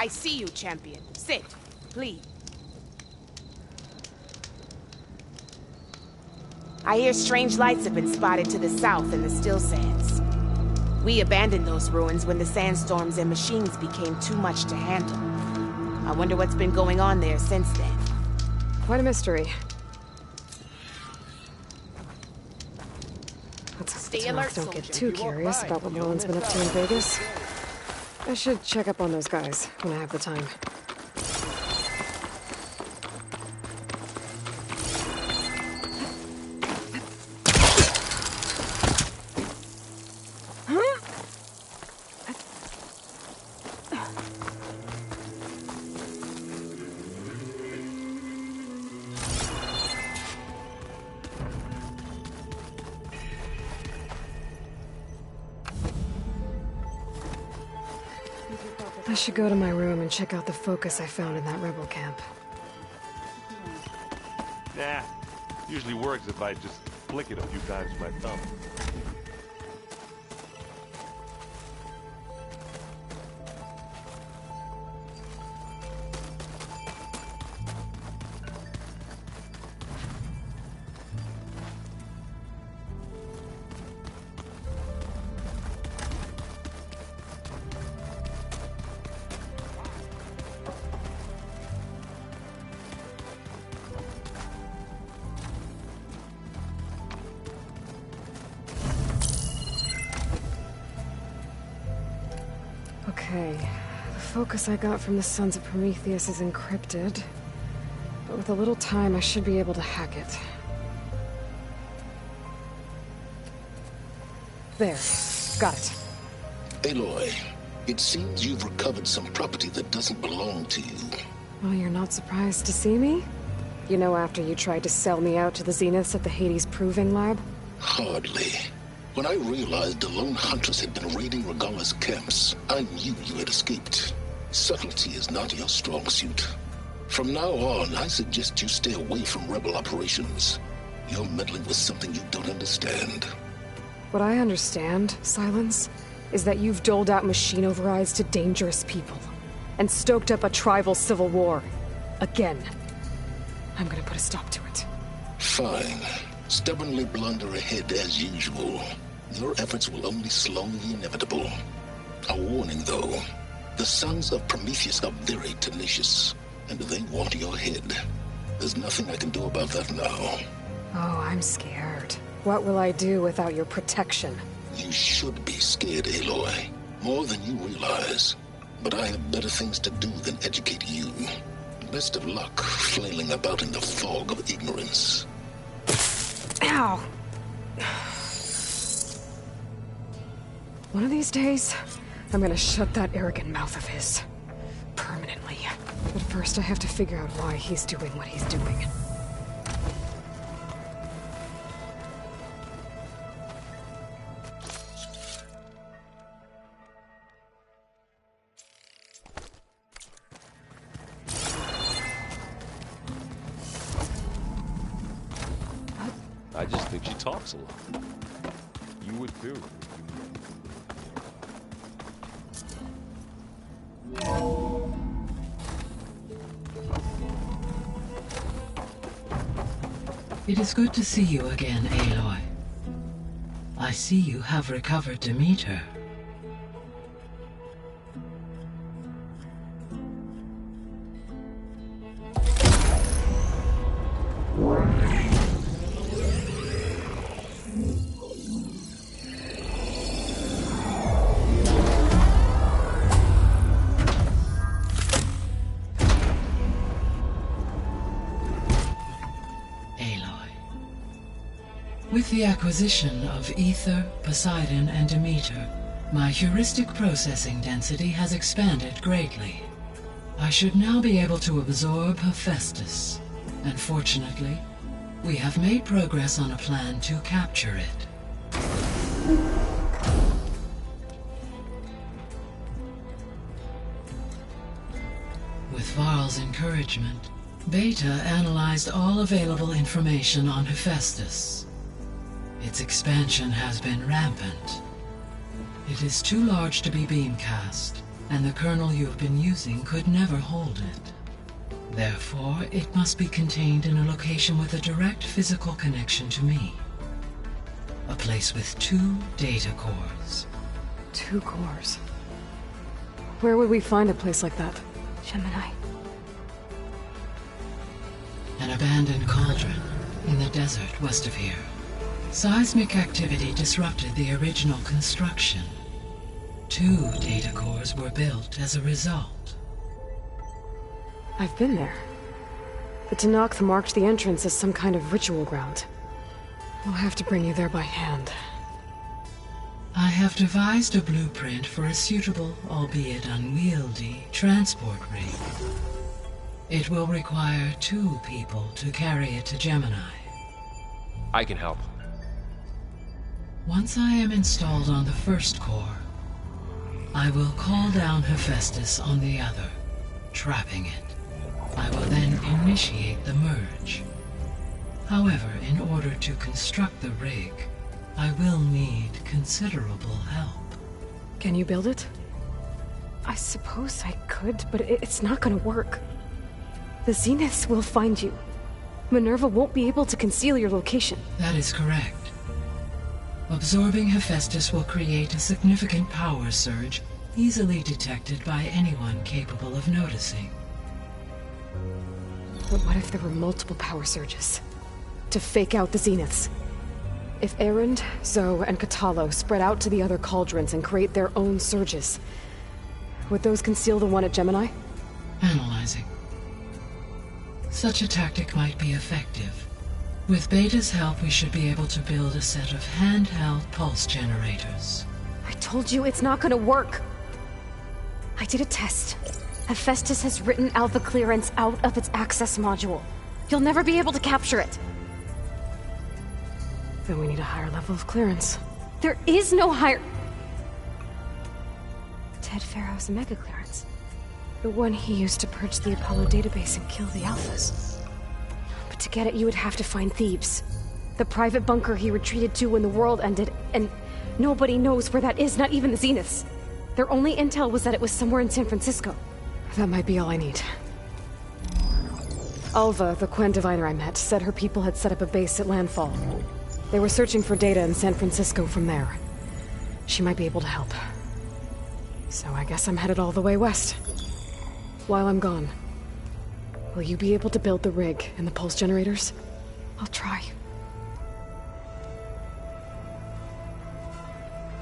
E: I see you, champion. Sit, please. I hear strange lights have been spotted to the south in the Still Sands. We abandoned those ruins when the sandstorms and machines became too much to handle. I wonder what's been going on there since then.
D: Quite a mystery. Let's hope the Tennock don't get too curious about what Merlin's been up to in Vegas. I should check up on those guys when I have the time. I should go to my room and check out the focus I found in that rebel camp.
P: Nah, usually works if I just flick it a few times with my thumb.
D: Okay, the focus I got from the Sons of Prometheus is encrypted. But with a little time, I should be able to hack it. There. Got it.
K: Aloy, it seems you've recovered some property that doesn't belong to you.
D: Well, you're not surprised to see me? You know, after you tried to sell me out to the Zeniths at the Hades Proving Lab?
K: Hardly. When I realized the lone hunters had been raiding Regalla's camps, I knew you had escaped. Subtlety is not your strong suit. From now on, I suggest you stay away from rebel operations. You're meddling with something you don't understand.
D: What I understand, Silence, is that you've doled out machine overrides to dangerous people, and stoked up a tribal civil war. Again. I'm gonna put a stop to it.
K: Fine. Stubbornly blunder ahead as usual. Your efforts will only slow the inevitable. A warning, though. The Sons of Prometheus are very tenacious, and they want your head. There's nothing I can do about that now.
D: Oh, I'm scared. What will I do without your protection?
K: You should be scared, Aloy. More than you realize. But I have better things to do than educate you. Best of luck flailing about in the fog of ignorance.
D: Ow! One of these days, I'm gonna shut that arrogant mouth of his. Permanently. But first I have to figure out why he's doing what he's doing.
P: I just think she talks a lot. You would too.
J: It is good to see you again, Aloy. I see you have recovered Demeter. With the acquisition of Ether, Poseidon, and Demeter, my heuristic processing density has expanded greatly. I should now be able to absorb Hephaestus, and fortunately, we have made progress on a plan to capture it. With Varl's encouragement, Beta analyzed all available information on Hephaestus. Its expansion has been rampant. It is too large to be beamcast, and the kernel you have been using could never hold it. Therefore, it must be contained in a location with a direct physical connection to me. A place with 2 data cores.
D: 2 cores? Where would we find a place like that?
I: Gemini.
J: An abandoned cauldron in the desert west of here. Seismic activity disrupted the original construction. 2 data cores were built as a result.
D: I've been there. The Tenakth marked the entrance as some kind of ritual ground. I'll have to bring you there by hand.
J: I have devised a blueprint for a suitable, albeit unwieldy, transport rig. It will require 2 people to carry it to Gemini.
P: I can help.
J: Once I am installed on the first core, I will call down Hephaestus on the other, trapping it. I will then initiate the merge. However, in order to construct the rig, I will need considerable help.
D: Can you build it? I suppose I could, but it's not gonna work. The Zeniths will find you. Minerva won't be able to conceal your location.
J: That is correct. Absorbing Hephaestus will create a significant power surge, easily detected by anyone capable of noticing.
D: But what if there were multiple power surges? To fake out the Zeniths? If Erend, Zoe, and Katalo spread out to the other cauldrons and create their own surges, Would those conceal the one at Gemini?
J: Analyzing. Such a tactic might be effective. With Beta's help, we should be able to build a set of handheld pulse generators.
D: I told you it's not gonna work. I did a test. Hephaestus has written Alpha clearance out of its access module. You'll never be able to capture it. Then we need a higher level of clearance. There is no higher... Ted Pharaoh's Omega clearance. The one he used to purge the Apollo database and kill the Alphas. But to get it, you would have to find Thebes. The private bunker he retreated to when the world ended, and nobody knows where that is, not even the Zeniths. Their only intel was that it was somewhere in San Francisco. That might be all I need. Alva, the Quen diviner I met, said her people had set up a base at Landfall. They were searching for data in San Francisco from there. She might be able to help. So I guess I'm headed all the way west. While I'm gone, will you be able to build the rig and the pulse generators? I'll try.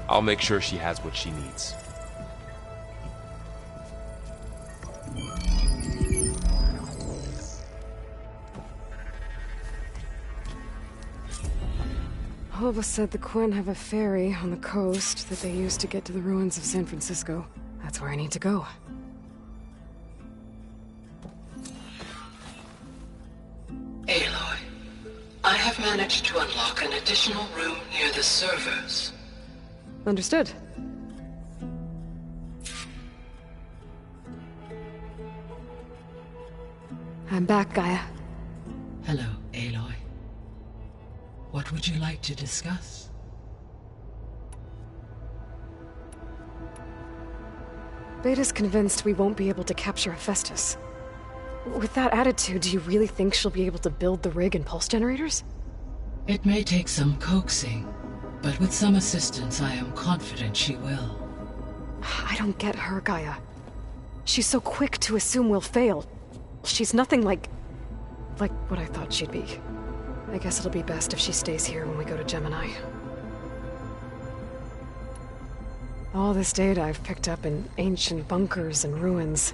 A: I'll make sure she has what she needs.
D: Alva said the Quen have a ferry on the coast that they use to get to the ruins of San Francisco. That's where I need to go.
J: Aloy, I have managed to unlock an additional room near the servers.
D: Understood. I'm back, Gaia.
J: Hello, Aloy. What would you like to discuss?
D: Beta's convinced we won't be able to capture Hephaestus. With that attitude, do you really think she'll be able to build the rig and pulse generators?
J: It may take some coaxing, but with some assistance, I am confident she will.
D: I don't get her, Gaia. She's so quick to assume we'll fail. She's nothing like what I thought she'd be. I guess it'll be best if she stays here when we go to Gemini. All this data I've picked up in ancient bunkers and ruins.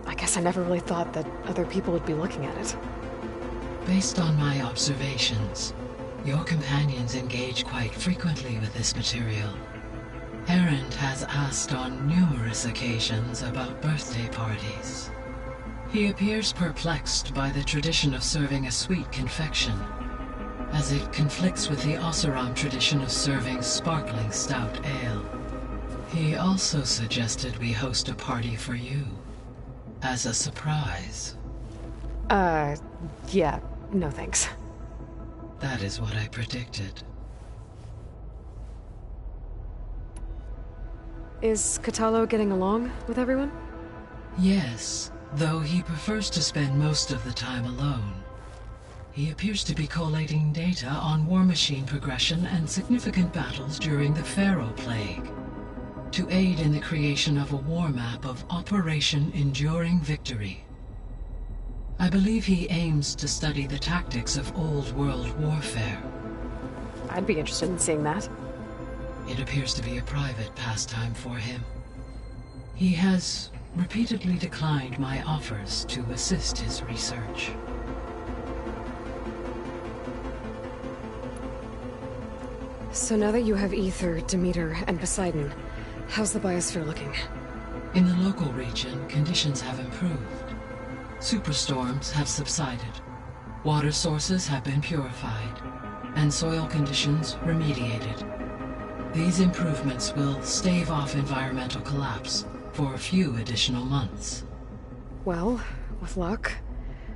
D: I guess I never really thought that other people would be looking at it.
J: Based on my observations, your companions engage quite frequently with this material. Erend has asked on numerous occasions about birthday parties. He appears perplexed by the tradition of serving a sweet confection, as it conflicts with the Oseram tradition of serving sparkling stout ale. He also suggested we host a party for you, as a surprise.
D: Yeah, no thanks.
J: That is what I predicted.
D: Is Kotallo getting along with everyone?
J: Yes, though he prefers to spend most of the time alone. He appears to be collating data on war machine progression and significant battles during the Pharaoh Plague, to aid in the creation of a war map of Operation Enduring Victory. I believe he aims to study the tactics of old world warfare.
D: I'd be interested in seeing that.
J: It appears to be a private pastime for him. He has repeatedly declined my offers to assist his research.
D: So now that you have Aether, Demeter, and Poseidon, how's the biosphere looking?
J: In the local region, conditions have improved. Superstorms have subsided. Water sources have been purified, and soil conditions remediated. These improvements will stave off environmental collapse for a few additional months.
D: Well, with luck,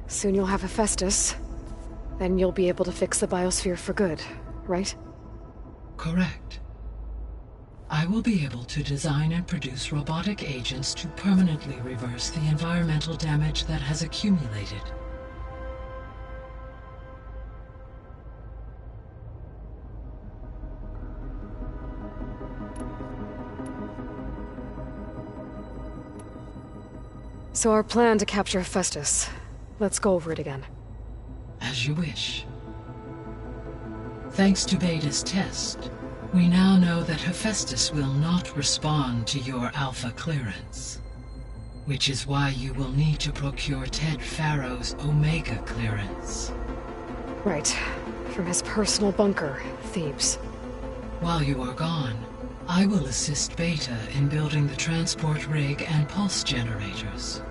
D: soon you'll have Hephaestus. Then you'll be able to fix the biosphere for good, right?
J: Correct. I will be able to design and produce robotic agents to permanently reverse the environmental damage that has accumulated.
D: So our plan to capture Hephaestus. Let's go over it again.
J: As you wish. Thanks to Beta's test, We now know that Hephaestus will not respond to your Alpha clearance, which is why you will need to procure Ted Farrow's Omega clearance.
D: Right. From his personal bunker, Thebes.
J: While you are gone, I will assist Beta in building the transport rig and pulse generators.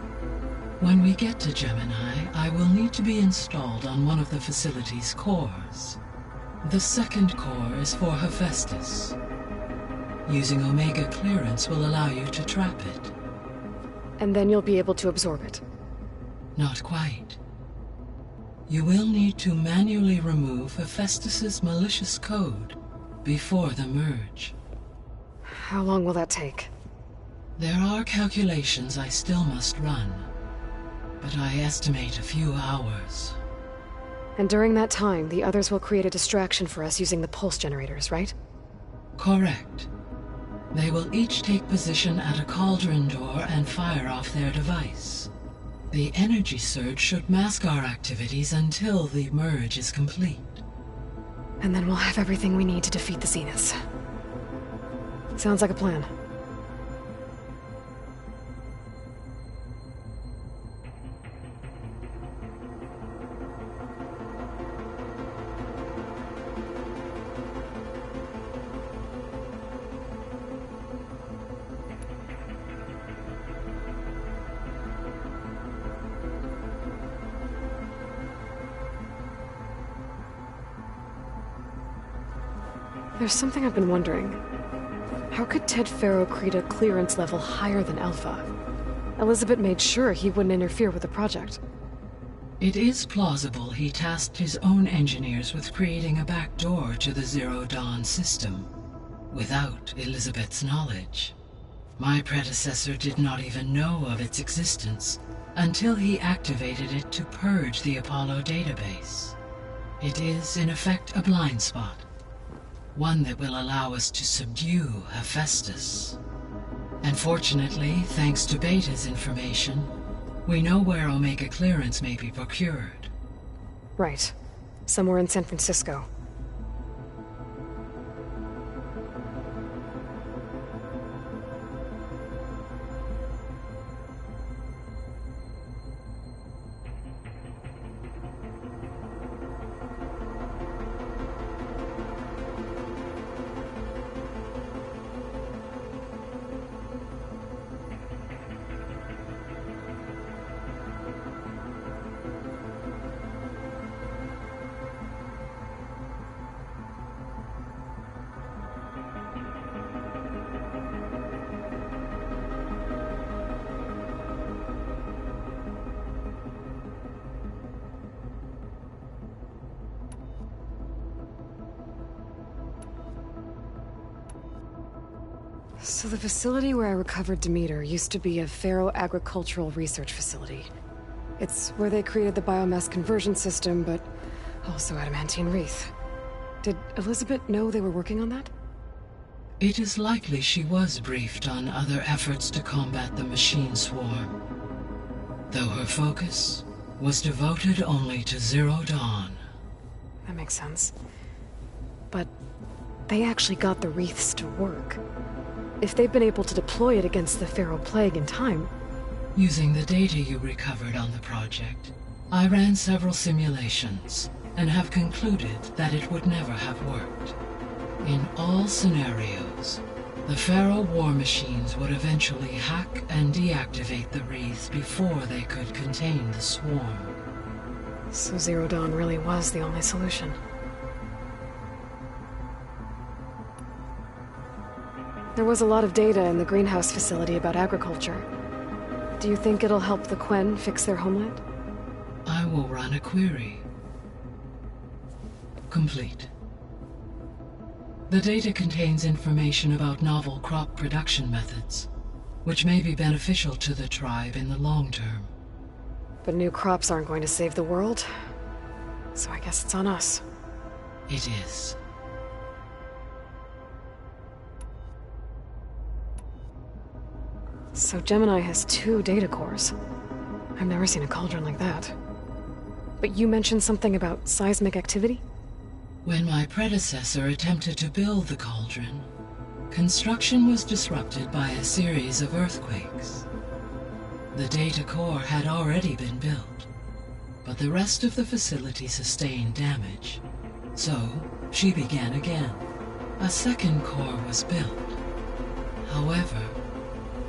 J: When we get to Gemini, I will need to be installed on one of the facility's cores. The second core is for Hephaestus. Using Omega clearance will allow you to trap it.
D: And then you'll be able to absorb it.
J: Not quite. You will need to manually remove Hephaestus's malicious code before the merge.
D: How long will that take?
J: There are calculations I still must run, but I estimate a few hours.
D: And during that time, the others will create a distraction for us using the pulse generators, right?
J: Correct. They will each take position at a cauldron door and fire off their device. The energy surge should mask our activities until the merge is complete.
D: And then we'll have everything we need to defeat the Zeniths. Sounds like a plan. There's something I've been wondering. How could Ted Farrow create a clearance level higher than Alpha? Elizabeth made sure he wouldn't interfere with the project.
J: It is plausible he tasked his own engineers with creating a back door to the Zero Dawn system, without Elizabeth's knowledge. My predecessor did not even know of its existence until he activated it to purge the Apollo database. It is, in effect, a blind spot. One that will allow us to subdue Hephaestus. And fortunately, thanks to Beta's information, we know where Omega clearance may be procured.
D: Right. Somewhere in San Francisco. So the facility where I recovered Demeter used to be a Farrow agricultural research facility. It's where they created the biomass conversion system, but also Adamantine Wreath. Did Elizabeth know they were working on that?
J: It is likely she was briefed on other efforts to combat the machine swarm, though her focus was devoted only to Zero Dawn.
D: That makes sense. But they actually got the wreaths to work. If they've been able to deploy it against the Farrow Plague in time...
J: Using the data you recovered on the project, I ran several simulations and have concluded that it would never have worked. In all scenarios, the Farrow war machines would eventually hack and deactivate the wreaths before they could contain the swarm.
D: So Zero Dawn really was the only solution. There was a lot of data in the greenhouse facility about agriculture. Do you think it'll help the Quen fix their homeland?
J: I will run a query. Complete. The data contains information about novel crop production methods, which may be beneficial to the tribe in the long term.
D: But new crops aren't going to save the world, so I guess it's on us.
J: It is.
D: So Gemini has 2 data cores. I've never seen a cauldron like that. But you mentioned something about seismic activity?
J: When my predecessor attempted to build the cauldron, construction was disrupted by a series of earthquakes. The data core had already been built, but the rest of the facility sustained damage. So, she began again. A second core was built. However,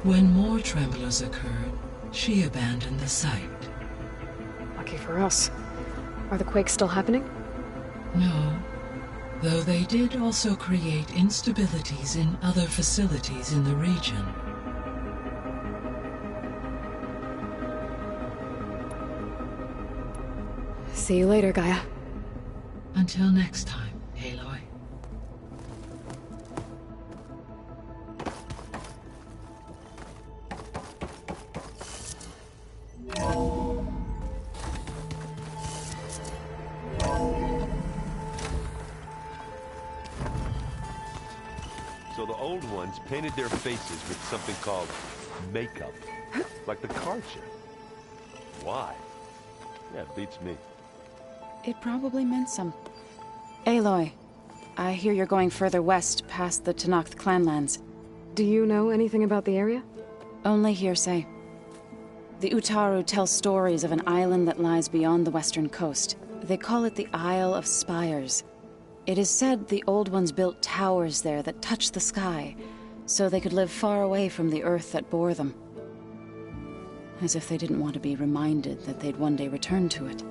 J: when more tremblers occurred, she abandoned the site.
D: Lucky for us. Are the quakes still happening?
J: No, though they did also create instabilities in other facilities in the region.
D: See you later, Gaia.
J: Until next time, Aloy.
P: So the old ones painted their faces with something called makeup. Like the card chip. Why? Yeah, it beats me.
E: It probably meant some. Aloy, I hear you're going further west past the Tenakth clanlands.
D: Do you know anything about the area?
E: Only hearsay. The Utaru tell stories of an island that lies beyond the western coast. They call it the Isle of Spires. It is said the Old Ones built towers there that touched the sky, so they could live far away from the earth that bore them. As if they didn't want to be reminded that they'd one day return to it.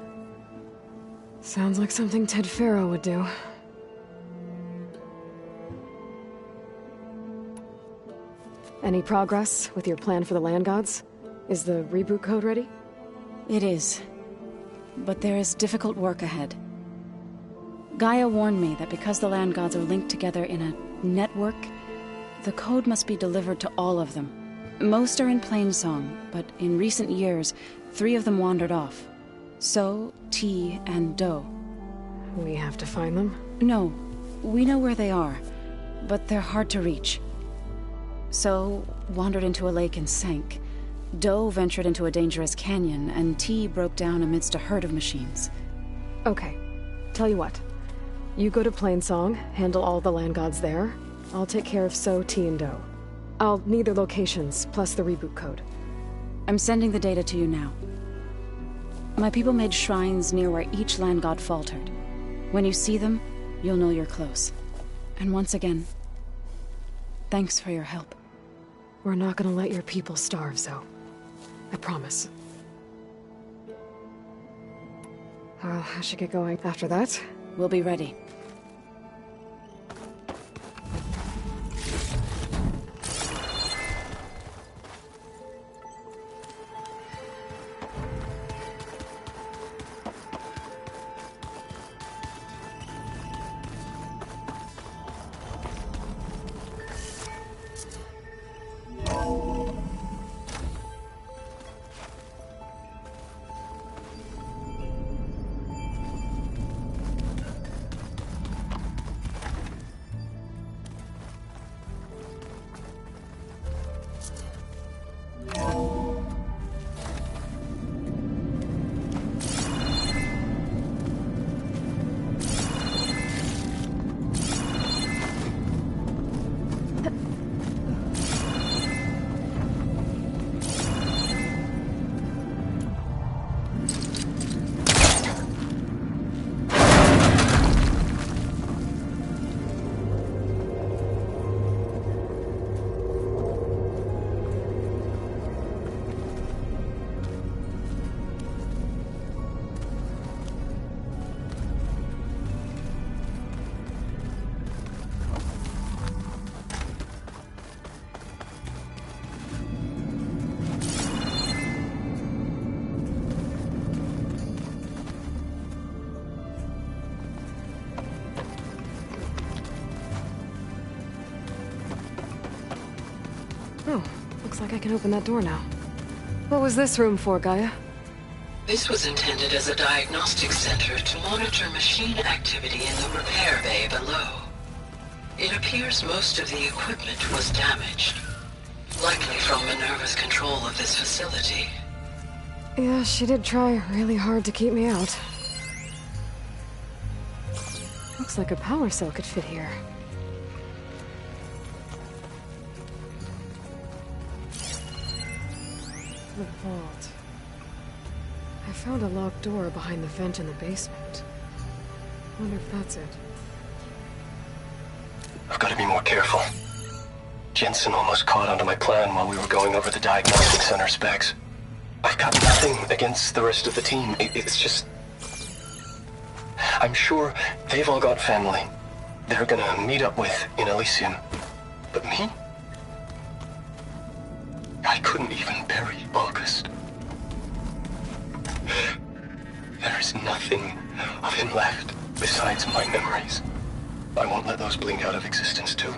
D: Sounds like something Ted Faro would do. Any progress with your plan for the land gods? Is the reboot code ready?
E: It is. But there is difficult work ahead. Gaia warned me that because the land gods are linked together in a network, the code must be delivered to all of them. Most are in Plainsong, but in recent years, 3 of them wandered off. So, T, and Do.
D: We have to find them?
E: No, we know where they are, but they're hard to reach. So, wandered into a lake and sank. Do ventured into a dangerous canyon, and T broke down amidst a herd of machines.
D: Okay, tell you what. You go to Plainsong, handle all the land gods there. I'll take care of So, T, and Do. I'll need their locations, plus the reboot code.
E: I'm sending the data to you now. My people made shrines near where each land god faltered. When you see them, you'll know you're close. And once again, thanks for your help.
D: We're not gonna let your people starve, Zoe. I promise. I should get going. After that,
E: we'll be ready.
D: Oh, looks like I can open that door now. What was this room for, Gaia?
J: This was intended as a diagnostic center to monitor machine activity in the repair bay below. It appears most of the equipment was damaged, likely from Minerva's control of this facility.
D: Yeah, she did try really hard to keep me out. Looks like a power cell could fit here. The vault. I found a locked door behind the vent in the basement. Wonder if that's it.
C: I've got to be more careful. Jensen almost caught onto my plan while we were going over the diagnostic center specs. I've got nothing against the rest of the team. It's just... I'm sure they've all got family they're gonna meet up with in Elysium. But me? I couldn't even bury August. There is nothing of him left besides my memories. I won't let those blink out of existence too.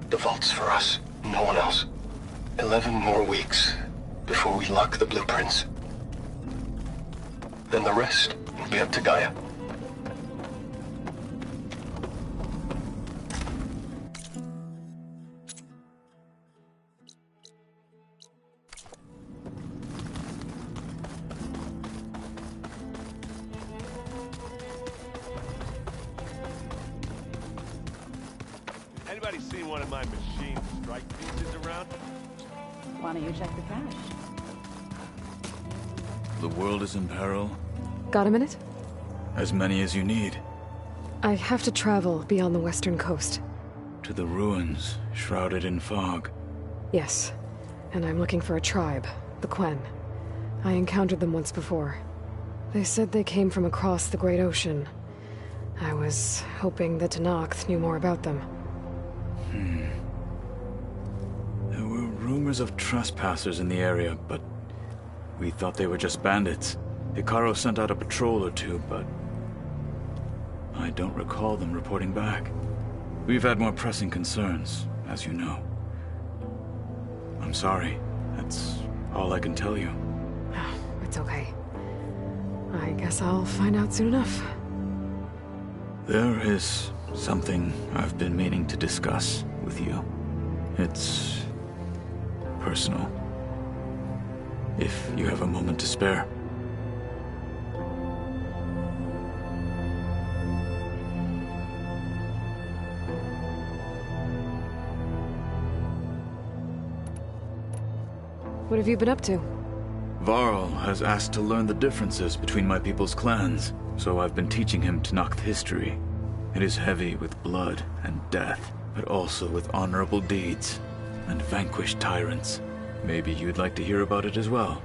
C: The vault's for us, no one else. 11 more weeks before we lock the blueprints. Then the rest will be up to Gaia.
P: Anybody seen one of my machine strike pieces around?
R: Why don't you check the cache?
M: The world is in peril.
D: Got a minute?
M: As many as you need.
D: I have to travel beyond the western coast.
M: To the ruins, shrouded in fog.
D: Yes, and I'm looking for a tribe, the Quen. I encountered them once before. They said they came from across the Great Ocean. I was hoping that Tenakth knew more about them.
M: There were rumors of trespassers in the area, but we thought they were just bandits. Hekarro sent out a patrol or two, but I don't recall them reporting back. We've had more pressing concerns, as you know. I'm sorry. That's all I can tell you.
D: It's okay. I guess I'll find out soon enough.
M: There is something I've been meaning to discuss with you. It's personal. If you have a moment to spare.
D: What have you been up to?
M: Varl has asked to learn the differences between my people's clans, so I've been teaching him Tenakth history. It is heavy with blood and death, but also with honorable deeds and vanquished tyrants. Maybe you'd like to hear about it as well,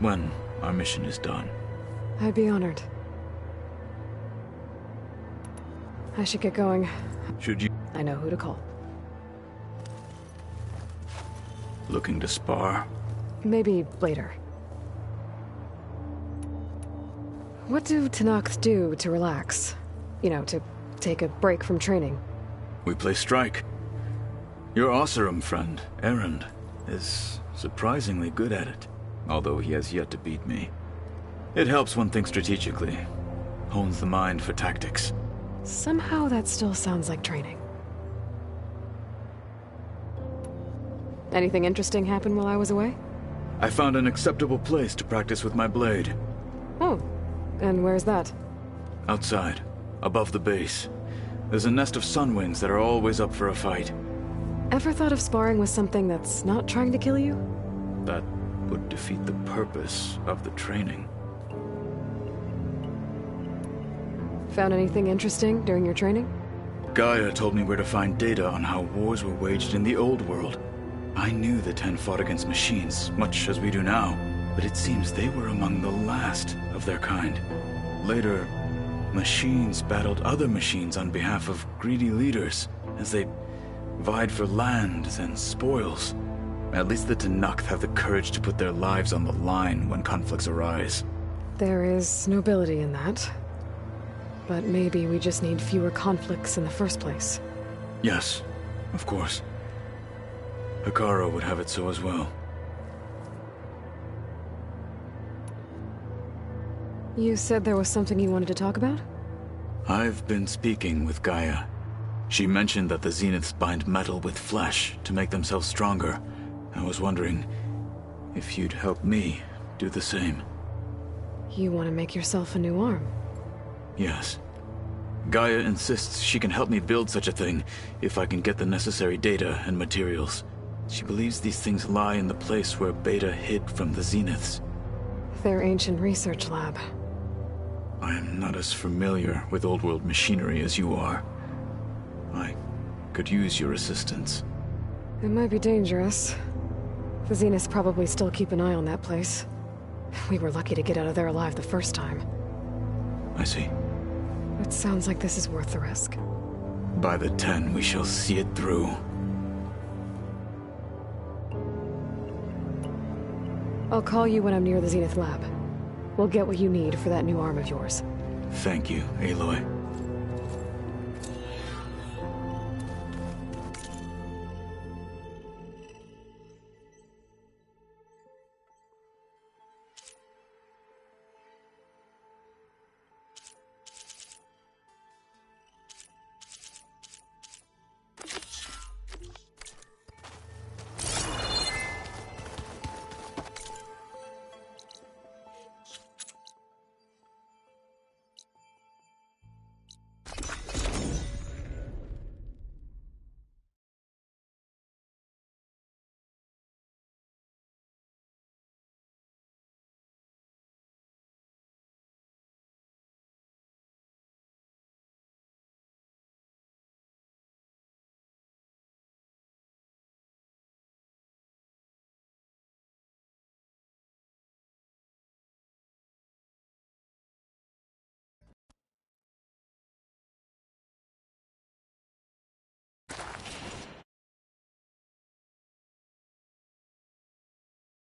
M: when our mission is done.
D: I'd be honored. I should get going.
M: Should you?
D: I know who to call.
M: Looking to spar?
D: Maybe later. What do Tenakth do to relax? You know, to take a break from training?
M: We play strike. Your Oseram friend, Erend, is surprisingly good at it, although he has yet to beat me. It helps one think strategically, hones the mind for tactics.
D: Somehow that still sounds like training. Anything interesting happen while I was away?
M: I found an acceptable place to practice with my blade.
D: Oh, and where's that?
M: Outside, above the base. There's a nest of sunwings that are always up for a fight.
D: Ever thought of sparring with something that's not trying to kill you?
M: That would defeat the purpose of the training.
D: Found anything interesting during your training?
M: Gaia told me where to find data on how wars were waged in the old world. I knew the Ten fought against machines, much as we do now, but it seems they were among the last of their kind. Later, machines battled other machines on behalf of greedy leaders, as they vied for lands and spoils. At least the Tenakth have the courage to put their lives on the line when conflicts arise.
D: There is nobility in that. But maybe we just need fewer conflicts in the first place.
M: Yes, of course. Hekarro would have it so as well.
D: You said there was something you wanted to talk about?
M: I've been speaking with Gaia. She mentioned that the Zeniths bind metal with flesh to make themselves stronger. I was wondering if you'd help me do the same.
D: You want to make yourself a new arm?
M: Yes. Gaia insists she can help me build such a thing if I can get the necessary data and materials. She believes these things lie in the place where Beta hid from the Zeniths.
D: Their ancient research lab.
M: I am not as familiar with old world machinery as you are. I could use your assistance.
D: It might be dangerous. The Zeniths probably still keep an eye on that place. We were lucky to get out of there alive the first time.
M: I see.
D: It sounds like this is worth the risk.
M: By the 10, we shall see it through.
D: I'll call you when I'm near the Zenith lab. We'll get what you need for that new arm of yours.
M: Thank you, Aloy.